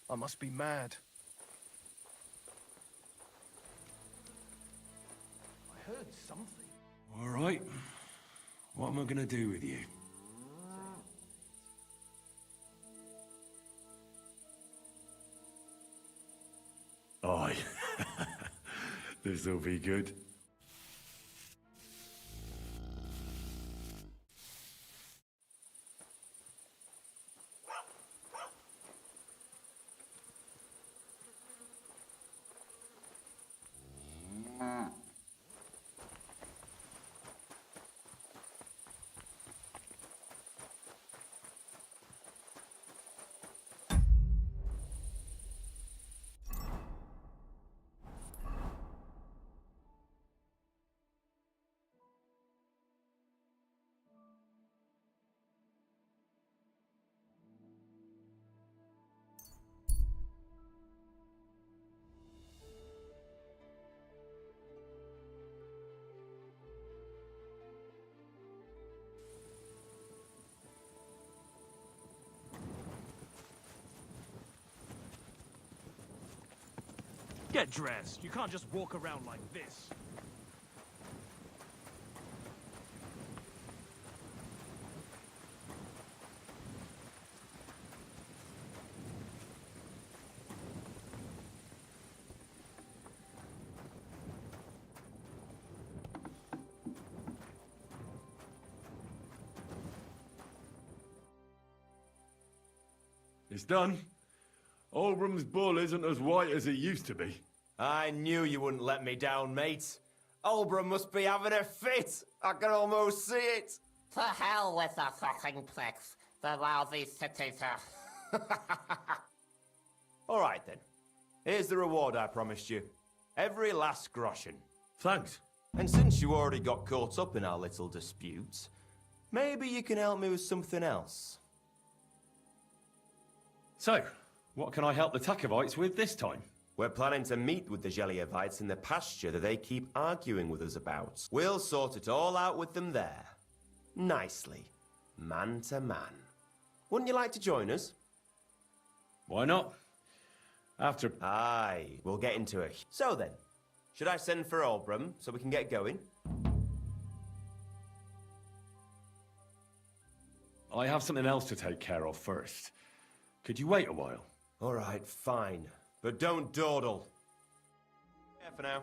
I must be mad. I heard something. All right. What am I going to do with you? Aye. This'll be good. Get dressed. You can't just walk around like this. It's done. Olbram's bull isn't as white as it used to be. I knew you wouldn't let me down, mate. Olbram must be having a fit. I can almost see it. To hell with the fucking pricks. The lousy cities are... All right, then. Here's the reward I promised you. Every last groschen. Thanks. And since you already got caught up in our little dispute, maybe you can help me with something else. So, what can I help the Takovites with this time? We're planning to meet with the Geliovites in the pasture that they keep arguing with us about. We'll sort it all out with them there. Nicely. Man to man. Wouldn't you like to join us? Why not? After... Aye, we'll get into it. So then, should I send for Olbram so we can get going? I have something else to take care of first. Could you wait a while? All right, fine. But don't dawdle. Yeah, for now.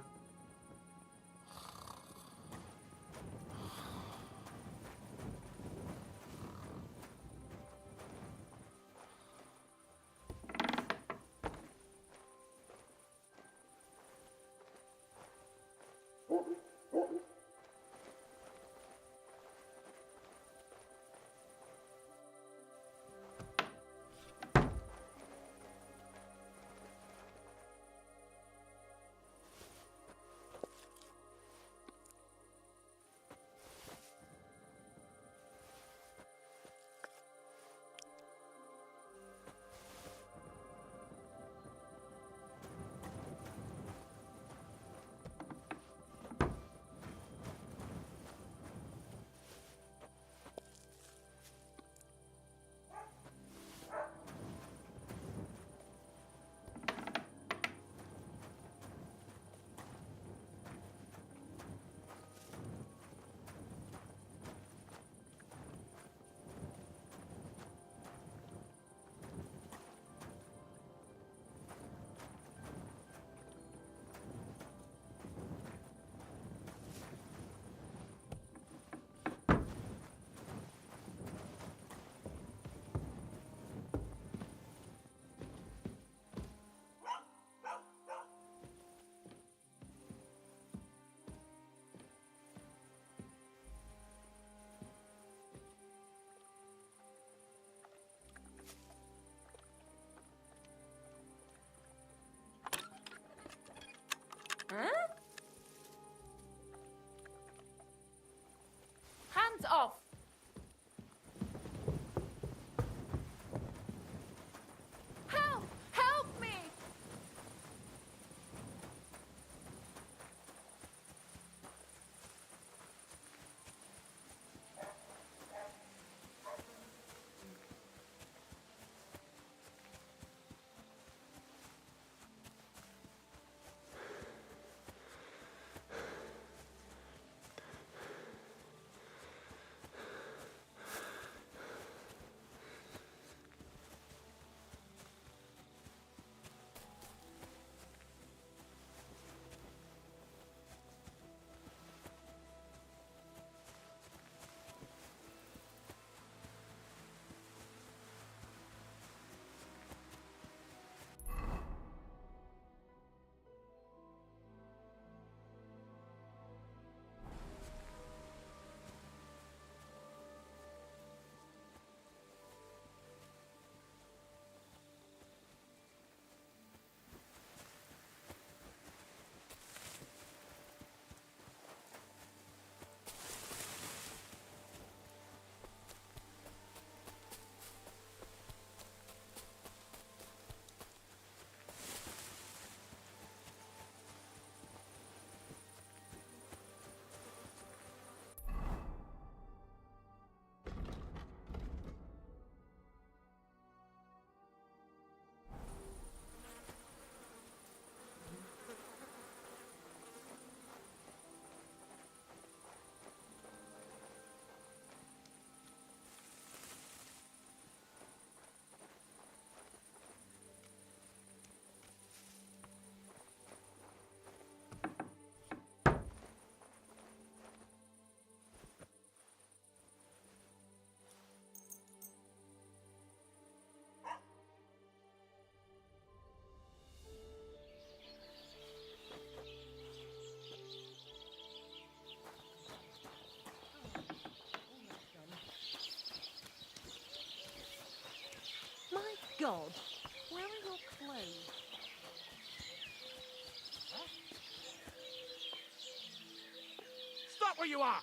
whoever you are.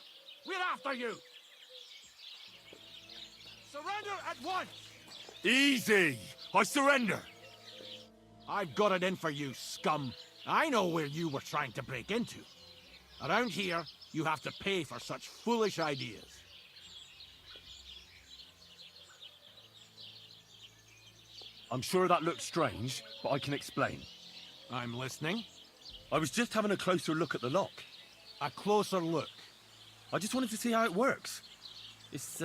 We're after you. Surrender at once. Easy! I surrender! I've got it in for you, scum. I know where you were trying to break into. Around here, you have to pay for such foolish ideas. I'm sure that looks strange, but I can explain. I'm listening. I was just having a closer look at the lock. A closer look? I just wanted to see how it works. It's,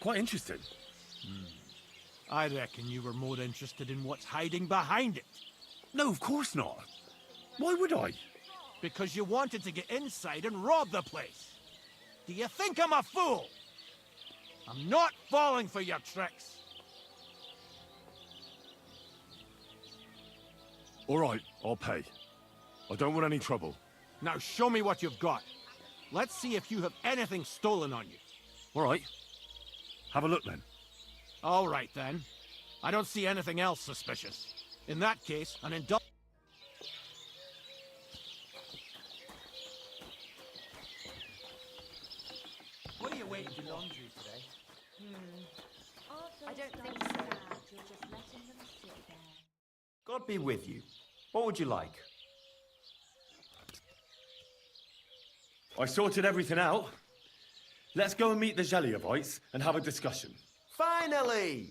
quite interesting. I reckon you were more interested in what's hiding behind it. No, of course not. Why would I? Because you wanted to get inside and rob the place. Do you think I'm a fool? I'm not falling for your tricks. All right, I'll pay. I don't want any trouble. Now show me what you've got. Let's see if you have anything stolen on you. All right. Have a look then. All right then. I don't see anything else suspicious. In that case, an What are you waiting to laundry today? I don't think so. You're just letting them sit there. God be with you. What would you like? I sorted everything out. Let's go and meet the Zheliovites and have a discussion. Finally!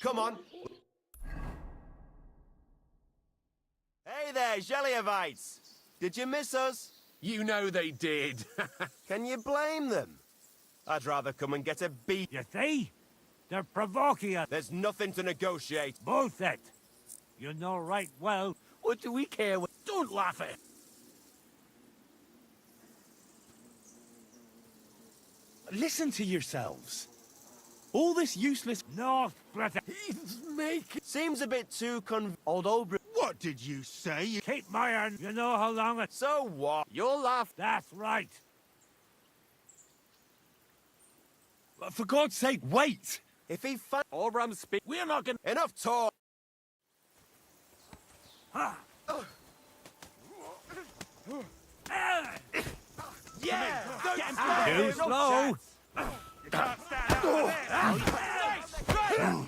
Come on. Hey there, Zheliovites! Did you miss us? You know they did. Can you blame them? I'd rather come and get a beat. You see? They're provoking us. There's nothing to negotiate. Bullshit. You know right well. What do we care? Don't laugh at it. Listen to yourselves. All this useless... No, brother. He's making... Seems a bit too Old Obri... What did you say? Keep my hand. You know how long it... So what? You'll laugh. That's right. For God's sake, wait! If he Obram speak... We're not gonna... Enough talk! Yeah! Too slow! You can't stand out there.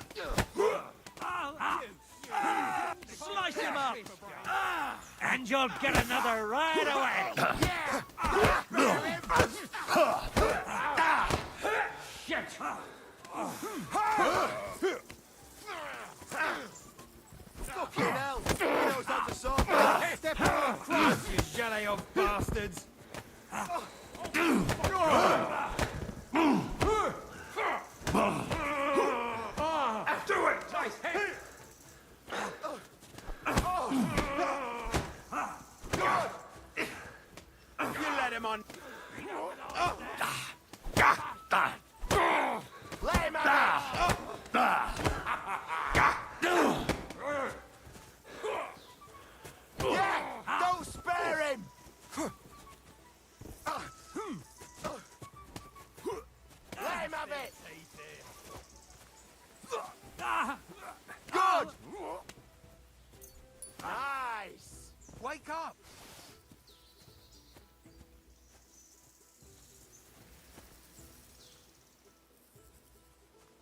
Slice him up! And you'll get another right away! Shit! Fucking hell! He knows how to solve it. Step across, you jelly of bastards! Do it! Nice hit! You let him on. Let him out! Yeah! Don't spare him! Let him have it! Good! Nice! Wake up!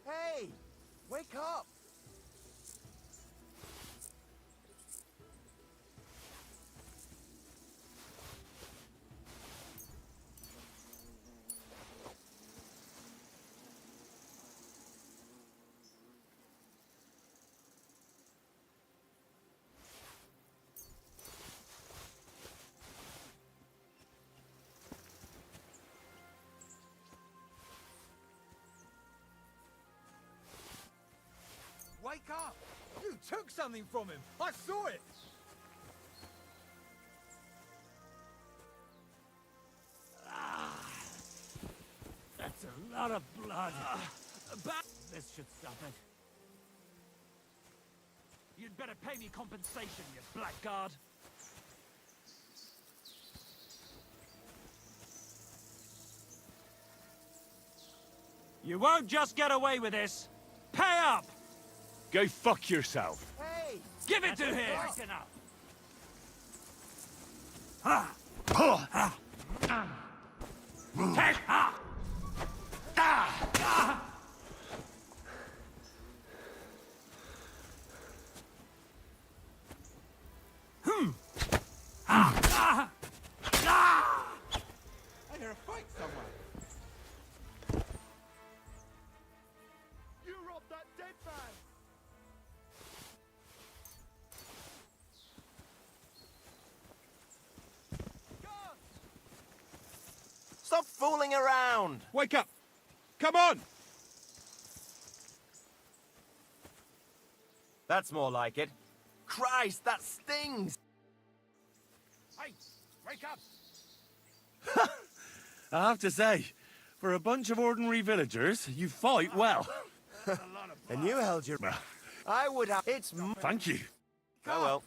Hey! Wake up! Wake up! You took something from him! I saw it! That's a lot of blood. This should stop it. You'd better pay me compensation, you blackguard. You won't just get away with this. Pay up! Go fuck yourself. Hey! Give it to him! Right enough. Head! Ah! Ah! Ah! Ah! Ah! Ah! I hear a fight somewhere. You robbed that dead man! Stop fooling around! Wake up! Come on! That's more like it. Christ, that stings! Hey! Wake up! I have to say, for a bunch of ordinary villagers, you fight well. And you held your... I would have... It's... Thank you. Oh well.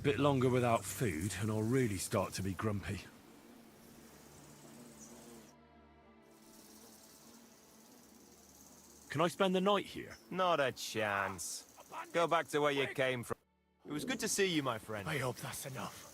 Bit longer without food, and I'll really start to be grumpy. Can I spend the night here? Not a chance. Go back to where you came from. It was good to see you, my friend. I hope that's enough.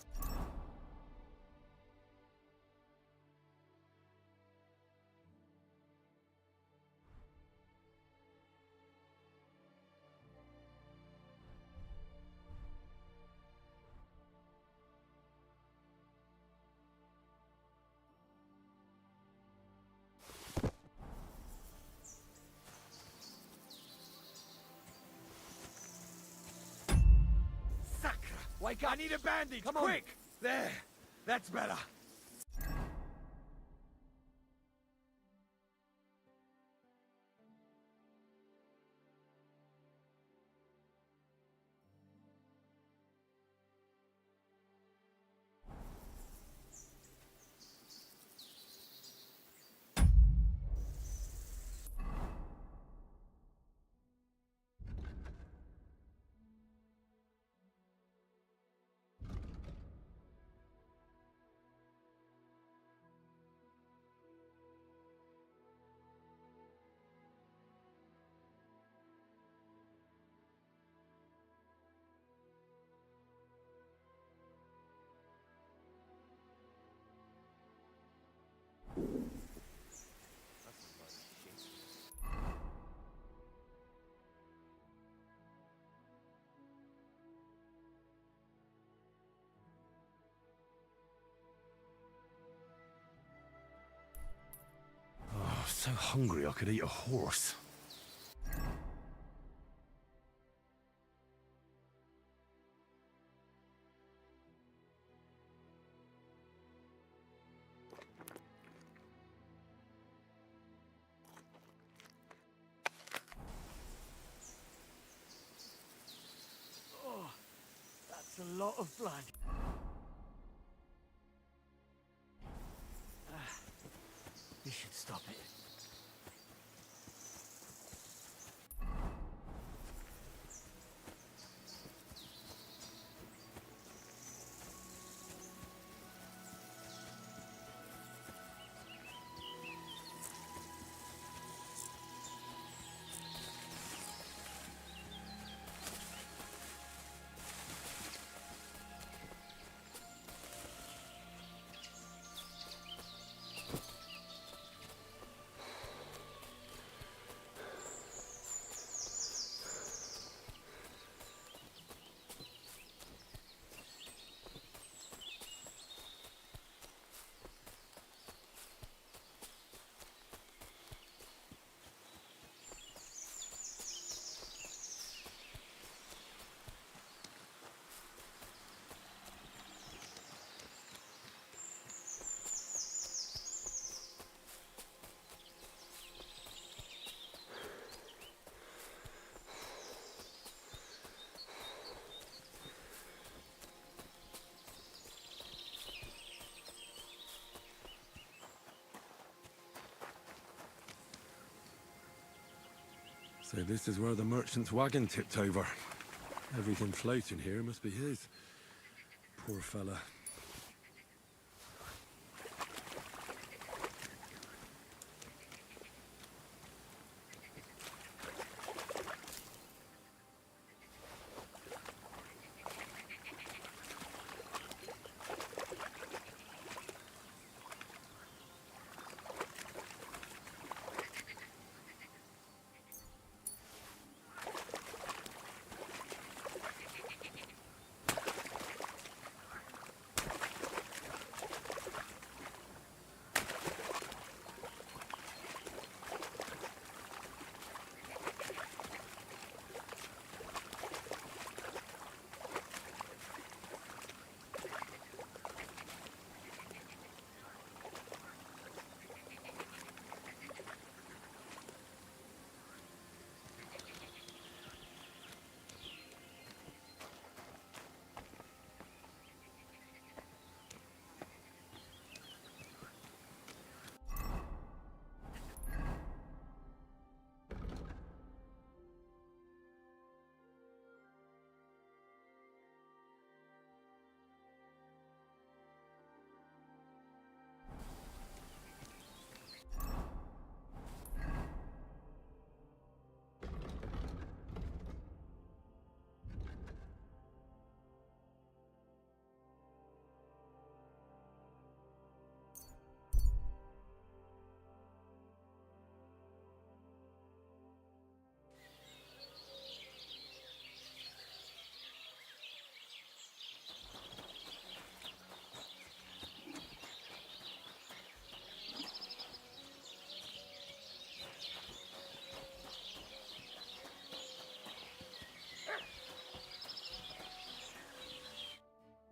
Wake up! I need a bandage! Come quick! On. There! That's better! Oh, so hungry I could eat a horse. Oh, that's a lot of blood. This should stop it. So this is where the merchant's wagon tipped over. Everything floating here must be his. Poor fella.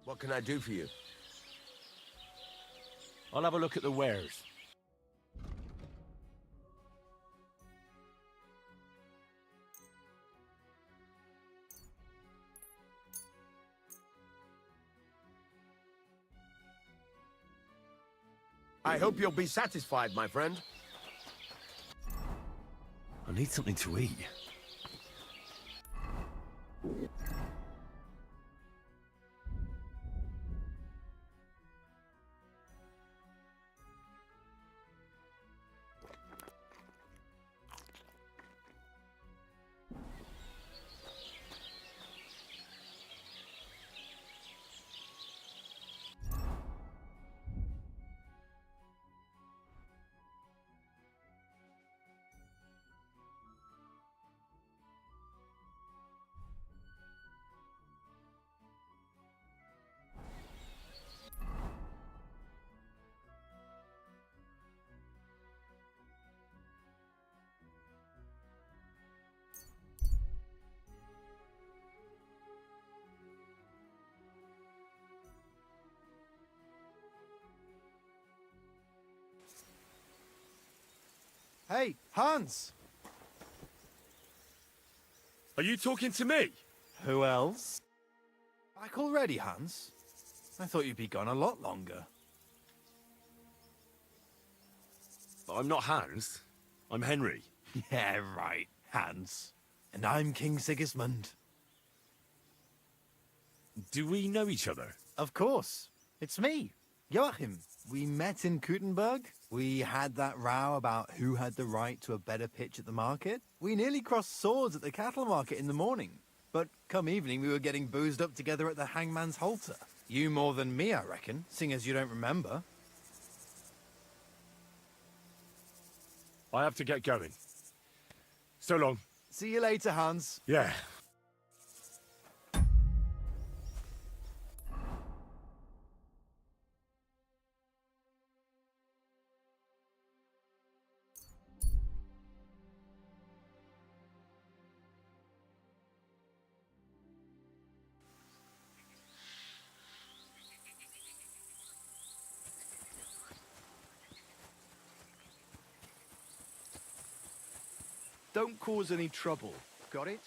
What can I do for you? I'll have a look at the wares. I hope you'll be satisfied, my friend. I need something to eat. Hey, Hans! Are you talking to me? Who else? Back already, Hans? I thought you'd be gone a lot longer. I'm not Hans. I'm Henry. Yeah, right, Hans. And I'm King Sigismund. Do we know each other? Of course. It's me, Joachim. We met in Kuttenberg. We had that row about who had the right to a better pitch at the market. We nearly crossed swords at the cattle market in the morning. But come evening, we were getting boozed up together at the hangman's halter. You more than me, I reckon, seeing as you don't remember. I have to get going. So long. See you later, Hans. Yeah. Don't cause any trouble. Got it?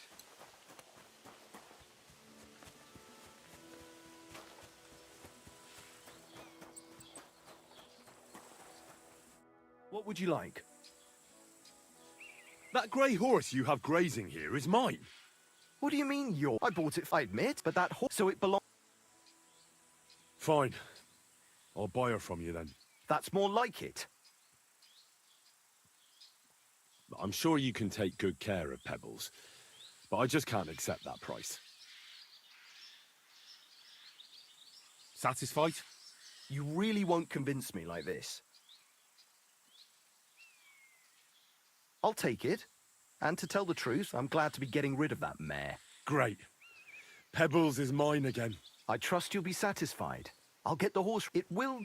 What would you like? That grey horse you have grazing here is mine. What do you mean your? I bought it, I admit, but that horse, so it belongs. Fine. I'll buy her from you then. That's more like it. I'm sure you can take good care of Pebbles, but I just can't accept that price. Satisfied? You really won't convince me like this. I'll take it. And to tell the truth, I'm glad to be getting rid of that mare. Great. Pebbles is mine again. I trust you'll be satisfied. I'll get the horse. It will.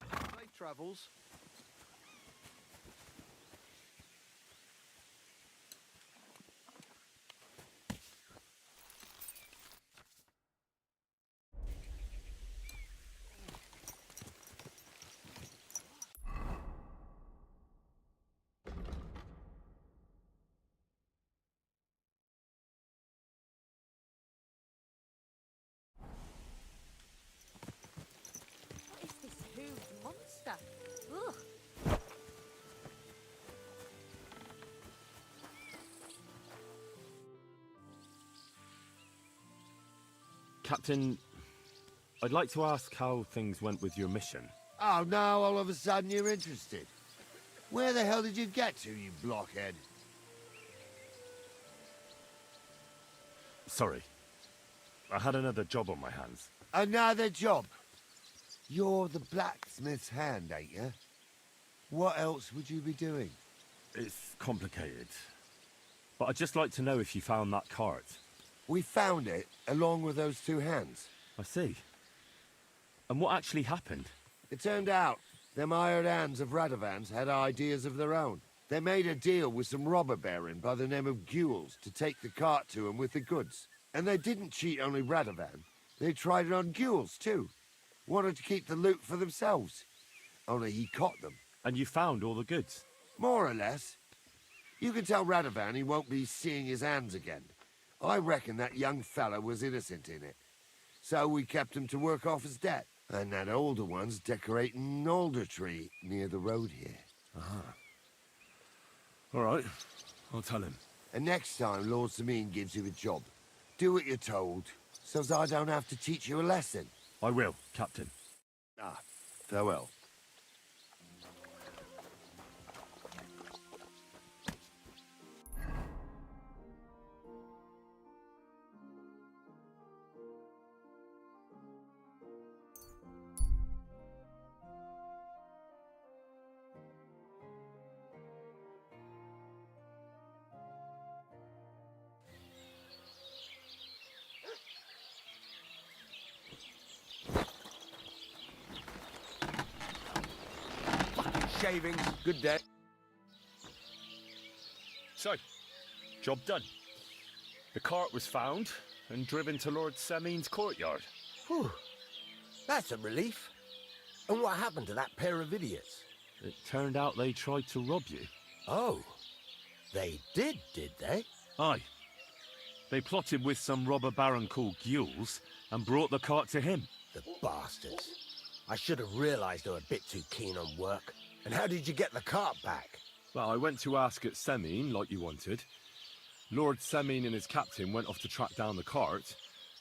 Safe travels. What is this hooved monster? Ugh. Captain, I'd like to ask how things went with your mission. Oh, now all of a sudden you're interested. Where the hell did you get to, you blockhead? Sorry. I had another job on my hands. Another job? You're the blacksmith's hand, ain't you? What else would you be doing? It's complicated. But I'd just like to know if you found that cart. We found it, along with those two hands. I see. And what actually happened? It turned out them hired hands of Radovans had ideas of their own. They made a deal with some robber baron by the name of Gules to take the cart to him with the goods. And they didn't cheat only Radovan. They tried it on Gules, too. Wanted to keep the loot for themselves. Only he caught them. And you found all the goods? More or less. You can tell Radovan he won't be seeing his hands again. I reckon that young fella was innocent in it. So we kept him to work off his debt. And that older one's decorating an alder tree near the road here. Ah. All right. I'll tell him. And next time Lord Sameen gives you the job, do what you're told, so I don't have to teach you a lesson. I will, Captain. Ah, farewell. Shavings, good day. So, job done. The cart was found and driven to Lord Sameen's courtyard. Whew. That's a relief. And what happened to that pair of idiots? It turned out they tried to rob you. Oh. They did they? Aye. They plotted with some robber baron called Gules and brought the cart to him. The bastards. I should have realized they were a bit too keen on work. And how did you get the cart back? Well, I went to ask at Sameen, like you wanted. Lord Sameen and his captain went off to track down the cart,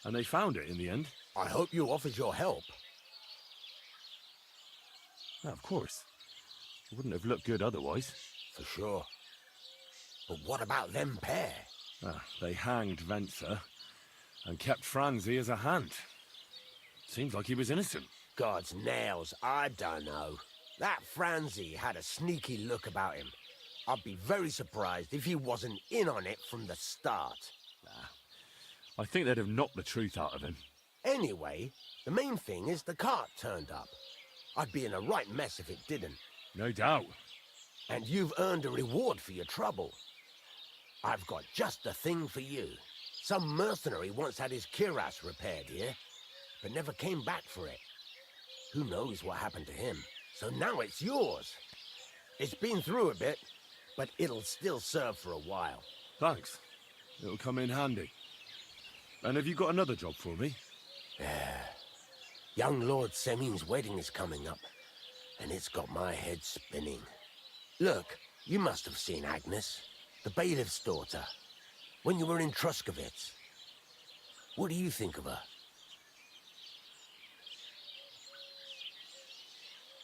and they found it in the end. I hope you offered your help. Yeah, of course. It wouldn't have looked good otherwise. For sure. But what about them pair? They hanged Venser and kept Franzi as a hand. Seems like he was innocent. God's nails, I don't know. That Franzi had a sneaky look about him. I'd be very surprised if he wasn't in on it from the start. I think they'd have knocked the truth out of him. Anyway, the main thing is the cart turned up. I'd be in a right mess if it didn't. No doubt. And you've earned a reward for your trouble. I've got just the thing for you. Some mercenary once had his cuirass repaired here, but never came back for it. Who knows what happened to him? So now it's yours. It's been through a bit, but it'll still serve for a while. Thanks. It'll come in handy. And have you got another job for me? Young Lord Sameen's wedding is coming up, and it's got my head spinning. Look, you must have seen Agnes, the bailiff's daughter, when you were in Truskovitz. What do you think of her?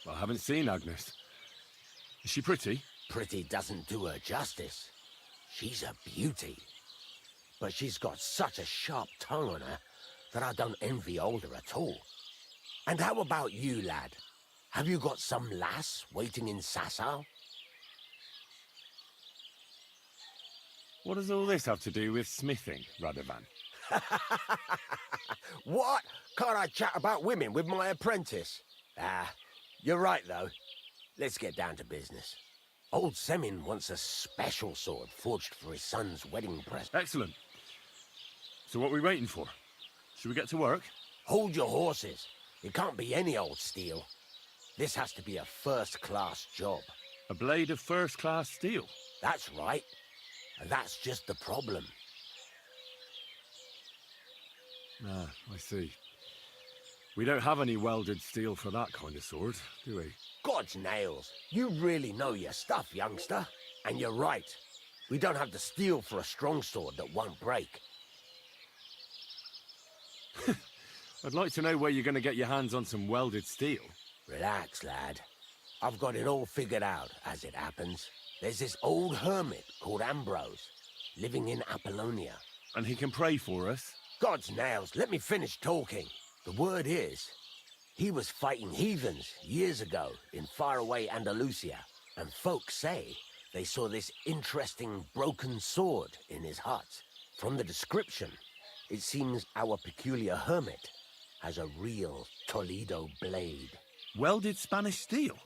I haven't seen Agnes. Is she pretty? Pretty doesn't do her justice. She's a beauty. But she's got such a sharp tongue on her that I don't envy older at all. And how about you, lad? Have you got some lass waiting in Sasau? What does all this have to do with smithing, Radovan? What? Can't I chat about women with my apprentice? You're right, though. Let's get down to business. Old Semin wants a special sword forged for his son's wedding present. Excellent. So what are we waiting for? Should we get to work? Hold your horses. It can't be any old steel. This has to be a first-class job. A blade of first-class steel? That's right. And that's just the problem. I see. We don't have any welded steel for that kind of sword, do we? God's nails. You really know your stuff, youngster. And you're right. We don't have the steel for a strong sword that won't break. I'd like to know where you're going to get your hands on some welded steel. Relax, lad. I've got it all figured out, as it happens. There's this old hermit called Ambrose, living in Apollonia. And he can pray for us? God's nails, let me finish talking. The word is, he was fighting heathens years ago in faraway Andalusia, and folks say they saw this interesting broken sword in his hut. From the description, it seems our peculiar hermit has a real Toledo blade. Welded Spanish steel?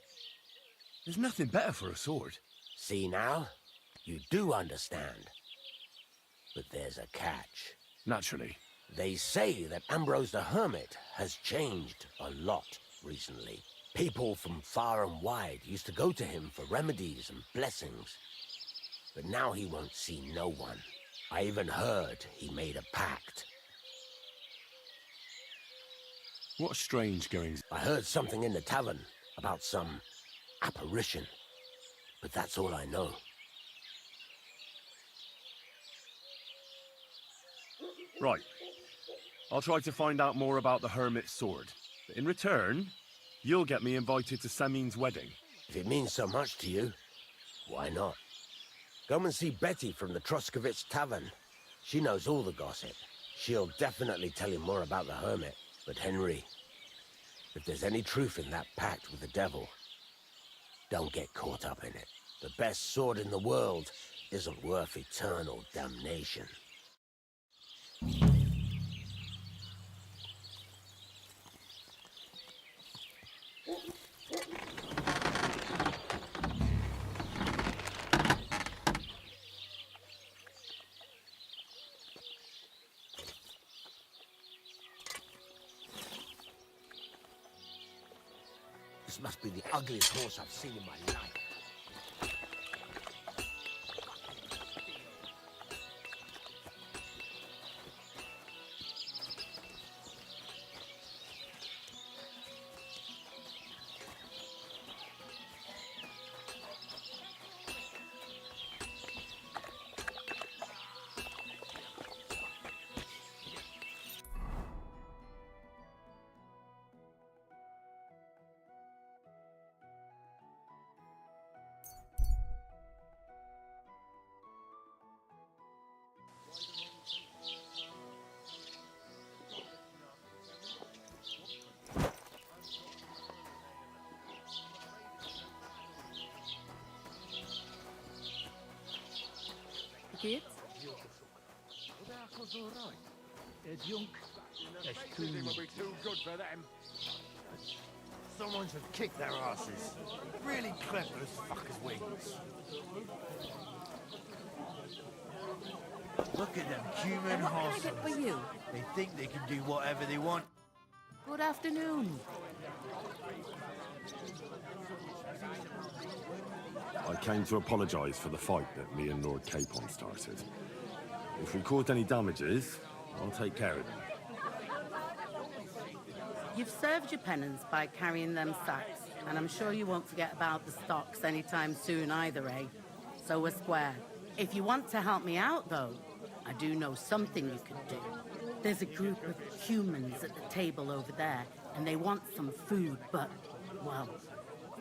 There's nothing better for a sword. See now? You do understand. But there's a catch. Naturally. They say that Ambrose the Hermit has changed a lot recently. People from far and wide used to go to him for remedies and blessings. But now he won't see no one. I even heard he made a pact. What strange goings... I heard something in the tavern about some apparition. But that's all I know. Right. I'll try to find out more about the Hermit's sword. But in return, you'll get me invited to Samin's wedding. If it means so much to you, why not? Come and see Betty from the Troskovitz Tavern. She knows all the gossip. She'll definitely tell you more about the Hermit. But Henry, if there's any truth in that pact with the devil, don't get caught up in it. The best sword in the world isn't worth eternal damnation. This must be the ugliest horse I've seen in my life. Geht's? Too good for them. Someone should kick their asses. Really clever as fuckers' wings. Look at them human What can I horses. get for you? They think they can do whatever they want. Good afternoon. I came to apologise for the fight that me and Lord Capon started. If we caused any damages, I'll take care of them. You've served your penance by carrying them sacks, and I'm sure you won't forget about the stocks anytime soon either, eh? So we're square. If you want to help me out, though, I do know something you could do. There's a group of humans at the table over there, and they want some food, but, well,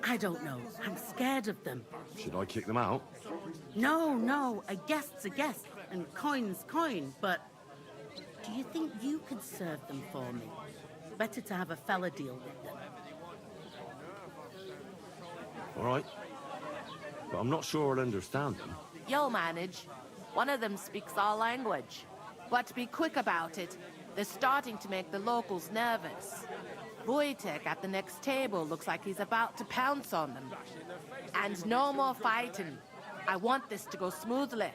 I don't know. I'm scared of them. Should I kick them out? No, a guest's a guest, and coin's coin, but do you think you could serve them for me? Better to have a fella deal with them. All right. But I'm not sure I'll understand them. You'll manage. One of them speaks our language. But be quick about it. They're starting to make the locals nervous. Wojtek at the next table looks like he's about to pounce on them. And no more fighting. I want this to go smoothly.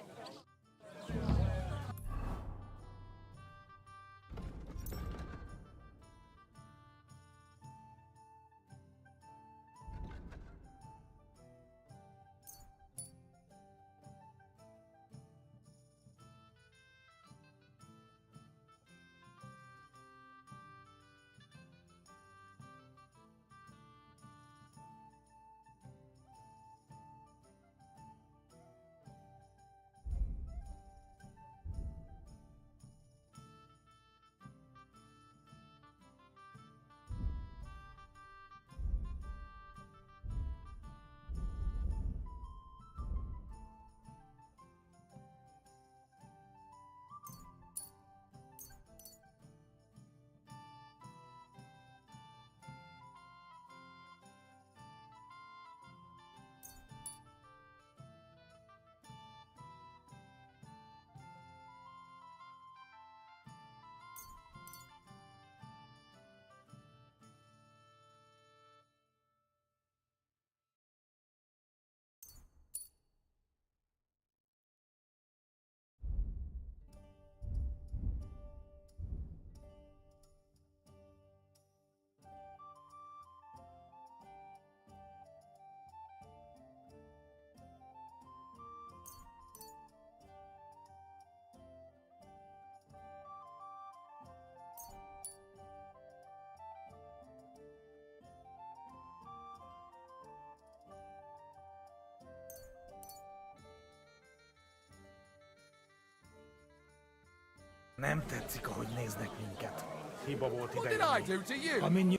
Nem tetszik, ahogy néznek minket. Hiba volt What did I do to you?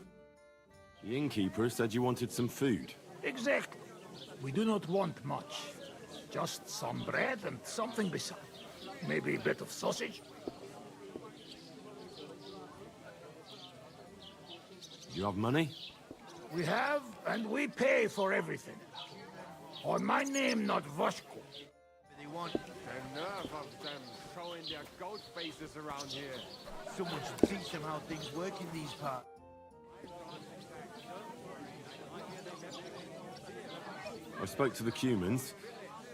The innkeeper said you wanted some food. Exactly. We do not want much. Just some bread and something beside. Maybe a bit of sausage. Do you have money? We have, and we pay for everything. On my name, not Voshko. They want the nerve of them showing their goat faces around here. Someone should teach them how things work in these parts. I spoke to the Cumans.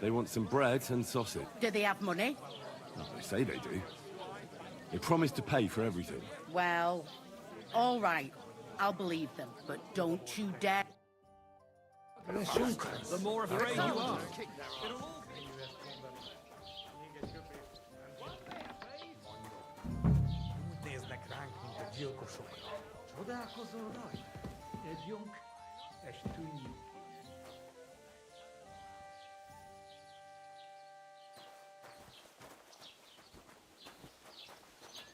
They want some bread and sausage. Do they have money? Well, they say they do. They promised to pay for everything. Well, all right. I'll believe them, but don't you dare. The more afraid you are. Úgy néznek ránk, mint a gyilkosok. Csodálkozol rajta? Együnk, és tűnjünk.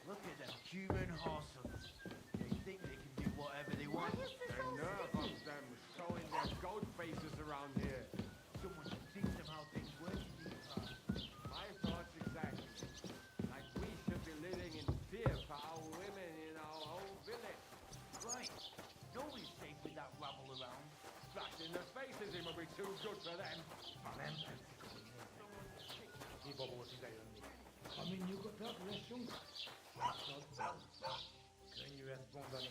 Look at them human horses. They think they can do whatever they want. The nerve of them showing their goat faces around here. Someone should teach them how things work in these parts. My thoughts exactly. Like we should be living in fear for our women in our own village. Right. Nobody's safe with that rabble around. Splashed in the faces, it will be too good for them. Nem tetszik, ahogy néznek. Hiba volt idejönni. Ami nyugodtak, lessünk. Könnyű ezt mondani.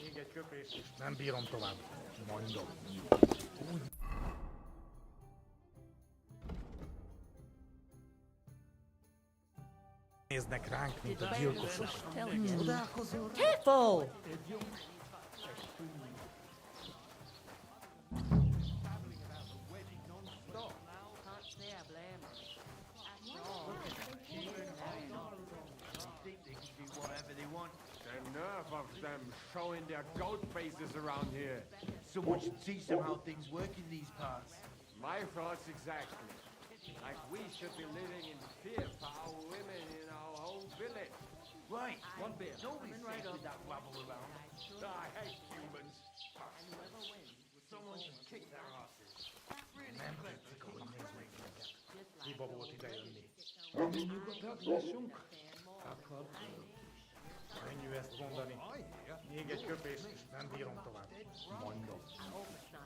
Még egy köpés, és nem bírom tovább. Mondom. Úgy... Néznek ránk, mint a gyilkosok. Csodálkozol? Careful! The nerve of them showing their goat faces around here. Someone should teach them how things work in these parts. My thoughts exactly. Like we should be living in fear for our women in our own village. Right. One beer. Nobody's safe with that rabble around. I hate humans. Someone should kick their asses. Nem tetszik, ahogy néznek minket. Hiba volt idejönni. Ami nyugodtak, lessünk. Akkor... Könnyű ezt mondani. Még egy köpés, és nem bírom tovább. Mondom.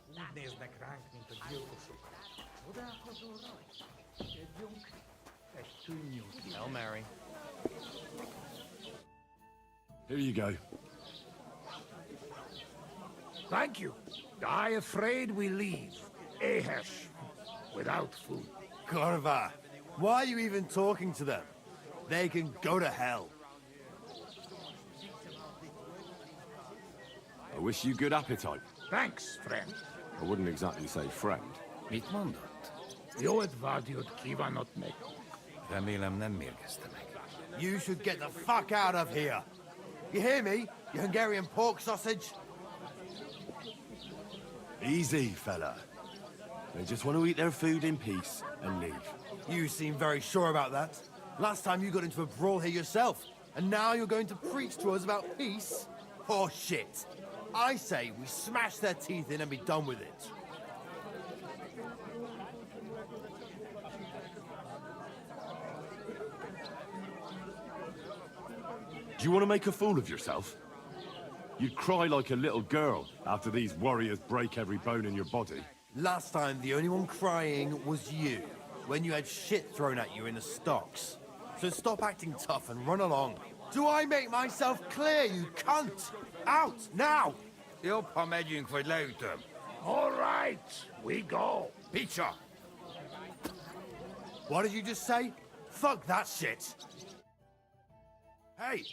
Úgy néznek ránk, mint a gyilkosok. Csodálkozol rajta? Együnk, és tűnjünk. Hail Mary. Here you go. Thank you. I afraid we leave. Ahesh. Without food. Korva, why are you even talking to them? They can go to hell. I wish you good appetite. Thanks, friend. I wouldn't exactly say friend. Mit mondott? Jó advágyot kívánott meg. Remélem nem mérgezte meg. You should get the fuck out of here. You hear me, you Hungarian pork sausage? Easy, fella. They just want to eat their food in peace and leave. You seem very sure about that. Last time you got into a brawl here yourself, and now you're going to preach to us about peace? Oh shit. I say we smash their teeth in and be done with it. Do you want to make a fool of yourself? You'd cry like a little girl after these warriors break every bone in your body. Last time, the only one crying was you, when you had shit thrown at you in the stocks. So stop acting tough and run along. Do I make myself clear, you cunt? Out, now! Jobb, ha megyünk, vagy leütöm. All right, we go. Picsa! What did you just say? Fuck that shit! Hey,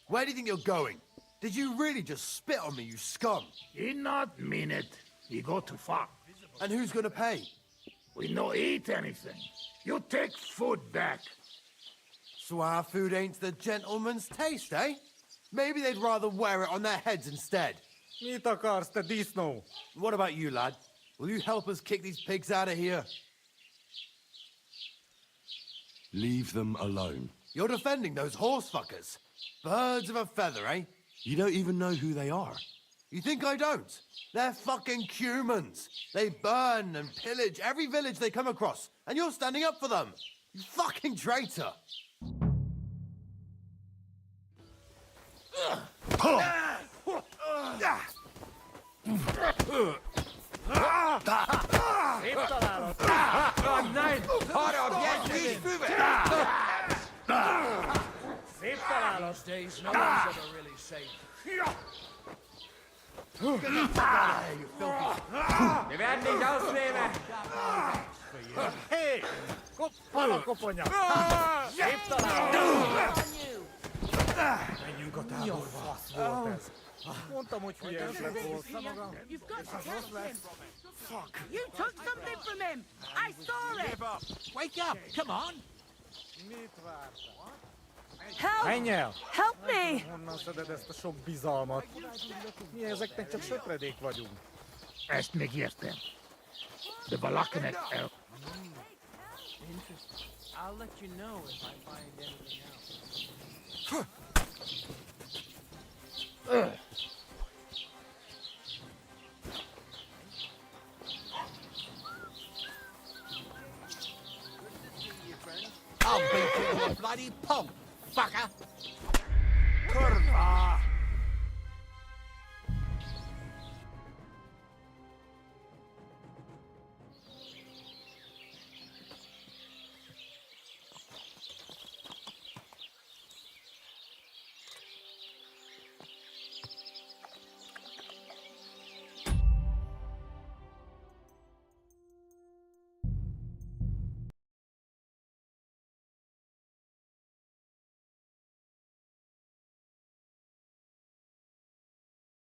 where do you think you're going? Did you really just spit on me, you scum? He not mean it. He go too far. And who's gonna pay? We no eat anything. You take food back. So our food ain't the gentleman's taste, eh? Maybe they'd rather wear it on their heads instead. Mit akarsz, te disznó? What about you, lad? Will you help us kick these pigs out of here? Leave them alone. You're defending those horse fuckers. Birds of a feather, eh? You don't even know who they are. You think I don't? They're fucking humans. They burn and pillage every village they come across, and you're standing up for them. You fucking traitor. Nej! Ha det av hjärthuvudet! These days, no one's ever really safe. Get the fuck out of here, you filthy... Det werd niet ausnemen! Hé! Koppa kopponya! Menjünk a táborba. Volt ez. Mondtam, hogy hülye ötlet volt. You've got to catch him. Fuck. You took something from him. I saw it. Wake up! Come on! Help! Menj el! Help me! Honnan szeded ezt a sok bizalmat? Mi ezeknek csak söpredék vagyunk. Ezt még értem. De valakinek el... I'll let you know if I find anything else. I'll beat you to a bloody pulp, fucker!